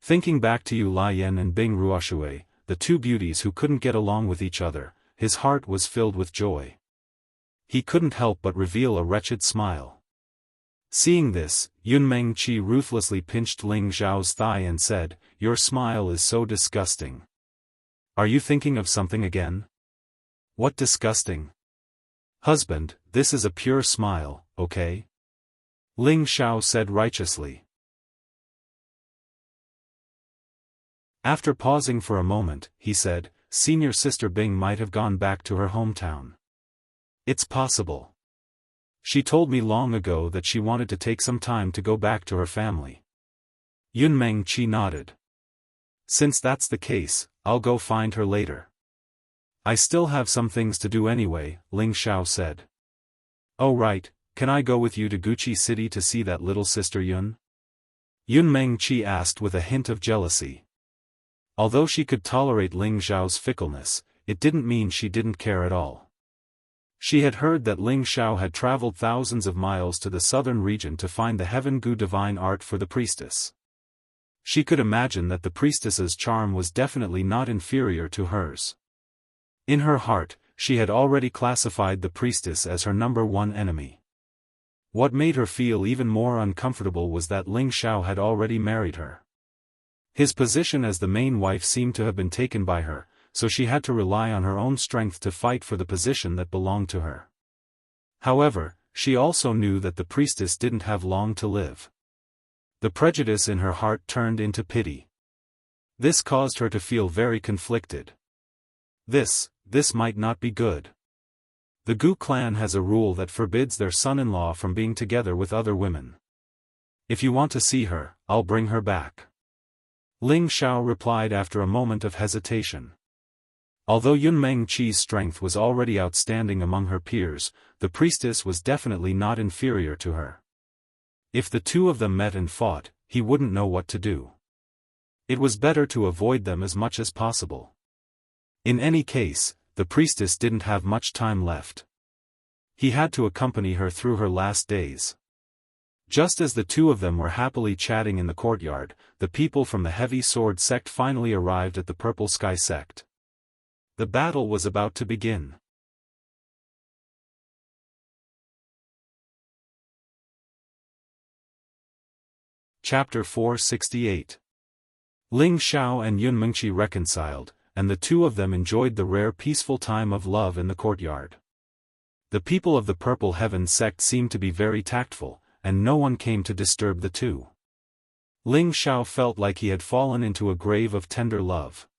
Thinking back to Yu Lian and Bing Ruoshui, the two beauties who couldn't get along with each other, his heart was filled with joy. He couldn't help but reveal a wretched smile. Seeing this, Yun Mengqi ruthlessly pinched Ling Xiao's thigh and said, "Your smile is so disgusting. Are you thinking of something again?" "What disgusting?" "Husband, this is a pure smile, okay?" Ling Xiao said righteously. After pausing for a moment, he said, "Senior sister Bing might have gone back to her hometown. It's possible. She told me long ago that she wanted to take some time to go back to her family." Yun Mengqi nodded. "Since that's the case, I'll go find her later." "I still have some things to do anyway," Ling Xiao said. "Oh right, can I go with you to Gucci City to see that little sister Yun?" Yun Mengqi asked with a hint of jealousy. Although she could tolerate Ling Xiao's fickleness, it didn't mean she didn't care at all. She had heard that Ling Xiao had traveled thousands of miles to the southern region to find the Heaven Gu divine art for the priestess. She could imagine that the priestess's charm was definitely not inferior to hers. In her heart, she had already classified the priestess as her number one enemy. What made her feel even more uncomfortable was that Ling Xiao had already married her. His position as the main wife seemed to have been taken by her, so she had to rely on her own strength to fight for the position that belonged to her. However, she also knew that the priestess didn't have long to live. The prejudice in her heart turned into pity. This caused her to feel very conflicted. This might not be good. The Gu clan has a rule that forbids their son-in-law from being together with other women. If you want to see her, I'll bring her back. Ling Xiao replied after a moment of hesitation. Although Yun Mengqi's strength was already outstanding among her peers, the priestess was definitely not inferior to her. If the two of them met and fought, he wouldn't know what to do. It was better to avoid them as much as possible. In any case, the priestess didn't have much time left. He had to accompany her through her last days. Just as the two of them were happily chatting in the courtyard, the people from the Heavy Sword sect finally arrived at the Purple Sky sect. The battle was about to begin. Chapter 468. Ling Xiao and Yun Mengqi reconciled, and the two of them enjoyed the rare peaceful time of love in the courtyard. The people of the Purple Heaven sect seemed to be very tactful, and no one came to disturb the two. Ling Xiao felt like he had fallen into a grave of tender love.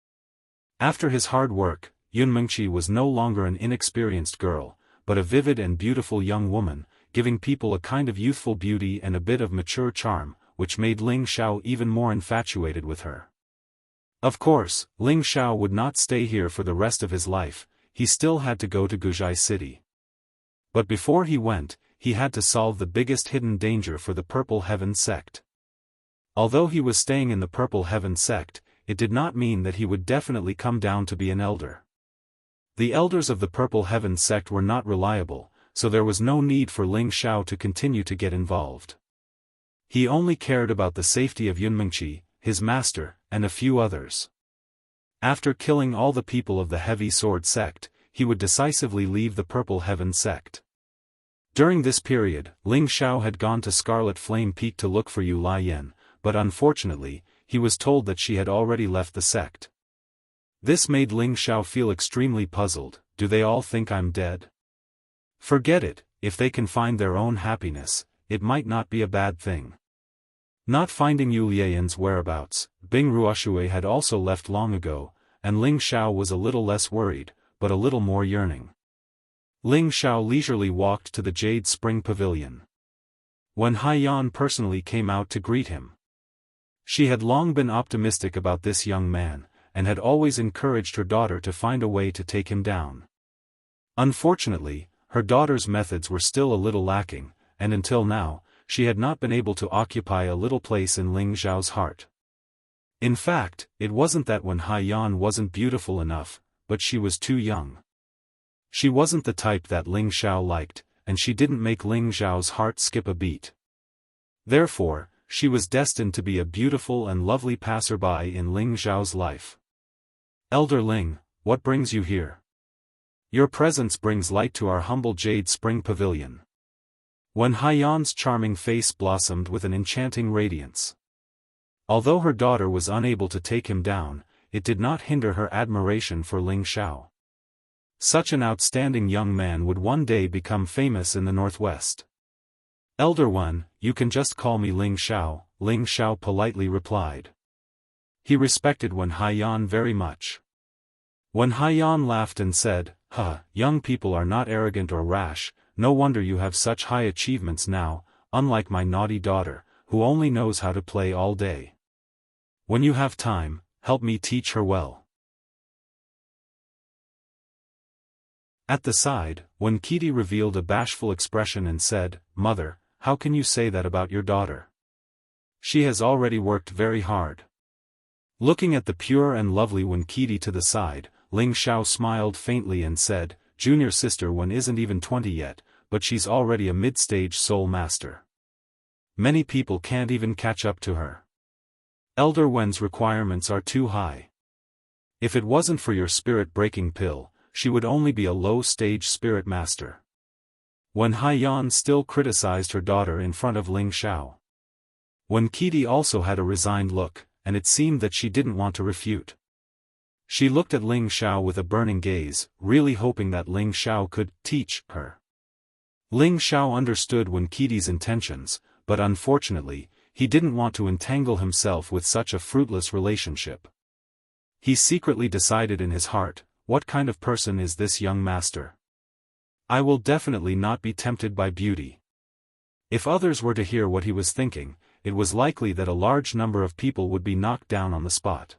After his hard work, Yunmengqi was no longer an inexperienced girl, but a vivid and beautiful young woman, giving people a kind of youthful beauty and a bit of mature charm, which made Ling Xiao even more infatuated with her. Of course, Ling Xiao would not stay here for the rest of his life, he still had to go to Guzhai City. But before he went, he had to solve the biggest hidden danger for the Purple Heaven sect. Although he was staying in the Purple Heaven sect, it did not mean that he would definitely come down to be an elder. The elders of the Purple Heaven sect were not reliable, so there was no need for Ling Xiao to continue to get involved. He only cared about the safety of Yunmengqi, his master, and a few others. After killing all the people of the Heavy Sword sect, he would decisively leave the Purple Heaven sect. During this period, Ling Xiao had gone to Scarlet Flame Peak to look for Yu Lian, but unfortunately, he was told that she had already left the sect. This made Ling Xiao feel extremely puzzled. Do they all think I'm dead? Forget it, if they can find their own happiness, it might not be a bad thing. Not finding Yu Lian's whereabouts, Bing Ruoshui had also left long ago, and Ling Xiao was a little less worried, but a little more yearning. Ling Xiao leisurely walked to the Jade Spring Pavilion. When Haiyan personally came out to greet him. She had long been optimistic about this young man, and had always encouraged her daughter to find a way to take him down. Unfortunately, her daughter's methods were still a little lacking, and until now, she had not been able to occupy a little place in Ling Xiao's heart. In fact, it wasn't that when Haiyan wasn't beautiful enough, but she was too young. She wasn't the type that Ling Xiao liked, and she didn't make Ling Xiao's heart skip a beat. Therefore, she was destined to be a beautiful and lovely passerby in Ling Xiao's life. Elder Ling, what brings you here? Your presence brings light to our humble Jade Spring Pavilion. When Haiyan's charming face blossomed with an enchanting radiance. Although her daughter was unable to take him down, it did not hinder her admiration for Ling Xiao. Such an outstanding young man would one day become famous in the Northwest. Elder One, you can just call me Ling Xiao, Ling Xiao politely replied. He respected Wen Haiyan very much. Wen Haiyan laughed and said, young people are not arrogant or rash, no wonder you have such high achievements now, unlike my naughty daughter, who only knows how to play all day. When you have time, help me teach her well. At the side, Wen Qidi revealed a bashful expression and said, Mother, how can you say that about your daughter? She has already worked very hard. Looking at the pure and lovely Wen Qidi to the side, Ling Xiao smiled faintly and said, Junior sister Wen isn't even 20 yet, but she's already a mid-stage soul master. Many people can't even catch up to her. Elder Wen's requirements are too high. If it wasn't for your spirit-breaking pill, she would only be a low-stage spirit master. Wen Haiyan still criticized her daughter in front of Ling Xiao. Wen Qidi also had a resigned look, and it seemed that she didn't want to refute. She looked at Ling Xiao with a burning gaze, really hoping that Ling Xiao could teach her. Ling Xiao understood Wen Qidi's intentions, but unfortunately, he didn't want to entangle himself with such a fruitless relationship. He secretly decided in his heart, what kind of person is this young master? I will definitely not be tempted by beauty. If others were to hear what he was thinking, it was likely that a large number of people would be knocked down on the spot.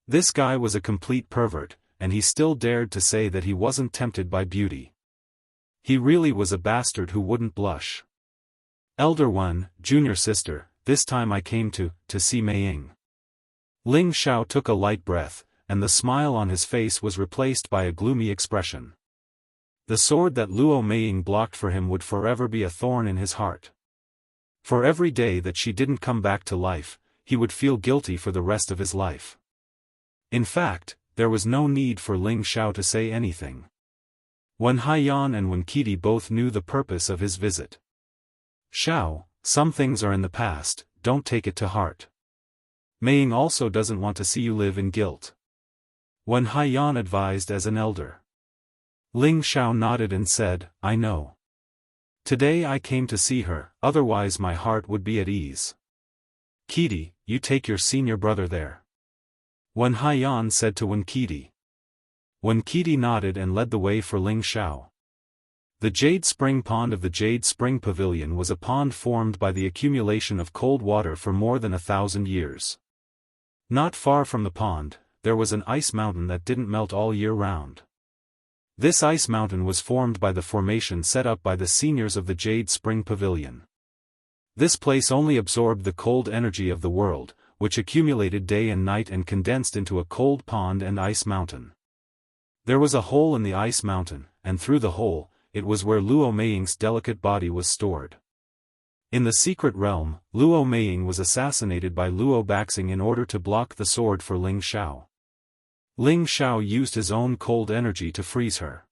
This guy was a complete pervert, and he still dared to say that he wasn't tempted by beauty. He really was a bastard who wouldn't blush. Elder One, junior sister, this time I came to see Mei Ying. Ling Xiao took a light breath, and the smile on his face was replaced by a gloomy expression. The sword that Luo Meiying blocked for him would forever be a thorn in his heart. For every day that she didn't come back to life, he would feel guilty for the rest of his life. In fact, there was no need for Ling Xiao to say anything. Wen Haiyan and Wen Qidi both knew the purpose of his visit. Xiao, some things are in the past, don't take it to heart. Meiying also doesn't want to see you live in guilt. Wen Haiyan advised as an elder. Ling Xiao nodded and said, I know. Today I came to see her, otherwise my heart would be at ease. Kidi, you take your senior brother there. Wen Haiyan said to Wen Kidi. Wen Kidi nodded and led the way for Ling Xiao. The Jade Spring Pond of the Jade Spring Pavilion was a pond formed by the accumulation of cold water for more than 1,000 years. Not far from the pond, there was an ice mountain that didn't melt all year round. This ice mountain was formed by the formation set up by the seniors of the Jade Spring Pavilion. This place only absorbed the cold energy of the world, which accumulated day and night and condensed into a cold pond and ice mountain. There was a hole in the ice mountain, and through the hole, it was where Luo Meiying's delicate body was stored. In the secret realm, Luo Meiying was assassinated by Luo Baxing in order to block the sword for Ling Xiao. Ling Xiao used his own cold energy to freeze her.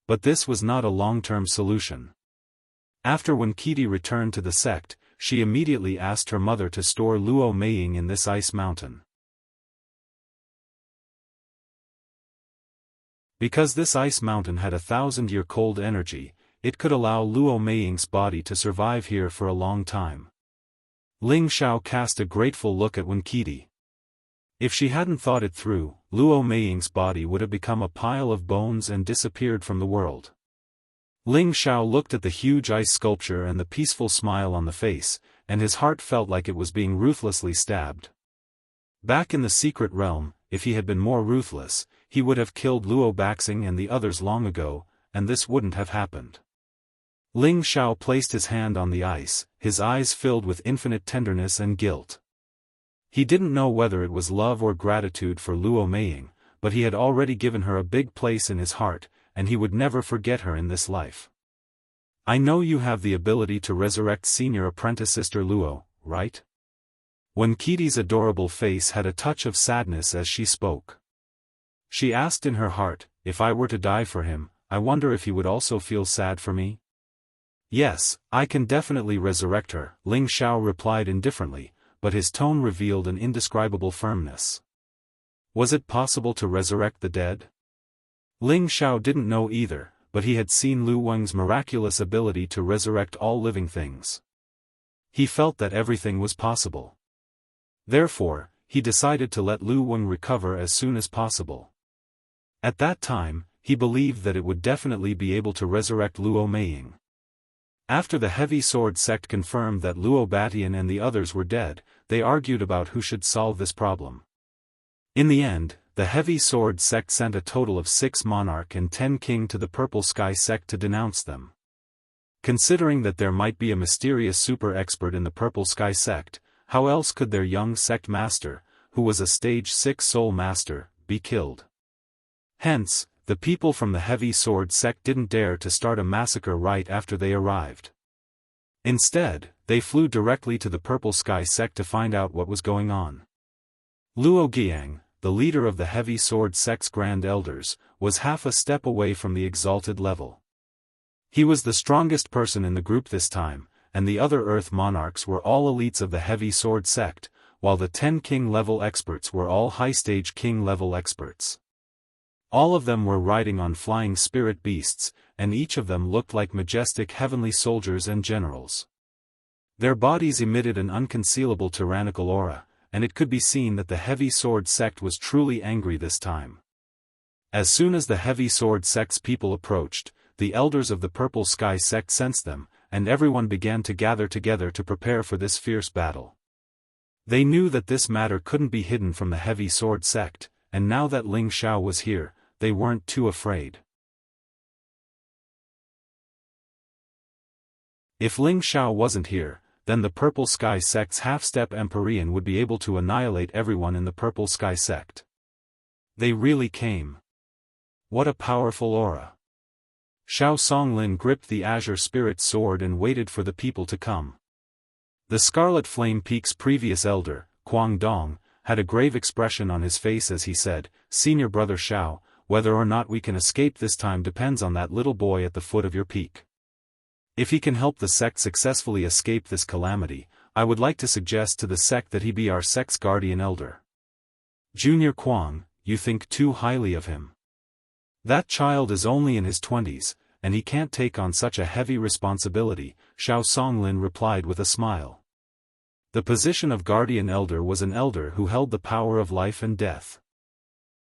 But this was not a long-term solution. After when Kidi returned to the sect, she immediately asked her mother to store Luo Meiying in this ice mountain. Because this ice mountain had 1,000-year cold energy, it could allow Luo Meiying's body to survive here for a long time. Ling Xiao cast a grateful look at Wen Kidi. If she hadn't thought it through, Luo Meiying's body would have become a pile of bones and disappeared from the world. Ling Xiao looked at the huge ice sculpture and the peaceful smile on the face, and his heart felt like it was being ruthlessly stabbed. Back in the secret realm, if he had been more ruthless, he would have killed Luo Baxing and the others long ago, and this wouldn't have happened. Ling Xiao placed his hand on the ice, his eyes filled with infinite tenderness and guilt. He didn't know whether it was love or gratitude for Luo Meiying, but he had already given her a big place in his heart, and he would never forget her in this life. I know you have the ability to resurrect senior apprentice Sister Luo, right? Wen Kidi's adorable face had a touch of sadness as she spoke. She asked in her heart, if I were to die for him, I wonder if he would also feel sad for me? Yes, I can definitely resurrect her, Ling Xiao replied indifferently, but his tone revealed an indescribable firmness. Was it possible to resurrect the dead? Ling Xiao didn't know either, but he had seen Lu Weng's miraculous ability to resurrect all living things. He felt that everything was possible. Therefore, he decided to let Lu Weng recover as soon as possible. At that time, he believed that it would definitely be able to resurrect Luo Meiying. After the Heavy Sword sect confirmed that Luo Batian and the others were dead, they argued about who should solve this problem. In the end, the Heavy Sword sect sent a total of 6 monarch and 10 king to the Purple Sky sect to denounce them. Considering that there might be a mysterious super expert in the Purple Sky sect, how else could their young sect master, who was a stage 6 soul master, be killed? Hence, the people from the Heavy Sword sect didn't dare to start a massacre right after they arrived. Instead, they flew directly to the Purple Sky sect to find out what was going on. Luo Giang, the leader of the Heavy Sword sect's Grand Elders, was half a step away from the exalted level. He was the strongest person in the group this time, and the other Earth monarchs were all elites of the Heavy Sword sect, while the 10 king-level experts were all high-stage king-level experts. All of them were riding on flying spirit beasts, and each of them looked like majestic heavenly soldiers and generals. Their bodies emitted an unconcealable tyrannical aura, and it could be seen that the Heavy Sword sect was truly angry this time. As soon as the Heavy Sword sect's people approached, the elders of the Purple Sky sect sensed them, and everyone began to gather together to prepare for this fierce battle. They knew that this matter couldn't be hidden from the Heavy Sword sect, and now that Ling Xiao was here, they weren't too afraid. If Ling Xiao wasn't here, then the Purple Sky sect's half-step Empyrean would be able to annihilate everyone in the Purple Sky sect. They really came. What a powerful aura. Xiao Songlin gripped the Azure Spirit sword and waited for the people to come. The Scarlet Flame Peak's previous elder, Quang Dong, had a grave expression on his face as he said, "Senior brother Xiao, whether or not we can escape this time depends on that little boy at the foot of your peak. If he can help the sect successfully escape this calamity, I would like to suggest to the sect that he be our sect's guardian elder." Junior Quang, you think too highly of him. That child is only in his 20s, and he can't take on such a heavy responsibility, Xiao Songlin replied with a smile. The position of guardian elder was an elder who held the power of life and death.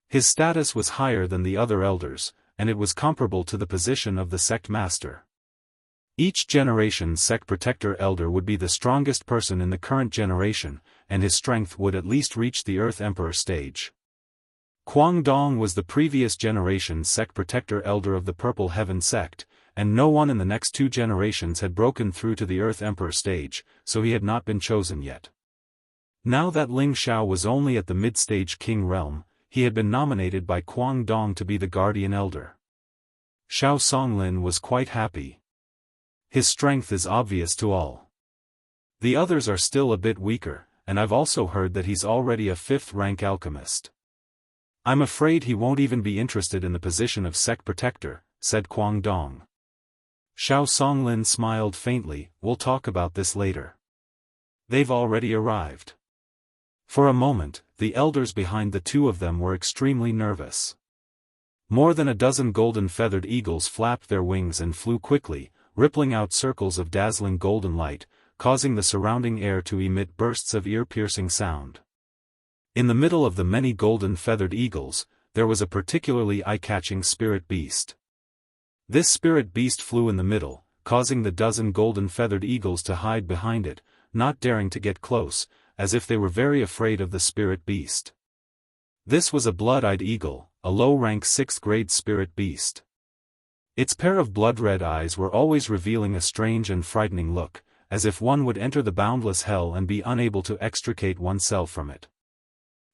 His status was higher than the other elders, and it was comparable to the position of the sect master. Each generation's sect protector elder would be the strongest person in the current generation, and his strength would at least reach the Earth Emperor stage. Guangdong was the previous generation's sect protector elder of the Purple Heaven sect, and no one in the next 2 generations had broken through to the Earth Emperor stage, so he had not been chosen yet. Now that Ling Xiao was only at the mid-stage king realm, he had been nominated by Guangdong to be the guardian elder. Xiao Songlin was quite happy. His strength is obvious to all. The others are still a bit weaker, and I've also heard that he's already a 5th-rank alchemist. I'm afraid he won't even be interested in the position of sect protector, said Guangdong. Xiao Songlin smiled faintly. We'll talk about this later. They've already arrived. For a moment, the elders behind the 2 of them were extremely nervous. More than a dozen golden feathered eagles flapped their wings and flew quickly, rippling out circles of dazzling golden light, causing the surrounding air to emit bursts of ear-piercing sound. In the middle of the many golden feathered eagles, there was a particularly eye-catching spirit beast. This spirit beast flew in the middle, causing the dozen golden feathered eagles to hide behind it, not daring to get close, as if they were very afraid of the spirit beast. This was a blood-eyed eagle, a low-rank 6th-grade spirit beast. Its pair of blood-red eyes were always revealing a strange and frightening look, as if one would enter the boundless hell and be unable to extricate oneself from it.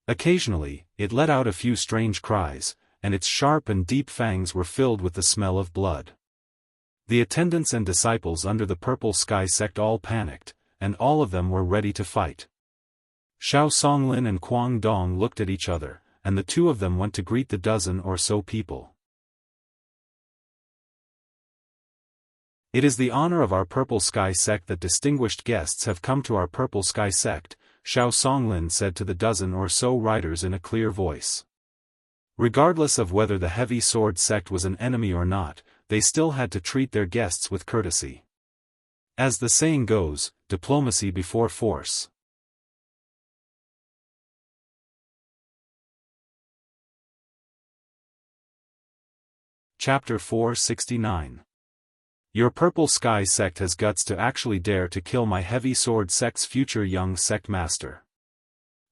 Occasionally, it let out a few strange cries, and its sharp and deep fangs were filled with the smell of blood. The attendants and disciples under the Purple Sky sect all panicked, and all of them were ready to fight. Xiao Songlin and Guangdong looked at each other, and the 2 of them went to greet the dozen or so people. It is the honor of our Purple Sky sect that distinguished guests have come to our Purple Sky sect, Xiao Songlin said to the dozen or so riders in a clear voice. Regardless of whether the heavy sword sect was an enemy or not, they still had to treat their guests with courtesy. As the saying goes, diplomacy before force. Chapter 469. Your Purple Sky sect has guts to actually dare to kill my heavy sword sect's future young sect master.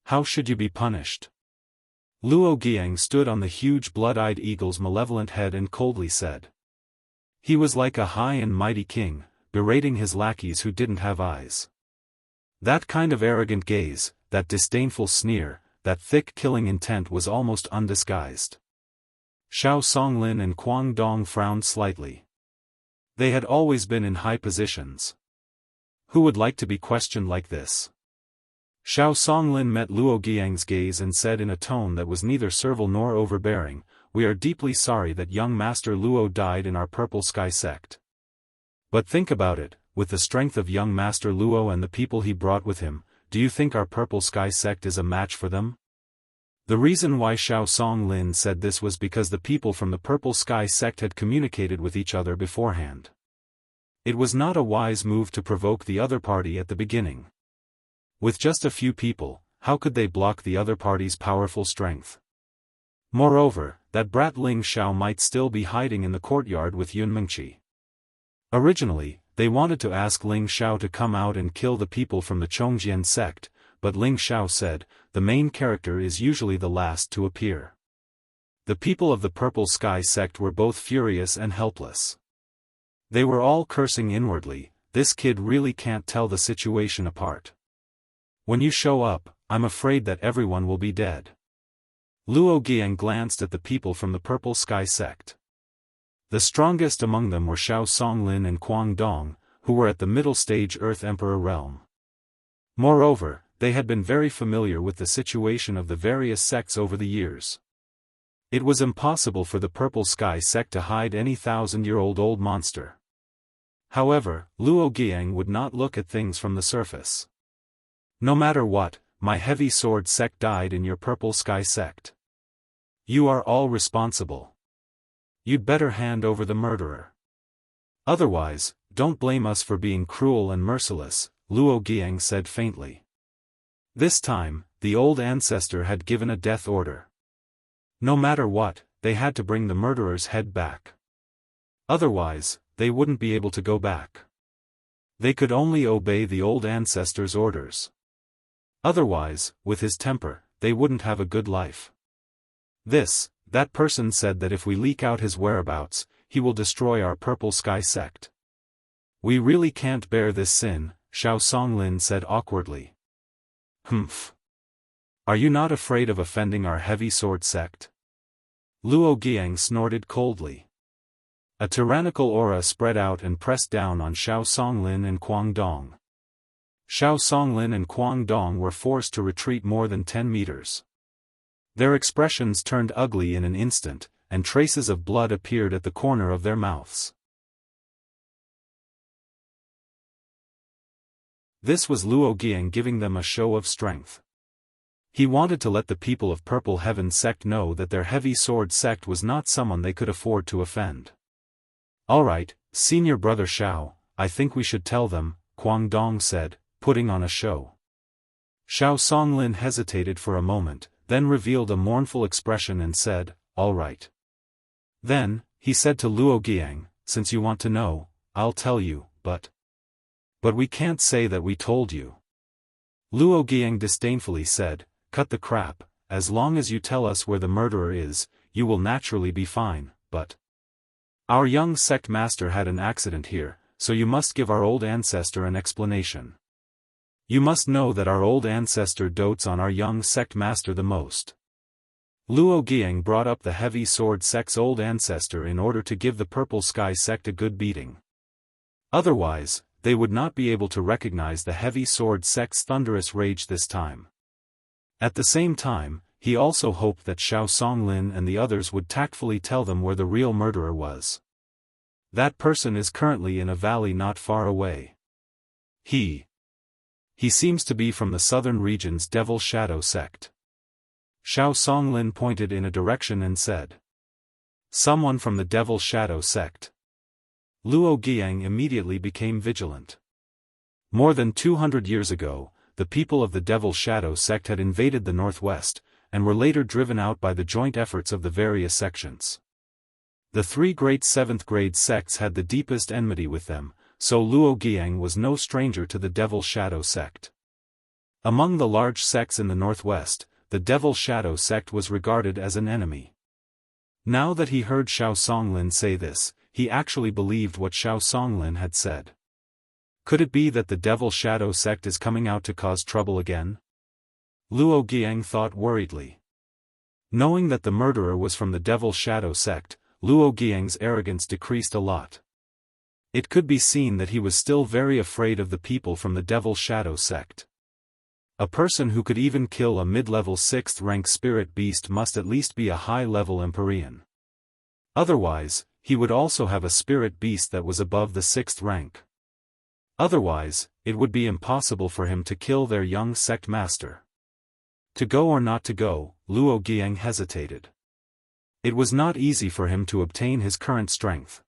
How should you be punished? Luo Giang stood on the huge blood-eyed eagle's malevolent head and coldly said. He was like a high and mighty king, berating his lackeys who didn't have eyes. That kind of arrogant gaze, that disdainful sneer, that thick killing intent was almost undisguised. Xiao Songlin and Guangdong frowned slightly. They had always been in high positions. Who would like to be questioned like this? Xiao Songlin met Luo Giang's gaze and said in a tone that was neither servile nor overbearing, "We are deeply sorry that young Master Luo died in our Purple Sky sect. But think about it, with the strength of young Master Luo and the people he brought with him, do you think our Purple Sky sect is a match for them?" The reason why Xiao Songlin said this was because the people from the Purple Sky sect had communicated with each other beforehand. It was not a wise move to provoke the other party at the beginning. With just a few people, how could they block the other party's powerful strength? Moreover, that brat Ling Xiao might still be hiding in the courtyard with Yun Mengqi. Originally, they wanted to ask Ling Xiao to come out and kill the people from the Chongjian sect, but Ling Xiao said, the main character is usually the last to appear. The people of the Purple Sky sect were both furious and helpless. They were all cursing inwardly, this kid really can't tell the situation apart. When you show up, I'm afraid that everyone will be dead. Luo Giang glanced at the people from the Purple Sky sect. The strongest among them were Xiao Songlin and Guangdong, who were at the middle stage Earth Emperor realm. Moreover, they had been very familiar with the situation of the various sects over the years. It was impossible for the Purple Sky sect to hide any 1,000-year-old monster. However, Luo Giang would not look at things from the surface. No matter what, my heavy sword sect died in your Purple Sky sect. You are all responsible. You'd better hand over the murderer. Otherwise, don't blame us for being cruel and merciless, Luo Giang said faintly. This time, the old ancestor had given a death order. No matter what, they had to bring the murderer's head back. Otherwise, they wouldn't be able to go back. They could only obey the old ancestor's orders. Otherwise, with his temper, they wouldn't have a good life. That person said that if we leak out his whereabouts, he will destroy our Purple Sky sect. We really can't bear this sin, Xiao Songlin said awkwardly. Humph. Are you not afraid of offending our heavy sword sect? Luo Giang snorted coldly. A tyrannical aura spread out and pressed down on Xiao Songlin and Quang Dong. Xiao Songlin and Quang Dong were forced to retreat more than 10 meters. Their expressions turned ugly in an instant, and traces of blood appeared at the corner of their mouths. This was Luo Giang giving them a show of strength. He wanted to let the people of Purple Heaven sect know that their heavy sword sect was not someone they could afford to offend. Alright, senior brother Xiao, I think we should tell them, Quang Dong said, putting on a show. Xiao Songlin hesitated for a moment, then revealed a mournful expression and said, all right. Then, he said to Luo Giang, since you want to know, I'll tell you, but we can't say that we told you. Luo Giang disdainfully said, cut the crap, as long as you tell us where the murderer is, you will naturally be fine, but our young sect master had an accident here, so you must give our old ancestor an explanation. You must know that our old ancestor dotes on our young sect master the most. Luo Giang brought up the heavy sword sect's old ancestor in order to give the Purple Sky sect a good beating. Otherwise, they would not be able to recognize the heavy sword sect's thunderous rage this time. At the same time, he also hoped that Xiao Songlin and the others would tactfully tell them where the real murderer was. That person is currently in a valley not far away. He seems to be from the southern region's Devil Shadow sect. Xiao Songlin pointed in a direction and said, someone from the Devil Shadow sect. Luo Giang immediately became vigilant. More than 200 years ago, the people of the Devil Shadow sect had invaded the northwest, and were later driven out by the joint efforts of the various sections. The three great 7th grade sects had the deepest enmity with them, so Luo Giang was no stranger to the Devil Shadow sect. Among the large sects in the northwest, the Devil Shadow sect was regarded as an enemy. Now that he heard Xiao Songlin say this, he actually believed what Xiao Songlin had said. Could it be that the Devil Shadow sect is coming out to cause trouble again? Luo Giang thought worriedly. Knowing that the murderer was from the Devil Shadow sect, Luo Giang's arrogance decreased a lot. It could be seen that he was still very afraid of the people from the Devil Shadow sect. A person who could even kill a mid-level 6th rank spirit beast must at least be a high-level Empyrean. Otherwise, he would also have a spirit beast that was above the 6th rank. Otherwise, it would be impossible for him to kill their young sect master. To go or not to go, Luo Giang hesitated. It was not easy for him to obtain his current strength.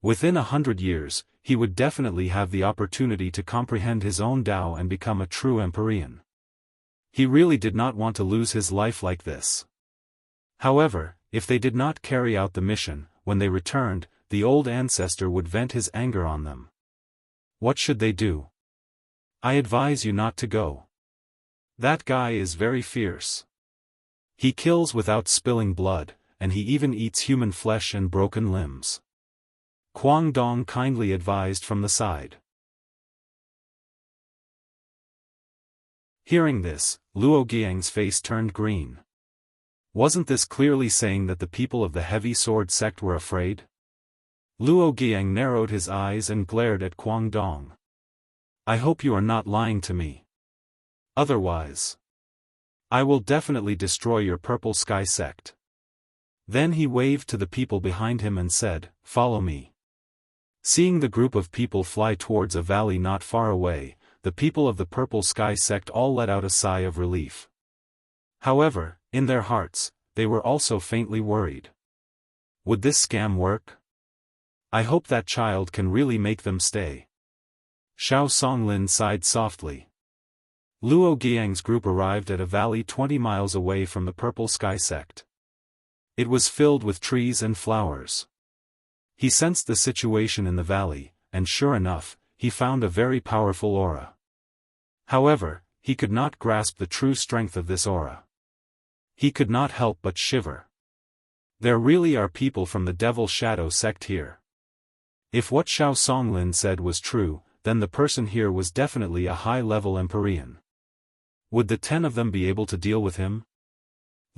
Within 100 years, he would definitely have the opportunity to comprehend his own Tao and become a true Empyrean. He really did not want to lose his life like this. However, if they did not carry out the mission, when they returned, the old ancestor would vent his anger on them. What should they do? I advise you not to go. That guy is very fierce. He kills without spilling blood, and he even eats human flesh and broken limbs. Quang Dong kindly advised from the side. Hearing this, Luo Giang's face turned green. Wasn't this clearly saying that the people of the heavy sword sect were afraid? Luo Giang narrowed his eyes and glared at Quang Dong. I hope you are not lying to me. Otherwise, I will definitely destroy your Purple Sky sect. Then he waved to the people behind him and said, follow me. Seeing the group of people fly towards a valley not far away, the people of the Purple Sky sect all let out a sigh of relief. However, in their hearts, they were also faintly worried. Would this scam work? I hope that child can really make them stay. Xiao Songlin sighed softly. Luo Giang's group arrived at a valley 20 miles away from the Purple Sky sect. It was filled with trees and flowers. He sensed the situation in the valley, and sure enough, he found a very powerful aura. However, he could not grasp the true strength of this aura. He could not help but shiver. There really are people from the Devil Shadow sect here. If what Xiao Songlin said was true, then the person here was definitely a high-level Empyrean. Would the 10 of them be able to deal with him?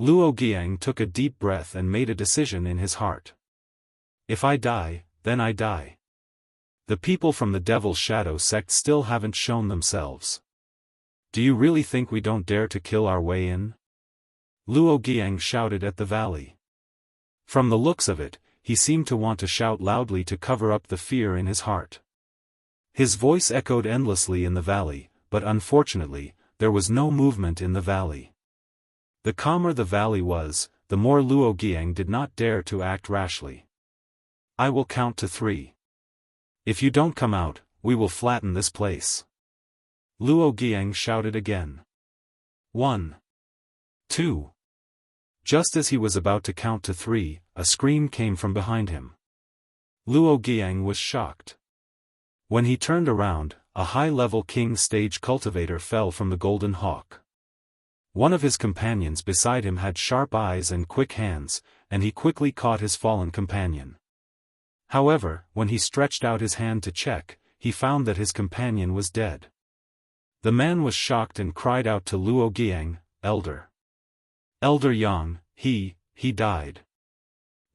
Luo Giang took a deep breath and made a decision in his heart. If I die, then I die. The people from the Devil Shadow sect still haven't shown themselves. Do you really think we don't dare to kill our way in? Luo Giang shouted at the valley. From the looks of it, he seemed to want to shout loudly to cover up the fear in his heart. His voice echoed endlessly in the valley, but unfortunately, there was no movement in the valley. The calmer the valley was, the more Luo Giang did not dare to act rashly. I will count to 3. If you don't come out, we will flatten this place. Luo Giang shouted again. 1. 2. Just as he was about to count to 3, a scream came from behind him. Luo Giang was shocked. When he turned around, a high-level king stage cultivator fell from the Golden Hawk. One of his companions beside him had sharp eyes and quick hands, and he quickly caught his fallen companion. However, when he stretched out his hand to check, he found that his companion was dead. The man was shocked and cried out to Luo Giang, Elder. Elder Yang, he died.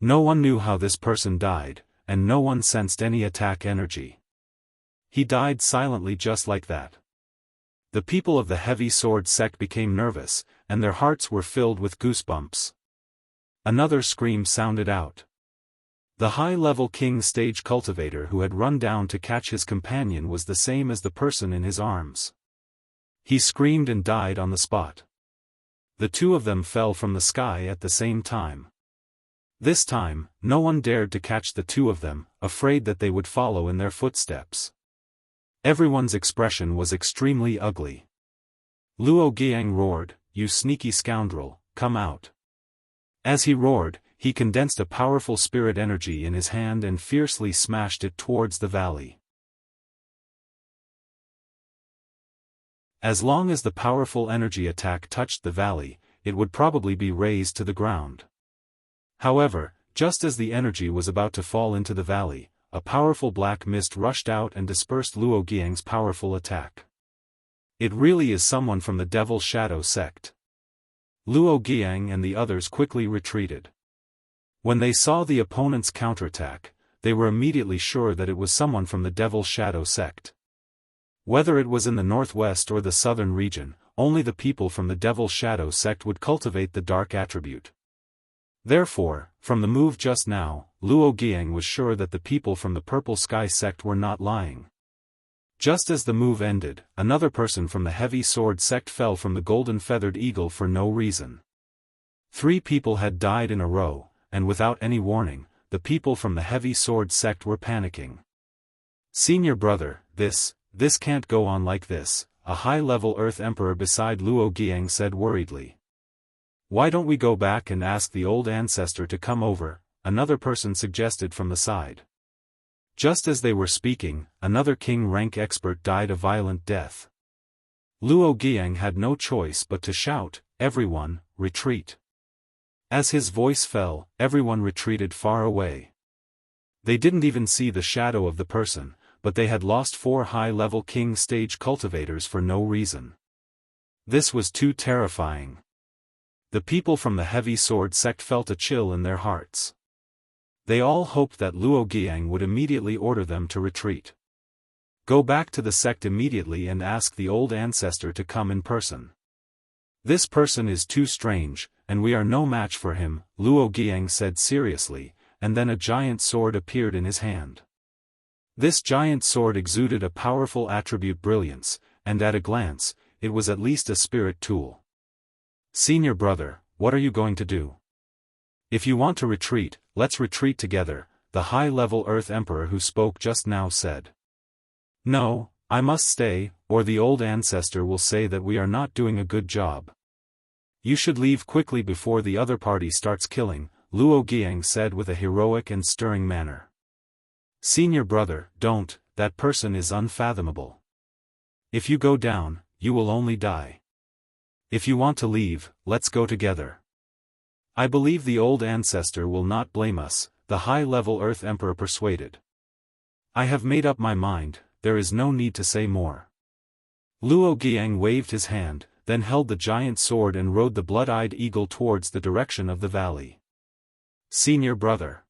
No one knew how this person died, and no one sensed any attack energy. He died silently just like that. The people of the Heavy Sword sect became nervous, and their hearts were filled with goosebumps. Another scream sounded out. The high-level king stage cultivator who had run down to catch his companion was the same as the person in his arms. He screamed and died on the spot. The 2 of them fell from the sky at the same time. This time, no one dared to catch the 2 of them, afraid that they would follow in their footsteps. Everyone's expression was extremely ugly. Luo Giang roared, "You sneaky scoundrel, come out." As he roared, he condensed a powerful spirit energy in his hand and fiercely smashed it towards the valley. As long as the powerful energy attack touched the valley, it would probably be razed to the ground. However, just as the energy was about to fall into the valley, a powerful black mist rushed out and dispersed Luo Giang's powerful attack. It really is someone from the Devil Shadow sect. Luo Giang and the others quickly retreated. When they saw the opponent's counterattack, they were immediately sure that it was someone from the Devil Shadow sect. Whether it was in the northwest or the southern region, only the people from the Devil Shadow sect would cultivate the dark attribute. Therefore, from the move just now, Luo Giang was sure that the people from the Purple Sky sect were not lying. Just as the move ended, another person from the Heavy Sword sect fell from the Golden Feathered Eagle for no reason. 3 people had died in a row, and without any warning, the people from the Heavy Sword sect were panicking. Senior brother, this can't go on like this, a high-level Earth Emperor beside Luo Giang said worriedly. Why don't we go back and ask the old ancestor to come over, another person suggested from the side. Just as they were speaking, another king rank expert died a violent death. Luo Giang had no choice but to shout, "Everyone, retreat." As his voice fell, everyone retreated far away. They didn't even see the shadow of the person, but they had lost 4 high-level king stage cultivators for no reason. This was too terrifying. The people from the Heavy Sword sect felt a chill in their hearts. They all hoped that Luo Giang would immediately order them to retreat. Go back to the sect immediately and ask the old ancestor to come in person. This person is too strange, and we are no match for him, Luo Giang said seriously, and then a giant sword appeared in his hand. This giant sword exuded a powerful attribute brilliance, and at a glance, it was at least a spirit tool. Senior brother, what are you going to do? If you want to retreat, let's retreat together, the high-level Earth Emperor who spoke just now said. No, I must stay, or the old ancestor will say that we are not doing a good job. You should leave quickly before the other party starts killing, Luo Giang said with a heroic and stirring manner. Senior brother, don't, that person is unfathomable. If you go down, you will only die. If you want to leave, let's go together. I believe the old ancestor will not blame us, the high-level Earth Emperor persuaded. I have made up my mind, there is no need to say more. Luo Giang waved his hand, then held the giant sword and rode the blood-eyed eagle towards the direction of the valley. Senior brother.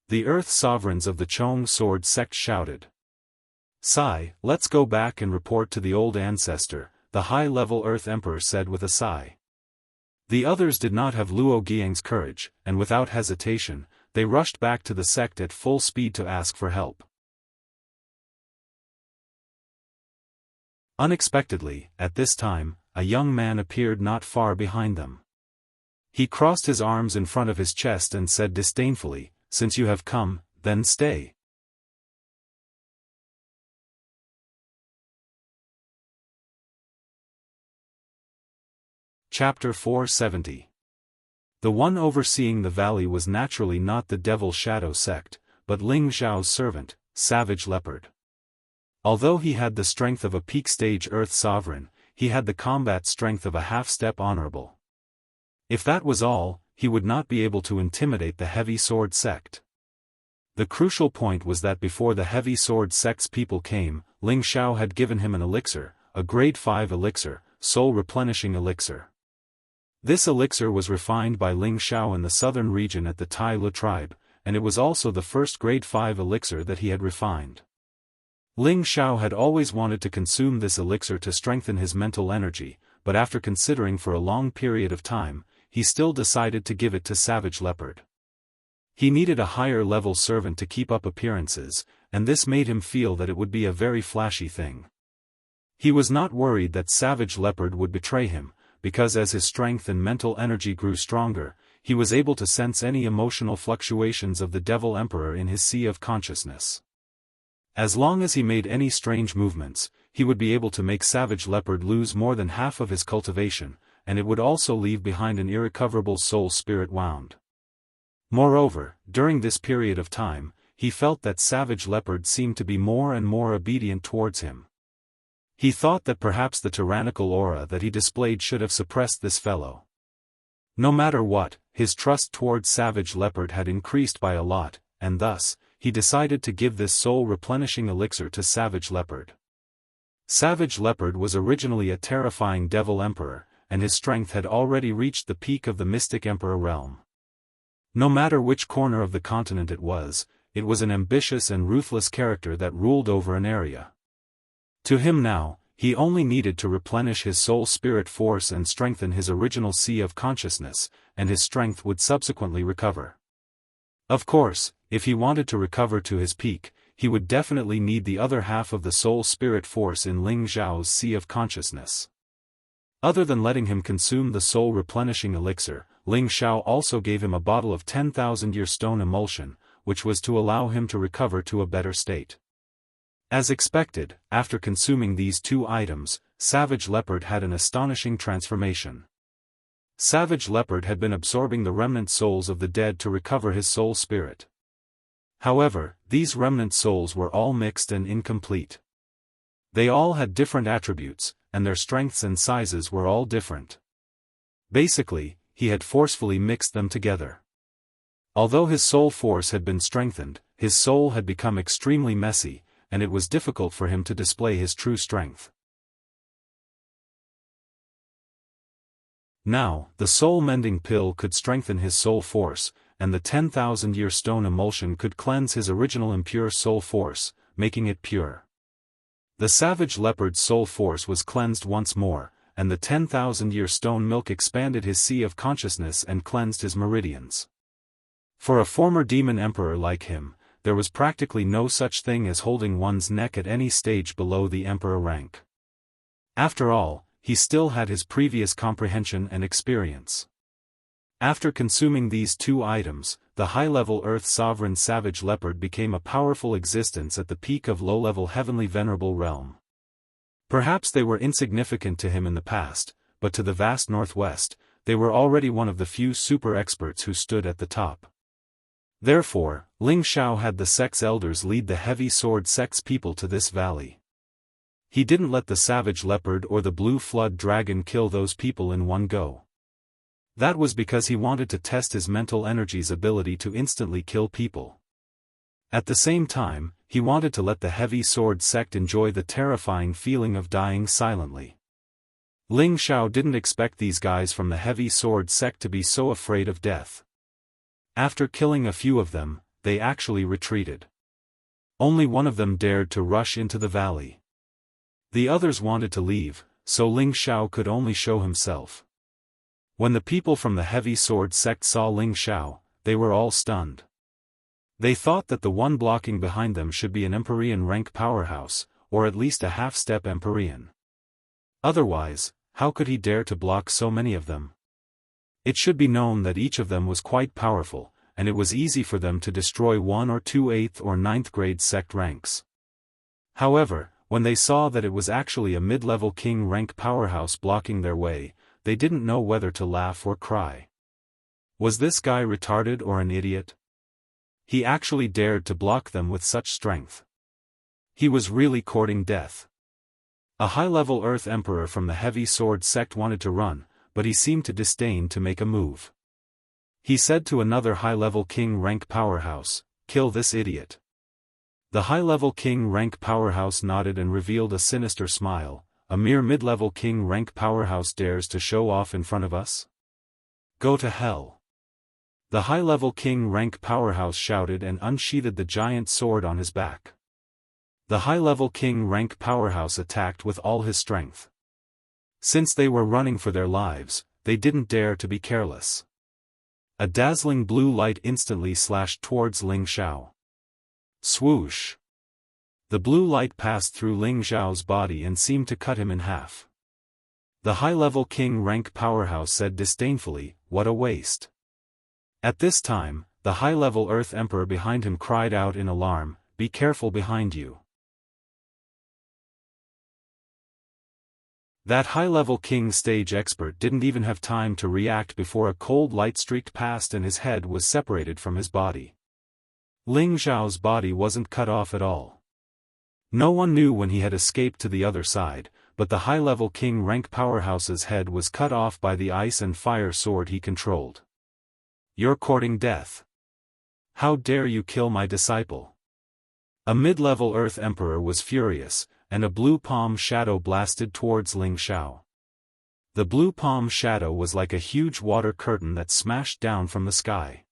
The Earth Sovereigns of the Chong Sword sect shouted. Sigh, let's go back and report to the old ancestor, the high-level Earth Emperor said with a sigh. The others did not have Luo Giang's courage, and without hesitation, they rushed back to the sect at full speed to ask for help. Unexpectedly, at this time, a young man appeared not far behind them. He crossed his arms in front of his chest and said disdainfully, Since you have come, then stay. Chapter 470. The one overseeing the valley was naturally not the Devil Shadow sect, but Ling Zhao's servant, Savage Leopard. Although he had the strength of a peak-stage Earth Sovereign, he had the combat strength of a half-step Honorable. If that was all, he would not be able to intimidate the Heavy Sword sect. The crucial point was that before the Heavy Sword sect's people came, Ling Zhao had given him an elixir, a grade 5 elixir, soul-replenishing elixir. This elixir was refined by Ling Zhao in the southern region at the Tai Lu tribe, and it was also the first grade 5 elixir that he had refined. Ling Zhao had always wanted to consume this elixir to strengthen his mental energy, but after considering for a long period of time, he still decided to give it to Savage Leopard. He needed a higher-level servant to keep up appearances, and this made him feel that it would be a very flashy thing. He was not worried that Savage Leopard would betray him, because as his strength and mental energy grew stronger, he was able to sense any emotional fluctuations of the Devil Emperor in his sea of consciousness. As long as he made any strange movements, he would be able to make Savage Leopard lose more than half of his cultivation, and it would also leave behind an irrecoverable soul spirit wound. Moreover, during this period of time, he felt that Savage Leopard seemed to be more and more obedient towards him. He thought that perhaps the tyrannical aura that he displayed should have suppressed this fellow. No matter what, his trust towards Savage Leopard had increased by a lot, and thus, he decided to give this soul-replenishing elixir to Savage Leopard. Savage Leopard was originally a terrifying Devil Emperor, and his strength had already reached the peak of the Mystic Emperor realm. No matter which corner of the continent it was an ambitious and ruthless character that ruled over an area. To him now, he only needed to replenish his soul spirit force and strengthen his original sea of consciousness, and his strength would subsequently recover. Of course, if he wanted to recover to his peak, he would definitely need the other half of the soul spirit force in Ling Zhao's sea of consciousness. Other than letting him consume the soul-replenishing elixir, Ling Zhao also gave him a bottle of 10,000-year stone emulsion, which was to allow him to recover to a better state. As expected, after consuming these two items, Savage Leopard had an astonishing transformation. Savage Leopard had been absorbing the remnant souls of the dead to recover his soul spirit. However, these remnant souls were all mixed and incomplete. They all had different attributes, and their strengths and sizes were all different. Basically, he had forcefully mixed them together. Although his soul force had been strengthened, his soul had become extremely messy, and it was difficult for him to display his true strength. Now, the soul-mending pill could strengthen his soul force, and the 10,000-year stone emulsion could cleanse his original impure soul force, making it pure. The Savage Leopard's soul force was cleansed once more, and the 10,000-year stone milk expanded his sea of consciousness and cleansed his meridians. For a former demon emperor like him, there was practically no such thing as holding one's neck at any stage below the emperor rank. After all, he still had his previous comprehension and experience. After consuming these two items, the high-level Earth Sovereign Savage Leopard became a powerful existence at the peak of low-level Heavenly Venerable Realm. Perhaps they were insignificant to him in the past, but to the vast Northwest, they were already one of the few super-experts who stood at the top. Therefore, Ling Xiao had the sect's elders lead the heavy sword sect's people to this valley. He didn't let the Savage Leopard or the Blue Flood Dragon kill those people in one go. That was because he wanted to test his mental energy's ability to instantly kill people. At the same time, he wanted to let the heavy sword sect enjoy the terrifying feeling of dying silently. Ling Xiao didn't expect these guys from the heavy sword sect to be so afraid of death. After killing a few of them, they actually retreated. Only one of them dared to rush into the valley. The others wanted to leave, so Ling Xiao could only show himself. When the people from the heavy sword sect saw Ling Xiao, they were all stunned. They thought that the one blocking behind them should be an Empyrean rank powerhouse, or at least a half-step Empyrean. Otherwise, how could he dare to block so many of them? It should be known that each of them was quite powerful, and it was easy for them to destroy 1 or 2 8th or 9th grade sect ranks. However, when they saw that it was actually a mid-level king rank powerhouse blocking their way, they didn't know whether to laugh or cry. Was this guy retarded or an idiot? He actually dared to block them with such strength. He was really courting death. A high-level Earth Emperor from the heavy sword sect wanted to run, but he seemed to disdain to make a move. He said to another high-level king rank powerhouse, "Kill this idiot." The high-level king rank powerhouse nodded and revealed a sinister smile. A mere mid-level king rank powerhouse dares to show off in front of us? Go to hell. The high-level king rank powerhouse shouted and unsheathed the giant sword on his back. The high-level king rank powerhouse attacked with all his strength. Since they were running for their lives, they didn't dare to be careless. A dazzling blue light instantly slashed towards Ling Xiao. Swoosh! The blue light passed through Ling Xiao's body and seemed to cut him in half. The high-level king rank powerhouse said disdainfully, "What a waste." At this time, the high-level Earth Emperor behind him cried out in alarm, "Be careful behind you." That high-level king stage expert didn't even have time to react before a cold light streaked past and his head was separated from his body. Ling Xiao's body wasn't cut off at all. No one knew when he had escaped to the other side, but the high-level king rank powerhouse's head was cut off by the ice and fire sword he controlled. "You're courting death. How dare you kill my disciple?" A mid-level Earth Emperor was furious, and a blue palm shadow blasted towards Ling Xiao. The blue palm shadow was like a huge water curtain that smashed down from the sky.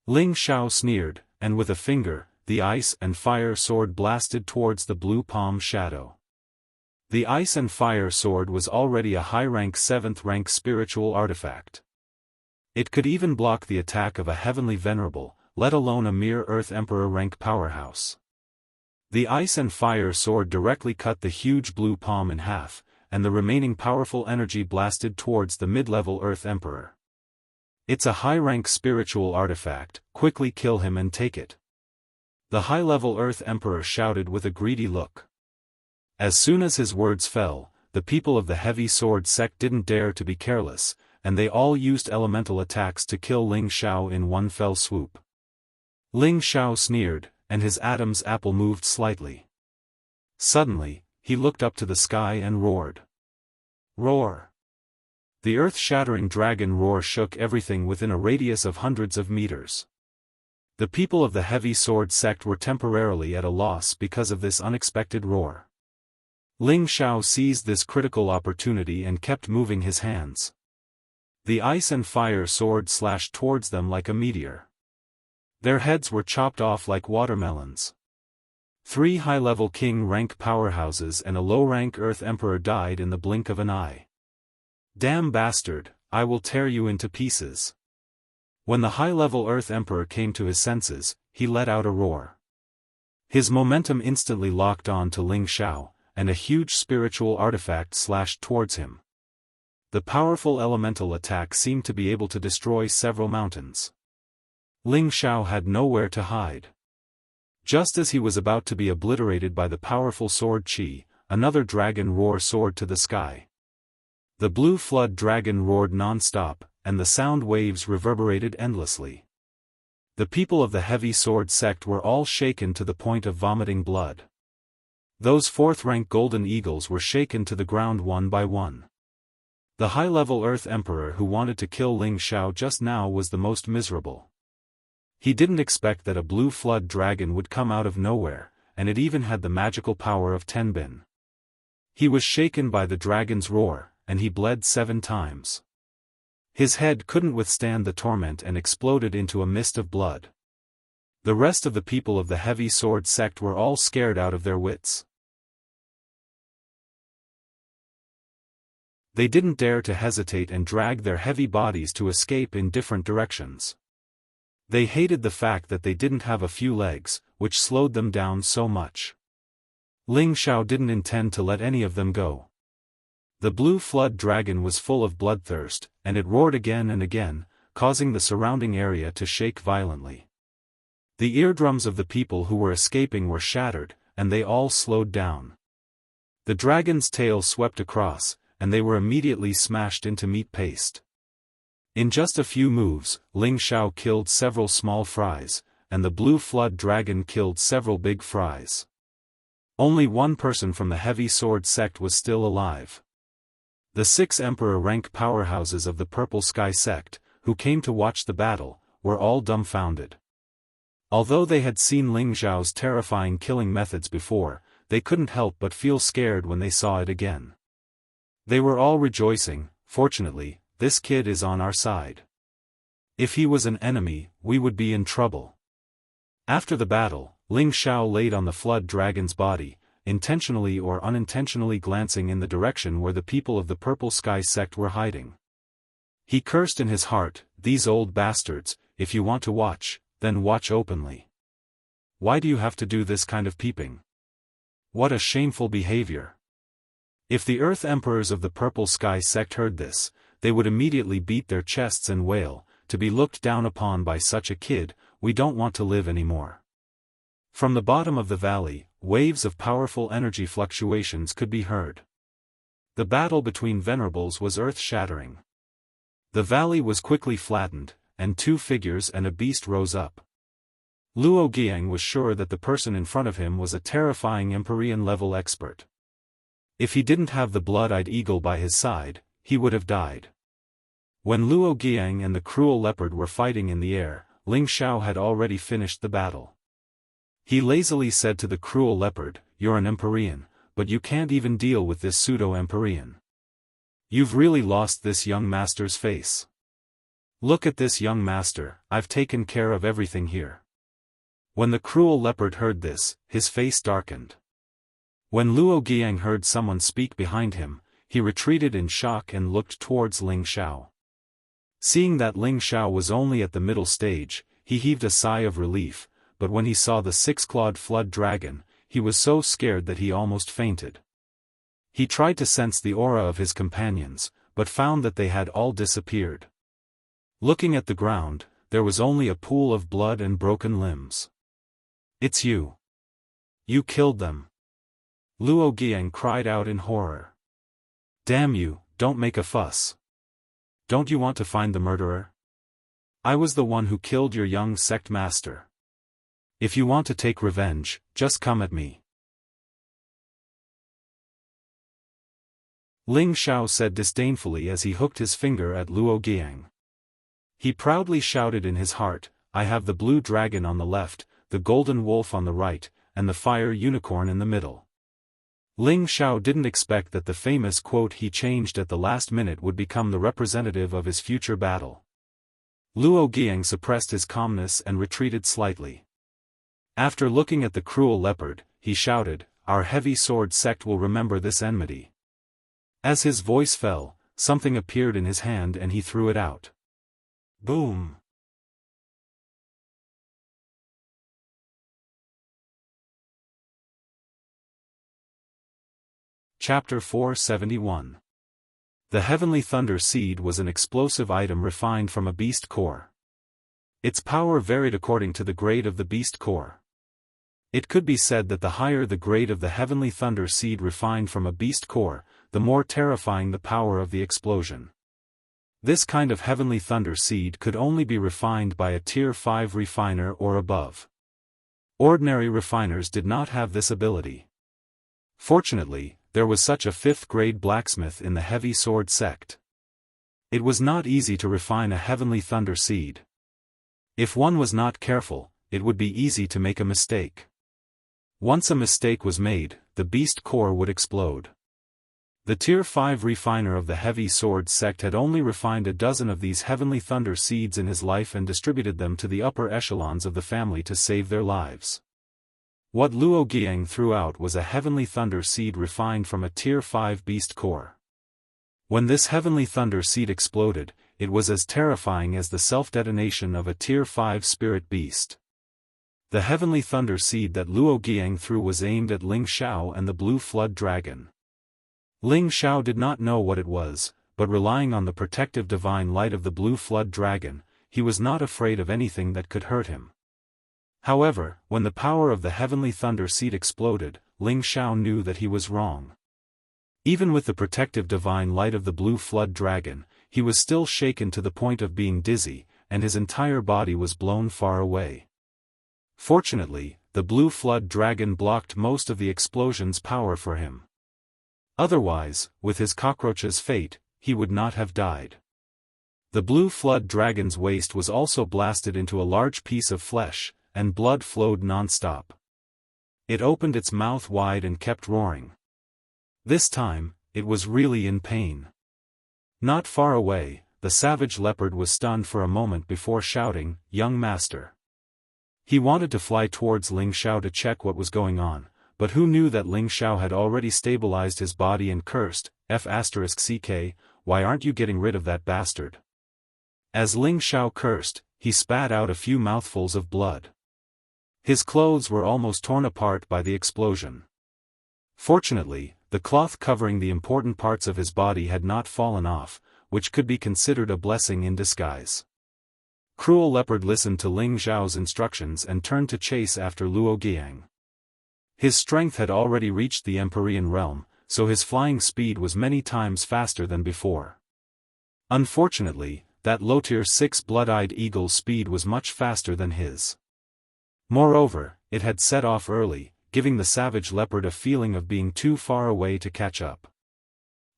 Ling Xiao sneered, and with a finger, the ice and fire sword blasted towards the blue palm shadow. The ice and fire sword was already a high-rank 7th rank spiritual artifact. It could even block the attack of a heavenly venerable, let alone a mere Earth Emperor rank powerhouse. The ice and fire sword directly cut the huge blue palm in half, and the remaining powerful energy blasted towards the mid-level Earth Emperor. "It's a high-rank spiritual artifact, quickly kill him and take it." The high-level Earth Emperor shouted with a greedy look. As soon as his words fell, the people of the heavy sword sect didn't dare to be careless, and they all used elemental attacks to kill Ling Xiao in one fell swoop. Ling Xiao sneered, and his Adam's apple moved slightly. Suddenly, he looked up to the sky and roared. Roar! The earth-shattering dragon roar shook everything within a radius of hundreds of meters. The people of the heavy sword sect were temporarily at a loss because of this unexpected roar. Ling Xiao seized this critical opportunity and kept moving his hands. The ice and fire sword slashed towards them like a meteor. Their heads were chopped off like watermelons. 3 high-level king rank powerhouses and a low-rank Earth Emperor died in the blink of an eye. "Damn bastard, I will tear you into pieces." When the high-level Earth Emperor came to his senses, he let out a roar. His momentum instantly locked on to Ling Xiao, and a huge spiritual artifact slashed towards him. The powerful elemental attack seemed to be able to destroy several mountains. Ling Xiao had nowhere to hide. Just as he was about to be obliterated by the powerful sword Qi, another dragon roar soared to the sky. The blue flood dragon roared non-stop, and the sound waves reverberated endlessly. The people of the heavy sword sect were all shaken to the point of vomiting blood. Those fourth-rank golden eagles were shaken to the ground one by one. The high-level Earth Emperor who wanted to kill Ling Xiao just now was the most miserable. He didn't expect that a blue flood dragon would come out of nowhere, and it even had the magical power of Tenbin. He was shaken by the dragon's roar, and he bled 7 times. His head couldn't withstand the torment and exploded into a mist of blood. The rest of the people of the heavy sword sect were all scared out of their wits. They didn't dare to hesitate and drag their heavy bodies to escape in different directions. They hated the fact that they didn't have a few legs, which slowed them down so much. Ling Xiao didn't intend to let any of them go. The blue flood dragon was full of bloodthirst, and it roared again and again, causing the surrounding area to shake violently. The eardrums of the people who were escaping were shattered, and they all slowed down. The dragon's tail swept across, and they were immediately smashed into meat paste. In just a few moves, Ling Xiao killed several small fries, and the blue flood dragon killed several big fries. Only one person from the heavy sword sect was still alive. The 6 emperor rank powerhouses of the Purple Sky sect, who came to watch the battle, were all dumbfounded. Although they had seen Ling Xiao's terrifying killing methods before, they couldn't help but feel scared when they saw it again. They were all rejoicing. Fortunately, this kid is on our side. If he was an enemy, we would be in trouble. After the battle, Ling Xiao laid on the flood dragon's body, intentionally or unintentionally glancing in the direction where the people of the Purple Sky sect were hiding. He cursed in his heart, "These old bastards, if you want to watch, then watch openly. Why do you have to do this kind of peeping? What a shameful behavior." If the Earth Emperors of the Purple Sky sect heard this, they would immediately beat their chests and wail, "To be looked down upon by such a kid, we don't want to live anymore." From the bottom of the valley, waves of powerful energy fluctuations could be heard. The battle between venerables was earth-shattering. The valley was quickly flattened, and 2 figures and a beast rose up. Luo Giang was sure that the person in front of him was a terrifying Empyrean-level expert. If he didn't have the blood-eyed eagle by his side, he would have died. When Luo Giang and the cruel leopard were fighting in the air, Ling Xiao had already finished the battle. He lazily said to the cruel leopard, "You're an Empyrean, but you can't even deal with this pseudo-Empyrean. You've really lost this young master's face. Look at this young master, I've taken care of everything here." When the cruel leopard heard this, his face darkened. When Luo Giang heard someone speak behind him, he retreated in shock and looked towards Ling Xiao. Seeing that Ling Xiao was only at the middle stage, he heaved a sigh of relief, but when he saw the 6-clawed flood dragon, he was so scared that he almost fainted. He tried to sense the aura of his companions, but found that they had all disappeared. Looking at the ground, there was only a pool of blood and broken limbs. "It's you. You killed them." Luo Giang cried out in horror. "Damn you, don't make a fuss. Don't you want to find the murderer? I was the one who killed your young sect master. If you want to take revenge, just come at me." Ling Xiao said disdainfully as he hooked his finger at Luo Giang. He proudly shouted in his heart, "I have the blue dragon on the left, the golden wolf on the right, and the fire unicorn in the middle." Ling Xiao didn't expect that the famous quote he changed at the last minute would become the representative of his future battle. Luo Giang suppressed his calmness and retreated slightly. After looking at the cruel leopard, he shouted, "Our heavy sword sect will remember this enmity." As his voice fell, something appeared in his hand and he threw it out. Boom! Chapter 471. The heavenly thunder seed was an explosive item refined from a beast core. Its power varied according to the grade of the beast core. It could be said that the higher the grade of the heavenly thunder seed refined from a beast core, the more terrifying the power of the explosion. This kind of heavenly thunder seed could only be refined by a Tier 5 refiner or above. Ordinary refiners did not have this ability. Fortunately, there was such a 5th-grade blacksmith in the heavy sword sect. It was not easy to refine a heavenly thunder seed. If one was not careful, it would be easy to make a mistake. Once a mistake was made, the beast core would explode. The Tier 5 refiner of the heavy sword sect had only refined a dozen of these heavenly thunder seeds in his life and distributed them to the upper echelons of the family to save their lives. What Luo Giang threw out was a heavenly thunder seed refined from a Tier 5 beast core. When this heavenly thunder seed exploded, it was as terrifying as the self-detonation of a Tier 5 spirit beast. The heavenly thunder seed that Luo Giang threw was aimed at Ling Xiao and the blue flood dragon. Ling Xiao did not know what it was, but relying on the protective divine light of the blue flood dragon, he was not afraid of anything that could hurt him. However, when the power of the heavenly thunder seed exploded, Ling Xiao knew that he was wrong. Even with the protective divine light of the blue flood dragon, he was still shaken to the point of being dizzy, and his entire body was blown far away. Fortunately, the blue flood dragon blocked most of the explosion's power for him. Otherwise, with his cockroach's fate, he would not have died. The blue flood dragon's waist was also blasted into a large piece of flesh, and blood flowed non-stop. It opened its mouth wide and kept roaring. This time, it was really in pain. Not far away, the savage leopard was stunned for a moment before shouting, "Young master." He wanted to fly towards Ling Xiao to check what was going on, but who knew that Ling Xiao had already stabilized his body and cursed, "F***ck, why aren't you getting rid of that bastard?" As Ling Xiao cursed, he spat out a few mouthfuls of blood. His clothes were almost torn apart by the explosion. Fortunately, the cloth covering the important parts of his body had not fallen off, which could be considered a blessing in disguise. Cruel Leopard listened to Ling Xiao's instructions and turned to chase after Luo Giang. His strength had already reached the Empyrean realm, so his flying speed was many times faster than before. Unfortunately, that low-tier 6 blood-eyed eagle's speed was much faster than his. Moreover, it had set off early, giving the savage leopard a feeling of being too far away to catch up.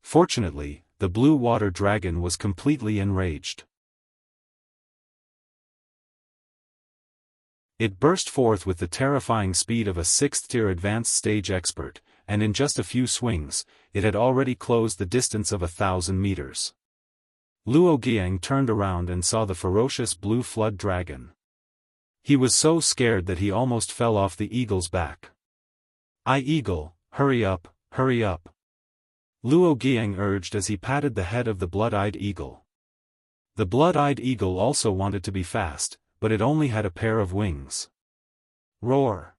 Fortunately, the blue water dragon was completely enraged. It burst forth with the terrifying speed of a 6th-tier advanced stage expert, and in just a few swings, it had already closed the distance of 1,000 meters. Luo Giang turned around and saw the ferocious blue flood dragon. He was so scared that he almost fell off the eagle's back. "Eagle, hurry up, hurry up!" Luo Giang urged as he patted the head of the blood-eyed eagle. The blood-eyed eagle also wanted to be fast, but it only had a pair of wings. Roar!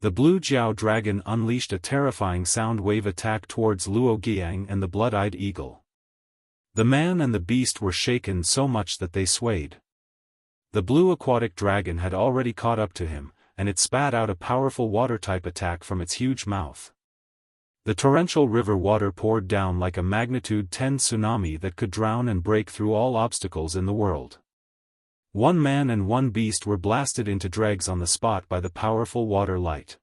The blue Jiao dragon unleashed a terrifying sound wave attack towards Luo Giang and the blood-eyed eagle. The man and the beast were shaken so much that they swayed. The blue aquatic dragon had already caught up to him, and it spat out a powerful water-type attack from its huge mouth. The torrential river water poured down like a magnitude 10 tsunami that could drown and break through all obstacles in the world. One man and one beast were blasted into dregs on the spot by the powerful water light.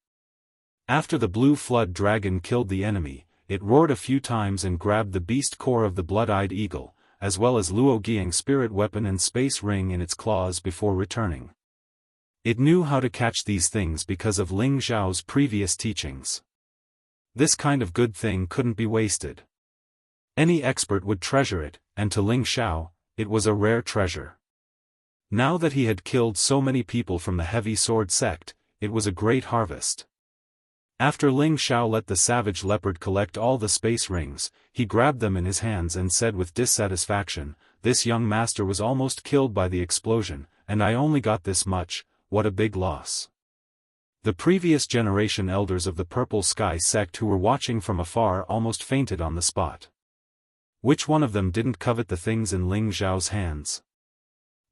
After the blue flood dragon killed the enemy, it roared a few times and grabbed the beast core of the blood-eyed eagle, as well as Luo Giang's spirit weapon and space ring in its claws before returning. It knew how to catch these things because of Ling Xiao's previous teachings. This kind of good thing couldn't be wasted. Any expert would treasure it, and to Ling Xiao, it was a rare treasure. Now that he had killed so many people from the heavy sword sect, it was a great harvest. After Ling Xiao let the savage leopard collect all the space rings, he grabbed them in his hands and said with dissatisfaction, "This young master was almost killed by the explosion, and I only got this much, what a big loss." The previous generation elders of the Purple Sky sect who were watching from afar almost fainted on the spot. Which one of them didn't covet the things in Ling Xiao's hands?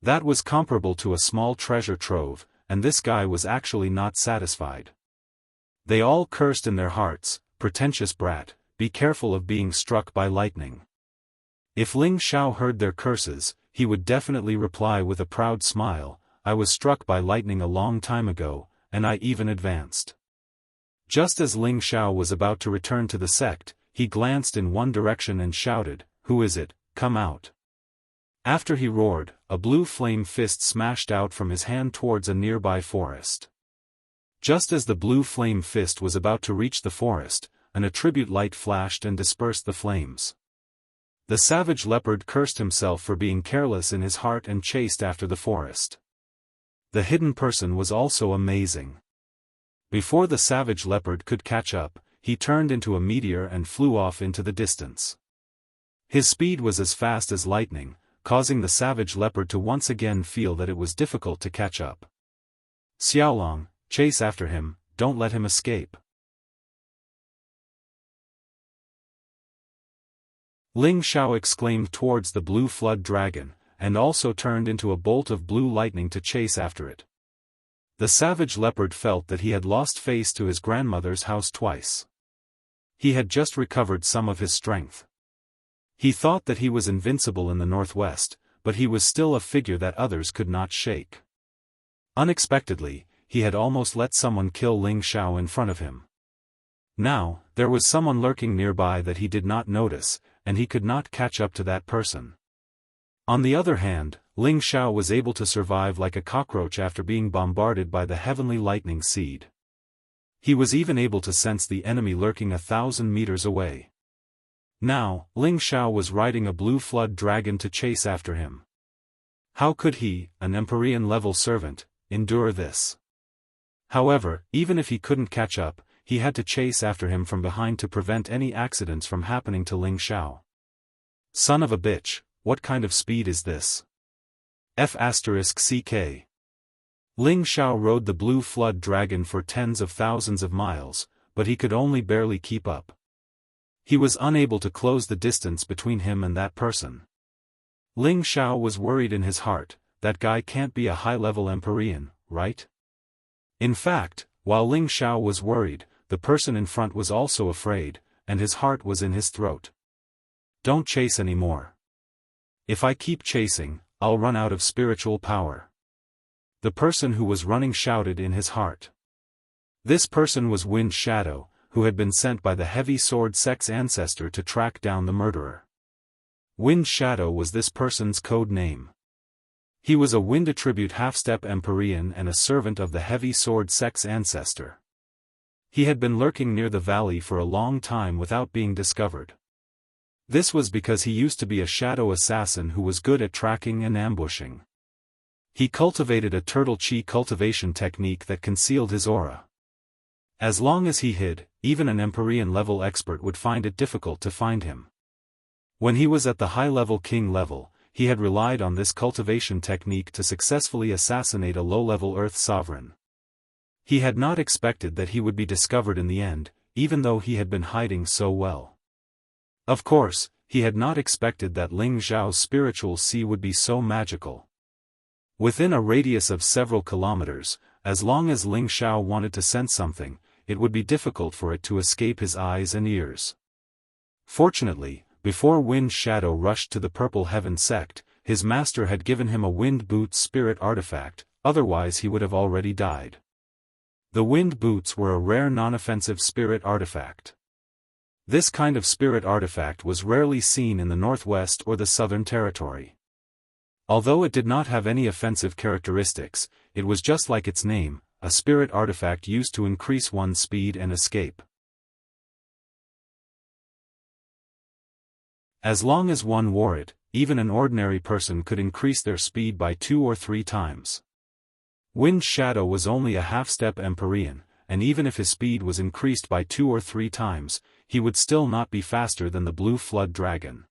That was comparable to a small treasure trove, and this guy was actually not satisfied. They all cursed in their hearts, "Pretentious brat, be careful of being struck by lightning." If Ling Xiao heard their curses, he would definitely reply with a proud smile, "I was struck by lightning a long time ago, and I even advanced." Just as Ling Xiao was about to return to the sect, he glanced in one direction and shouted, "Who is it? Come out." After he roared, a blue flame fist smashed out from his hand towards a nearby forest. Just as the blue flame fist was about to reach the forest, an attribute light flashed and dispersed the flames. The savage leopard cursed himself for being careless in his heart and chased after the forest. The hidden person was also amazing. Before the savage leopard could catch up, he turned into a meteor and flew off into the distance. His speed was as fast as lightning, causing the savage leopard to once again feel that it was difficult to catch up. "Xiaolong, chase after him, don't let him escape." Ling Xiao exclaimed towards the blue flood dragon, and also turned into a bolt of blue lightning to chase after it. The savage leopard felt that he had lost face to his grandmother's house twice. He had just recovered some of his strength. He thought that he was invincible in the northwest, but he was still a figure that others could not shake. Unexpectedly, he had almost let someone kill Ling Xiao in front of him. Now, there was someone lurking nearby that he did not notice, and he could not catch up to that person. On the other hand, Ling Xiao was able to survive like a cockroach after being bombarded by the heavenly lightning seed. He was even able to sense the enemy lurking 1,000 meters away. Now, Ling Xiao was riding a blue flood dragon to chase after him. How could he, an Empyrean-level servant, endure this? However, even if he couldn't catch up, he had to chase after him from behind to prevent any accidents from happening to Ling Xiao. Son of a bitch, what kind of speed is this? F***ck. Ling Xiao rode the blue flood dragon for tens of thousands of miles, but he could only barely keep up. He was unable to close the distance between him and that person. Ling Xiao was worried in his heart, that guy can't be a high-level Empyrean, right? In fact, while Ling Xiao was worried, the person in front was also afraid, and his heart was in his throat. Don't chase anymore. If I keep chasing, I'll run out of spiritual power. The person who was running shouted in his heart. This person was Wind Shadow, who had been sent by the Heavy Sword sect's ancestor to track down the murderer. Wind Shadow was this person's code name. He was a wind attribute half-step Empyrean and a servant of the Heavy Sword sect's ancestor. He had been lurking near the valley for a long time without being discovered. This was because he used to be a shadow assassin who was good at tracking and ambushing. He cultivated a turtle chi cultivation technique that concealed his aura. As long as he hid, even an Empyrean-level expert would find it difficult to find him. When he was at the high-level king level, he had relied on this cultivation technique to successfully assassinate a low-level Earth sovereign. He had not expected that he would be discovered in the end, even though he had been hiding so well. Of course, he had not expected that Ling Xiao's spiritual sea would be so magical. Within a radius of several kilometers, as long as Ling Xiao wanted to sense something, it would be difficult for it to escape his eyes and ears. Fortunately, before Wind Shadow rushed to the Purple Heaven sect, his master had given him a Wind Boots spirit artifact, otherwise he would have already died. The Wind Boots were a rare non-offensive spirit artifact. This kind of spirit artifact was rarely seen in the Northwest or the Southern Territory. Although it did not have any offensive characteristics, it was just like its name, a spirit artifact used to increase one's speed and escape. As long as one wore it, even an ordinary person could increase their speed by 2 or 3 times. Wind Shadow was only a half-step Empyrean, and even if his speed was increased by 2 or 3 times, he would still not be faster than the Blue Flood Dragon.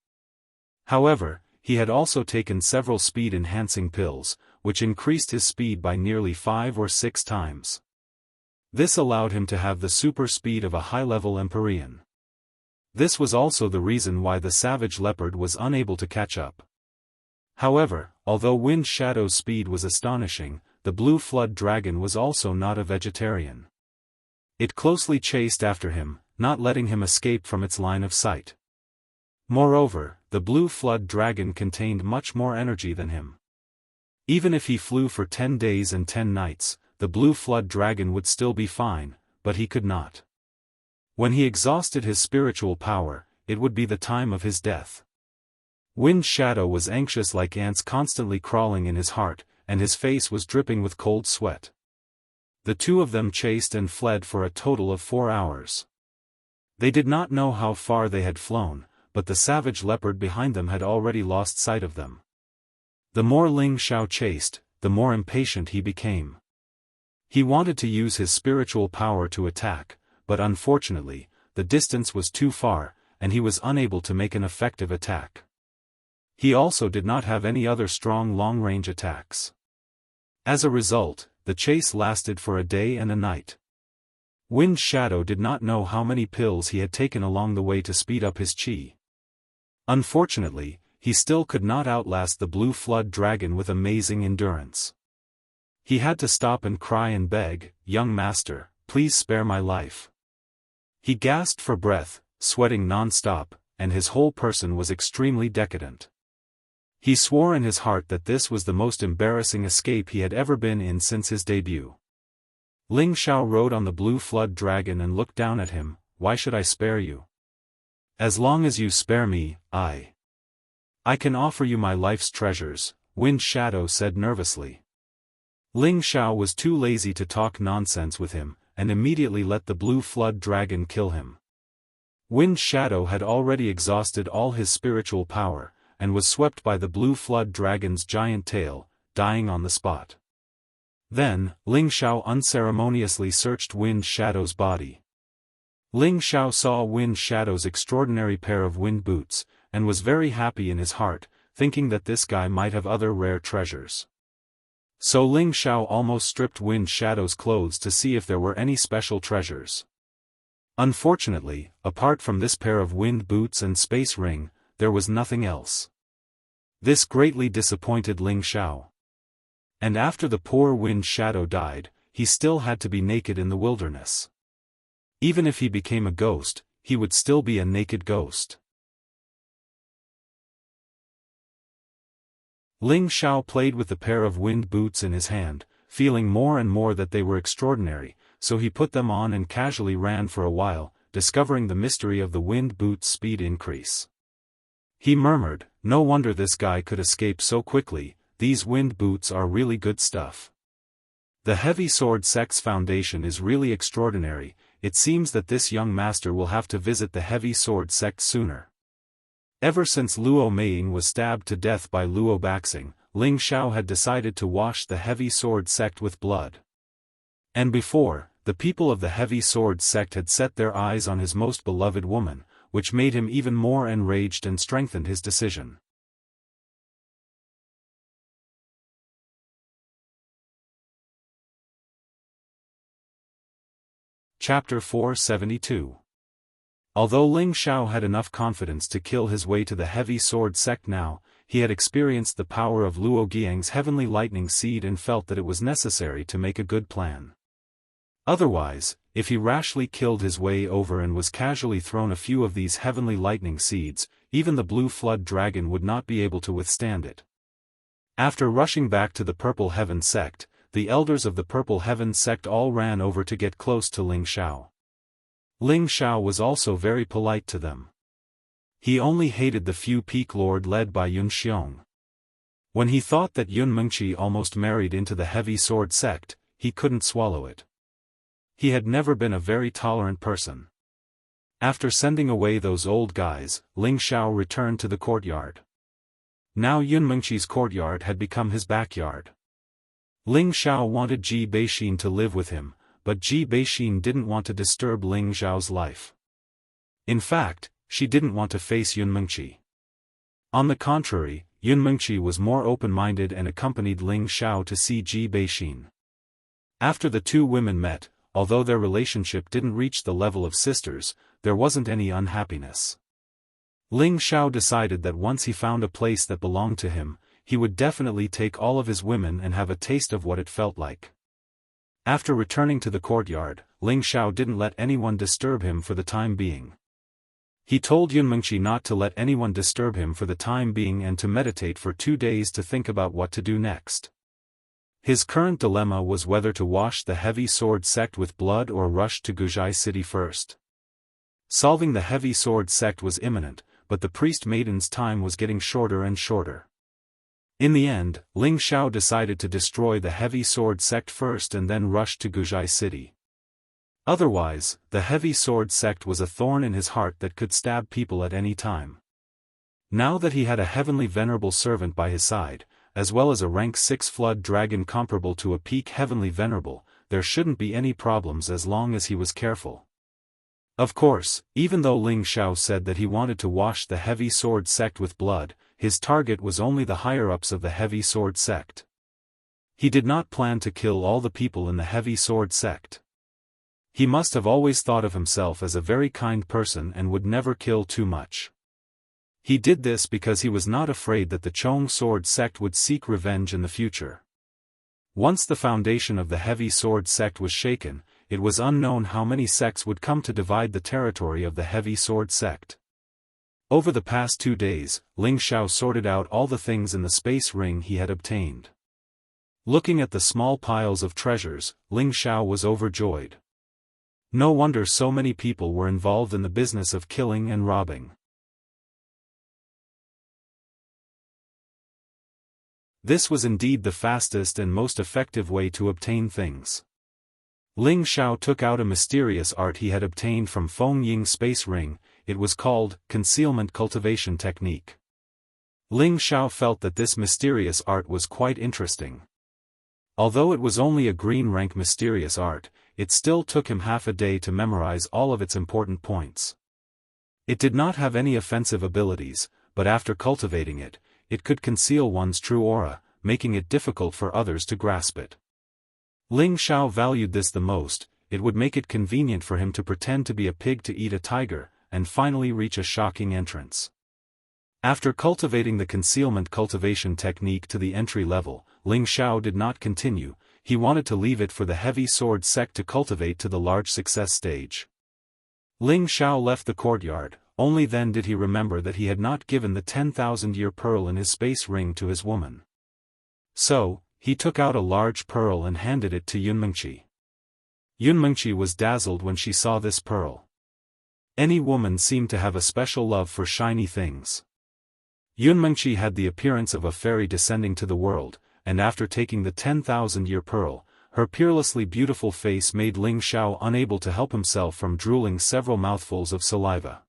However, he had also taken several speed-enhancing pills, which increased his speed by nearly 5 or 6 times. This allowed him to have the super speed of a high-level Empyrean. This was also the reason why the savage leopard was unable to catch up. However, although Wind Shadow's speed was astonishing, the Blue Flood Dragon was also not a vegetarian. It closely chased after him, not letting him escape from its line of sight. Moreover, the Blue Flood Dragon contained much more energy than him. Even if he flew for 10 days and 10 nights, the Blue Flood Dragon would still be fine, but he could not. When he exhausted his spiritual power, it would be the time of his death. Wind Shadow was anxious like ants constantly crawling in his heart, and his face was dripping with cold sweat. The two of them chased and fled for a total of 4 hours. They did not know how far they had flown, but the savage leopard behind them had already lost sight of them. The more Ling Xiao chased, the more impatient he became. He wanted to use his spiritual power to attack, but unfortunately, the distance was too far, and he was unable to make an effective attack. He also did not have any other strong long-range attacks. As a result, the chase lasted for a day and a night. Wind Shadow did not know how many pills he had taken along the way to speed up his chi. Unfortunately, he still could not outlast the Blue Flood Dragon with amazing endurance. He had to stop and cry and beg, "Young master, please spare my life." He gasped for breath, sweating non-stop, and his whole person was extremely decadent. He swore in his heart that this was the most embarrassing escape he had ever been in since his debut. Ling Xiao rode on the Blue Flood Dragon and looked down at him. "Why should I spare you? As long as you spare me, I can offer you my life's treasures," Wind Shadow said nervously. Ling Xiao was too lazy to talk nonsense with him, and immediately let the Blue Flood Dragon kill him. Wind Shadow had already exhausted all his spiritual power, and was swept by the Blue Flood Dragon's giant tail, dying on the spot. Then, Ling Xiao unceremoniously searched Wind Shadow's body. Ling Xiao saw Wind Shadow's extraordinary pair of wind boots, and was very happy in his heart, thinking that this guy might have other rare treasures. So Ling Xiao almost stripped Wind Shadow's clothes to see if there were any special treasures. Unfortunately, apart from this pair of wind boots and space ring, there was nothing else. This greatly disappointed Ling Xiao. And after the poor Wind Shadow died, he still had to be naked in the wilderness. Even if he became a ghost, he would still be a naked ghost. Ling Xiao played with the pair of wind boots in his hand, feeling more and more that they were extraordinary, so he put them on and casually ran for a while, discovering the mystery of the wind boots' speed increase. He murmured, "No wonder this guy could escape so quickly, these wind boots are really good stuff. The Heavy Sword Sect's foundation is really extraordinary. It seems that this young master will have to visit the Heavy Sword Sect sooner." Ever since Luo Meiying was stabbed to death by Luo Baxing, Ling Xiao had decided to wash the Heavy Sword Sect with blood. And before, the people of the Heavy Sword Sect had set their eyes on his most beloved woman, which made him even more enraged and strengthened his decision. Chapter 472. Although Ling Xiao had enough confidence to kill his way to the Heavy Sword Sect now, he had experienced the power of Luo Giang's heavenly lightning seed and felt that it was necessary to make a good plan. Otherwise, if he rashly killed his way over and was casually thrown a few of these heavenly lightning seeds, even the Blue Flood Dragon would not be able to withstand it. After rushing back to the Purple Heaven Sect, the elders of the Purple Heaven Sect all ran over to get close to Ling Xiao. Ling Xiao was also very polite to them. He only hated the few Peak Lord led by Yun Xiong. When he thought that Yun Mengqi almost married into the Heavy Sword Sect, he couldn't swallow it. He had never been a very tolerant person. After sending away those old guys, Ling Xiao returned to the courtyard. Now Yun Mengqi's courtyard had become his backyard. Ling Xiao wanted Ji Beixin to live with him, but Ji Beixin didn't want to disturb Ling Xiao's life. In fact, she didn't want to face Yun Mengqi. On the contrary, Yun Mengqi was more open-minded and accompanied Ling Xiao to see Ji Beixin. After the two women met, although their relationship didn't reach the level of sisters, there wasn't any unhappiness. Ling Xiao decided that once he found a place that belonged to him, he would definitely take all of his women and have a taste of what it felt like. After returning to the courtyard, Ling Xiao didn't let anyone disturb him for the time being. He told Yunmengqi not to let anyone disturb him for the time being and to meditate for 2 days to think about what to do next. His current dilemma was whether to wash the heavy sword sect with blood or rush to Guzhai city first. Solving the heavy sword sect was imminent, but the priest maiden's time was getting shorter and shorter. In the end, Ling Xiao decided to destroy the heavy sword sect first and then rush to Guzhai city. Otherwise, the heavy sword sect was a thorn in his heart that could stab people at any time. Now that he had a heavenly venerable servant by his side, as well as a rank 6 flood dragon comparable to a peak heavenly venerable, there shouldn't be any problems as long as he was careful. Of course, even though Ling Xiao said that he wanted to wash the heavy sword sect with blood, his target was only the higher-ups of the heavy sword sect. He did not plan to kill all the people in the heavy sword sect. He must have always thought of himself as a very kind person and would never kill too much. He did this because he was not afraid that the Chong sword sect would seek revenge in the future. Once the foundation of the heavy sword sect was shaken, it was unknown how many sects would come to divide the territory of the heavy sword sect. Over the past 2 days, Ling Xiao sorted out all the things in the space ring he had obtained. Looking at the small piles of treasures, Ling Xiao was overjoyed. No wonder so many people were involved in the business of killing and robbing. This was indeed the fastest and most effective way to obtain things. Ling Xiao took out a mysterious art he had obtained from Feng Ying's space ring. It was called Concealment Cultivation Technique. Ling Xiao felt that this mysterious art was quite interesting. Although it was only a green rank mysterious art, it still took him half a day to memorize all of its important points. It did not have any offensive abilities, but after cultivating it, it could conceal one's true aura, making it difficult for others to grasp it. Ling Xiao valued this the most. It would make it convenient for him to pretend to be a pig to eat a tiger, and finally reach a shocking entrance. After cultivating the concealment cultivation technique to the entry level, Ling Xiao did not continue. He wanted to leave it for the heavy sword sect to cultivate to the large success stage. Ling Xiao left the courtyard. Only then did he remember that he had not given the 10,000-year pearl in his space ring to his woman. So, he took out a large pearl and handed it to Yunmengqi. Yunmengqi was dazzled when she saw this pearl. Any woman seemed to have a special love for shiny things. Yunmengqi had the appearance of a fairy descending to the world, and after taking the 10,000-year pearl, her peerlessly beautiful face made Ling Xiao unable to help himself from drooling several mouthfuls of saliva.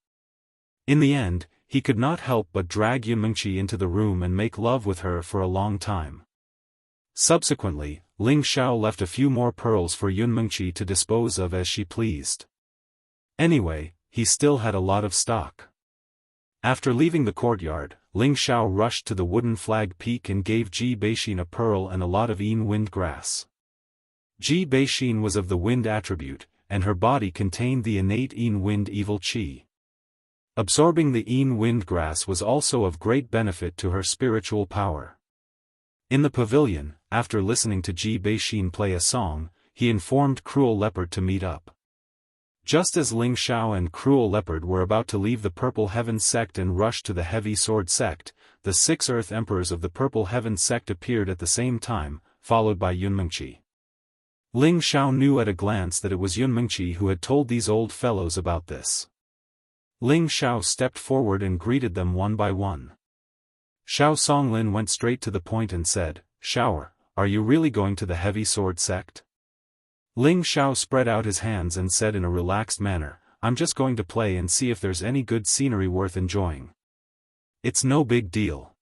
In the end, he could not help but drag Yunmengqi into the room and make love with her for a long time. Subsequently, Ling Xiao left a few more pearls for Yunmengqi to dispose of as she pleased. Anyway, he still had a lot of stock. After leaving the courtyard, Ling Xiao rushed to the wooden flag peak and gave Ji Beixin a pearl and a lot of Yin wind grass. Ji Beixin was of the wind attribute, and her body contained the innate Yin wind evil qi. Absorbing the Yin wind grass was also of great benefit to her spiritual power. In the pavilion, after listening to Ji Beixin play a song, he informed Cruel Leopard to meet up. Just as Ling Xiao and Cruel Leopard were about to leave the Purple Heaven sect and rush to the Heavy Sword sect, the 6 Earth Emperors of the Purple Heaven sect appeared at the same time, followed by Yunmengqi. Ling Xiao knew at a glance that it was Yunmengqi who had told these old fellows about this. Ling Xiao stepped forward and greeted them one by one. Xiao Songlin went straight to the point and said, "Xiao, are you really going to the Heavy Sword sect?" Ling Xiao spread out his hands and said in a relaxed manner, "I'm just going to play and see if there's any good scenery worth enjoying. It's no big deal."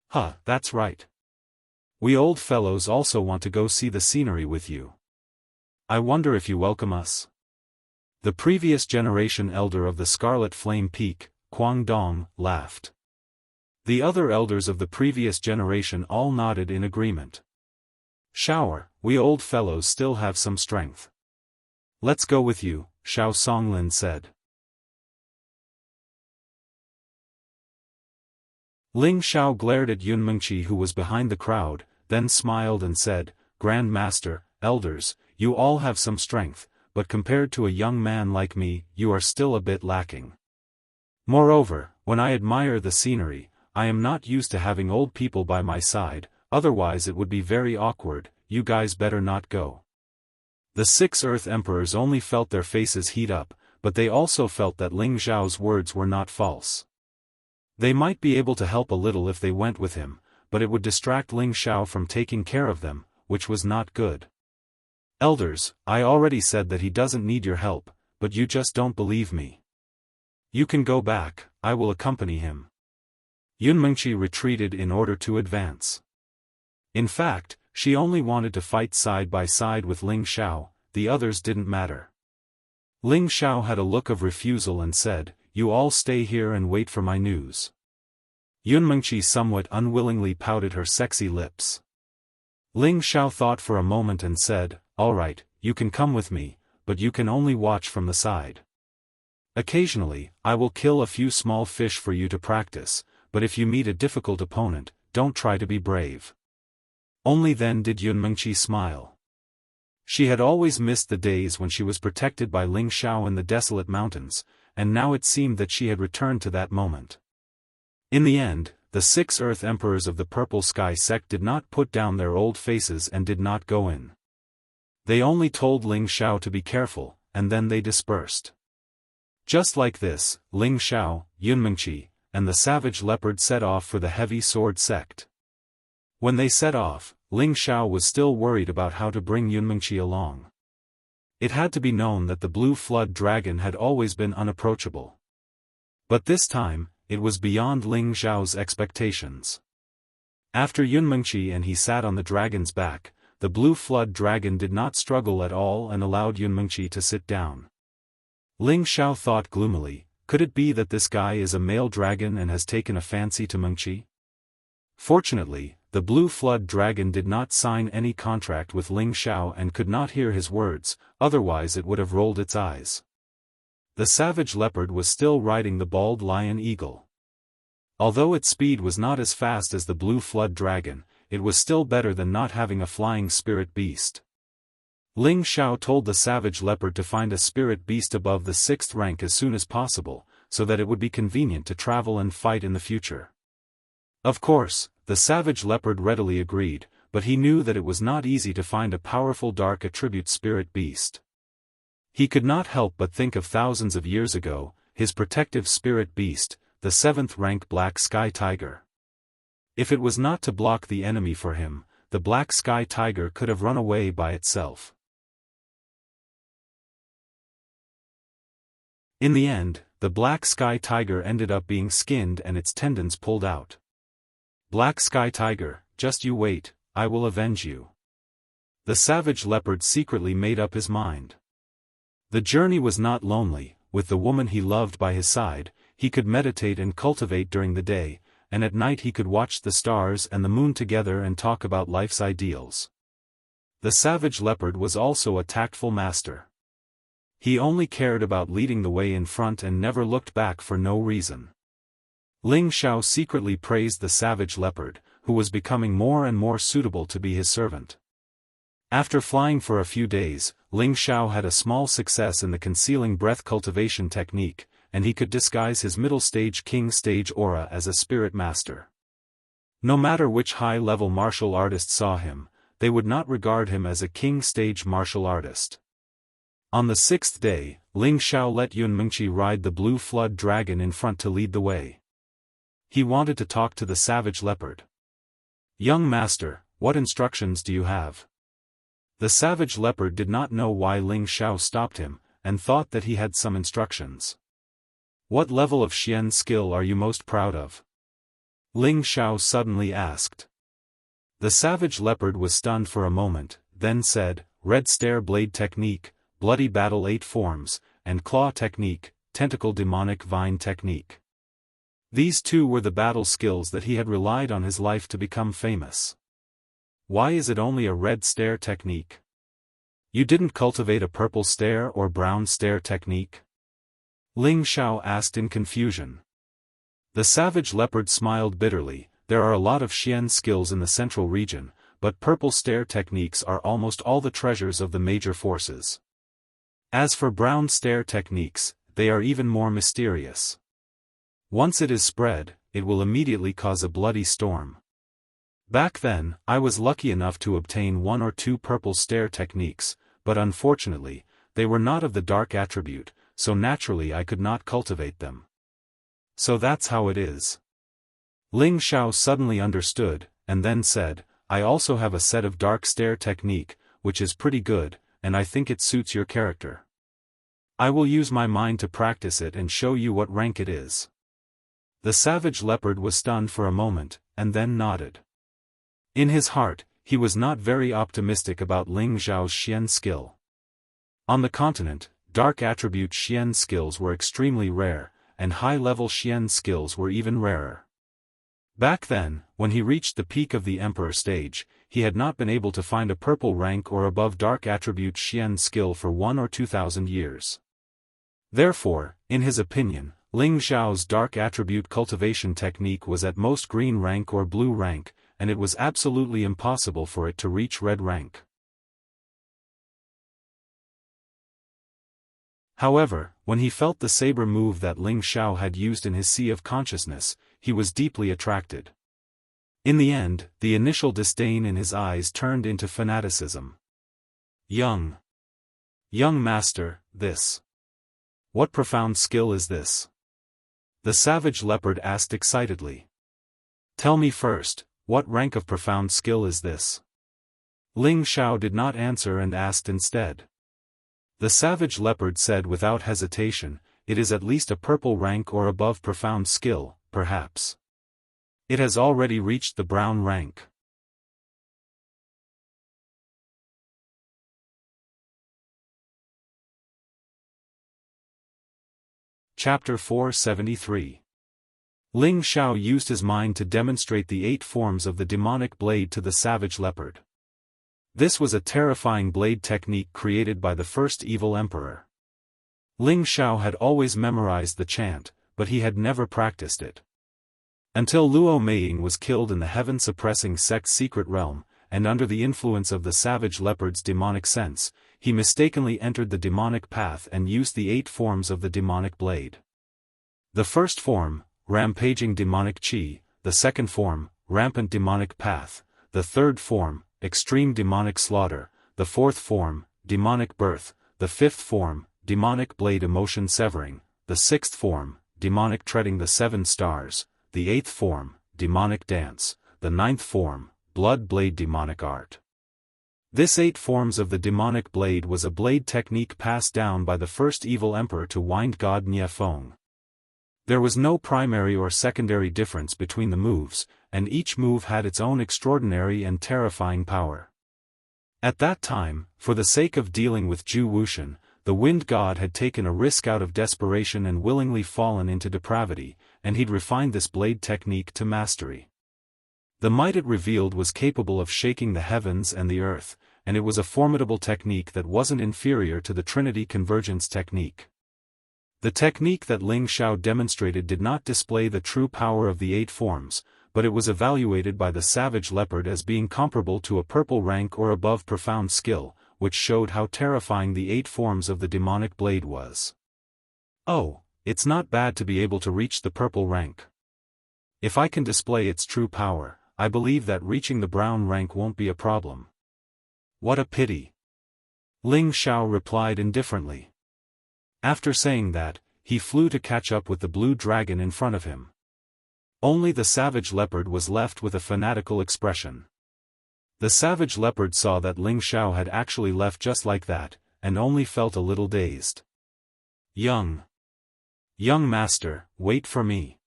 "Huh, that's right. We old fellows also want to go see the scenery with you. I wonder if you welcome us?" The previous generation elder of the Scarlet Flame Peak, Quang Dong, laughed. The other elders of the previous generation all nodded in agreement. "Xiao, we old fellows still have some strength. Let's go with you," Xiao Songlin said. Ling Xiao glared at Yun Mengqi, who was behind the crowd, then smiled and said, Grand Master, elders, you all have some strength, but compared to a young man like me, you are still a bit lacking. Moreover, when I admire the scenery, I am not used to having old people by my side, otherwise it would be very awkward. You guys better not go. The 6 Earth Emperors only felt their faces heat up, but they also felt that Ling Xiao's words were not false. They might be able to help a little if they went with him, but it would distract Ling Xiao from taking care of them, which was not good. Elders, I already said that he doesn't need your help, but you just don't believe me. You can go back, I will accompany him. Yun Mengqi retreated in order to advance. In fact, she only wanted to fight side by side with Ling Xiao, the others didn't matter. Ling Xiao had a look of refusal and said, You all stay here and wait for my news. Yun Mengqi somewhat unwillingly pouted her sexy lips. Ling Xiao thought for a moment and said, All right, you can come with me, but you can only watch from the side. Occasionally, I will kill a few small fish for you to practice, but if you meet a difficult opponent, don't try to be brave. Only then did Yun Mengqi smile. She had always missed the days when she was protected by Ling Xiao in the desolate mountains, and now it seemed that she had returned to that moment. In the end, the 6 Earth Emperors of the Purple Sky sect did not put down their old faces and did not go in. They only told Ling Xiao to be careful, and then they dispersed. Just like this, Ling Xiao, Yun Mengqi, and the Savage Leopard set off for the Heavy Sword sect. When they set off, Ling Xiao was still worried about how to bring Yun Mengqi along. It had to be known that the Blue Flood Dragon had always been unapproachable. But this time, it was beyond Ling Xiao's expectations. After Yun Mengqi and he sat on the dragon's back, the Blue Flood Dragon did not struggle at all and allowed Yun Mengqi to sit down. Ling Xiao thought gloomily, could it be that this guy is a male dragon and has taken a fancy to Mengqi? Fortunately, the Blue Flood Dragon did not sign any contract with Ling Xiao and could not hear his words, otherwise it would have rolled its eyes. The Savage Leopard was still riding the Bald Lion Eagle. Although its speed was not as fast as the Blue Flood Dragon, it was still better than not having a flying spirit beast. Ling Xiao told the Savage Leopard to find a spirit beast above the 6th rank as soon as possible, so that it would be convenient to travel and fight in the future. Of course, the Savage Leopard readily agreed, but he knew that it was not easy to find a powerful dark attribute spirit beast. He could not help but think of thousands of years ago, his protective spirit beast, the 7th rank Black Sky Tiger. If it was not to block the enemy for him, the Black Sky Tiger could have run away by itself. In the end, the Black Sky Tiger ended up being skinned and its tendons pulled out. Black Sky Tiger, just you wait, I will avenge you. The Savage Leopard secretly made up his mind. The journey was not lonely, with the woman he loved by his side, he could meditate and cultivate during the day, and at night he could watch the stars and the moon together and talk about life's ideals. The Savage Leopard was also a tactful master. He only cared about leading the way in front and never looked back for no reason. Ling Xiao secretly praised the Savage Leopard, who was becoming more and more suitable to be his servant. After flying for a few days, Ling Xiao had a small success in the concealing breath cultivation technique, and he could disguise his middle stage king stage aura as a spirit master. No matter which high-level martial artist saw him, they would not regard him as a king stage martial artist. On the 6th day, Ling Xiao let Yun Mengqi ride the Blue Flood Dragon in front to lead the way. He wanted to talk to the Savage Leopard. Young master, what instructions do you have? The Savage Leopard did not know why Ling Xiao stopped him, and thought that he had some instructions. What level of Xian skill are you most proud of? Ling Xiao suddenly asked. The Savage Leopard was stunned for a moment, then said, Red Stare Blade Technique, Bloody Battle 8 Forms, and Claw Technique, Tentacle Demonic Vine Technique. These two were the battle skills that he had relied on his life to become famous. Why is it only a red stare technique? You didn't cultivate a purple stare or brown stare technique? Ling Xiao asked in confusion. The savage leopard smiled bitterly. There are a lot of Xian skills in the central region, but purple stare techniques are almost all the treasures of the major forces. As for brown stare techniques, they are even more mysterious. Once it is spread, it will immediately cause a bloody storm. Back then, I was lucky enough to obtain 1 or 2 purple stare techniques, but unfortunately, they were not of the dark attribute, so naturally I could not cultivate them. So that's how it is. Ling Xiao suddenly understood, and then said, I also have a set of dark stare technique, which is pretty good, and I think it suits your character. I will use my mind to practice it and show you what rank it is. The savage leopard was stunned for a moment, and then nodded. In his heart, he was not very optimistic about Ling Xiao's Xian skill. On the continent, dark attribute Xian skills were extremely rare, and high-level Xian skills were even rarer. Back then, when he reached the peak of the Emperor stage, he had not been able to find a purple rank or above dark attribute Xian skill for 1 or 2,000 years. Therefore, in his opinion, Ling Xiao's dark attribute cultivation technique was at most green rank or blue rank, and it was absolutely impossible for it to reach red rank. However, when he felt the saber move that Ling Xiao had used in his Sea of Consciousness, he was deeply attracted. In the end, the initial disdain in his eyes turned into fanaticism. Young master, this. What profound skill is this? The savage leopard asked excitedly. Tell me first, what rank of profound skill is this? Ling Xiao did not answer and asked instead. The savage leopard said without hesitation, it is at least a purple rank or above profound skill, perhaps. It has already reached the brown rank. Chapter 473. Ling Xiao used his mind to demonstrate the 8 forms of the demonic blade to the savage leopard. This was a terrifying blade technique created by the first evil emperor. Ling Xiao had always memorized the chant, but he had never practiced it. Until Luo Meiying was killed in the heaven-suppressing sect's secret realm, and under the influence of the savage leopard's demonic sense, he mistakenly entered the demonic path and used the 8 forms of the demonic blade. The first form, rampaging demonic chi, the second form, rampant demonic path, the third form, extreme demonic slaughter, the fourth form, demonic birth, the fifth form, demonic blade emotion severing, the sixth form, demonic treading the 7 stars, the 8th form, demonic dance, the 9th form, blood blade demonic art. This 8 forms of the demonic blade was a blade technique passed down by the first evil emperor to wind god Nie Feng. There was no primary or secondary difference between the moves, and each move had its own extraordinary and terrifying power. At that time, for the sake of dealing with Zhu Wuxian, the wind god had taken a risk out of desperation and willingly fallen into depravity, and he'd refined this blade technique to mastery. The might it revealed was capable of shaking the heavens and the earth, and it was a formidable technique that wasn't inferior to the Trinity Convergence technique. The technique that Ling Xiao demonstrated did not display the true power of the 8 forms, but it was evaluated by the savage leopard as being comparable to a purple rank or above profound skill, which showed how terrifying the 8 forms of the demonic blade was. Oh, it's not bad to be able to reach the purple rank. If I can display its true power, I believe that reaching the brown rank won't be a problem. What a pity. Ling Xiao replied indifferently. After saying that, he flew to catch up with the blue dragon in front of him. Only the savage leopard was left with a fanatical expression. The savage leopard saw that Ling Xiao had actually left just like that, and only felt a little dazed. Young master, wait for me.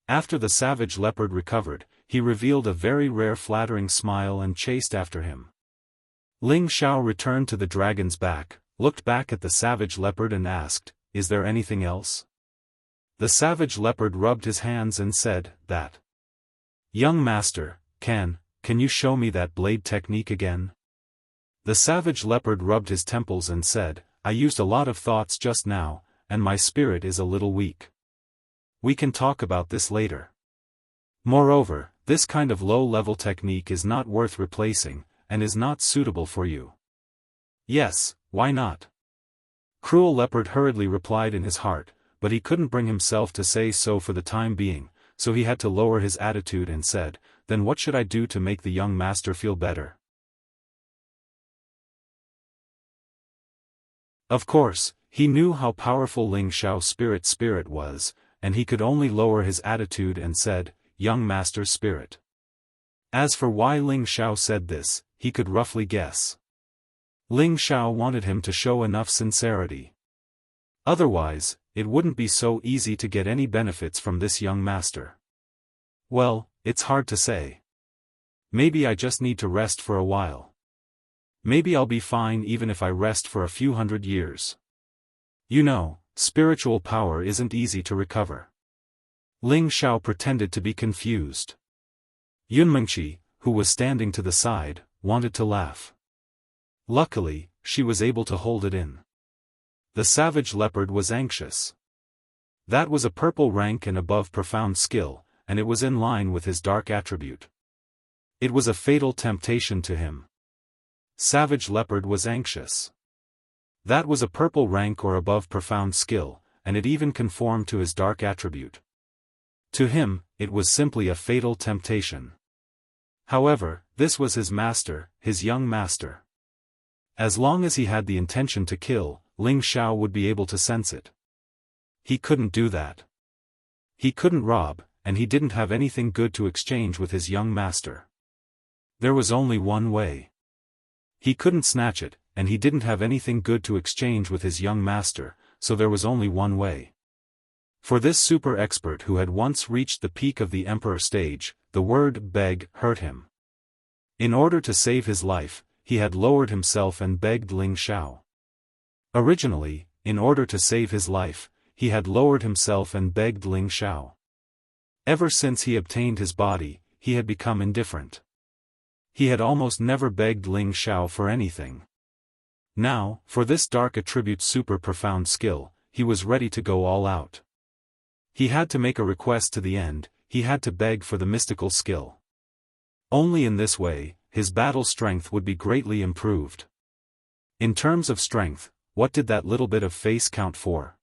After the savage leopard recovered, he revealed a very rare flattering smile and chased after him. Ling Xiao returned to the dragon's back, looked back at the savage leopard and asked, "Is there anything else?" The savage leopard rubbed his hands and said, "That. Young master, can you show me that blade technique again?" The savage leopard rubbed his temples and said, "I used a lot of thoughts just now, and my spirit is a little weak." We can talk about this later. Moreover, this kind of low-level technique is not worth replacing, and is not suitable for you. Yes, why not? Cruel Leopard hurriedly replied in his heart, but he couldn't bring himself to say so for the time being, so he had to lower his attitude and said, "Then what should I do to make the young master feel better?" Of course, he knew how powerful Ling Xiao's spirit was, and he could only lower his attitude and said, "Young master's spirit." As for why Ling Xiao said this, he could roughly guess. Ling Xiao wanted him to show enough sincerity. Otherwise, it wouldn't be so easy to get any benefits from this young master. Well, it's hard to say. Maybe I just need to rest for a while. Maybe I'll be fine even if I rest for a few hundred years. You know, spiritual power isn't easy to recover. Ling Xiao pretended to be confused. Yunmengqi, who was standing to the side, wanted to laugh. Luckily, she was able to hold it in. The savage leopard was anxious. That was a purple rank and above profound skill, and it was in line with his dark attribute. It was a fatal temptation to him. Savage leopard was anxious. That was a purple rank or above profound skill, and it even conformed to his dark attribute. To him, it was simply a fatal temptation. However, this was his master, his young master. As long as he had the intention to kill, Ling Xiao would be able to sense it. He couldn't do that. He couldn't rob, and he didn't have anything good to exchange with his young master. There was only one way. He couldn't snatch it, and he didn't have anything good to exchange with his young master, so there was only one way. For this super expert who had once reached the peak of the emperor stage, the word beg hurt him. In order to save his life, he had lowered himself and begged Ling Xiao. Originally, in order to save his life, he had lowered himself and begged Ling Xiao. Ever since he obtained his body, he had become indifferent. He had almost never begged Ling Xiao for anything. Now, for this dark attribute super profound skill, he was ready to go all out. He had to make a request to the end, he had to beg for the mystical skill. Only in this way, his battle strength would be greatly improved. In terms of strength, what did that little bit of face count for?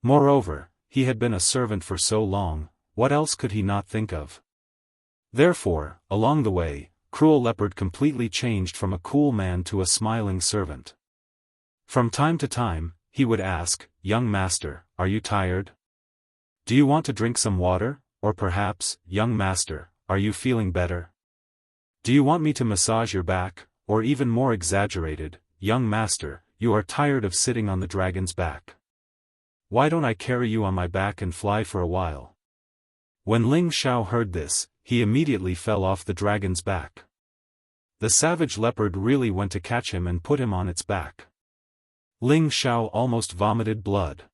Moreover, he had been a servant for so long, what else could he not think of? Therefore, along the way, Cruel Leopard completely changed from a cool man to a smiling servant. From time to time, he would ask, "Young master, are you tired? Do you want to drink some water, or perhaps, young master, are you feeling better? Do you want me to massage your back, or even more exaggerated, young master, you are tired of sitting on the dragon's back. Why don't I carry you on my back and fly for a while?" When Ling Xiao heard this, he immediately fell off the dragon's back. The savage leopard really went to catch him and put him on its back. Ling Xiao almost vomited blood.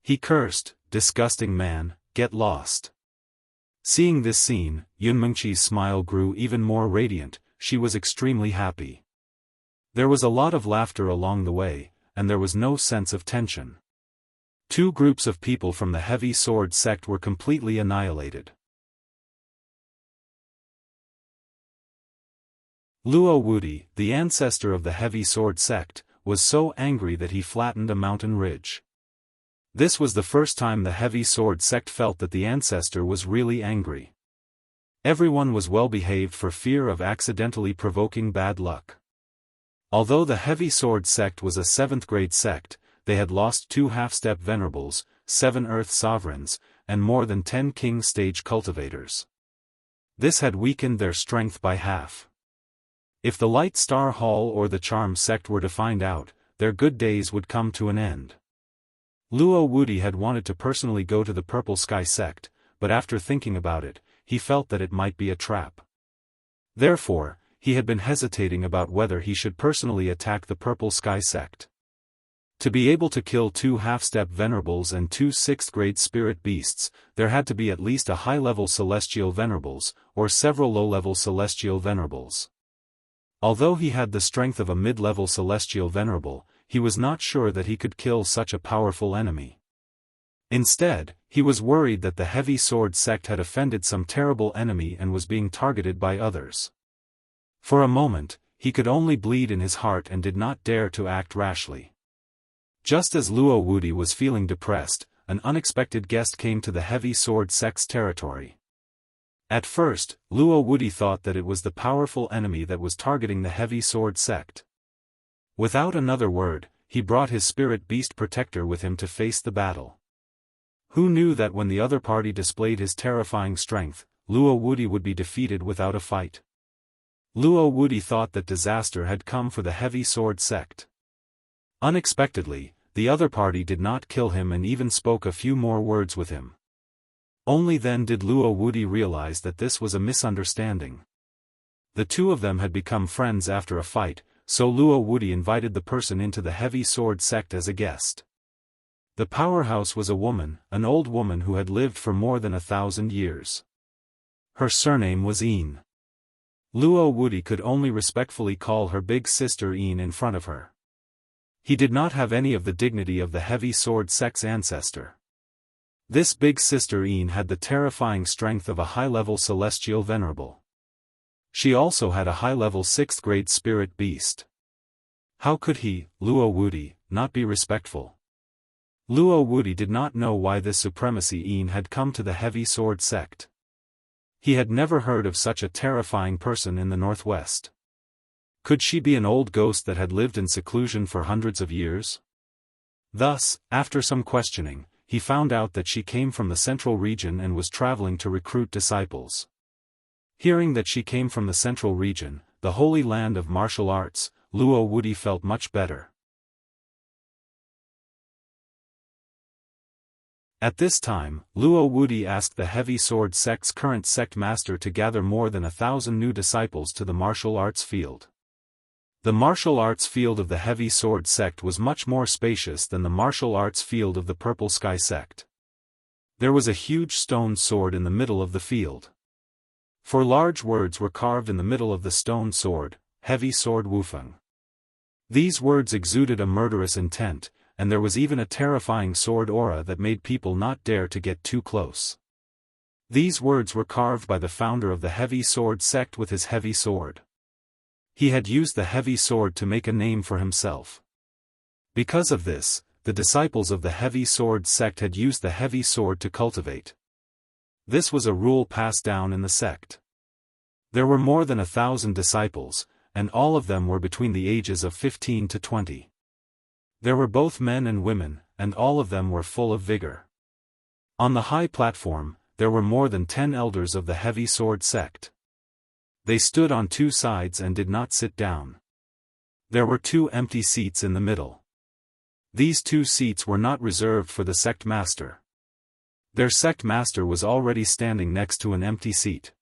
He cursed, "Disgusting man, get lost." Seeing this scene, Yunmengqi's smile grew even more radiant, she was extremely happy. There was a lot of laughter along the way, and there was no sense of tension. Two groups of people from the heavy sword sect were completely annihilated. Luo Wudi, the ancestor of the heavy sword sect, was so angry that he flattened a mountain ridge. This was the first time the heavy sword sect felt that the ancestor was really angry. Everyone was well behaved for fear of accidentally provoking bad luck. Although the heavy sword sect was a 7th grade sect, they had lost 2 half-step venerables, 7 earth sovereigns, and more than 10 king stage cultivators. This had weakened their strength by half. If the Light Star Hall or the Charm sect were to find out, their good days would come to an end. Luo Wudi had wanted to personally go to the Purple Sky sect, but after thinking about it, he felt that it might be a trap. Therefore, he had been hesitating about whether he should personally attack the Purple Sky sect. To be able to kill 2 half-step venerables and 2 6th-grade spirit beasts, there had to be at least a high-level celestial venerables, or several low-level celestial venerables. Although he had the strength of a mid-level celestial venerable, he was not sure that he could kill such a powerful enemy. Instead, He was worried that the heavy sword sect had offended some terrible enemy and was being targeted by others. For a moment, he could only bleed in his heart and did not dare to act rashly. Just as Luo Wudi was feeling depressed, an unexpected guest came to the heavy sword sect's territory. At first, Luo Wudi thought that it was the powerful enemy that was targeting the heavy sword sect. Without another word, he brought his spirit beast protector with him to face the battle. Who knew that when the other party displayed his terrifying strength, Luo Wudi would be defeated without a fight? Luo Wudi thought that disaster had come for the heavy sword sect. Unexpectedly, the other party did not kill him and even spoke a few more words with him. Only then did Luo Wudi realize that this was a misunderstanding. The two of them had become friends after a fight, so Luo Wudi invited the person into the heavy sword sect as a guest. The powerhouse was a woman, an old woman who had lived for more than 1,000 years. Her surname was Yin. Luo Wudi could only respectfully call her big sister Yin in front of her. He did not have any of the dignity of the heavy sword sect's ancestor. This big sister Yin had the terrifying strength of a high-level celestial venerable. She also had a high-level 6th grade spirit beast. How could he, Luo Wudi, not be respectful? Luo Wudi did not know why this supremacy Yin had come to the heavy sword sect. He had never heard of such a terrifying person in the northwest. Could she be an old ghost that had lived in seclusion for hundreds of years? Thus, after some questioning, he found out that she came from the central region and was traveling to recruit disciples. Hearing that she came from the central region, the holy land of martial arts, Luo Wudi felt much better. At this time, Luo Wudi asked the heavy sword sect's current sect master to gather more than 1,000 new disciples to the martial arts field. The martial arts field of the heavy sword sect was much more spacious than the martial arts field of the purple sky sect. There was a huge stone sword in the middle of the field. 4 large words were carved in the middle of the stone sword, Heavy Sword Wufeng. These words exuded a murderous intent, and there was even a terrifying sword aura that made people not dare to get too close. These words were carved by the founder of the heavy sword sect with his heavy sword. He had used the heavy sword to make a name for himself. Because of this, the disciples of the heavy sword sect had used the heavy sword to cultivate. This was a rule passed down in the sect. There were more than 1,000 disciples, and all of them were between the ages of 15 to 20. There were both men and women, and all of them were full of vigor. On the high platform, there were more than 10 elders of the heavy sword sect. They stood on 2 sides and did not sit down. There were 2 empty seats in the middle. These 2 seats were not reserved for the sect master. Their sect master was already standing next to an empty seat.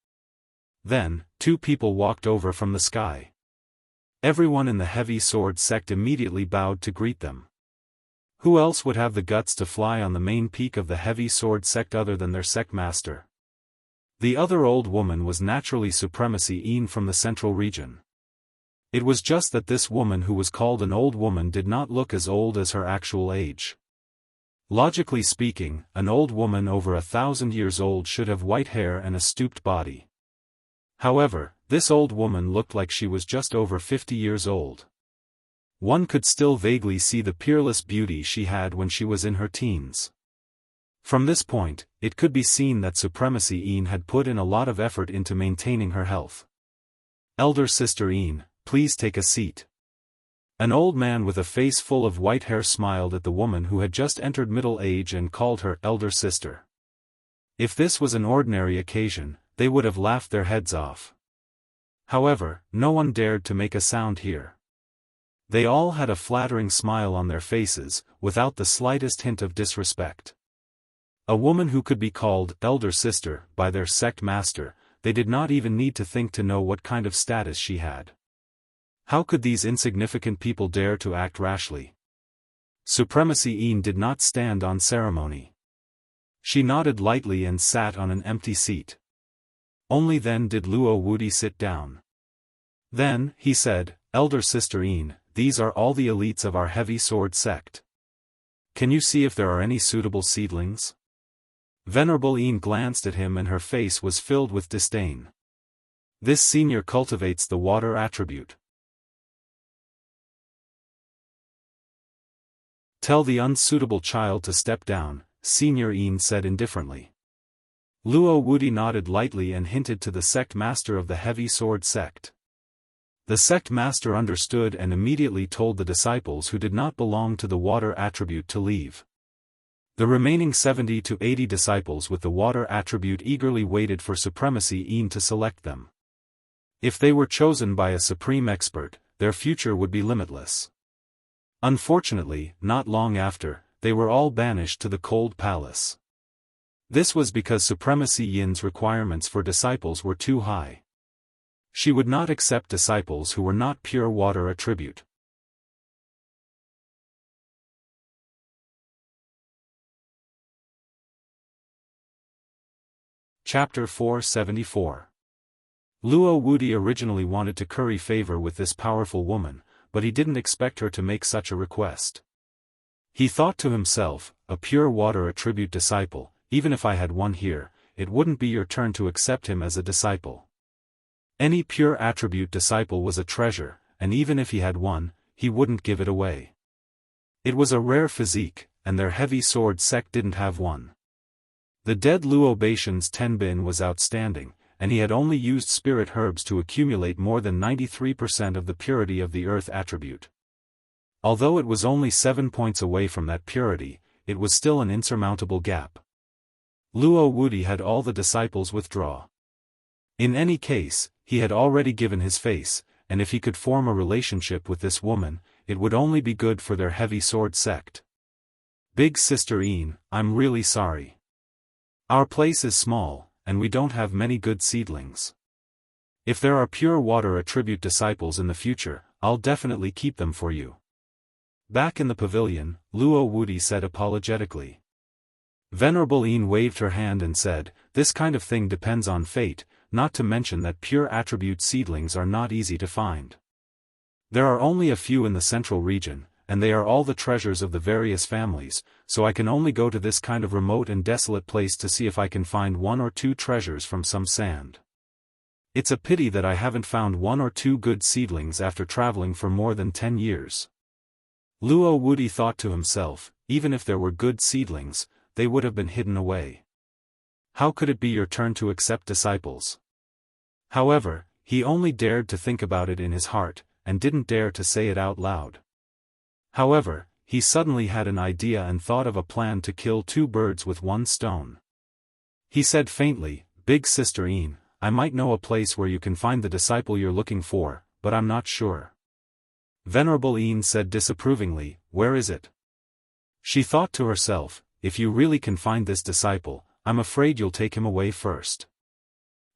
Then, 2 people walked over from the sky. Everyone in the heavy sword sect immediately bowed to greet them. Who else would have the guts to fly on the main peak of the heavy sword sect other than their sect master? The other old woman was naturally Supremacy Yin from the central region. It was just that this woman who was called an old woman did not look as old as her actual age. Logically speaking, an old woman over 1,000 years old should have white hair and a stooped body. However, this old woman looked like she was just over 50 years old. One could still vaguely see the peerless beauty she had when she was in her teens. From this point, it could be seen that Supremacy Yin had put in a lot of effort into maintaining her health. Elder Sister Yin, please take a seat. An old man with a face full of white hair smiled at the woman who had just entered middle age and called her Elder Sister. If this was an ordinary occasion, they would have laughed their heads off. However, no one dared to make a sound here. They all had a flattering smile on their faces, without the slightest hint of disrespect. A woman who could be called Elder Sister by their sect master, they did not even need to think to know what kind of status she had. How could these insignificant people dare to act rashly? Supremacy Yin did not stand on ceremony. She nodded lightly and sat on an empty seat. Only then did Luo Wudi sit down. Then, he said, Elder Sister Yin, these are all the elites of our heavy sword sect. Can you see if there are any suitable seedlings? Venerable Yin glanced at him and her face was filled with disdain. This senior cultivates the water attribute. Tell the unsuitable child to step down, Senior Yin said indifferently. Luo Wudi nodded lightly and hinted to the sect master of the heavy sword sect. The sect master understood and immediately told the disciples who did not belong to the water attribute to leave. The remaining 70 to 80 disciples with the water attribute eagerly waited for Supremacy Yin to select them. If they were chosen by a supreme expert, their future would be limitless. Unfortunately, not long after, they were all banished to the cold palace. This was because Supremacy Yin's requirements for disciples were too high. She would not accept disciples who were not pure water attribute. Chapter 474. Luo Wudi originally wanted to curry favor with this powerful woman, but he didn't expect her to make such a request. He thought to himself, a pure water attribute disciple, even if I had one here, it wouldn't be your turn to accept him as a disciple. Any pure attribute disciple was a treasure, and even if he had one, he wouldn't give it away. It was a rare physique, and their heavy sword sect didn't have one. The dead Luo Baishan's Tenbin was outstanding, and he had only used spirit herbs to accumulate more than 93% of the purity of the earth attribute. Although it was only 7 points away from that purity, it was still an insurmountable gap. Luo Wudi had all the disciples withdraw. In any case, he had already given his face, and if he could form a relationship with this woman, it would only be good for their heavy sword sect. Big Sister Yin, I'm really sorry. Our place is small, and we don't have many good seedlings. If there are pure water attribute disciples in the future, I'll definitely keep them for you. Back in the pavilion, Luo Wudi said apologetically. Venerable Yin waved her hand and said, this kind of thing depends on fate, not to mention that pure attribute seedlings are not easy to find. There are only a few in the central region, and they are all the treasures of the various families, so I can only go to this kind of remote and desolate place to see if I can find 1 or 2 treasures from some sand. It's a pity that I haven't found 1 or 2 good seedlings after traveling for more than 10 years. Luo Wudi thought to himself, even if there were good seedlings, they would have been hidden away. How could it be your turn to accept disciples? However, he only dared to think about it in his heart, and didn't dare to say it out loud. However, he suddenly had an idea and thought of a plan to kill 2 birds with 1 stone. He said faintly, Big Sister Yin, I might know a place where you can find the disciple you're looking for, but I'm not sure. Venerable Yin said disapprovingly, where is it? She thought to herself, if you really can find this disciple, I'm afraid you'll take him away first.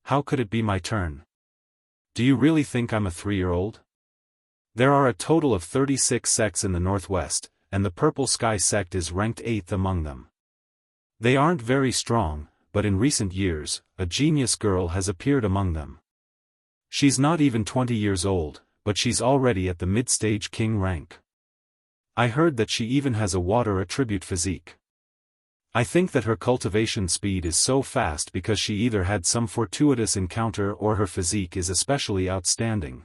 How could it be my turn? Do you really think I'm a 3-year-old? There are a total of 36 sects in the northwest, and the Purple Sky sect is ranked 8th among them. They aren't very strong, but in recent years, a genius girl has appeared among them. She's not even 20 years old, but she's already at the mid-stage king rank. I heard that she even has a water attribute physique. I think that her cultivation speed is so fast because she either had some fortuitous encounter or her physique is especially outstanding.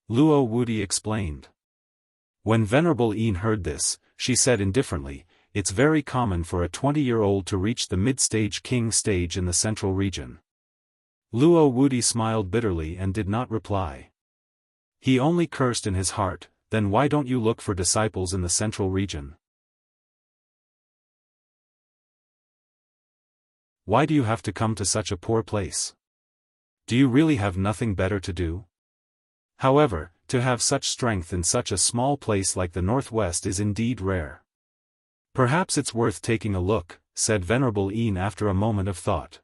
Luo Wudi explained. When Venerable Yin heard this, she said indifferently, it's very common for a 20-year-old to reach the mid-stage king stage in the central region. Luo Wudi smiled bitterly and did not reply. He only cursed in his heart, then why don't you look for disciples in the central region? Why do you have to come to such a poor place? Do you really have nothing better to do? However, to have such strength in such a small place like the Northwest is indeed rare. Perhaps it's worth taking a look, said Venerable Yin after a moment of thought.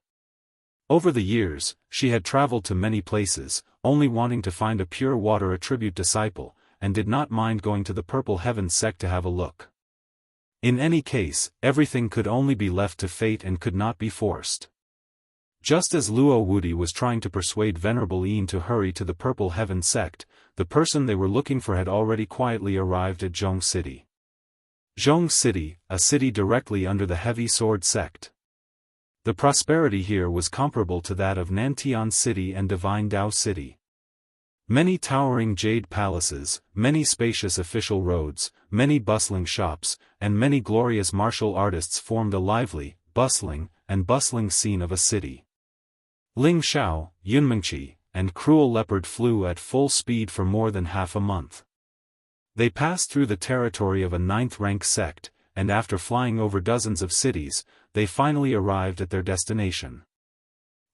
Over the years, she had traveled to many places, only wanting to find a pure water attribute disciple, and did not mind going to the Purple Heaven sect to have a look. In any case, everything could only be left to fate and could not be forced. Just as Luo Wudi was trying to persuade Venerable Yin to hurry to the Purple Heaven sect, the person they were looking for had already quietly arrived at Jianghu City. Jianghu City, a city directly under the heavy sword sect. The prosperity here was comparable to that of Nantian City and Divine Dao City. Many towering jade palaces, many spacious official roads, many bustling shops, and many glorious martial artists formed a lively, bustling scene of a city. Ling Xiao, Yunmengqi, and Cruel Leopard flew at full speed for more than half a month. They passed through the territory of a 9th-rank sect, and after flying over dozens of cities, they finally arrived at their destination.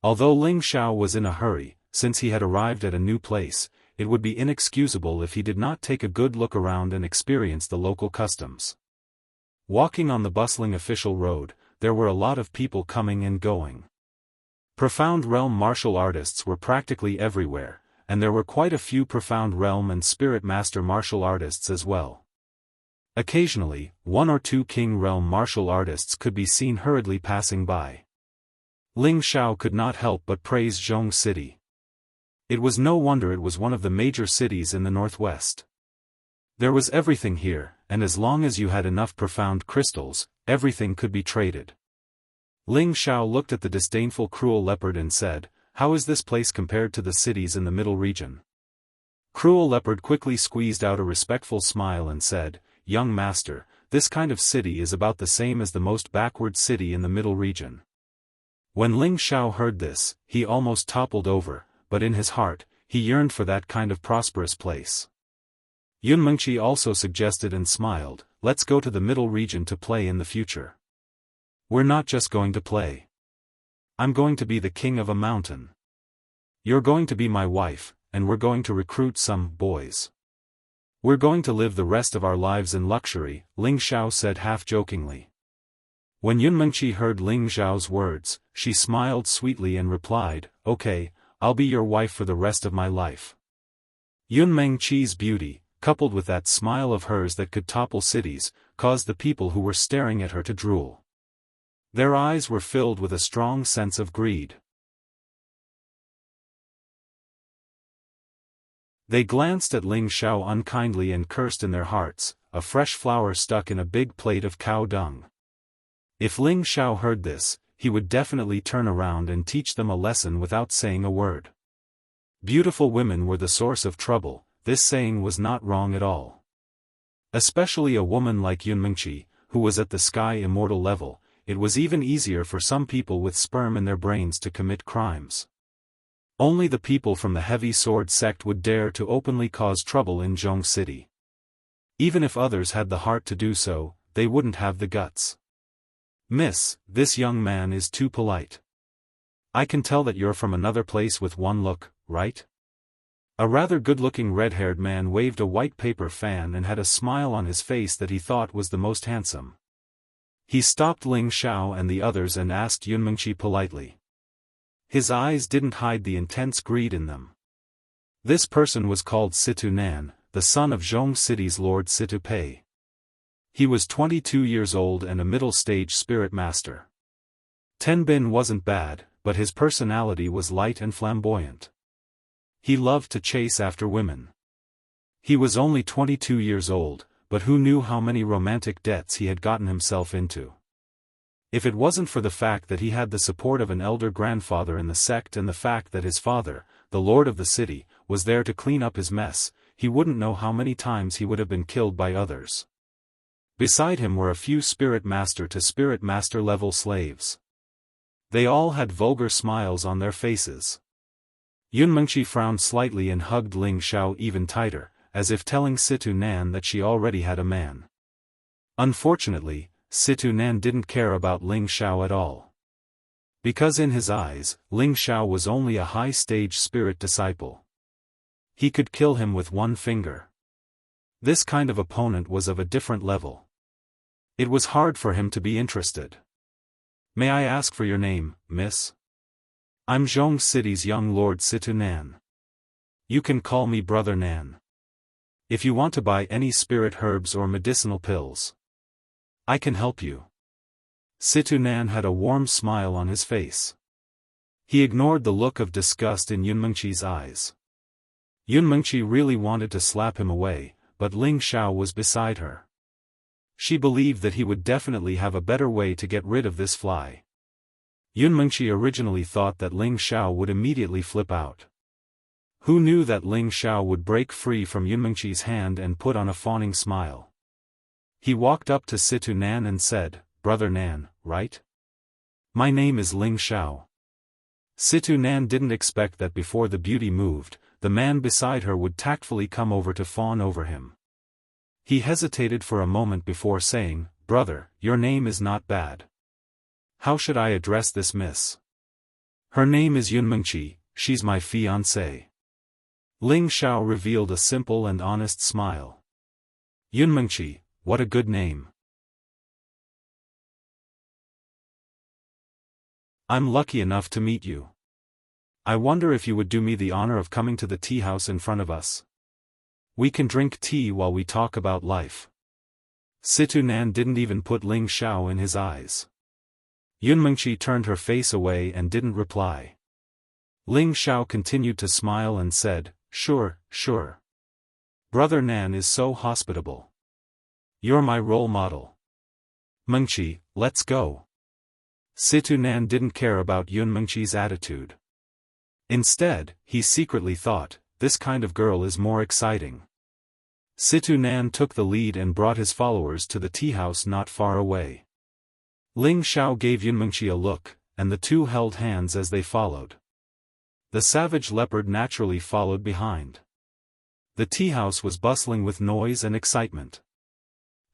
Although Ling Xiao was in a hurry, since he had arrived at a new place, it would be inexcusable if he did not take a good look around and experience the local customs. Walking on the bustling official road, there were a lot of people coming and going. Profound realm martial artists were practically everywhere, and there were quite a few profound realm and spirit master martial artists as well. Occasionally, 1 or 2 king realm martial artists could be seen hurriedly passing by. Ling Xiao could not help but praise Jianghu City. It was no wonder it was one of the major cities in the northwest. There was everything here, and as long as you had enough profound crystals, everything could be traded. Ling Xiao looked at the disdainful Cruel Leopard and said, "How is this place compared to the cities in the middle region?" Cruel Leopard quickly squeezed out a respectful smile and said, "Young master, this kind of city is about the same as the most backward city in the middle region." When Ling Xiao heard this, he almost toppled over, but in his heart, he yearned for that kind of prosperous place. Yunmengqi also suggested and smiled, "Let's go to the middle region to play in the future." "We're not just going to play. I'm going to be the king of a mountain. You're going to be my wife, and we're going to recruit some boys. We're going to live the rest of our lives in luxury," Ling Xiao said half-jokingly. When Yunmengqi heard Ling Xiao's words, she smiled sweetly and replied, "Okay, I'll be your wife for the rest of my life." Yunmengqi's beauty, coupled with that smile of hers that could topple cities, caused the people who were staring at her to drool. Their eyes were filled with a strong sense of greed. They glanced at Ling Xiao unkindly and cursed in their hearts, a fresh flower stuck in a big plate of cow dung. If Ling Xiao heard this, he would definitely turn around and teach them a lesson without saying a word. Beautiful women were the source of trouble, this saying was not wrong at all. Especially a woman like Yunmengqi, who was at the sky immortal level, it was even easier for some people with sperm in their brains to commit crimes. Only the people from the heavy sword sect would dare to openly cause trouble in Jianghu City. Even if others had the heart to do so, they wouldn't have the guts. "Miss, this young man is too polite. I can tell that you're from another place with one look, right?" A rather good-looking red-haired man waved a white paper fan and had a smile on his face that he thought was the most handsome. He stopped Ling Xiao and the others and asked Yunmengqi politely. His eyes didn't hide the intense greed in them. This person was called Situ Nan, the son of Jianghu City's Lord Situ Pei. He was 22 years old and a middle-stage spirit master. Tenbin wasn't bad, but his personality was light and flamboyant. He loved to chase after women. He was only 22 years old, but who knew how many romantic debts he had gotten himself into. If it wasn't for the fact that he had the support of an elder grandfather in the sect and the fact that his father, the lord of the city, was there to clean up his mess, he wouldn't know how many times he would have been killed by others. Beside him were a few spirit master to spirit master level slaves. They all had vulgar smiles on their faces. Yunmengqi frowned slightly and hugged Ling Xiao even tighter, as if telling Situ Nan that she already had a man. Unfortunately, Situ Nan didn't care about Ling Xiao at all. Because in his eyes, Ling Xiao was only a high-stage spirit disciple. He could kill him with one finger. This kind of opponent was of a different level. It was hard for him to be interested. "May I ask for your name, miss?" "I'm Jianghu City's young lord Situ Nan. You can call me Brother Nan. If you want to buy any spirit herbs or medicinal pills, I can help you." Situ Nan had a warm smile on his face. He ignored the look of disgust in Yunmengqi's eyes. Yunmengqi really wanted to slap him away, but Ling Xiao was beside her. She believed that he would definitely have a better way to get rid of this fly. Yunmengqi originally thought that Ling Xiao would immediately flip out. Who knew that Ling Xiao would break free from Yunmengqi's hand and put on a fawning smile? He walked up to Situ Nan and said, "Brother Nan, right? My name is Ling Xiao." Situ Nan didn't expect that before the beauty moved, the man beside her would tactfully come over to fawn over him. He hesitated for a moment before saying, "Brother, your name is not bad. How should I address this miss?" "Her name is Yunmengqi, she's my fiancée." Ling Xiao revealed a simple and honest smile. "Yunmengqi, what a good name. I'm lucky enough to meet you. I wonder if you would do me the honor of coming to the tea house in front of us. We can drink tea while we talk about life." Situ Nan didn't even put Ling Xiao in his eyes. Yunmengqi turned her face away and didn't reply. Ling Xiao continued to smile and said, "Sure, sure. Brother Nan is so hospitable. You're my role model. Mengqi, let's go." Situ Nan didn't care about Yunmengqi's attitude. Instead, he secretly thought, this kind of girl is more exciting. Situ Nan took the lead and brought his followers to the tea house not far away. Ling Xiao gave Yunmengqi a look, and the two held hands as they followed. The savage leopard naturally followed behind. The tea house was bustling with noise and excitement.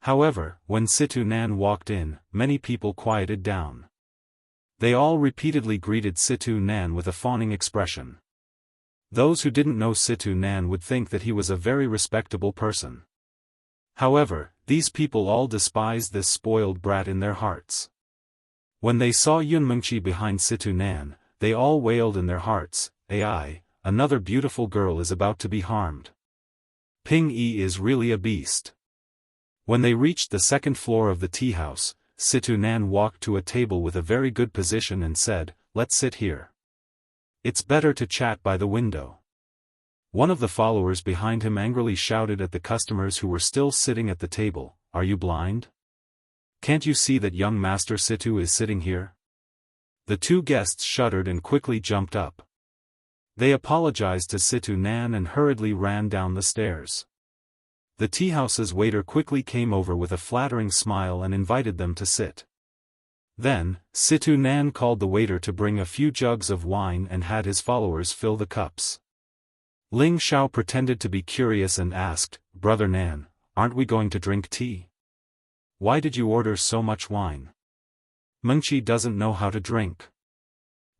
However, when Situ Nan walked in, many people quieted down. They all repeatedly greeted Situ Nan with a fawning expression. Those who didn't know Situ Nan would think that he was a very respectable person. However, these people all despised this spoiled brat in their hearts. When they saw Yunmengqi behind Situ Nan, they all wailed in their hearts, "Ai, another beautiful girl is about to be harmed. Ping Yi is really a beast." When they reached the second floor of the tea house, Situ Nan walked to a table with a very good position and said, "Let's sit here. It's better to chat by the window." One of the followers behind him angrily shouted at the customers who were still sitting at the table, "Are you blind? Can't you see that young Master Situ is sitting here?" The two guests shuddered and quickly jumped up. They apologized to Situ Nan and hurriedly ran down the stairs. The teahouse's waiter quickly came over with a flattering smile and invited them to sit. Then, Situ Nan called the waiter to bring a few jugs of wine and had his followers fill the cups. Ling Xiao pretended to be curious and asked, "Brother Nan, aren't we going to drink tea? Why did you order so much wine? Mengqi doesn't know how to drink."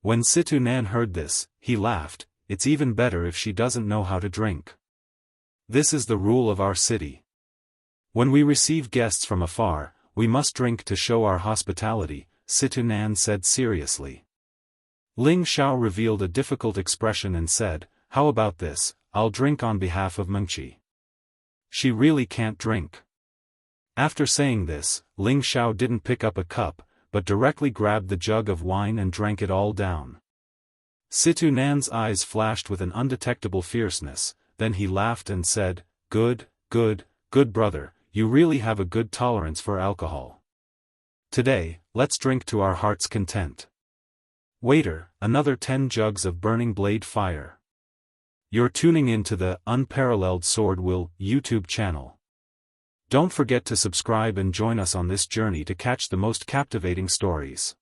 When Situ Nan heard this, he laughed, "It's even better if she doesn't know how to drink. This is the rule of our city. When we receive guests from afar, we must drink to show our hospitality," Situ Nan said seriously. Ling Xiao revealed a difficult expression and said, "How about this, I'll drink on behalf of Mengqi. She really can't drink." After saying this, Ling Xiao didn't pick up a cup, but directly grabbed the jug of wine and drank it all down. Situ Nan's eyes flashed with an undetectable fierceness, then he laughed and said, "Good, good, good brother, you really have a good tolerance for alcohol. Today, let's drink to our heart's content. Waiter, another 10 jugs of burning blade fire." You're tuning in to the Unparalleled SwordWill YouTube channel. Don't forget to subscribe and join us on this journey to catch the most captivating stories.